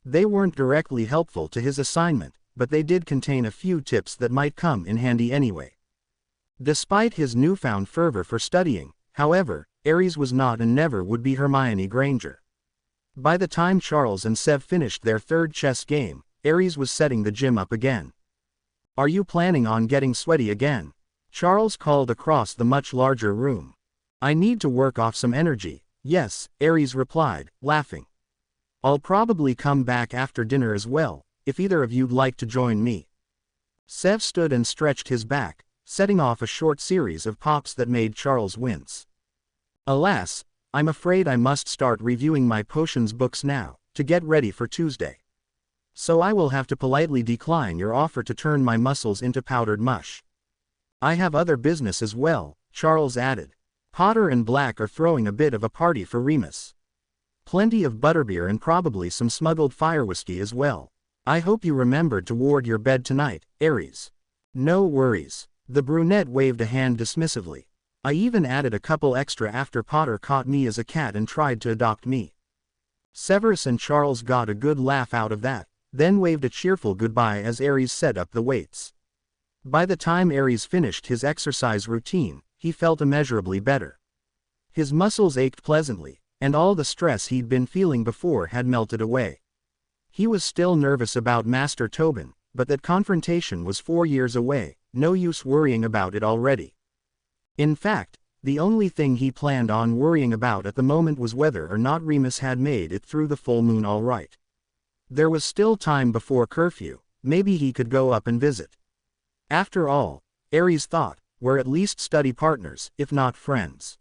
They weren't directly helpful to his assignment, but they did contain a few tips that might come in handy anyway. Despite his newfound fervor for studying, however, Aries was not and never would be Hermione Granger. By the time Charles and Sev finished their third chess game, Aries was setting the gym up again. Are you planning on getting sweaty again? Charles called across the much larger room. I need to work off some energy. Yes, Aries replied, laughing. I'll probably come back after dinner as well, if either of you'd like to join me. Sev stood and stretched his back, setting off a short series of pops that made Charles wince. Alas, I'm afraid I must start reviewing my potions books now, to get ready for Tuesday. So I will have to politely decline your offer to turn my muscles into powdered mush. I have other business as well, Charles added. Potter and Black are throwing a bit of a party for Remus. Plenty of butterbeer and probably some smuggled fire whiskey as well. I hope you remembered to ward your bed tonight, Aries. No worries. The brunette waved a hand dismissively. I even added a couple extra after Potter caught me as a cat and tried to adopt me. Severus and Charles got a good laugh out of that, then waved a cheerful goodbye as Aries set up the weights. By the time Aries finished his exercise routine, he felt immeasurably better. His muscles ached pleasantly, and all the stress he'd been feeling before had melted away. He was still nervous about Master Tobin, but that confrontation was 4 years away, no use worrying about it already. In fact, the only thing he planned on worrying about at the moment was whether or not Remus had made it through the full moon all right. There was still time before curfew, maybe he could go up and visit. After all, Aries thought, we're at least study partners, if not friends.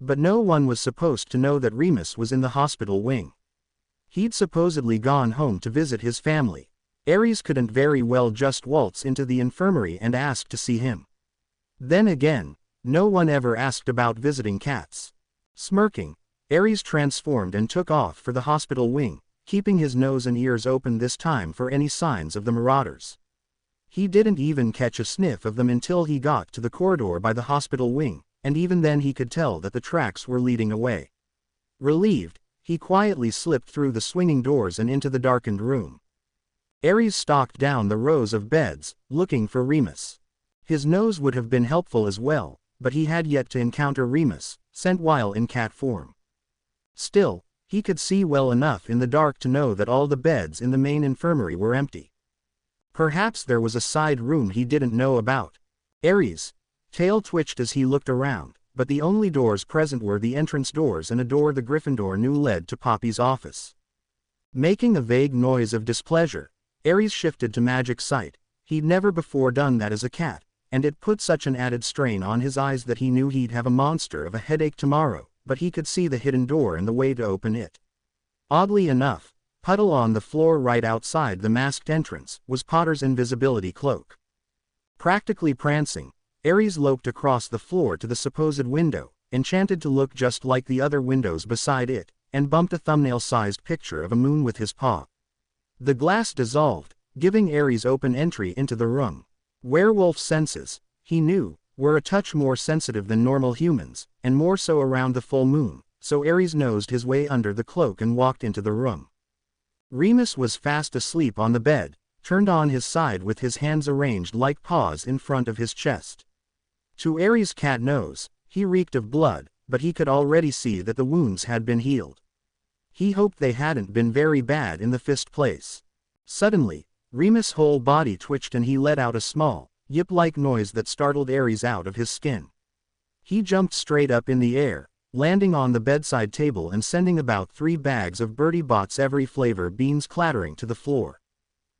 But no one was supposed to know that Remus was in the hospital wing. He'd supposedly gone home to visit his family. Aries couldn't very well just waltz into the infirmary and ask to see him. Then again, no one ever asked about visiting cats. Smirking, Aries transformed and took off for the hospital wing, keeping his nose and ears open this time for any signs of the marauders. He didn't even catch a sniff of them until he got to the corridor by the hospital wing, and even then he could tell that the tracks were leading away. Relieved, he quietly slipped through the swinging doors and into the darkened room. Aries stalked down the rows of beds, looking for Remus. His nose would have been helpful as well, but he had yet to encounter Remus, sent while in cat form. Still, he could see well enough in the dark to know that all the beds in the main infirmary were empty. Perhaps there was a side room he didn't know about. Aries' tail twitched as he looked around, but the only doors present were the entrance doors and a door the Gryffindor knew led to Poppy's office. Making a vague noise of displeasure, Aries shifted to magic sight. He'd never before done that as a cat, and it put such an added strain on his eyes that he knew he'd have a monster of a headache tomorrow, but he could see the hidden door and the way to open it. Oddly enough, puddle on the floor right outside the masked entrance was Potter's invisibility cloak. Practically prancing, Aries loped across the floor to the supposed window, enchanted to look just like the other windows beside it, and bumped a thumbnail-sized picture of a moon with his paw. The glass dissolved, giving Aries open entry into the room. Werewolf senses, he knew, were a touch more sensitive than normal humans, and more so around the full moon, so Aries nosed his way under the cloak and walked into the room. Remus was fast asleep on the bed, turned on his side with his hands arranged like paws in front of his chest. To Aries' cat nose, he reeked of blood, but he could already see that the wounds had been healed. He hoped they hadn't been very bad in the fist place. Suddenly, Remus' whole body twitched and he let out a small, yip-like noise that startled Aries out of his skin. He jumped straight up in the air, landing on the bedside table and sending about 3 bags of Bertie Bott's every flavor beans clattering to the floor.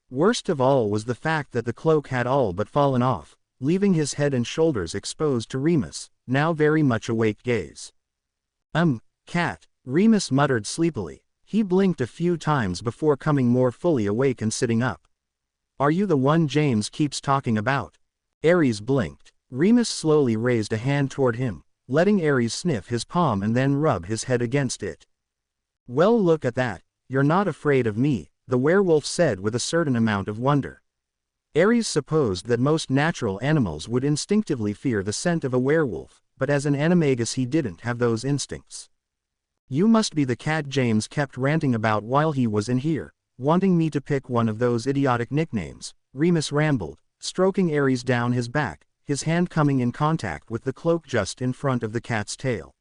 Worst of all was the fact that the cloak had all but fallen off, leaving his head and shoulders exposed to Remus' now very much awake gaze. Cat, Remus muttered sleepily. He blinked a few times before coming more fully awake and sitting up. Are you the one James keeps talking about? Aries blinked. Remus slowly raised a hand toward him, letting Aries sniff his palm and then rub his head against it. Well, look at that, you're not afraid of me, the werewolf said with a certain amount of wonder. Aries supposed that most natural animals would instinctively fear the scent of a werewolf, but as an animagus he didn't have those instincts. You must be the cat James kept ranting about while he was in here, wanting me to pick one of those idiotic nicknames, Remus rambled, stroking Aries down his back, his hand coming in contact with the cloak just in front of the cat's tail.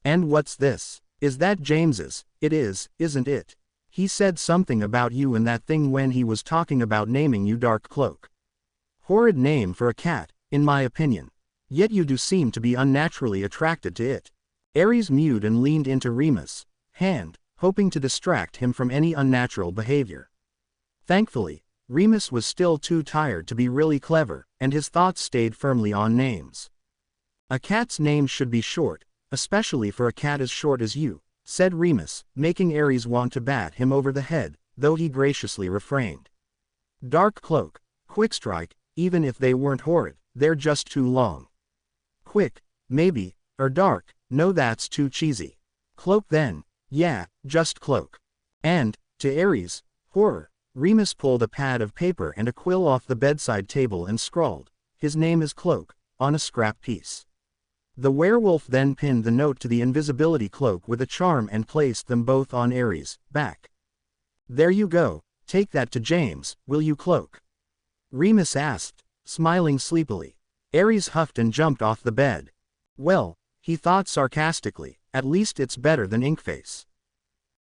And what's this? Is that James's? It is, isn't it? He said something about you and that thing when he was talking about naming you Dark Cloak. Horrid name for a cat, in my opinion. Yet you do seem to be unnaturally attracted to it. Aries mewed and leaned into Remus' hand, hoping to distract him from any unnatural behavior. Thankfully, Remus was still too tired to be really clever, and his thoughts stayed firmly on names. A cat's name should be short, especially for a cat as short as you, said Remus, making Aries want to bat him over the head, though he graciously refrained. Dark Cloak, Quickstrike, even if they weren't horrid, they're just too long. Quick, Maybe. Or dark. No, that's too cheesy. Cloak then. Yeah, just cloak. And, to Ares, horror. Remus pulled a pad of paper and a quill off the bedside table and scrawled, "His name is Cloak," on a scrap piece. The werewolf then pinned the note to the invisibility cloak with a charm and placed them both on Ares' back. "There you go, take that to James, will you, Cloak?" Remus asked, smiling sleepily. Ares huffed and jumped off the bed. Well, he thought sarcastically, at least it's better than Inkface.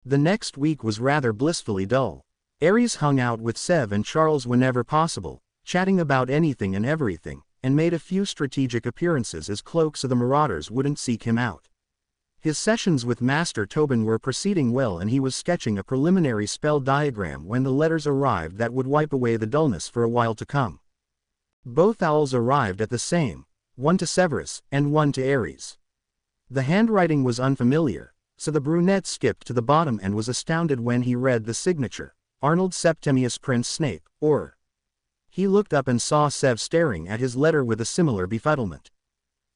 The next week was rather blissfully dull. Ares hung out with Sev and Charles whenever possible, chatting about anything and everything, and made a few strategic appearances as Cloak so the Marauders wouldn't seek him out. His sessions with Master Tobin were proceeding well and he was sketching a preliminary spell diagram when the letters arrived that would wipe away the dullness for a while to come. Both owls arrived at the same, one to Severus, and one to Ares. The handwriting was unfamiliar, so the brunette skipped to the bottom and was astounded when he read the signature, Arnold Septimius Prince Snape, or. He looked up and saw Sev staring at his letter with a similar befuddlement.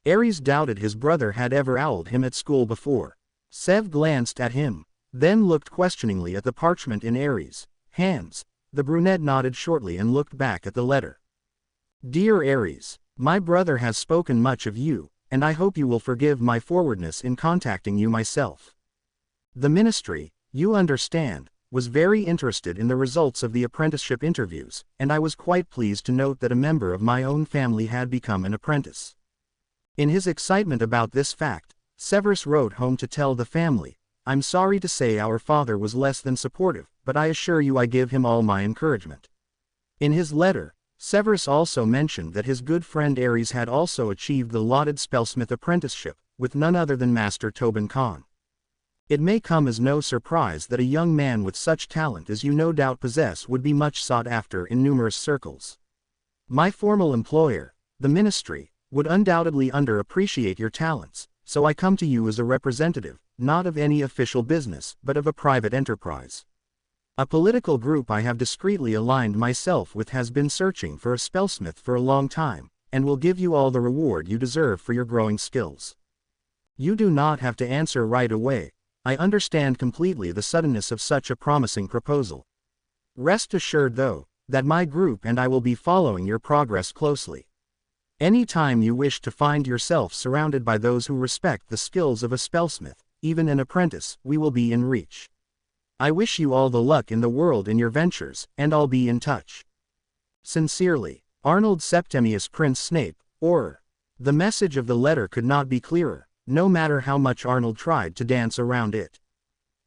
Ares doubted his brother had ever owled him at school before. Sev glanced at him, then looked questioningly at the parchment in Ares' hands. The brunette nodded shortly and looked back at the letter. "Dear Ares, my brother has spoken much of you, and I hope you will forgive my forwardness in contacting you myself. The ministry, you understand, was very interested in the results of the apprenticeship interviews, and I was quite pleased to note that a member of my own family had become an apprentice." In his excitement about this fact, Severus wrote home to tell the family, "I'm sorry to say our father was less than supportive, but I assure you I give him all my encouragement." In his letter, Severus also mentioned that his good friend Ares had also achieved the lauded spellsmith apprenticeship, with none other than Master Tobin Khan. It may come as no surprise that a young man with such talent as you no doubt possess would be much sought after in numerous circles. My formal employer, the ministry, would undoubtedly underappreciate your talents, so I come to you as a representative, not of any official business, but of a private enterprise. A political group I have discreetly aligned myself with has been searching for a spellsmith for a long time, and will give you all the reward you deserve for your growing skills. You do not have to answer right away. I understand completely the suddenness of such a promising proposal. Rest assured though, that my group and I will be following your progress closely. Any time you wish to find yourself surrounded by those who respect the skills of a spellsmith, even an apprentice, we will be in reach. I wish you all the luck in the world in your ventures, and I'll be in touch. Sincerely, Arnold Septimius Prince Snape, or. The message of the letter could not be clearer, no matter how much Arnold tried to dance around it.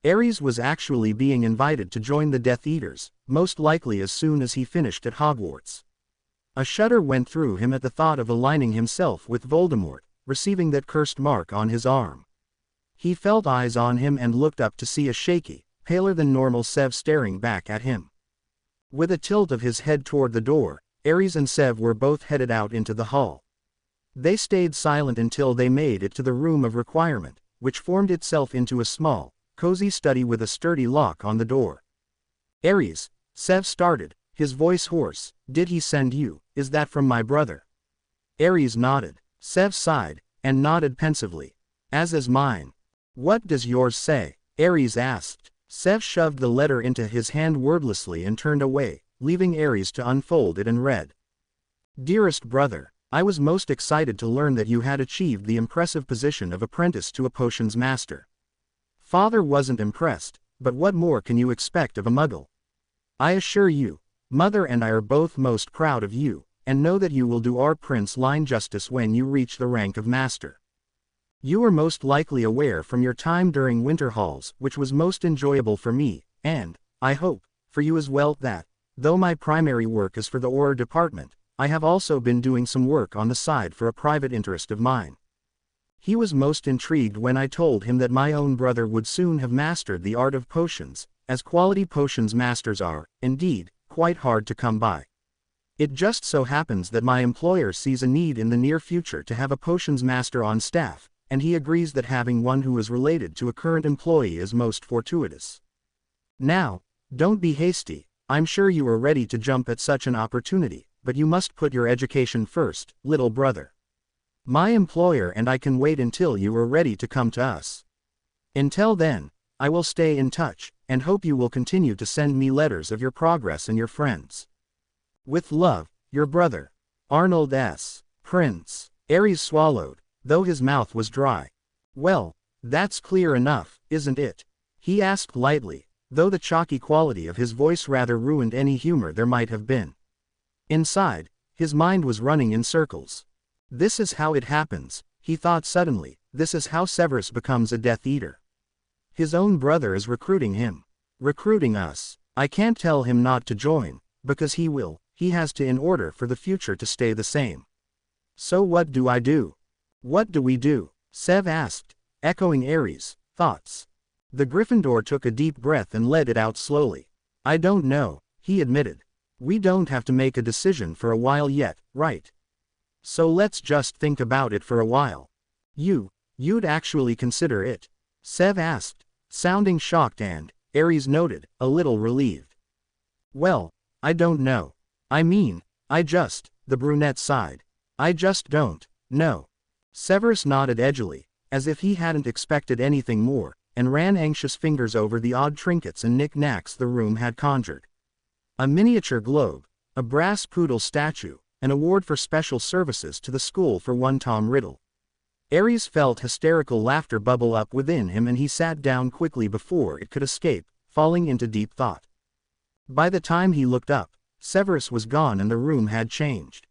Ares was actually being invited to join the Death Eaters, most likely as soon as he finished at Hogwarts. A shudder went through him at the thought of aligning himself with Voldemort, receiving that cursed mark on his arm. He felt eyes on him and looked up to see a shaky, paler than normal Sev staring back at him. With a tilt of his head toward the door, Ares and Sev were both headed out into the hall. They stayed silent until they made it to the room of requirement, which formed itself into a small, cozy study with a sturdy lock on the door. "Ares," Sev started, his voice hoarse, "did he send you? Is that from my brother?" Ares nodded. Sev sighed, and nodded pensively. "As is mine." "What does yours say?" Ares asked. Sev shoved the letter into his hand wordlessly and turned away, leaving Ares to unfold it and read. "Dearest brother, I was most excited to learn that you had achieved the impressive position of apprentice to a potions master. Father wasn't impressed, but what more can you expect of a muggle? I assure you, Mother and I are both most proud of you, and know that you will do our prince line justice when you reach the rank of master. You are most likely aware from your time during winter halls, which was most enjoyable for me, and, I hope, for you as well, that, though my primary work is for the Auror department, I have also been doing some work on the side for a private interest of mine." He was most intrigued when I told him that my own brother would soon have mastered the art of potions, as quality potions masters are, indeed, quite hard to come by. It just so happens that my employer sees a need in the near future to have a potions master on staff, and he agrees that having one who is related to a current employee is most fortuitous. Now, don't be hasty, I'm sure you are ready to jump at such an opportunity, but you must put your education first, little brother. My employer and I can wait until you are ready to come to us. Until then, I will stay in touch, and hope you will continue to send me letters of your progress and your friends. With love, your brother, Arnold S. Prince. Aries swallowed, though his mouth was dry. Well, that's clear enough, isn't it? He asked lightly, though the chalky quality of his voice rather ruined any humor there might have been. Inside, his mind was running in circles. This is how it happens, he thought suddenly, this is how Severus becomes a Death Eater. His own brother is recruiting him. Recruiting us. I can't tell him not to join, because he will, he has to in order for the future to stay the same. So what do I do? What do we do? Sev asked, echoing Ares' thoughts. The Gryffindor took a deep breath and let it out slowly. I don't know, he admitted. We don't have to make a decision for a while yet, right? So let's just think about it for a while. You'd actually consider it? Sev asked, sounding shocked and, Ares noted, a little relieved. Well, I don't know. I mean, the brunette sighed. I just don't know. Severus nodded edgily, as if he hadn't expected anything more, and ran anxious fingers over the odd trinkets and knick-knacks the room had conjured. A miniature globe, a brass poodle statue, an award for special services to the school for one Tom Riddle. Ares felt hysterical laughter bubble up within him and he sat down quickly before it could escape, falling into deep thought. By the time he looked up, Severus was gone and the room had changed.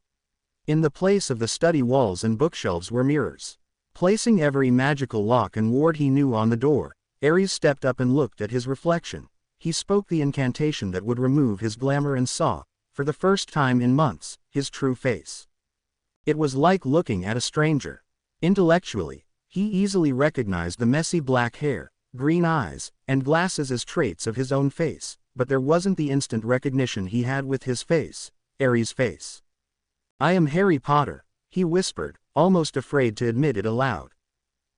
In the place of the study walls and bookshelves were mirrors. Placing every magical lock and ward he knew on the door, Ares stepped up and looked at his reflection. He spoke the incantation that would remove his glamour and saw, for the first time in months, his true face. It was like looking at a stranger. Intellectually, he easily recognized the messy black hair, green eyes, and glasses as traits of his own face, but there wasn't the instant recognition he had with his face, Ares' face. I am Harry Potter, he whispered, almost afraid to admit it aloud.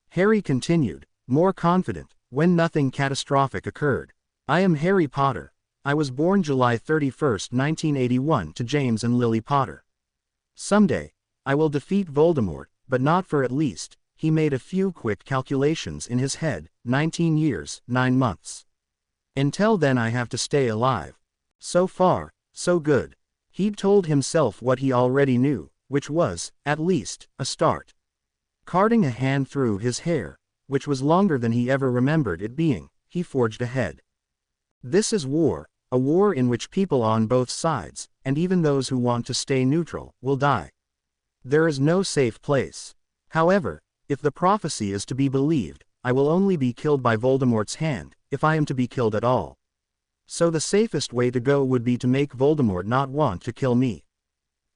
Harry continued, more confident, when nothing catastrophic occurred. I am Harry Potter. I was born July 31, 1981 to James and Lily Potter. Someday, I will defeat Voldemort, but not for at least, he made a few quick calculations in his head, 19 years, 9 months. Until then I have to stay alive. So far, so good. He'd told himself what he already knew, which was, at least, a start. Carding a hand through his hair, which was longer than he ever remembered it being, he forged ahead. This is war, a war in which people on both sides, and even those who want to stay neutral, will die. There is no safe place. However, if the prophecy is to be believed, I will only be killed by Voldemort's hand, if I am to be killed at all. So the safest way to go would be to make Voldemort not want to kill me.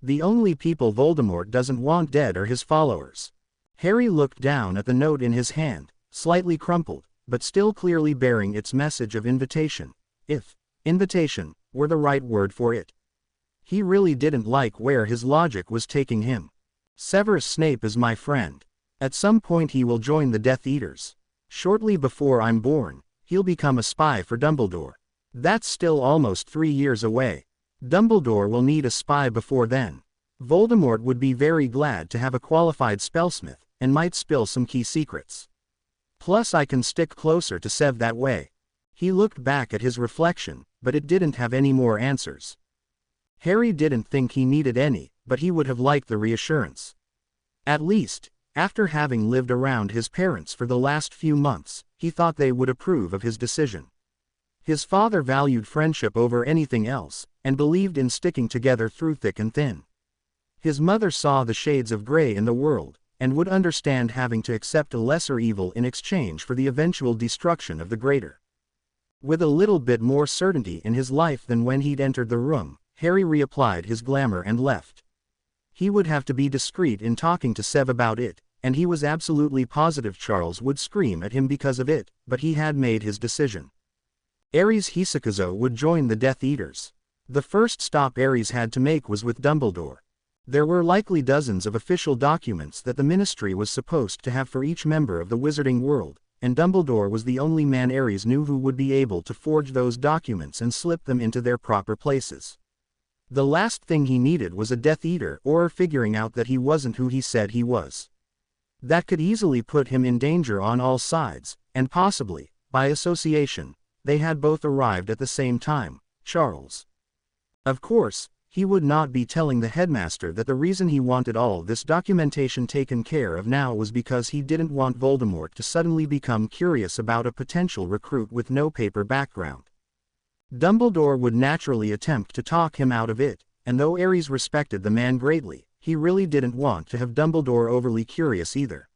The only people Voldemort doesn't want dead are his followers. Harry looked down at the note in his hand, slightly crumpled, but still clearly bearing its message of invitation, if invitation were the right word for it. He really didn't like where his logic was taking him. Severus Snape is my friend. At some point he will join the Death Eaters. Shortly before I'm born, he'll become a spy for Dumbledore. That's still almost 3 years away. Dumbledore will need a spy before then. Voldemort would be very glad to have a qualified spellsmith, and might spill some key secrets. Plus I can stick closer to Sev that way. He looked back at his reflection, but it didn't have any more answers. Harry didn't think he needed any, but he would have liked the reassurance. At least, after having lived around his parents for the last few months, he thought they would approve of his decision. His father valued friendship over anything else, and believed in sticking together through thick and thin. His mother saw the shades of gray in the world, and would understand having to accept a lesser evil in exchange for the eventual destruction of the greater. With a little bit more certainty in his life than when he'd entered the room, Harry reapplied his glamour and left. He would have to be discreet in talking to Sev about it, and he was absolutely positive Charles would scream at him because of it, but he had made his decision. Ares Hisakazo would join the Death Eaters. The first stop Ares had to make was with Dumbledore. There were likely dozens of official documents that the Ministry was supposed to have for each member of the Wizarding world, and Dumbledore was the only man Ares knew who would be able to forge those documents and slip them into their proper places. The last thing he needed was a Death Eater or figuring out that he wasn't who he said he was. That could easily put him in danger on all sides, and possibly, by association, they had both arrived at the same time, Charles. Of course, he would not be telling the headmaster that the reason he wanted all this documentation taken care of now was because he didn't want Voldemort to suddenly become curious about a potential recruit with no paper background. Dumbledore would naturally attempt to talk him out of it, and though Ares respected the man greatly, he really didn't want to have Dumbledore overly curious either.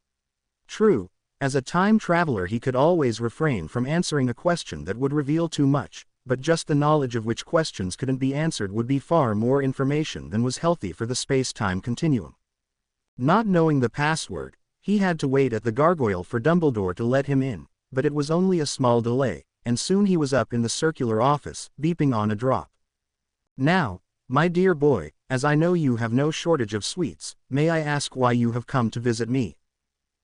True, as a time traveler he could always refrain from answering a question that would reveal too much, but just the knowledge of which questions couldn't be answered would be far more information than was healthy for the space-time continuum. Not knowing the password, he had to wait at the gargoyle for Dumbledore to let him in, but it was only a small delay, and soon he was up in the circular office, beeping on a drop. "Now, my dear boy, as I know you have no shortage of sweets, may I ask why you have come to visit me?"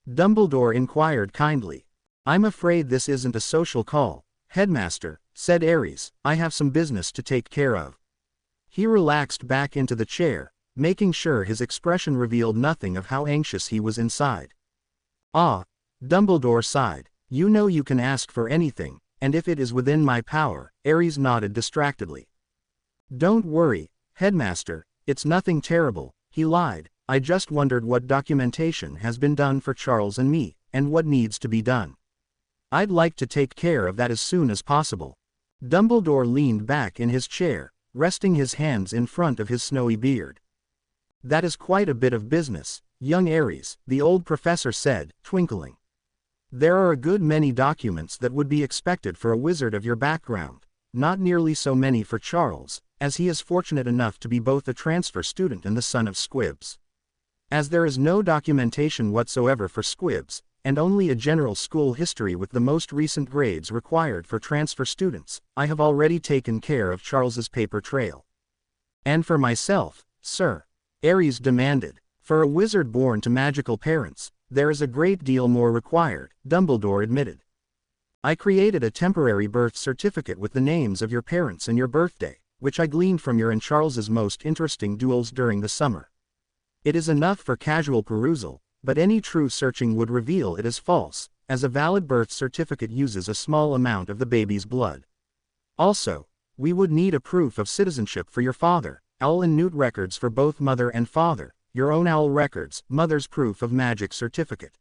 Dumbledore inquired kindly. "I'm afraid this isn't a social call, Headmaster," said Ares. "I have some business to take care of." He relaxed back into the chair, making sure his expression revealed nothing of how anxious he was inside. "Ah," Dumbledore sighed, "you know you can ask for anything, and if it is within my power," Ares nodded distractedly. "Don't worry, Headmaster, it's nothing terrible," he lied. "I just wondered what documentation has been done for Charles and me, and what needs to be done. I'd like to take care of that as soon as possible." Dumbledore leaned back in his chair, resting his hands in front of his snowy beard. "That is quite a bit of business, young Ares," the old professor said, twinkling. "There are a good many documents that would be expected for a wizard of your background, not nearly so many for Charles, as he is fortunate enough to be both a transfer student and the son of Squibs. As there is no documentation whatsoever for Squibs, and only a general school history with the most recent grades required for transfer students, I have already taken care of Charles's paper trail." "And for myself, sir?" Ares demanded. "For a wizard born to magical parents, there is a great deal more required," Dumbledore admitted. "I created a temporary birth certificate with the names of your parents and your birthday, which I gleaned from your and Charles's most interesting duels during the summer. It is enough for casual perusal, but any true searching would reveal it as false, as a valid birth certificate uses a small amount of the baby's blood. Also, we would need a proof of citizenship for your father, owl and newt records for both mother and father, your own owl records, mother's proof of magic certificate."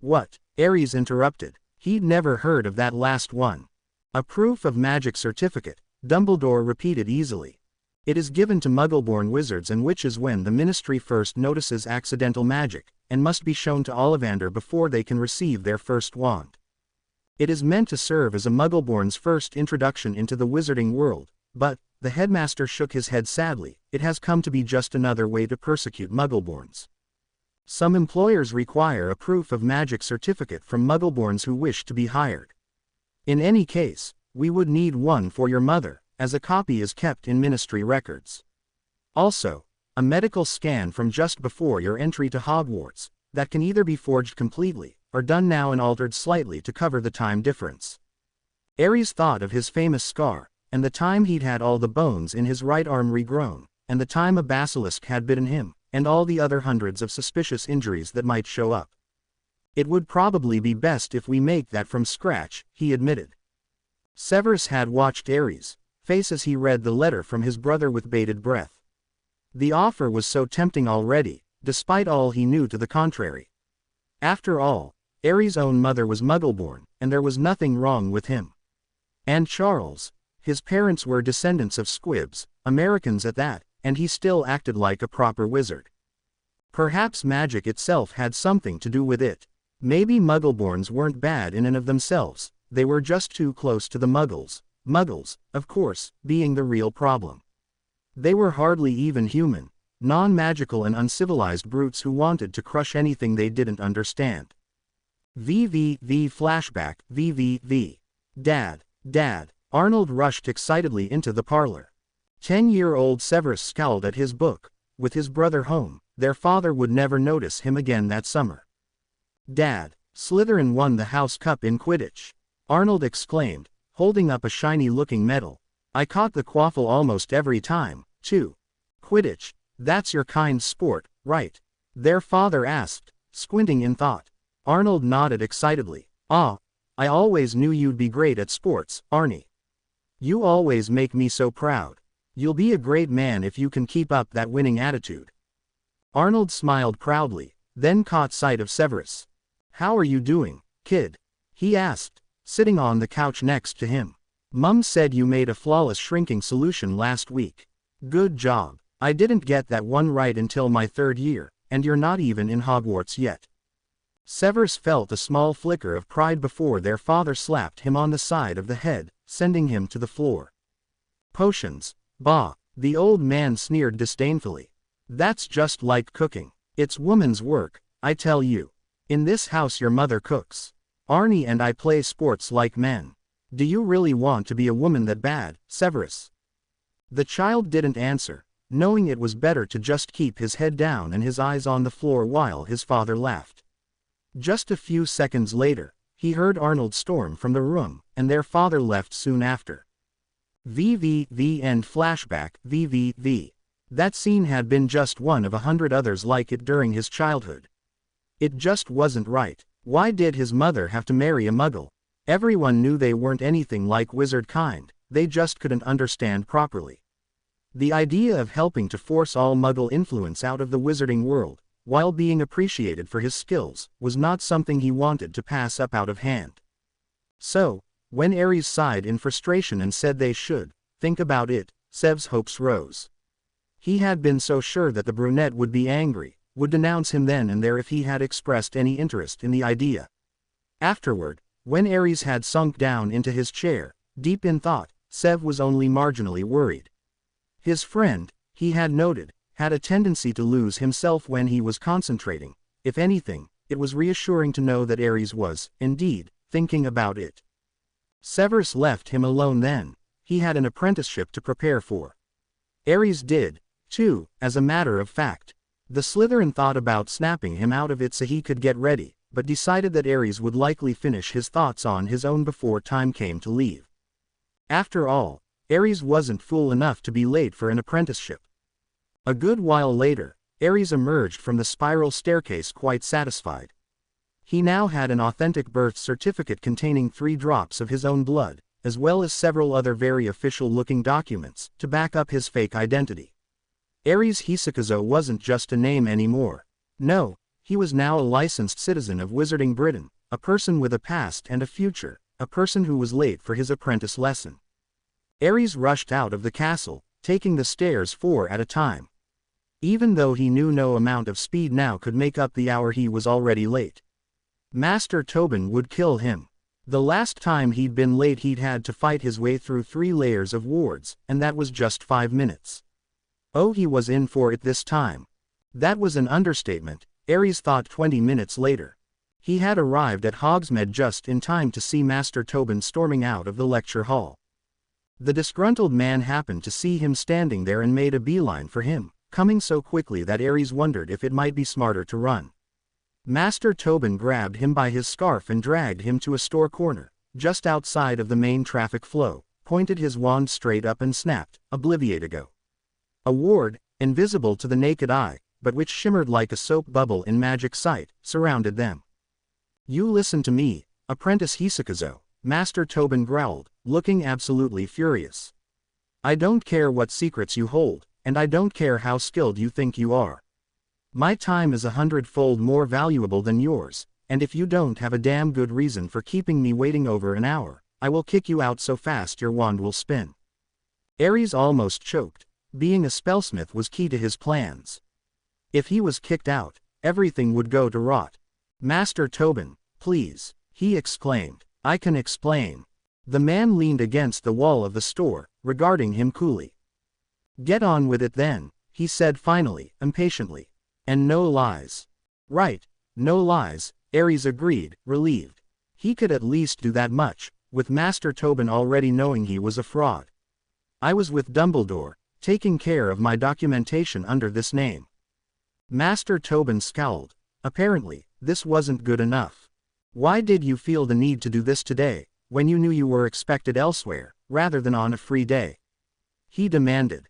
"What?" Ares interrupted. He'd never heard of that last one. "A proof of magic certificate," Dumbledore repeated easily. "It is given to Muggle-born wizards and witches when the Ministry first notices accidental magic, and must be shown to Ollivander before they can receive their first wand. It is meant to serve as a Muggle-born's first introduction into the wizarding world, but," the headmaster shook his head sadly, "it has come to be just another way to persecute Muggle-borns. Some employers require a proof of magic certificate from Muggle-borns who wish to be hired. In any case, we would need one for your mother, as a copy is kept in Ministry records. Also, a medical scan from just before your entry to Hogwarts, that can either be forged completely, or done now and altered slightly to cover the time difference." Ares thought of his famous scar, and the time he'd had all the bones in his right arm regrown, and the time a basilisk had bitten him, and all the other hundreds of suspicious injuries that might show up. "It would probably be best if we make that from scratch," he admitted. Severus had watched Ares' face as he read the letter from his brother with bated breath. The offer was so tempting already, despite all he knew to the contrary. After all, Ares' own mother was Muggle-born, and there was nothing wrong with him. And Charles, his parents were descendants of Squibs, Americans at that, and he still acted like a proper wizard. Perhaps magic itself had something to do with it. Maybe Muggle-borns weren't bad in and of themselves, they were just too close to the Muggles, Muggles, of course, being the real problem. They were hardly even human, non-magical and uncivilized brutes who wanted to crush anything they didn't understand. VVV flashback, VVV. Dad, Dad. Arnold rushed excitedly into the parlor. 10-year-old Severus scowled at his book. With his brother home, their father would never notice him again that summer. "Dad, Slytherin won the House Cup in Quidditch," Arnold exclaimed, holding up a shiny-looking medal. "I caught the quaffle almost every time, 2. Quidditch. That's your kind sport, right? Their father asked, squinting in thought. Arnold nodded excitedly. Ah, I always knew you'd be great at sports, Arnie. You always make me so proud. You'll be a great man if you can keep up that winning attitude. Arnold smiled proudly, then caught sight of Severus. How are you doing, kid? He asked, sitting on the couch next to him. Mum said you made a flawless shrinking solution last week. Good job. I didn't get that one right until my 3rd year, and you're not even in Hogwarts yet. Severus felt a small flicker of pride before their father slapped him on the side of the head, sending him to the floor. Potions. Bah, the old man sneered disdainfully. That's just like cooking. It's woman's work, I tell you. In this house your mother cooks. Arnie and I play sports like men. Do you really want to be a woman that bad, Severus? The child didn't answer, knowing it was better to just keep his head down and his eyes on the floor while his father laughed. Just a few seconds later, he heard Arnold storm from the room, and their father left soon after. The end flashback. The. That scene had been just one of 100 others like it during his childhood. It just wasn't right. Why did his mother have to marry a muggle? Everyone knew they weren't anything like wizard kind, they just couldn't understand properly. The idea of helping to force all muggle influence out of the wizarding world, while being appreciated for his skills, was not something he wanted to pass up out of hand. So, when Ares sighed in frustration and said they should think about it, Sev's hopes rose. He had been so sure that the brunette would be angry, would denounce him then and there if he had expressed any interest in the idea. Afterward, when Ares had sunk down into his chair, deep in thought, Sev was only marginally worried. His friend, he had noted, had a tendency to lose himself when he was concentrating. If anything, it was reassuring to know that Ares was, indeed, thinking about it. Severus left him alone then. He had an apprenticeship to prepare for. Ares did, too, as a matter of fact. The Slytherin thought about snapping him out of it so he could get ready, but decided that Ares would likely finish his thoughts on his own before time came to leave. After all, Ares wasn't fool enough to be late for an apprenticeship. A good while later, Ares emerged from the spiral staircase quite satisfied. He now had an authentic birth certificate containing 3 drops of his own blood, as well as several other very official-looking documents, to back up his fake identity. Ares Hisakazo wasn't just a name anymore. No, he was now a licensed citizen of Wizarding Britain, a person with a past and a future, a person who was late for his apprentice lesson. Ares rushed out of the castle, taking the stairs 4 at a time. Even though he knew no amount of speed now could make up the hour he was already late. Master Tobin would kill him. The last time he'd been late he'd had to fight his way through 3 layers of wards, and that was just 5 minutes. Oh, he was in for it this time. That was an understatement, Ares thought 20 minutes later. He had arrived at Hogsmeade just in time to see Master Tobin storming out of the lecture hall. The disgruntled man happened to see him standing there and made a beeline for him, coming so quickly that Ares wondered if it might be smarter to run. Master Tobin grabbed him by his scarf and dragged him to a store corner, just outside of the main traffic flow, pointed his wand straight up and snapped, "Obliviate-go." A ward, invisible to the naked eye, but which shimmered like a soap bubble in magic sight, surrounded them. "You listen to me, Apprentice Hisakazo," Master Tobin growled, looking absolutely furious. "I don't care what secrets you hold, and I don't care how skilled you think you are. My time is 100-fold more valuable than yours, and if you don't have a damn good reason for keeping me waiting over an hour, I will kick you out so fast your wand will spin." Ares almost choked. Being a spellsmith was key to his plans. If he was kicked out, everything would go to rot. "Master Tobin, please," he exclaimed. "I can explain." The man leaned against the wall of the store, regarding him coolly. "Get on with it then," he said finally, impatiently. "And no lies." "Right, no lies," Ares agreed, relieved. He could at least do that much, with Master Tobin already knowing he was a fraud. "I was with Dumbledore, taking care of my documentation under this name." Master Tobin scowled. Apparently, this wasn't good enough. "Why did you feel the need to do this today, when you knew you were expected elsewhere, rather than on a free day?" he demanded.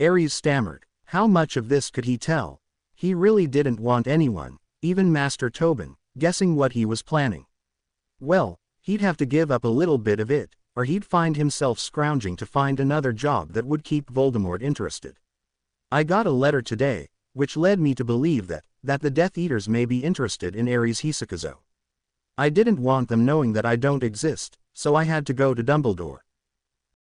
Aries stammered. How much of this could he tell? He really didn't want anyone, even Master Tobin, guessing what he was planning. Well, he'd have to give up a little bit of it, or he'd find himself scrounging to find another job that would keep Voldemort interested. I got a letter today, which led me to believe that the Death Eaters may be interested in Ares Hisakazo. I didn't want them knowing that I don't exist, so I had to go to Dumbledore.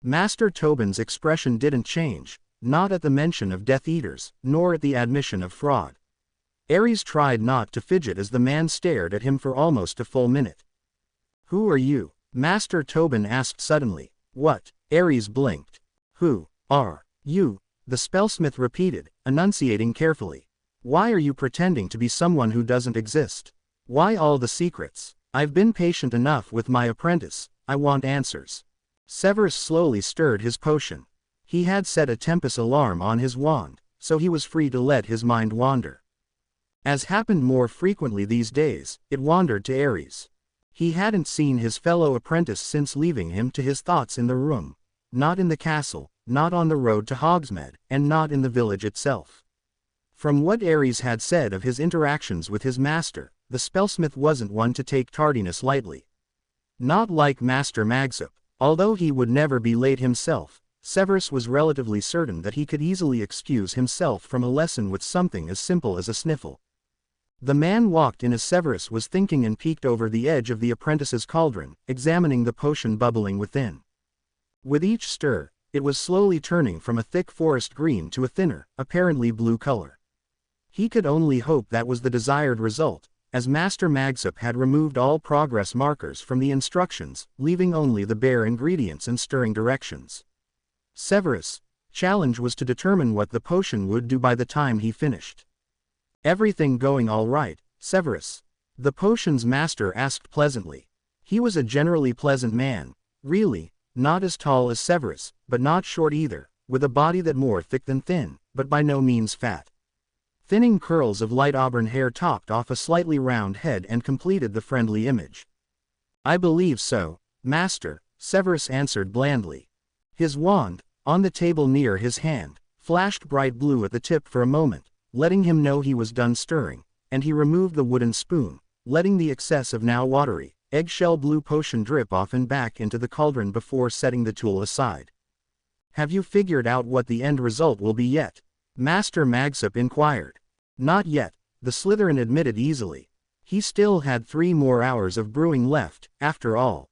Master Tobin's expression didn't change, not at the mention of Death Eaters, nor at the admission of fraud. Ares tried not to fidget as the man stared at him for almost a full minute. Who are you? Master Tobin asked suddenly. What? Ares blinked. Who are you? The spellsmith repeated, enunciating carefully. Why are you pretending to be someone who doesn't exist? Why all the secrets? I've been patient enough with my apprentice, I want answers. Severus slowly stirred his potion. He had set a Tempest alarm on his wand, so he was free to let his mind wander. As happened more frequently these days, it wandered to Ares. He hadn't seen his fellow apprentice since leaving him to his thoughts in the room. Not in the castle, not on the road to Hogsmeade, and not in the village itself. From what Ares had said of his interactions with his master, the spellsmith wasn't one to take tardiness lightly. Not like Master Magsup, although he would never be late himself, Severus was relatively certain that he could easily excuse himself from a lesson with something as simple as a sniffle. The man walked in as Severus was thinking and peeked over the edge of the apprentice's cauldron, examining the potion bubbling within. With each stir, it was slowly turning from a thick forest green to a thinner, apparently blue color. He could only hope that was the desired result, as Master Magsup had removed all progress markers from the instructions, leaving only the bare ingredients and stirring directions. Severus' challenge was to determine what the potion would do by the time he finished. Everything going all right, Severus? The potion's master asked pleasantly. He was a generally pleasant man, really, not as tall as Severus, but not short either, with a body that more thick than thin, but by no means fat. Thinning curls of light auburn hair topped off a slightly round head and completed the friendly image. I believe so, master, Severus answered blandly. His wand, on the table near his hand, flashed bright blue at the tip for a moment, letting him know he was done stirring, and he removed the wooden spoon, letting the excess of now watery, eggshell blue potion drip off and back into the cauldron before setting the tool aside. Have you figured out what the end result will be yet? Master Magsup inquired. Not yet, the Slytherin admitted easily. He still had 3 more hours of brewing left, after all.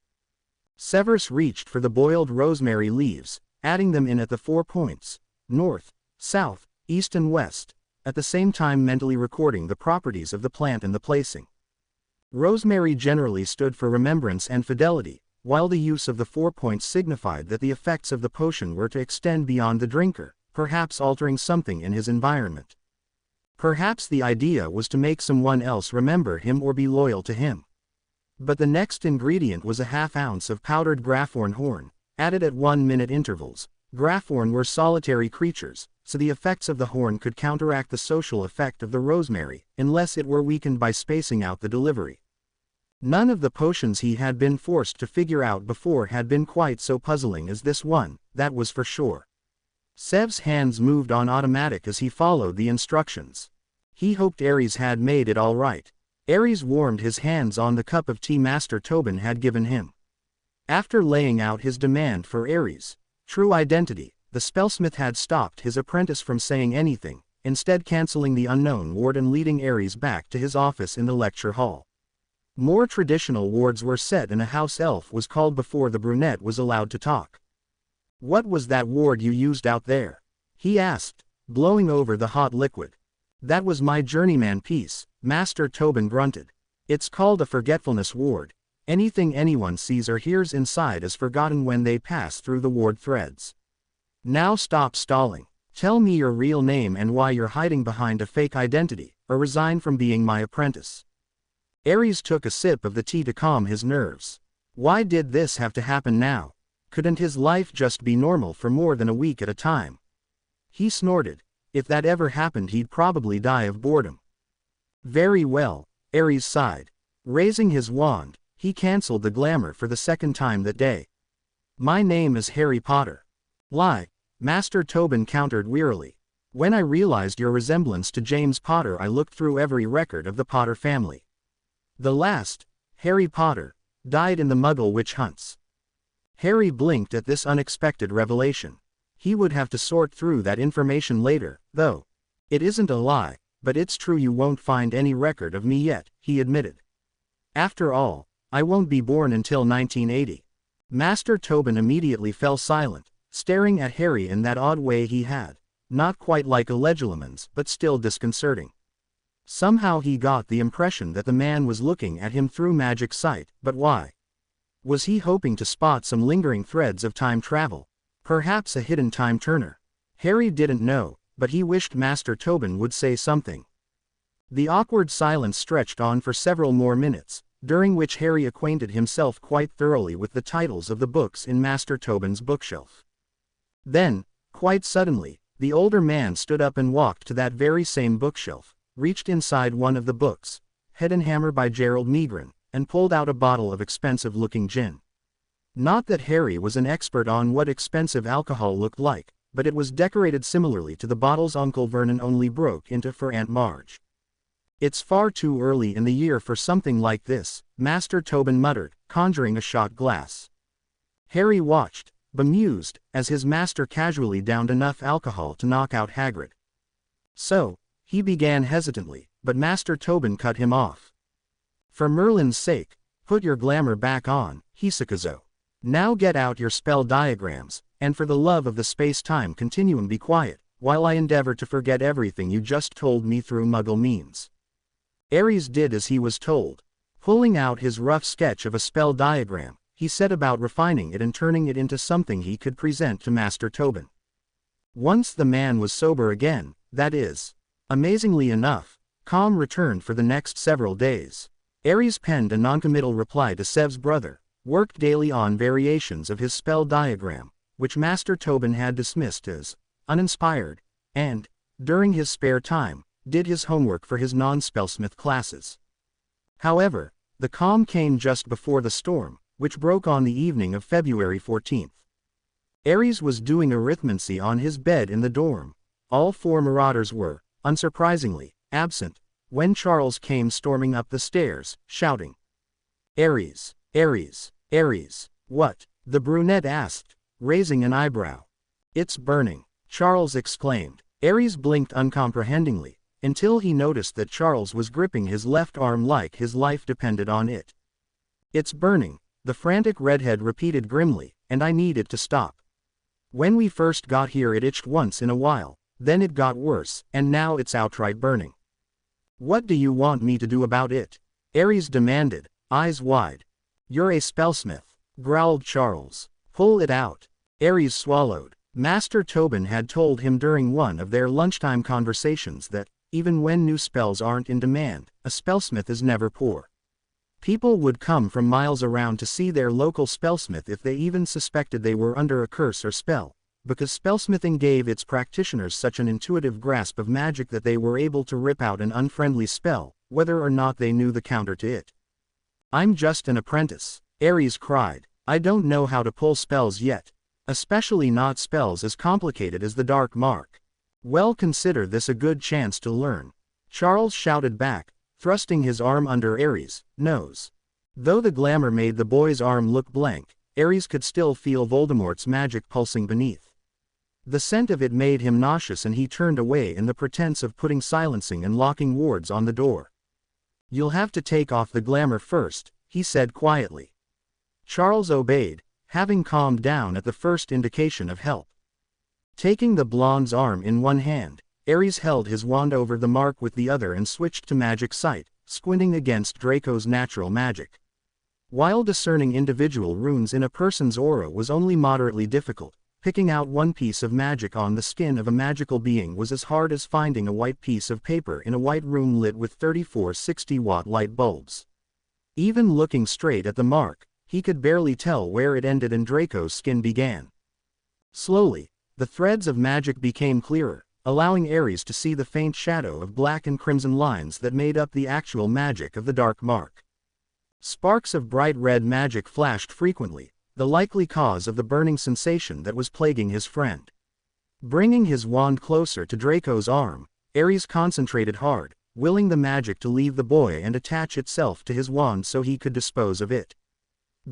Severus reached for the boiled rosemary leaves, adding them in at the 4 points, north, south, east and west, at the same time mentally recording the properties of the plant and the placing. Rosemary generally stood for remembrance and fidelity, while the use of the 4 points signified that the effects of the potion were to extend beyond the drinker, perhaps altering something in his environment. Perhaps the idea was to make someone else remember him or be loyal to him. But the next ingredient was a ½ ounce of powdered grafhorn horn, added at 1-minute intervals. Grafhorn were solitary creatures, so the effects of the horn could counteract the social effect of the rosemary, unless it were weakened by spacing out the delivery. None of the potions he had been forced to figure out before had been quite so puzzling as this one, that was for sure. Sev's hands moved on automatic as he followed the instructions. He hoped Ares had made it all right. Ares warmed his hands on the cup of tea Master Tobin had given him. After laying out his demand for Ares' true identity, the spellsmith had stopped his apprentice from saying anything, instead canceling the unknown ward and leading Ares back to his office in the lecture hall. More traditional wards were set and a house elf was called before the brunette was allowed to talk. What was that ward you used out there? He asked, blowing over the hot liquid. That was my journeyman piece, Master Tobin grunted. It's called a forgetfulness ward. Anything anyone sees or hears inside is forgotten when they pass through the ward threads. Now stop stalling. Tell me your real name and why you're hiding behind a fake identity, or resign from being my apprentice. Ares took a sip of the tea to calm his nerves. Why did this have to happen now? Couldn't his life just be normal for more than a week at a time? He snorted. If that ever happened he'd probably die of boredom. Very well, Ares sighed. Raising his wand, he cancelled the glamour for the second time that day. My name is Harry Potter. Lie. Master Tobin countered wearily. When I realized your resemblance to James Potter, I looked through every record of the Potter family. The last, Harry Potter, died in the Muggle witch hunts. Harry blinked at this unexpected revelation. He would have to sort through that information later, though. It isn't a lie, but it's true, you won't find any record of me yet, he admitted. After all, I won't be born until 1980. Master Tobin immediately fell silent, staring at Harry in that odd way he had, not quite like a Legilimens, but still disconcerting. Somehow he got the impression that the man was looking at him through magic sight, but why? Was he hoping to spot some lingering threads of time travel? Perhaps a hidden time turner? Harry didn't know, but he wished Master Tobin would say something. The awkward silence stretched on for several more minutes, during which Harry acquainted himself quite thoroughly with the titles of the books in Master Tobin's bookshelf. Then, quite suddenly, the older man stood up and walked to that very same bookshelf, reached inside one of the books, Head and Hammer by Gerald Meagran, and pulled out a bottle of expensive-looking gin. Not that Harry was an expert on what expensive alcohol looked like, but it was decorated similarly to the bottles Uncle Vernon only broke into for Aunt Marge. It's far too early in the year for something like this, Master Tobin muttered, conjuring a shot glass. Harry watched, bemused, as his master casually downed enough alcohol to knock out Hagrid. So, he began hesitantly, but Master Tobin cut him off. For Merlin's sake, put your glamour back on, Hisakazo. Now get out your spell diagrams, and for the love of the space-time continuum be quiet, while I endeavor to forget everything you just told me through Muggle means. Ares did as he was told. Pulling out his rough sketch of a spell diagram, he set about refining it and turning it into something he could present to Master Tobin. Once the man was sober again, that is. Amazingly enough, calm returned for the next several days. Ares penned a noncommittal reply to Sev's brother, worked daily on variations of his spell diagram, which Master Tobin had dismissed as uninspired, and, during his spare time, did his homework for his non-spellsmith classes. However, the calm came just before the storm, which broke on the evening of February 14th. Ares was doing arithmancy on his bed in the dorm. All four marauders were, unsurprisingly, absent, when Charles came storming up the stairs, shouting, "Ares, Ares, Ares, what?" the brunette asked, raising an eyebrow. "It's burning," Charles exclaimed. Ares blinked uncomprehendingly, until he noticed that Charles was gripping his left arm like his life depended on it. "It's burning," the frantic redhead repeated grimly, "and I need it to stop. When we first got here it itched once in a while, then it got worse, and now it's outright burning." "What do you want me to do about it?" Ares demanded, eyes wide. "You're a spellsmith," growled Charles. "Pull it out." Ares swallowed. Master Tobin had told him during one of their lunchtime conversations that, even when new spells aren't in demand, a spellsmith is never poor. People would come from miles around to see their local spellsmith if they even suspected they were under a curse or spell, because spellsmithing gave its practitioners such an intuitive grasp of magic that they were able to rip out an unfriendly spell, whether or not they knew the counter to it. "I'm just an apprentice," Ares cried. "I don't know how to pull spells yet. Especially not spells as complicated as the Dark Mark." "Well, consider this a good chance to learn," Charles shouted back, thrusting his arm under Ares' nose. Though the glamour made the boy's arm look blank, Ares could still feel Voldemort's magic pulsing beneath. The scent of it made him nauseous and he turned away in the pretense of putting silencing and locking wards on the door. "You'll have to take off the glamour first," he said quietly. Charles obeyed, having calmed down at the first indication of help. Taking the blonde's arm in one hand, Ares held his wand over the mark with the other and switched to magic sight, squinting against Draco's natural magic. While discerning individual runes in a person's aura was only moderately difficult, picking out one piece of magic on the skin of a magical being was as hard as finding a white piece of paper in a white room lit with 34 60-watt light bulbs. Even looking straight at the mark, he could barely tell where it ended and Draco's skin began. Slowly, the threads of magic became clearer, allowing Ares to see the faint shadow of black and crimson lines that made up the actual magic of the Dark Mark. Sparks of bright red magic flashed frequently, the likely cause of the burning sensation that was plaguing his friend. Bringing his wand closer to Draco's arm, Ares concentrated hard, willing the magic to leave the boy and attach itself to his wand so he could dispose of it.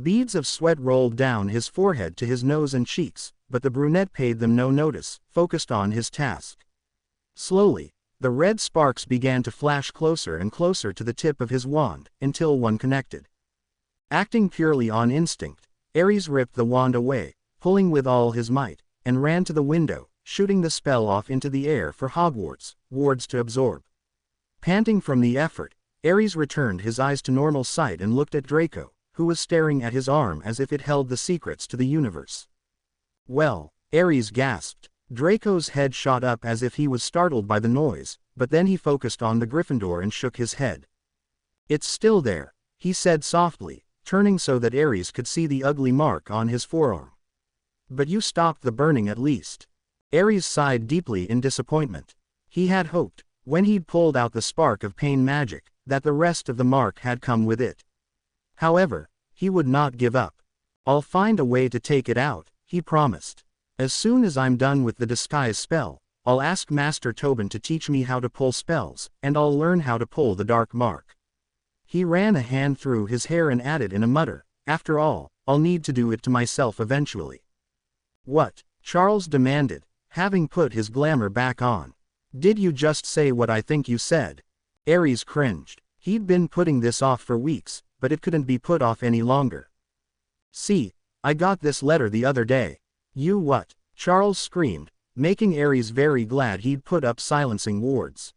Beads of sweat rolled down his forehead to his nose and cheeks, but the brunette paid them no notice, focused on his task. Slowly, the red sparks began to flash closer and closer to the tip of his wand, until one connected. Acting purely on instinct, Ares ripped the wand away, pulling with all his might, and ran to the window, shooting the spell off into the air for Hogwarts wards to absorb. Panting from the effort, Ares returned his eyes to normal sight and looked at Draco, who was staring at his arm as if it held the secrets to the universe. Well, Ares gasped. Draco's head shot up as if he was startled by the noise, but then he focused on the Gryffindor and shook his head. "It's still there," he said softly, turning so that Ares could see the ugly mark on his forearm. "But you stopped the burning at least." Ares sighed deeply in disappointment. He had hoped, when he'd pulled out the spark of pain magic, that the rest of the mark had come with it. However, he would not give up. "I'll find a way to take it out," he promised. "As soon as I'm done with the disguise spell, I'll ask Master Tobin to teach me how to pull spells, and I'll learn how to pull the dark mark." He ran a hand through his hair and added in a mutter, "After all, I'll need to do it to myself eventually." "What?" Charles demanded, having put his glamour back on. "Did you just say what I think you said?" Ares cringed. He'd been putting this off for weeks, but it couldn't be put off any longer. "See, I got this letter the other day." "You what?" Charles screamed, making Ares very glad he'd put up silencing wards.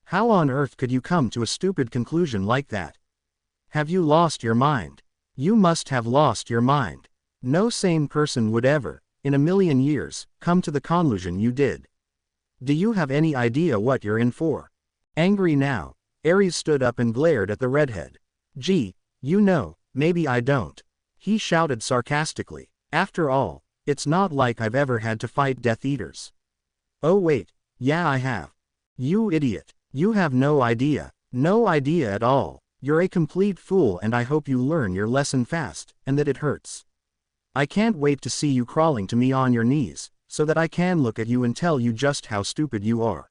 "How on earth could you come to a stupid conclusion like that? Have you lost your mind? You must have lost your mind. No sane person would ever, in a million years, come to the conclusion you did. Do you have any idea what you're in for?" Angry now, Ares stood up and glared at the redhead. "Gee, you know, maybe I don't," he shouted sarcastically. "After all, it's not like I've ever had to fight Death Eaters." "Oh wait, yeah I have." "You idiot, you have no idea at all. You're a complete fool and I hope you learn your lesson fast, and that it hurts. I can't wait to see you crawling to me on your knees, so that I can look at you and tell you just how stupid you are."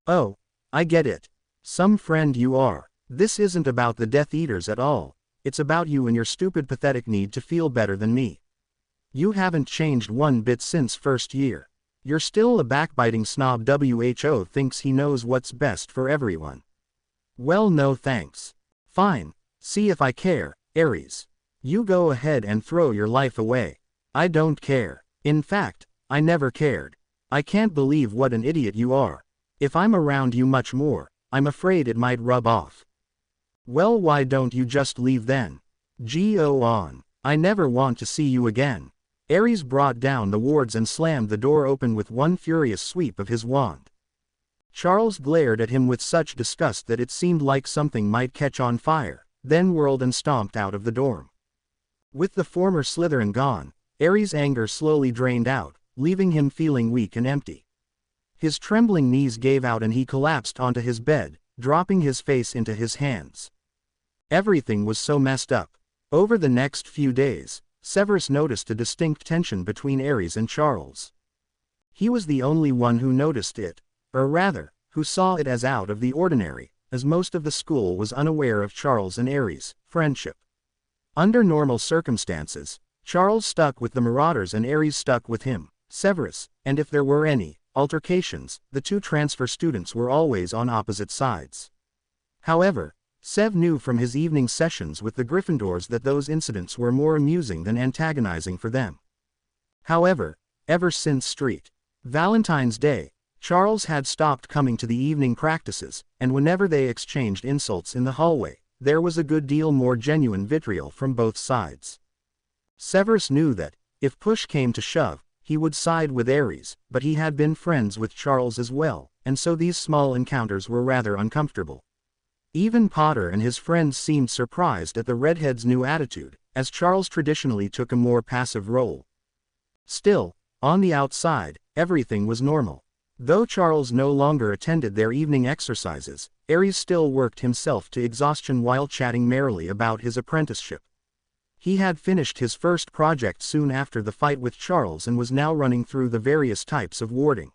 "Oh, I get it. Some friend you are. This isn't about the Death Eaters at all, it's about you and your stupid pathetic need to feel better than me. You haven't changed one bit since first year. You're still a backbiting snob who thinks he knows what's best for everyone." "Well no thanks." "Fine, see if I care, Ares. You go ahead and throw your life away. I don't care. In fact, I never cared. I can't believe what an idiot you are. If I'm around you much more, I'm afraid it might rub off." "Well why don't you just leave then? Go on. I never want to see you again." Ares brought down the wards and slammed the door open with one furious sweep of his wand. Charles glared at him with such disgust that it seemed like something might catch on fire, then whirled and stomped out of the dorm. With the former Slytherin gone, Ares' anger slowly drained out, leaving him feeling weak and empty. His trembling knees gave out and he collapsed onto his bed, dropping his face into his hands. Everything was so messed up. Over the next few days, Severus noticed a distinct tension between Ares and Charles. He was the only one who noticed it, or rather, who saw it as out of the ordinary, as most of the school was unaware of Charles and Ares' friendship. Under normal circumstances, Charles stuck with the Marauders and Ares stuck with him, Severus, and if there were any altercations, the two transfer students were always on opposite sides. However, Sev knew from his evening sessions with the Gryffindors that those incidents were more amusing than antagonizing for them. However, ever since St. Valentine's Day, Charles had stopped coming to the evening practices, and whenever they exchanged insults in the hallway, there was a good deal more genuine vitriol from both sides. Severus knew that, if push came to shove, he would side with Ares, but he had been friends with Charles as well, and so these small encounters were rather uncomfortable. Even Potter and his friends seemed surprised at the redhead's new attitude, as Charles traditionally took a more passive role. Still, on the outside, everything was normal. Though Charles no longer attended their evening exercises, Ares still worked himself to exhaustion while chatting merrily about his apprenticeship. He had finished his first project soon after the fight with Charles and was now running through the various types of warding.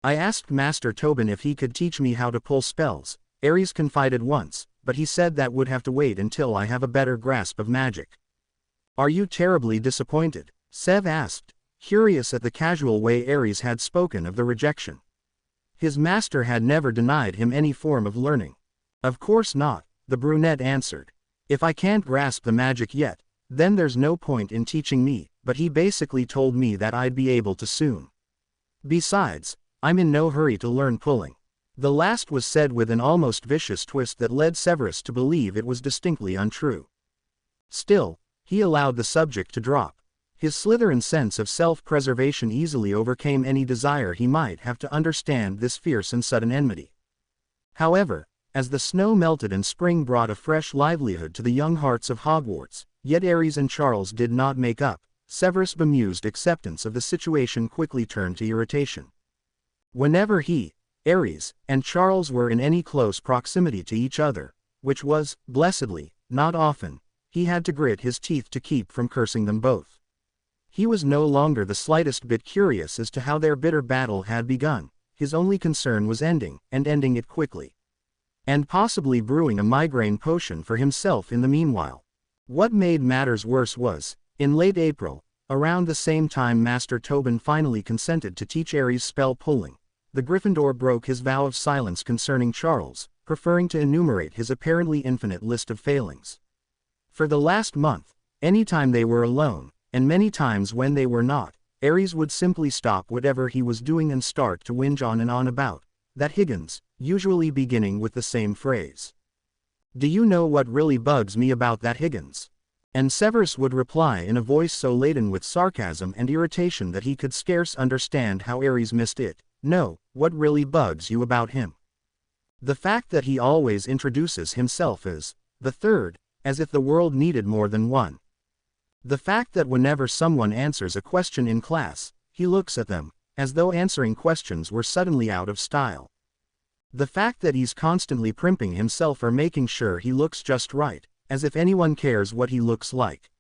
I asked Master Tobin if he could teach me how to pull spells, Ares confided once, but he said that would have to wait until I have a better grasp of magic. Are you terribly disappointed? Sev asked, curious at the casual way Ares had spoken of the rejection. His master had never denied him any form of learning. Of course not, the brunette answered. If I can't grasp the magic yet, then there's no point in teaching me, but he basically told me that I'd be able to soon. Besides, I'm in no hurry to learn pulling. The last was said with an almost vicious twist that led Severus to believe it was distinctly untrue. Still, he allowed the subject to drop. His Slytherin sense of self-preservation easily overcame any desire he might have to understand this fierce and sudden enmity. However, as the snow melted and spring brought a fresh livelihood to the young hearts of Hogwarts, yet Ares and Charles did not make up, Severus' bemused acceptance of the situation quickly turned to irritation. Whenever he, Ares, and Charles were in any close proximity to each other, which was, blessedly, not often, he had to grit his teeth to keep from cursing them both. He was no longer the slightest bit curious as to how their bitter battle had begun, his only concern was ending it quickly. And possibly brewing a migraine potion for himself in the meanwhile. What made matters worse was, in late April, around the same time Master Tobin finally consented to teach Ares spell pulling, the Gryffindor broke his vow of silence concerning Charles, preferring to enumerate his apparently infinite list of failings. For the last month, any time they were alone, and many times when they were not, Ares would simply stop whatever he was doing and start to whinge on and on about that Higgins, usually beginning with the same phrase. Do you know what really bugs me about that Higgins? And Severus would reply in a voice so laden with sarcasm and irritation that he could scarce understand how Ares missed it. No, what really bugs you about him? The fact that he always introduces himself as the third, as if the world needed more than one. The fact that whenever someone answers a question in class, he looks at them, as though answering questions were suddenly out of style. The fact that he's constantly primping himself or making sure he looks just right, as if anyone cares what he looks like.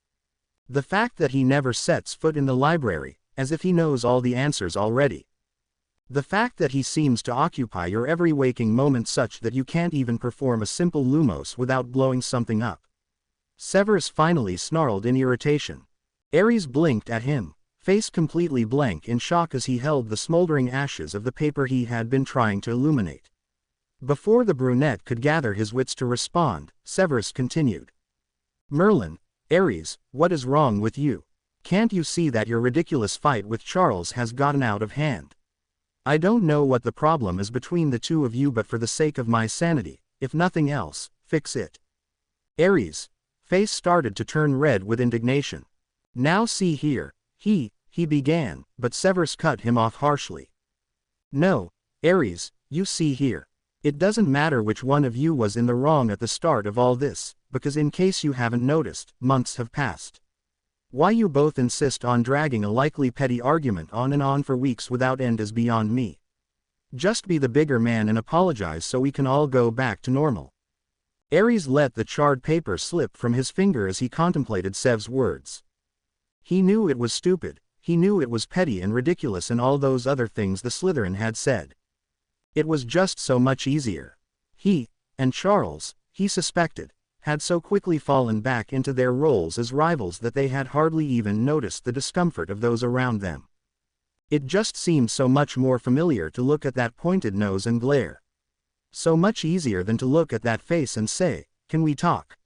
The fact that he never sets foot in the library, as if he knows all the answers already. The fact that he seems to occupy your every waking moment such that you can't even perform a simple lumos without blowing something up. Severus finally snarled in irritation. Ares blinked at him, face completely blank in shock as he held the smoldering ashes of the paper he had been trying to illuminate. Before the brunette could gather his wits to respond, Severus continued. Merlin, Ares, what is wrong with you? Can't you see that your ridiculous fight with Charles has gotten out of hand? I don't know what the problem is between the two of you, but for the sake of my sanity, if nothing else, fix it. Ares' face started to turn red with indignation. Now see here, he began, but Severus cut him off harshly. No, Ares, you see here. It doesn't matter which one of you was in the wrong at the start of all this, because in case you haven't noticed, months have passed. Why you both insist on dragging a likely petty argument on and on for weeks without end is beyond me. Just be the bigger man and apologize so we can all go back to normal. Ares let the charred paper slip from his finger as he contemplated Sev's words. He knew it was stupid, he knew it was petty and ridiculous and all those other things the Slytherin had said. It was just so much easier. He, and Charles, he suspected, had so quickly fallen back into their roles as rivals that they had hardly even noticed the discomfort of those around them. It just seemed so much more familiar to look at that pointed nose and glare. So much easier than to look at that face and say, "Can we talk?"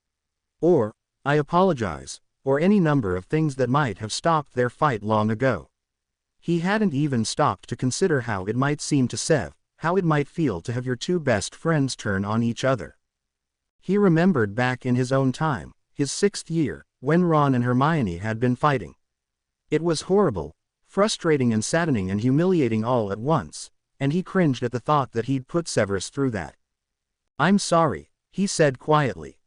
Or, "I apologize," or any number of things that might have stopped their fight long ago. He hadn't even stopped to consider how it might seem to Sev, how it might feel to have your two best friends turn on each other. He remembered back in his own time, his 6th year, when Ron and Hermione had been fighting. It was horrible, frustrating and saddening and humiliating all at once, and he cringed at the thought that he'd put Severus through that. "I'm sorry," he said quietly.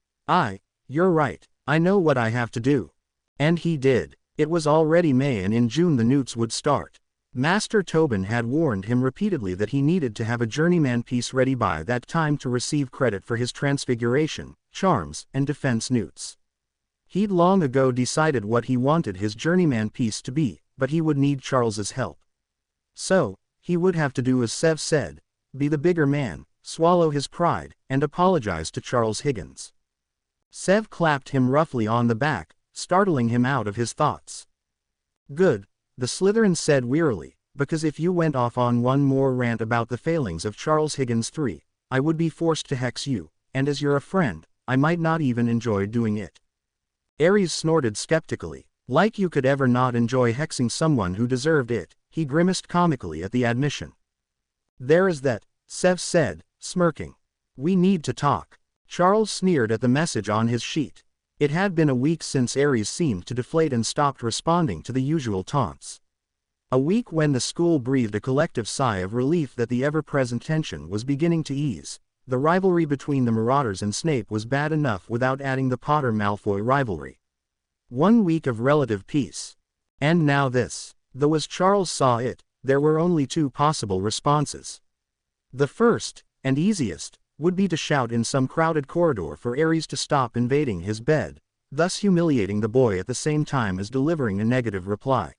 You're right, I know what I have to do." And he did. It was already May and in June the newts would start. Master Tobin had warned him repeatedly that he needed to have a journeyman piece ready by that time to receive credit for his transfiguration, charms, and defense newts. He'd long ago decided what he wanted his journeyman piece to be, but he would need Charles's help. So, he would have to do as Sev said, be the bigger man, swallow his pride, and apologize to Charles Higgins. Sev clapped him roughly on the back, startling him out of his thoughts. Good, the Slytherin said wearily, because if you went off on one more rant about the failings of Charles Higgins III, I would be forced to hex you, and as you're a friend, I might not even enjoy doing it. Ares snorted skeptically. Like you could ever not enjoy hexing someone who deserved it, he grimaced comically at the admission. There is that, Sev said, smirking. We need to talk. Charles sneered at the message on his sheet. It had been a week since Ares seemed to deflate and stopped responding to the usual taunts. A week when the school breathed a collective sigh of relief that the ever-present tension was beginning to ease. The rivalry between the Marauders and Snape was bad enough without adding the Potter-Malfoy rivalry. 1 week of relative peace. And now this. Though as Charles saw it, there were only 2 possible responses. The first, and easiest, would be to shout in some crowded corridor for Ares to stop invading his bed, thus humiliating the boy at the same time as delivering a negative reply.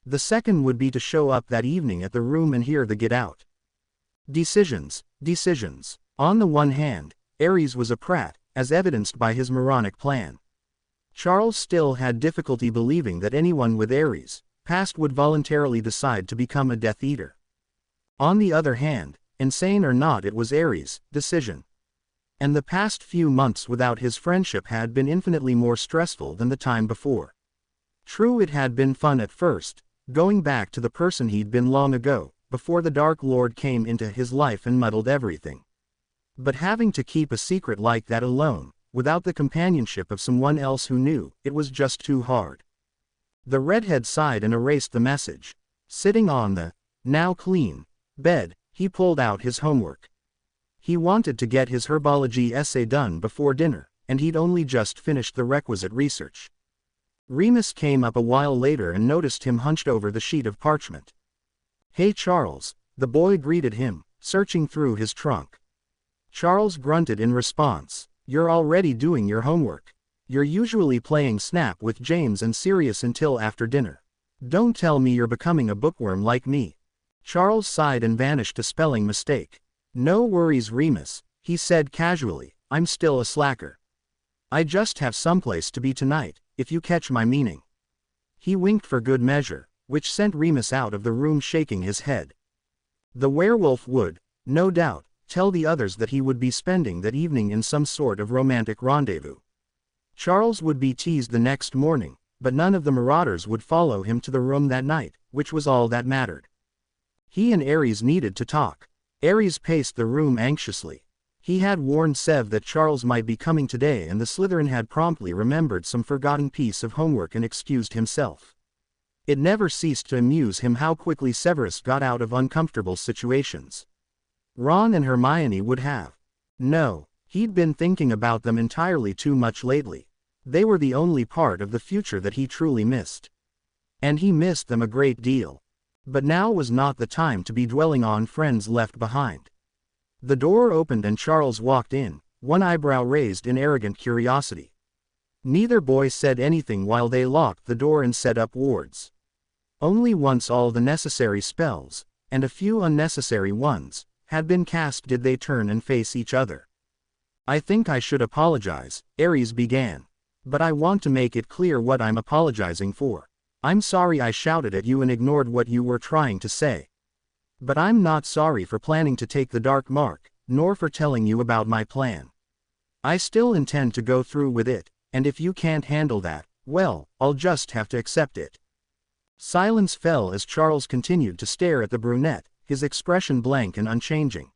The second would be to show up that evening at the room and hear the get out. Decisions. On the one hand, Ares was a prat, as evidenced by his moronic plan. Charles still had difficulty believing that anyone with Ares' past would voluntarily decide to become a Death Eater. On the other hand, insane or not, it was Ares' decision. And the past few months without his friendship had been infinitely more stressful than the time before. True, it had been fun at first, going back to the person he'd been long ago, before the Dark Lord came into his life and muddled everything. But having to keep a secret like that alone, without the companionship of someone else who knew, it was just too hard. The redhead sighed and erased the message. Sitting on the, now clean, bed, he pulled out his homework. He wanted to get his herbology essay done before dinner, and he'd only just finished the requisite research. Remus came up a while later and noticed him hunched over the sheet of parchment. Hey Charles, the boy greeted him, searching through his trunk. Charles grunted in response. You're already doing your homework. You're usually playing Snap with James and Sirius until after dinner. Don't tell me you're becoming a bookworm like me. Charles sighed and vanished a spelling mistake. No worries Remus, he said casually, I'm still a slacker. I just have someplace to be tonight, if you catch my meaning. He winked for good measure, which sent Remus out of the room shaking his head. The werewolf would, no doubt, tell the others that he would be spending that evening in some sort of romantic rendezvous. Charles would be teased the next morning, but none of the Marauders would follow him to the room that night, which was all that mattered. He and Ares needed to talk. Ares paced the room anxiously. He had warned Sev that Charles might be coming today, and the Slytherin had promptly remembered some forgotten piece of homework and excused himself. It never ceased to amuse him how quickly Severus got out of uncomfortable situations. Ron and Hermione would have. No, he'd been thinking about them entirely too much lately. They were the only part of the future that he truly missed. And he missed them a great deal. But now was not the time to be dwelling on friends left behind. The door opened and Charles walked in, one eyebrow raised in arrogant curiosity. Neither boy said anything while they locked the door and set up wards. Only once all the necessary spells, and a few unnecessary ones, had been cast did they turn and face each other. I think I should apologize, Ares began. But I want to make it clear what I'm apologizing for. I'm sorry I shouted at you and ignored what you were trying to say. But I'm not sorry for planning to take the Dark Mark, nor for telling you about my plan. I still intend to go through with it, and if you can't handle that, well, I'll just have to accept it. Silence fell as Charles continued to stare at the brunette, his expression blank and unchanging.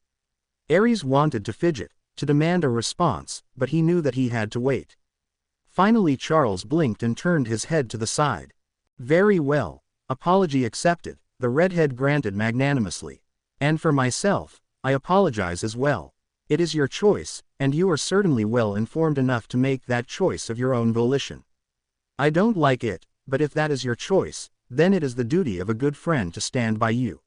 Ares wanted to fidget, to demand a response, but he knew that he had to wait. Finally Charles blinked and turned his head to the side. Very well, apology accepted, the redhead granted magnanimously. And for myself, I apologize as well. It is your choice, and you are certainly well informed enough to make that choice of your own volition. I don't like it, but if that is your choice, then it is the duty of a good friend to stand by you.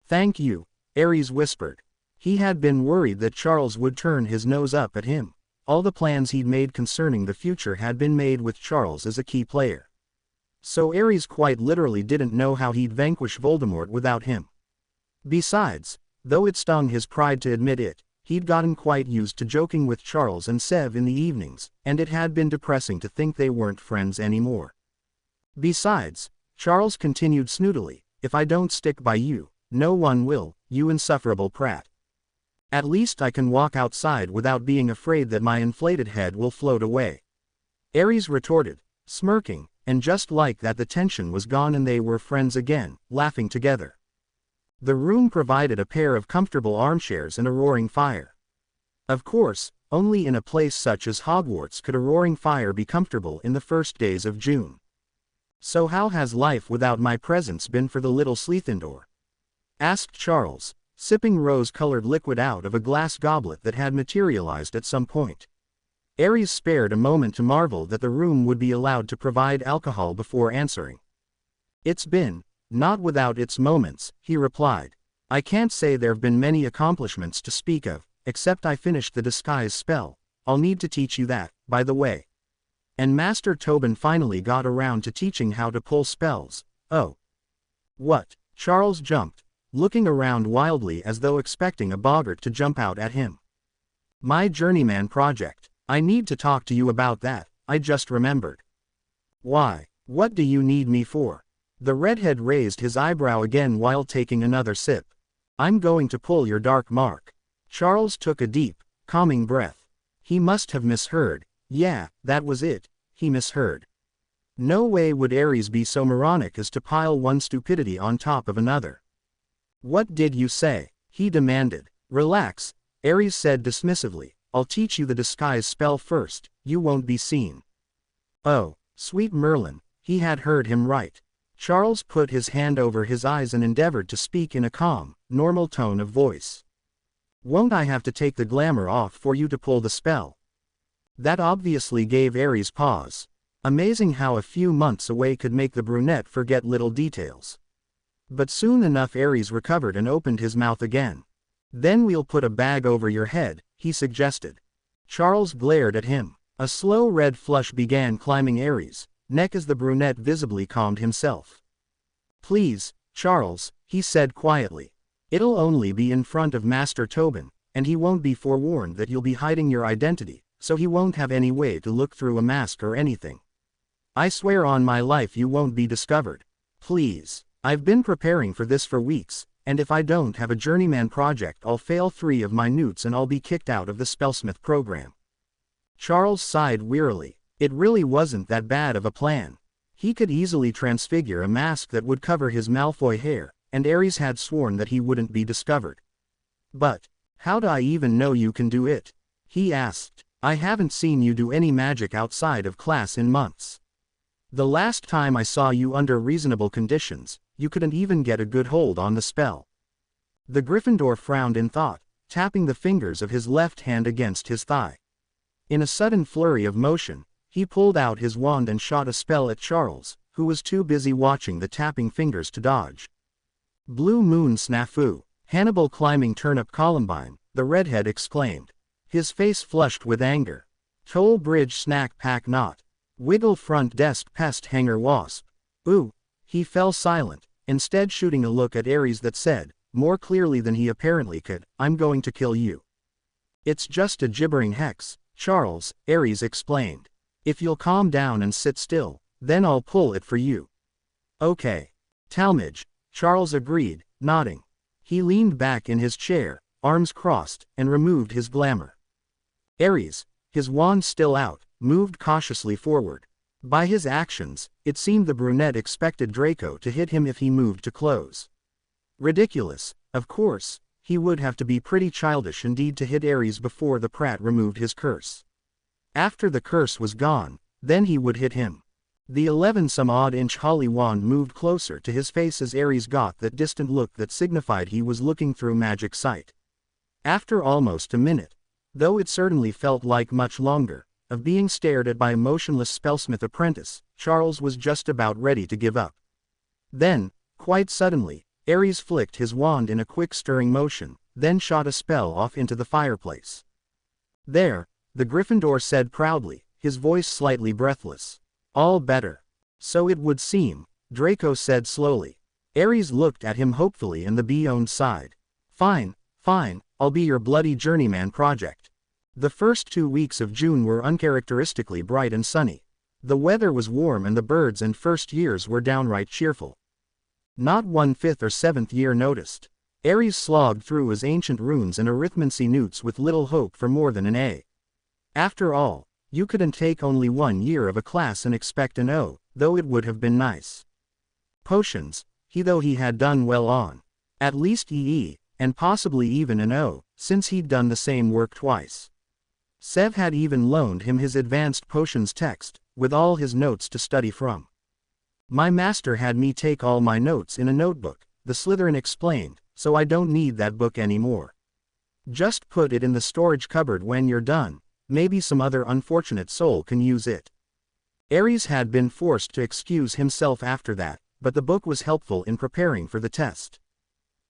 Thank you, Ares whispered. He had been worried that Charles would turn his nose up at him. All the plans he'd made concerning the future had been made with Charles as a key player. So Ares quite literally didn't know how he'd vanquish Voldemort without him. Besides, though it stung his pride to admit it, he'd gotten quite used to joking with Charles and Sev in the evenings, and it had been depressing to think they weren't friends anymore. Besides, Charles continued snootily, "If I don't stick by you, no one will, you insufferable prat. At least I can walk outside without being afraid that my inflated head will float away." Ares retorted, smirking, and just like that the tension was gone and they were friends again, laughing together. The room provided a pair of comfortable armchairs and a roaring fire. Of course, only in a place such as Hogwarts could a roaring fire be comfortable in the first days of June. "So how has life without my presence been for the little Slytherin?" asked Charles, sipping rose-colored liquid out of a glass goblet that had materialized at some point. Ares spared a moment to marvel that the room would be allowed to provide alcohol before answering. "It's been, not without its moments," he replied. "I can't say there've been many accomplishments to speak of, except I finished the disguise spell. I'll need to teach you that, by the way. And Master Tobin finally got around to teaching how to pull spells." "Oh. What?" Charles jumped, looking around wildly as though expecting a boggart to jump out at him. "My journeyman project. I need to talk to you about that, I just remembered." "Why, what do you need me for?" The redhead raised his eyebrow again while taking another sip. "I'm going to pull your dark mark." Charles took a deep, calming breath. He must have misheard. Yeah, that was it, he misheard. No way would Ares be so moronic as to pile one stupidity on top of another. "What did you say?" he demanded. "Relax," Ares said dismissively. "I'll teach you the disguise spell first, you won't be seen." Oh, sweet Merlin, he had heard him right. Charles put his hand over his eyes and endeavored to speak in a calm, normal tone of voice. "Won't I have to take the glamour off for you to pull the spell?" That obviously gave Ares pause. Amazing how a few months away could make the brunette forget little details. But soon enough Ares recovered and opened his mouth again. "Then we'll put a bag over your head," he suggested. Charles glared at him. A slow red flush began climbing Ares' neck as the brunette visibly calmed himself. "Please, Charles," he said quietly. "It'll only be in front of Master Tobin, and he won't be forewarned that you'll be hiding your identity, so he won't have any way to look through a mask or anything. I swear on my life you won't be discovered. Please. I've been preparing for this for weeks, and if I don't have a journeyman project I'll fail 3 of my newts and I'll be kicked out of the Spellsmith program." Charles sighed wearily. It really wasn't that bad of a plan. He could easily transfigure a mask that would cover his Malfoy hair, and Ares had sworn that he wouldn't be discovered. "But, how do I even know you can do it?" he asked. "I haven't seen you do any magic outside of class in months. The last time I saw you under reasonable conditions, you couldn't even get a good hold on the spell." The Gryffindor frowned in thought, tapping the fingers of his left hand against his thigh. In a sudden flurry of motion, he pulled out his wand and shot a spell at Charles, who was too busy watching the tapping fingers to dodge. "Blue moon snafu, Hannibal climbing turnip columbine," the redhead exclaimed. His face flushed with anger. "Toll bridge snack pack knot. Wiggle front desk pest hanger wasp. Ooh." He fell silent, instead shooting a look at Ares that said, more clearly than he apparently could, "I'm going to kill you." "It's just a gibbering hex, Charles," Ares explained. "If you'll calm down and sit still, then I'll pull it for you." "Okay. Talmage," Charles agreed, nodding. He leaned back in his chair, arms crossed, and removed his glamour. Ares, his wand still out, moved cautiously forward. By his actions, it seemed the brunette expected Draco to hit him if he moved to close. Ridiculous, of course, he would have to be pretty childish indeed to hit Ares before the prat removed his curse. After the curse was gone, then he would hit him. The 11-some-odd-inch holly wand moved closer to his face as Ares got that distant look that signified he was looking through magic sight. After almost a minute, though it certainly felt like much longer, of being stared at by a motionless Spellsmith apprentice, Charles was just about ready to give up. Then, quite suddenly, Ares flicked his wand in a quick stirring motion, then shot a spell off into the fireplace. There, the Gryffindor said proudly, his voice slightly breathless. All better. So it would seem, Draco said slowly. Aries looked at him hopefully and the Bee sighed. Fine, fine, I'll be your bloody journeyman project. The first 2 weeks of June were uncharacteristically bright and sunny. The weather was warm and the birds and first years were downright cheerful. Not one 5th or 7th year noticed. Aries slogged through his ancient runes and arithmancy newts with little hope for more than an A. After all, you couldn't take only 1 year of a class and expect an O, though it would have been nice. Potions, though he had done well on. At least EE, and possibly even an O, since he'd done the same work twice. Sev had even loaned him his advanced potions text, with all his notes to study from. My master had me take all my notes in a notebook, the Slytherin explained, so I don't need that book anymore. Just put it in the storage cupboard when you're done, maybe some other unfortunate soul can use it. Aries had been forced to excuse himself after that, but the book was helpful in preparing for the test.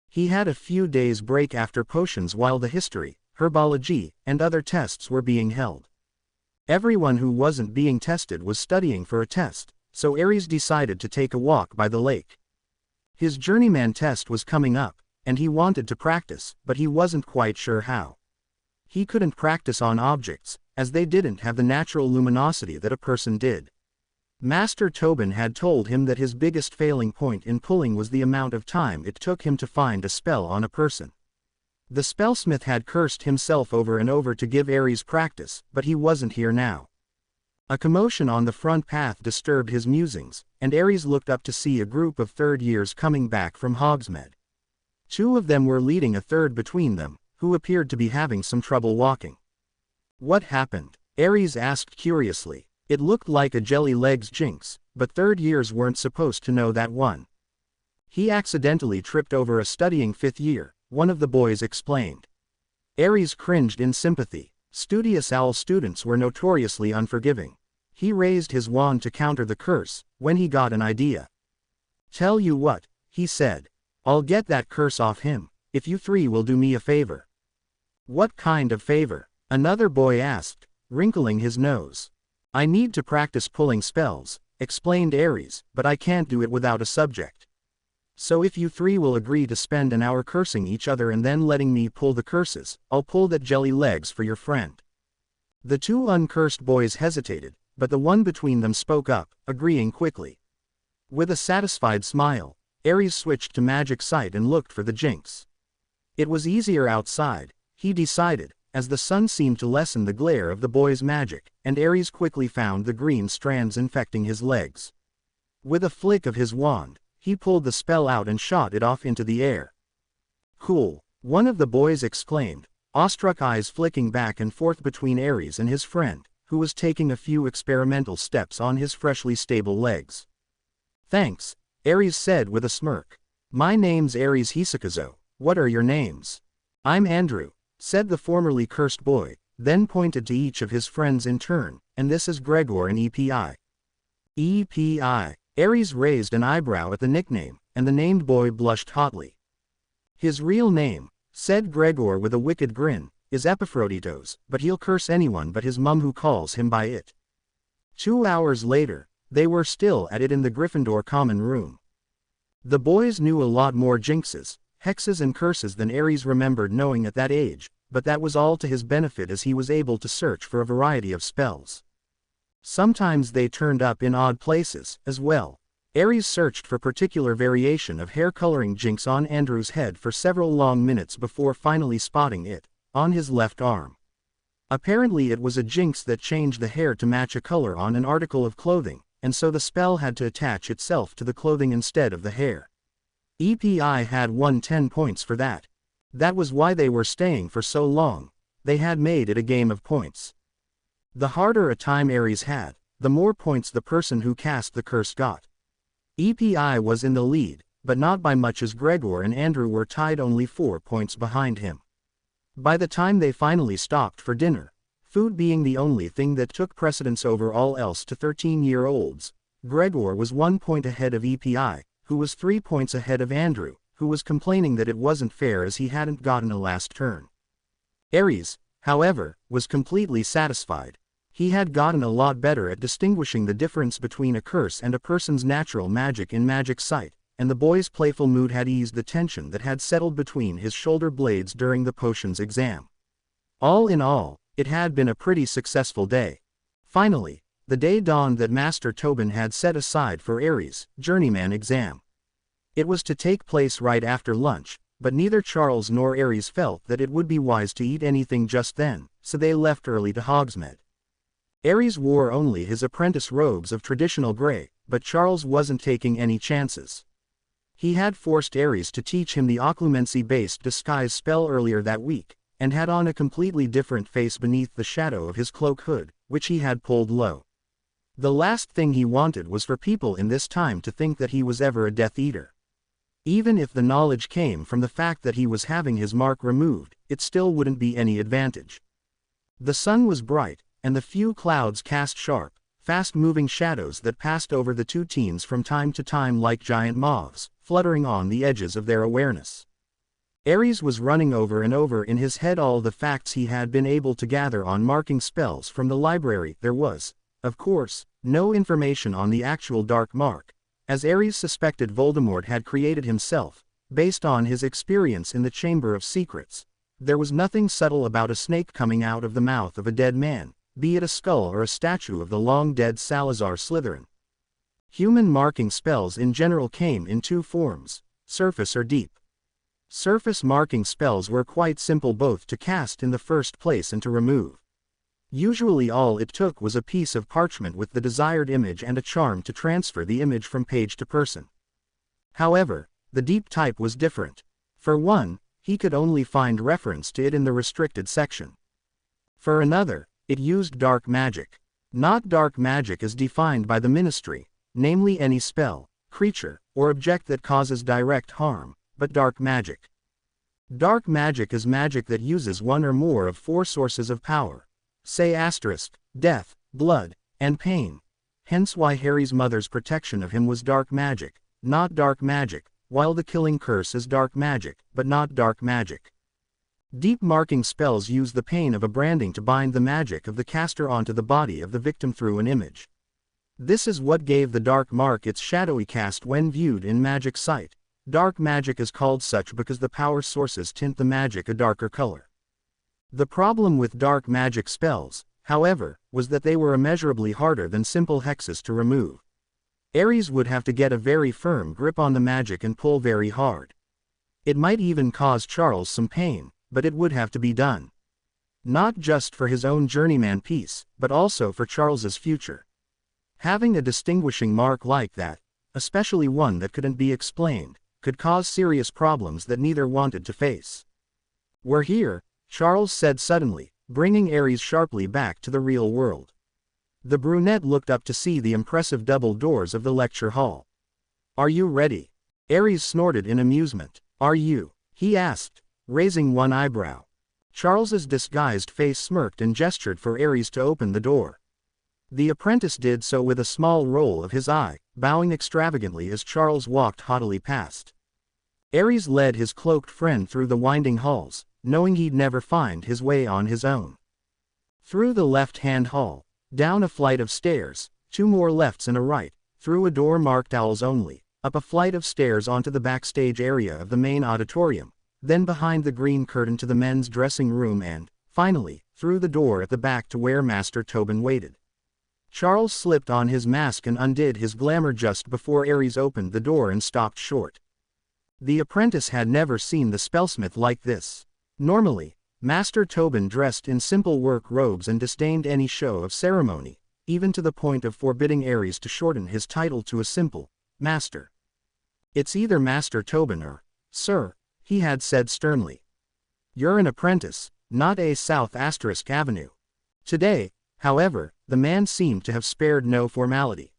He had a few days break after potions while the history, herbology, and other tests were being held. Everyone who wasn't being tested was studying for a test, so Aries decided to take a walk by the lake. His journeyman test was coming up, and he wanted to practice, but he wasn't quite sure how. He couldn't practice on objects, as they didn't have the natural luminosity that a person did. Master Tobin had told him that his biggest failing point in pulling was the amount of time it took him to find a spell on a person. The spellsmith had cursed himself over and over to give Aries practice, but he wasn't here now. A commotion on the front path disturbed his musings, and Aries looked up to see a group of 3rd years coming back from Hogsmeade. 2 of them were leading a 3rd between them, who appeared to be having some trouble walking. What happened? Aries asked curiously. It looked like a jelly legs jinx, but 3rd years weren't supposed to know that one. He accidentally tripped over a studying 5th year, one of the boys explained. Aries cringed in sympathy. Studious owl students were notoriously unforgiving. He raised his wand to counter the curse, when he got an idea. Tell you what, he said. I'll get that curse off him, if you 3 will do me a favor. What kind of favor? Another boy asked, wrinkling his nose. I need to practice pulling spells, explained Aries, but I can't do it without a subject. So if you 3 will agree to spend an hour cursing each other and then letting me pull the curses, I'll pull that jelly legs for your friend. The 2 uncursed boys hesitated, but the one between them spoke up, agreeing quickly. With a satisfied smile, Aries switched to magic sight and looked for the jinx. It was easier outside, he decided, as the sun seemed to lessen the glare of the boy's magic, and Aries quickly found the green strands infecting his legs. With a flick of his wand, he pulled the spell out and shot it off into the air. Cool, one of the boys exclaimed, awestruck eyes flicking back and forth between Aries and his friend, who was taking a few experimental steps on his freshly stable legs. Thanks, Aries said with a smirk. My name's Aries Hisakazo, what are your names? I'm Andrew, said the formerly cursed boy, then pointed to each of his friends in turn, and this is Gregor and EPI. EPI. Aries raised an eyebrow at the nickname, and the named boy blushed hotly. His real name, said Gregor with a wicked grin, is Epaphroditos, but he'll curse anyone but his mum who calls him by it. 2 hours later, they were still at it in the Gryffindor common room. The boys knew a lot more jinxes, hexes and curses than Aries remembered knowing at that age, but that was all to his benefit as he was able to search for a variety of spells. Sometimes they turned up in odd places, as well. Aries searched for particular variation of hair coloring jinx on Andrew's head for several long minutes before finally spotting it, on his left arm. Apparently it was a jinx that changed the hair to match a color on an article of clothing, and so the spell had to attach itself to the clothing instead of the hair. EPI had won 10 points for that. That was why they were staying for so long. They had made it a game of points. The harder a time Aries had, the more points the person who cast the curse got. EPI was in the lead, but not by much as Gregor and Andrew were tied only 4 points behind him. By the time they finally stopped for dinner, food being the only thing that took precedence over all else to 13-year-olds, Gregor was 1 point ahead of EPI, who was 3 points ahead of Andrew, who was complaining that it wasn't fair as he hadn't gotten a last turn. Aries, however, was completely satisfied. He had gotten a lot better at distinguishing the difference between a curse and a person's natural magic in magic sight, and the boy's playful mood had eased the tension that had settled between his shoulder blades during the potions exam. All in all, it had been a pretty successful day. Finally, the day dawned that Master Tobin had set aside for Ares' journeyman exam. It was to take place right after lunch, but neither Charles nor Ares felt that it would be wise to eat anything just then, so they left early to Hogsmeade. Ares wore only his apprentice robes of traditional gray, but Charles wasn't taking any chances. He had forced Ares to teach him the occlumency-based disguise spell earlier that week, and had on a completely different face beneath the shadow of his cloak hood, which he had pulled low. The last thing he wanted was for people in this time to think that he was ever a Death Eater. Even if the knowledge came from the fact that he was having his mark removed, it still wouldn't be any advantage. The sun was bright, and the few clouds cast sharp, fast-moving shadows that passed over the two teens from time to time like giant moths, fluttering on the edges of their awareness. Ares was running over and over in his head all the facts he had been able to gather on marking spells from the library. There was, of course, no information on the actual dark mark, as Ares suspected Voldemort had created himself, based on his experience in the Chamber of Secrets. There was nothing subtle about a snake coming out of the mouth of a dead man, be it a skull or a statue of the long-dead Salazar Slytherin. Human marking spells in general came in two forms, surface or deep. Surface marking spells were quite simple both to cast in the first place and to remove. Usually all it took was a piece of parchment with the desired image and a charm to transfer the image from page to person. However, the deep type was different. For one, he could only find reference to it in the restricted section. For another, it used dark magic. Not dark magic as defined by the Ministry, namely any spell, creature, or object that causes direct harm, but dark magic. Dark magic is magic that uses one or more of four sources of power. Say asterisk, death, blood, and pain. Hence why Harry's mother's protection of him was dark magic, not dark magic, while the killing curse is dark magic, but not dark magic. Deep marking spells use the pain of a branding to bind the magic of the caster onto the body of the victim through an image. This is what gave the dark mark its shadowy cast when viewed in magic sight. Dark magic is called such because the power sources tint the magic a darker color. The problem with dark magic spells, however, was that they were immeasurably harder than simple hexes to remove. Ares would have to get a very firm grip on the magic and pull very hard. It might even cause Charles some pain, but it would have to be done. Not just for his own journeyman peace, but also for Charles's future. Having a distinguishing mark like that, especially one that couldn't be explained, could cause serious problems that neither wanted to face. "We're here," Charles said suddenly, bringing Ares sharply back to the real world. The brunette looked up to see the impressive double doors of the lecture hall. "Are you ready?" Ares snorted in amusement. "Are you?" he asked, raising one eyebrow. Charles's disguised face smirked and gestured for Ares to open the door. The apprentice did so with a small roll of his eye, bowing extravagantly as Charles walked haughtily past. Ares led his cloaked friend through the winding halls, knowing he'd never find his way on his own. Through the left-hand hall, down a flight of stairs, two more lefts and a right, through a door marked Owls Only, up a flight of stairs onto the backstage area of the main auditorium, then behind the green curtain to the men's dressing room and, finally, through the door at the back to where Master Tobin waited. Charles slipped on his mask and undid his glamour just before Ares opened the door and stopped short. The apprentice had never seen the spellsmith like this. Normally, Master Tobin dressed in simple work robes and disdained any show of ceremony, even to the point of forbidding Ares to shorten his title to a simple Master. "It's either Master Tobin or Sir," he had said sternly. "You're an apprentice, not a South * Avenue." Today, however, the man seemed to have spared no formality.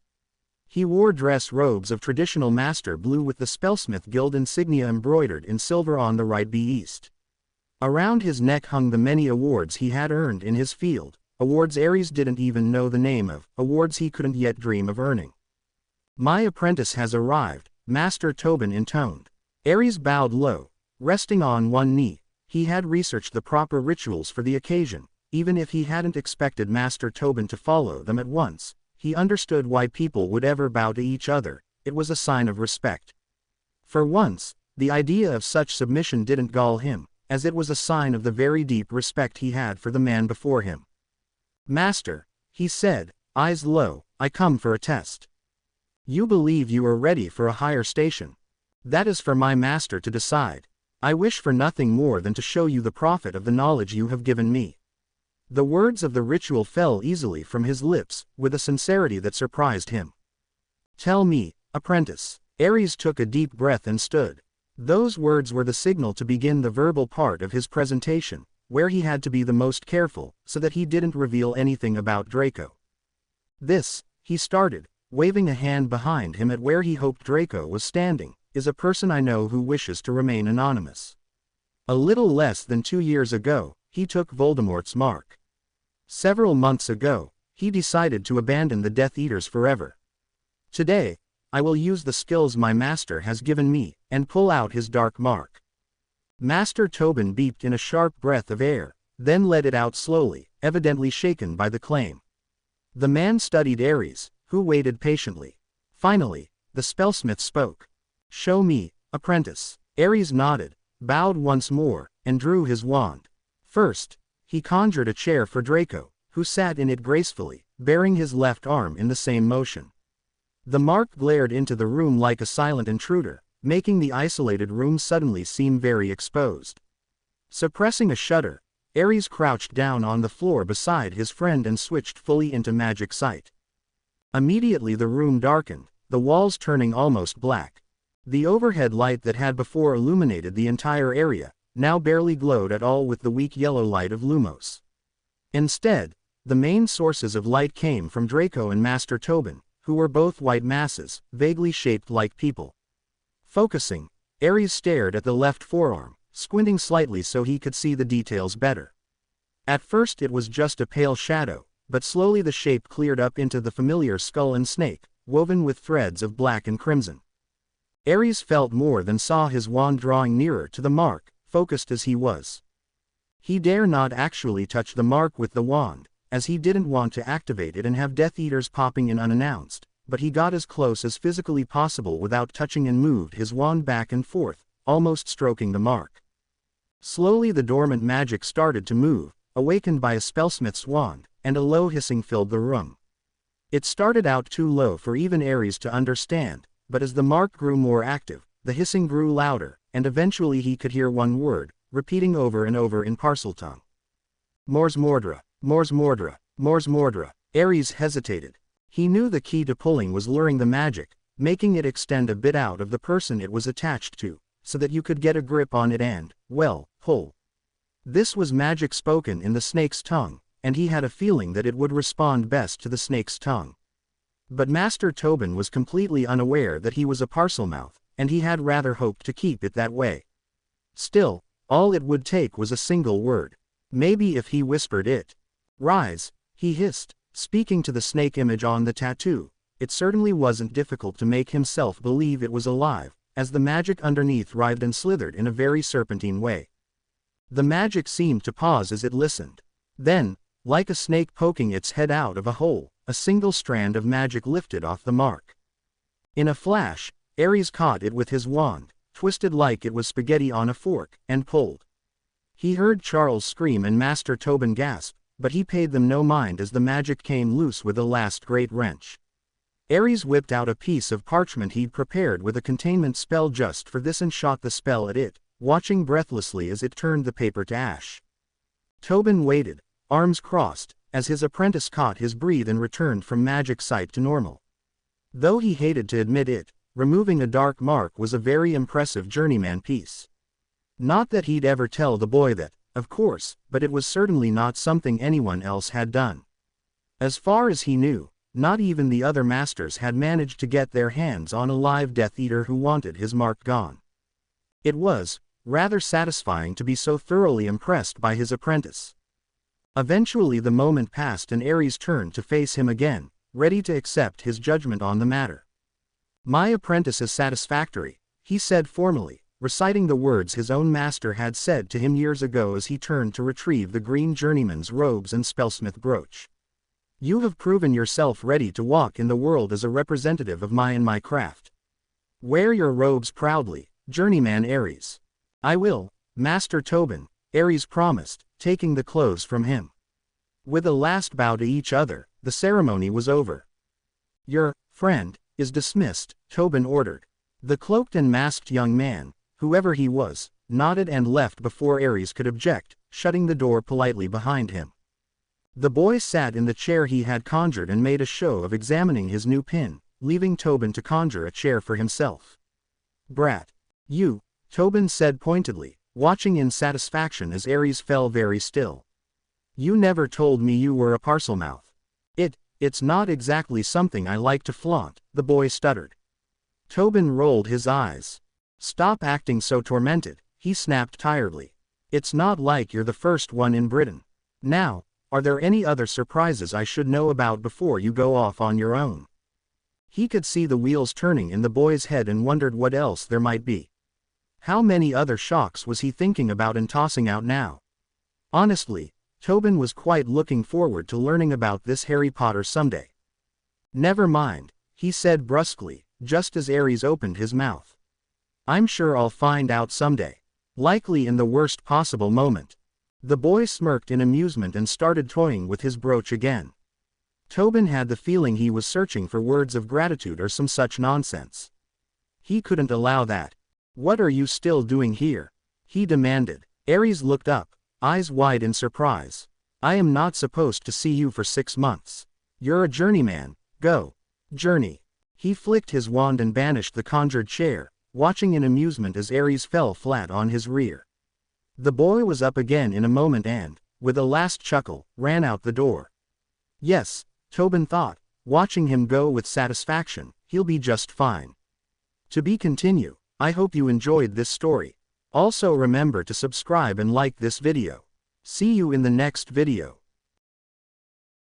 He wore dress robes of traditional master blue with the Spellsmith Guild insignia embroidered in silver on the right east. Around his neck hung the many awards he had earned in his field, awards Ares didn't even know the name of, awards he couldn't yet dream of earning. "My apprentice has arrived," Master Tobin intoned. Ares bowed low, resting on one knee. He had researched the proper rituals for the occasion, even if he hadn't expected Master Tobin to follow them at once. He understood why people would ever bow to each other. It was a sign of respect. For once, the idea of such submission didn't gall him, as it was a sign of the very deep respect he had for the man before him. "Master," he said, eyes low, "I come for a test. You believe you are ready for a higher station. That is for my master to decide. I wish for nothing more than to show you the profit of the knowledge you have given me." The words of the ritual fell easily from his lips, with a sincerity that surprised him. "Tell me, apprentice." Ares took a deep breath and stood. Those words were the signal to begin the verbal part of his presentation, where he had to be the most careful, so that he didn't reveal anything about Draco. "This," he started, waving a hand behind him at where he hoped Draco was standing, "is a person I know who wishes to remain anonymous. A little less than 2 years ago, he took Voldemort's mark. Several months ago, he decided to abandon the Death Eaters forever. Today, I will use the skills my master has given me, and pull out his dark mark." Master Tobin beeped in a sharp breath of air, then let it out slowly, evidently shaken by the claim. The man studied Ares, who waited patiently. Finally, the spellsmith spoke. "Show me, apprentice." Ares nodded, bowed once more, and drew his wand. First, he conjured a chair for Draco, who sat in it gracefully, bearing his left arm in the same motion. The mark glared into the room like a silent intruder, making the isolated room suddenly seem very exposed. Suppressing a shudder, Ares crouched down on the floor beside his friend and switched fully into magic sight. Immediately the room darkened, the walls turning almost black. The overhead light that had before illuminated the entire area, now barely glowed at all with the weak yellow light of Lumos. Instead, the main sources of light came from Draco and Master Tobin, who were both white masses, vaguely shaped like people. Focusing, Ares stared at the left forearm, squinting slightly so he could see the details better. At first it was just a pale shadow, but slowly the shape cleared up into the familiar skull and snake, woven with threads of black and crimson. Ares felt more than saw his wand drawing nearer to the mark, focused as he was. He dare not actually touch the mark with the wand, as he didn't want to activate it and have Death Eaters popping in unannounced, but he got as close as physically possible without touching and moved his wand back and forth, almost stroking the mark. Slowly the dormant magic started to move, awakened by a spellsmith's wand, and a low hissing filled the room. It started out too low for even Ares to understand, but as the mark grew more active, the hissing grew louder, and eventually he could hear one word, repeating over and over in Parseltongue. "Mors Mordra, Mors Mordra, Mors Mordra." Ares hesitated. He knew the key to pulling was luring the magic, making it extend a bit out of the person it was attached to, so that you could get a grip on it and, well, pull. This was magic spoken in the snake's tongue, and he had a feeling that it would respond best to the snake's tongue. But Master Tobin was completely unaware that he was a Parselmouth, and he had rather hoped to keep it that way. Still, all it would take was a single word. Maybe if he whispered it. "Rise," he hissed, speaking to the snake image on the tattoo. It certainly wasn't difficult to make himself believe it was alive, as the magic underneath writhed and slithered in a very serpentine way. The magic seemed to pause as it listened. Then, like a snake poking its head out of a hole, a single strand of magic lifted off the mark. In a flash, Ares caught it with his wand, twisted like it was spaghetti on a fork, and pulled. He heard Charles scream and Master Tobin gasp, but he paid them no mind as the magic came loose with a last great wrench. Ares whipped out a piece of parchment he'd prepared with a containment spell just for this and shot the spell at it, watching breathlessly as it turned the paper to ash. Tobin waited, arms crossed, as his apprentice caught his breath and returned from magic sight to normal. Though he hated to admit it, removing a dark mark was a very impressive journeyman piece. Not that he'd ever tell the boy that, of course, but it was certainly not something anyone else had done. As far as he knew, not even the other masters had managed to get their hands on a live Death Eater who wanted his mark gone. It was rather satisfying to be so thoroughly impressed by his apprentice. Eventually the moment passed and Ares turned to face him again, ready to accept his judgment on the matter. "My apprentice is satisfactory," he said formally, reciting the words his own master had said to him years ago as he turned to retrieve the green journeyman's robes and spellsmith brooch. You have proven yourself ready to walk in the world as a representative of my craft. Wear your robes proudly, journeyman Ares. I will, Master Tobin, Ares promised, taking the clothes from him. With a last bow to each other, the ceremony was over. Your friend is dismissed, Tobin ordered. The cloaked and masked young man, whoever he was, nodded and left before Ares could object, shutting the door politely behind him. The boy sat in the chair he had conjured and made a show of examining his new pin, leaving Tobin to conjure a chair for himself. Brat. You, Tobin said pointedly, watching in satisfaction as Ares fell very still. You never told me you were a parselmouth. It's not exactly something I like to flaunt, the boy stuttered. Tobin rolled his eyes. Stop acting so tormented, he snapped tiredly. It's not like you're the first one in Britain. Now, are there any other surprises I should know about before you go off on your own? He could see the wheels turning in the boy's head and wondered what else there might be. How many other shocks was he thinking about and tossing out now? Honestly, Tobin was quite looking forward to learning about this Harry Potter someday. Never mind, he said brusquely, just as Ares opened his mouth. I'm sure I'll find out someday. Likely in the worst possible moment. The boy smirked in amusement and started toying with his brooch again. Tobin had the feeling he was searching for words of gratitude or some such nonsense. He couldn't allow that. What are you still doing here? He demanded. Ares looked up, eyes wide in surprise. I am not supposed to see you for 6 months. You're a journeyman, go. Journey. He flicked his wand and banished the conjured chair, watching in amusement as Ares fell flat on his rear. The boy was up again in a moment and, with a last chuckle, ran out the door. Yes, Tobin thought, watching him go with satisfaction, he'll be just fine. To be continued. I hope you enjoyed this story. Also remember to subscribe and like this video. See you in the next video.